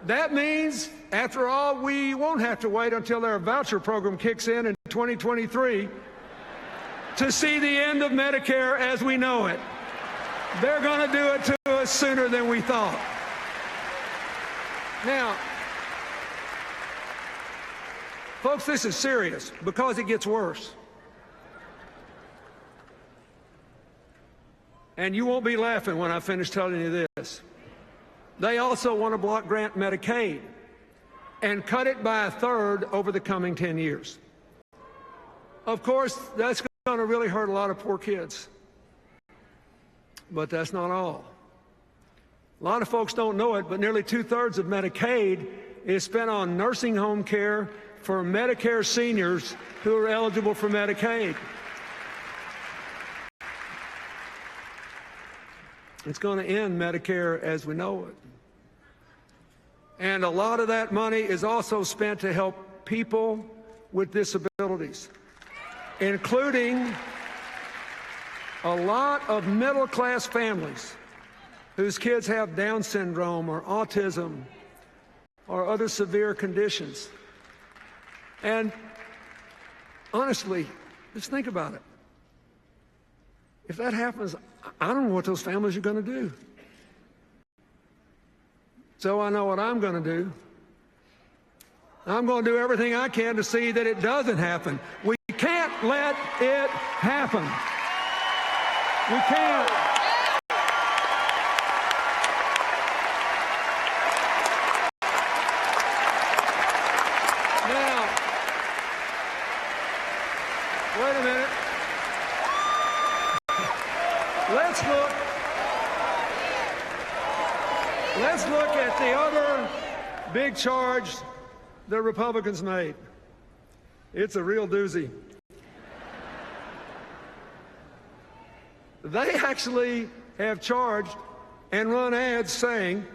That means, after all, we won't have to wait until their voucher program kicks in 2023 to see the end of Medicare as we know it. They're going to do it to us sooner than we thought. Now, folks, this is serious because it gets worse. And you won't be laughing when I finish telling you this. They also want to block grant Medicaid and cut it by 1/3 over the coming 10 years. Of course, that's going to really hurt a lot of poor kids. But that's not all. A lot of folks don't know it, but nearly 2/3 of Medicaid is spent on nursing home care for Medicare seniors who are eligible for Medicaid. It's going to end Medicare as we know it. And a lot of that money is also spent to help people with disabilities, including a lot of middle-class families whose kids have Down syndrome or autism or other severe conditions. And honestly, just think about it. If that happens, I don't know what those families are going to do. So I know what I'm going to do. I'm going to do everything I can to see that it doesn't happen. We can't let it happen. We can't. Now, wait a minute. Let's look at the other big charge the Republicans made. It's a real doozy. They actually have charged and run ads saying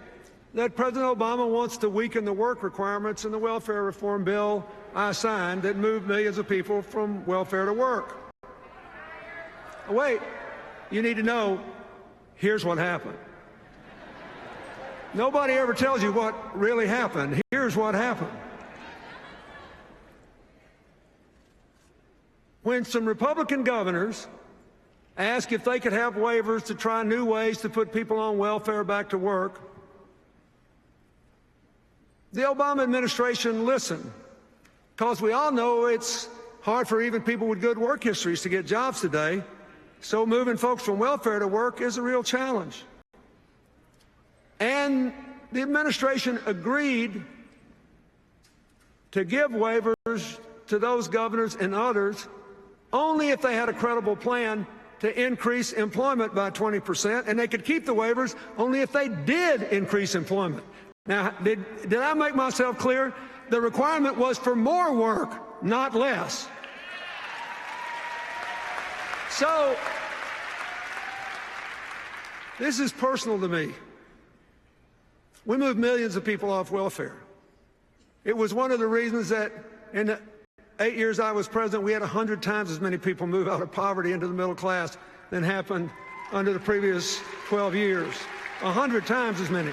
that President Obama wants to weaken the work requirements in the welfare reform bill I signed that moved millions of people from welfare to work. Wait, you need to know, here's what happened. Nobody ever tells you what really happened. Here's what happened. When some Republican governors asked if they could have waivers to try new ways to put people on welfare back to work, the Obama administration listened, because we all know it's hard for even people with good work histories to get jobs today, so moving folks from welfare to work is a real challenge. And the administration agreed to give waivers to those governors and others only if they had a credible plan to increase employment by 20%, and they could keep the waivers only if they did increase employment. Now, did I make myself clear? The requirement was for more work, not less. So, this is personal to me. We moved millions of people off welfare. It was one of the reasons that in the 8 years I was president, we had 100 times as many people move out of poverty into the middle class than happened under the previous 12 years. 100 times as many.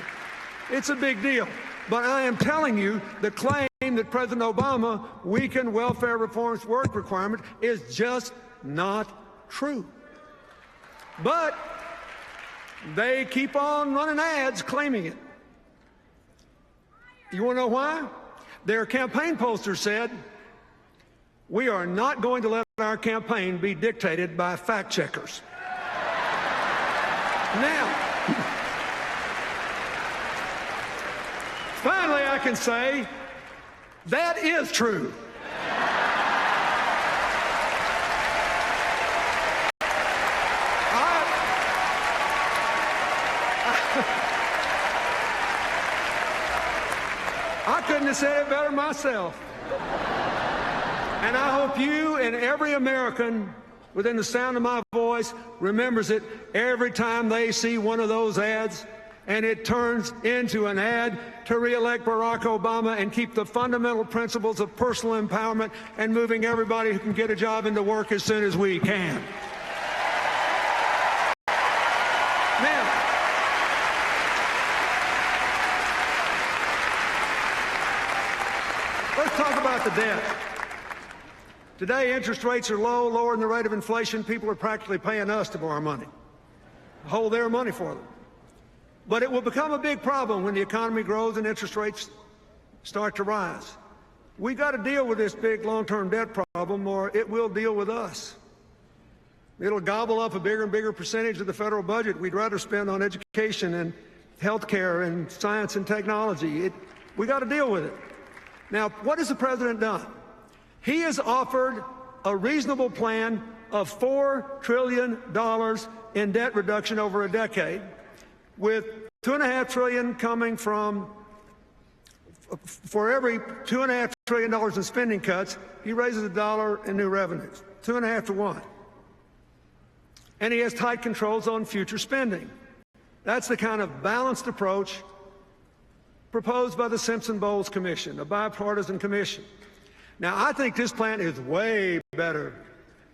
It's a big deal. But I am telling you, the claim that President Obama weakened welfare reform's work requirement is just not true. But they keep on running ads claiming it. You want to know why? Their campaign poster said, "We are not going to let our campaign be dictated by fact checkers." Now, finally I can say that is true. I couldn't have said it better myself. And I hope you and every American within the sound of my voice remembers it every time they see one of those ads and it turns into an ad to re-elect Barack Obama and keep the fundamental principles of personal empowerment and moving everybody who can get a job into work as soon as we can. Now, let's talk about the debt. Today, interest rates are low, lower than the rate of inflation. People are practically paying us to borrow money, hold their money for them. But it will become a big problem when the economy grows and interest rates start to rise. We got to deal with this big long-term debt problem, or it will deal with us. It'll gobble up a bigger and bigger percentage of the federal budget we'd rather spend on education and health care and science and technology. We got to deal with it. Now, what has the president done? He has offered a reasonable plan of $4 trillion in debt reduction over a decade, with $2.5 trillion coming from, for every $2.5 trillion in spending cuts, he raises $1 in new revenues, 2.5 to 1. And he has tight controls on future spending. That's the kind of balanced approach proposed by the Simpson-Bowles Commission, a bipartisan commission. Now, I think this plan is way better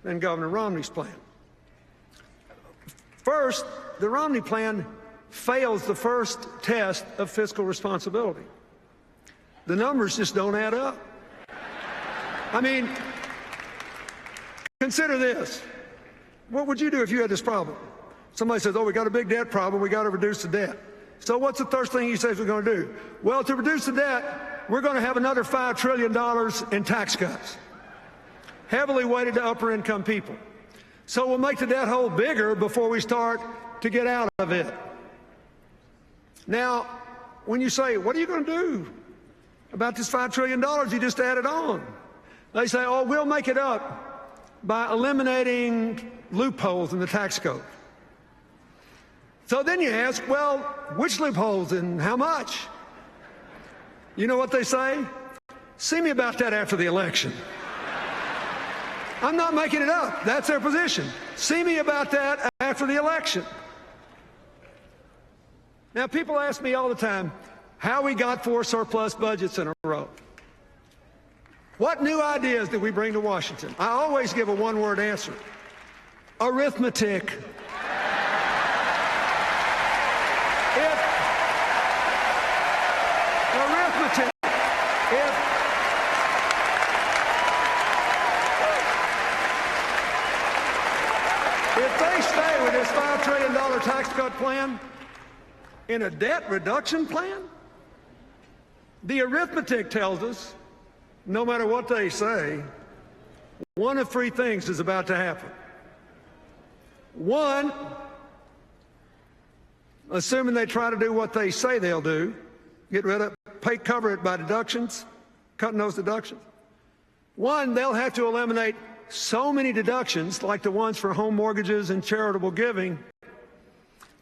than Governor Romney's plan. First, the Romney plan fails the first test of fiscal responsibility. The numbers just don't add up. I mean, consider this. What would you do if you had this problem? Somebody says, oh, we got a big debt problem, we got to reduce the debt. So what's the first thing he says we're going to do? Well, to reduce the debt, we're going to have another $5 trillion in tax cuts, heavily weighted to upper income people. So we'll make the debt hole bigger before we start to get out of it. Now, when you say, what are you going to do about this $5 trillion you just added on? They say, oh, we'll make it up by eliminating loopholes in the tax code. So then you ask, well, which loopholes and how much? You know what they say? See me about that after the election. I'm not making it up. That's their position. See me about that after the election. Now, people ask me all the time how we got 4 surplus budgets in a row. What new ideas did we bring to Washington? I always give a one-word answer. Arithmetic. Arithmetic. If they stay with this $5 trillion tax cut plan in a debt reduction plan, the arithmetic tells us, no matter what they say, one of 3 things is about to happen. One, assuming they try to do what they say they'll do, get rid of, cover it by deductions, cutting those deductions. One, they'll have to eliminate so many deductions, like the ones for home mortgages and charitable giving,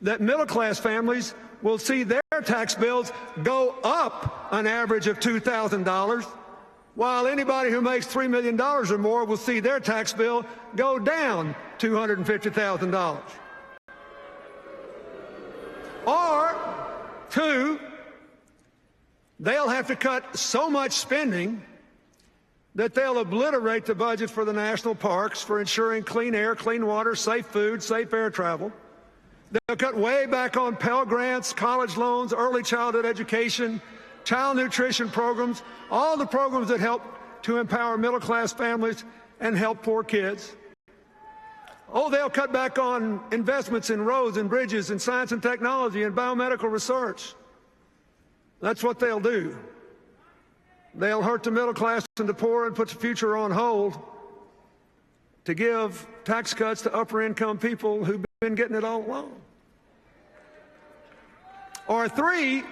that middle-class families will see their tax bills go up an average of $2,000, while anybody who makes $3 million or more will see their tax bill go down $250,000. Or, 2, they'll have to cut so much spending that they'll obliterate the budget for the national parks, for ensuring clean air, clean water, safe food, safe air travel. They'll cut way back on Pell Grants, college loans, early childhood education, child nutrition programs, all the programs that help to empower middle-class families and help poor kids. Oh, they'll cut back on investments in roads and bridges and science and technology and biomedical research. That's what they'll do. They'll hurt the middle class and the poor and put the future on hold to give tax cuts to upper income people who've been getting it all along. Or 3, in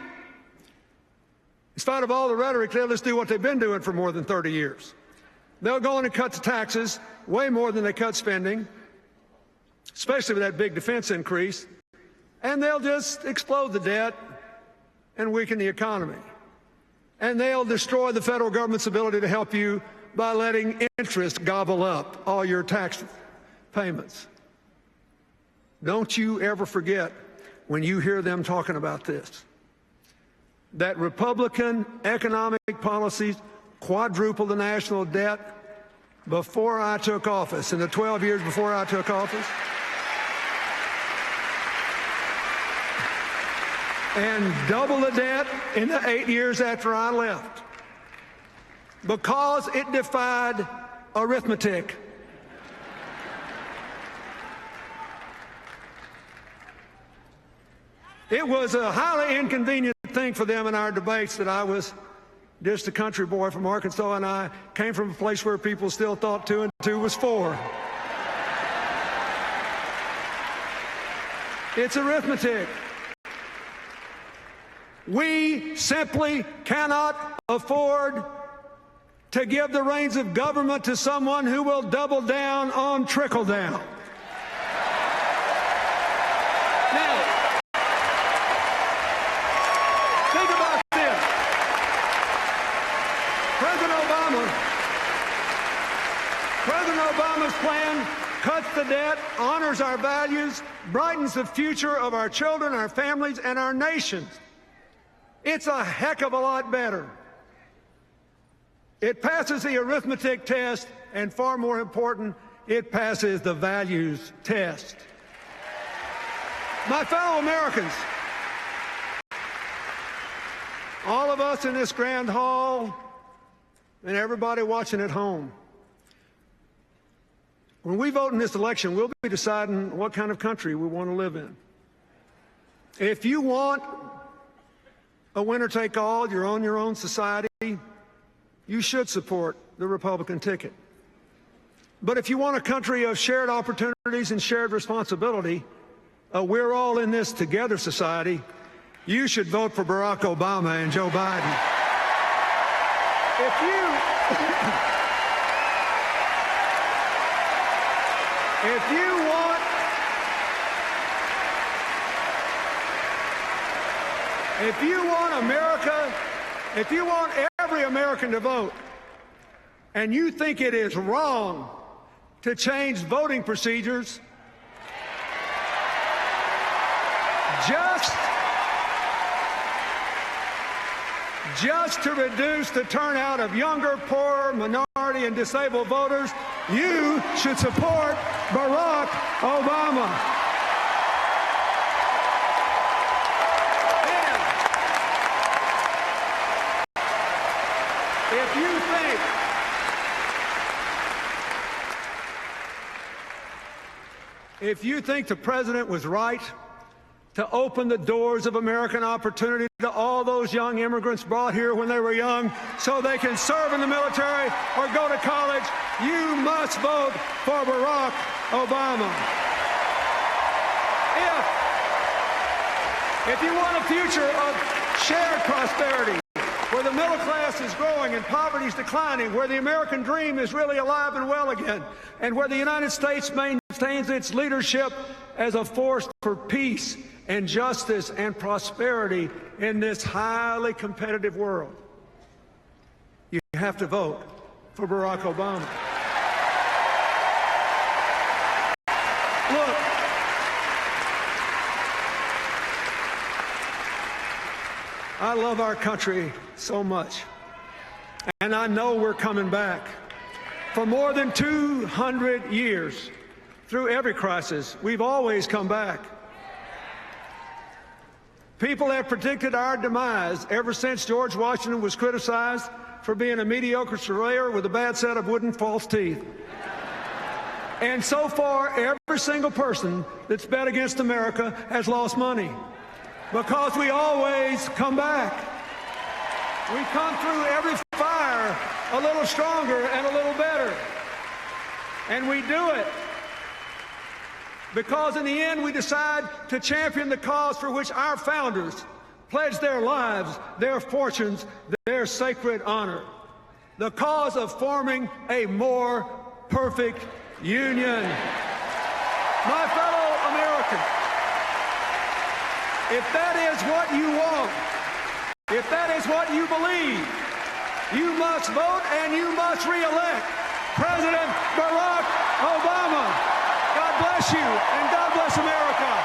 spite of all the rhetoric, they'll just do what they've been doing for more than 30 years. They'll go in and cut the taxes way more than they cut spending, especially with that big defense increase, and they'll just explode the debt and weaken the economy. And they'll destroy the federal government's ability to help you by letting interest gobble up all your tax payments. Don't you ever forget, when you hear them talking about this, that Republican economic policies quadrupled the national debt before I took office, in the 12 years before I took office, and double the debt in the 8 years after I left, because it defied arithmetic. It was a highly inconvenient thing for them in our debates that I was just a country boy from Arkansas, and I came from a place where people still thought 2 and 2 was 4. It's arithmetic. We simply cannot afford to give the reins of government to someone who will double down on trickle down. Now, think about this. President Obama's plan cuts the debt, honors our values, brightens the future of our children, our families, and our nations. It's a heck of a lot better. It passes the arithmetic test, and far more important, it passes the values test. My fellow Americans, all of us in this grand hall and everybody watching at home, when we vote in this election, we'll be deciding what kind of country we want to live in. If you want a winner-take-all, your own society, you should support the Republican ticket. But if you want a country of shared opportunities and shared responsibility, we're all in this together society, you should vote for Barack Obama and Joe Biden. If you want every American to vote, and you think it is wrong to change voting procedures just to reduce the turnout of younger, poorer, minority, and disabled voters, you should support Barack Obama. And if you think the president was right to open the doors of American opportunity to all those young immigrants brought here when they were young so they can serve in the military or go to college, you must vote for Barack Obama. If you want a future of shared prosperity, where the middle class is growing and poverty is declining, where the American dream is really alive and well again, and where the United States maintains its leadership as a force for peace and justice and prosperity in this highly competitive world, you have to vote for Barack Obama. Look, I love our country so much, and I know we're coming back. For more than 200 years, through every crisis, we've always come back. People have predicted our demise ever since George Washington was criticized for being a mediocre surveyor with a bad set of wooden false teeth. And so far, every single person that's bet against America has lost money, because we always come back. We come through every fire a little stronger and a little better. And we do it because in the end we decide to champion the cause for which our founders pledged their lives, their fortunes, their sacred honor. The cause of forming a more perfect union. My fellow Americans, if that is what you want, if that is what you believe, you must vote and you must re-elect President Barack Obama. God bless you, and God bless America.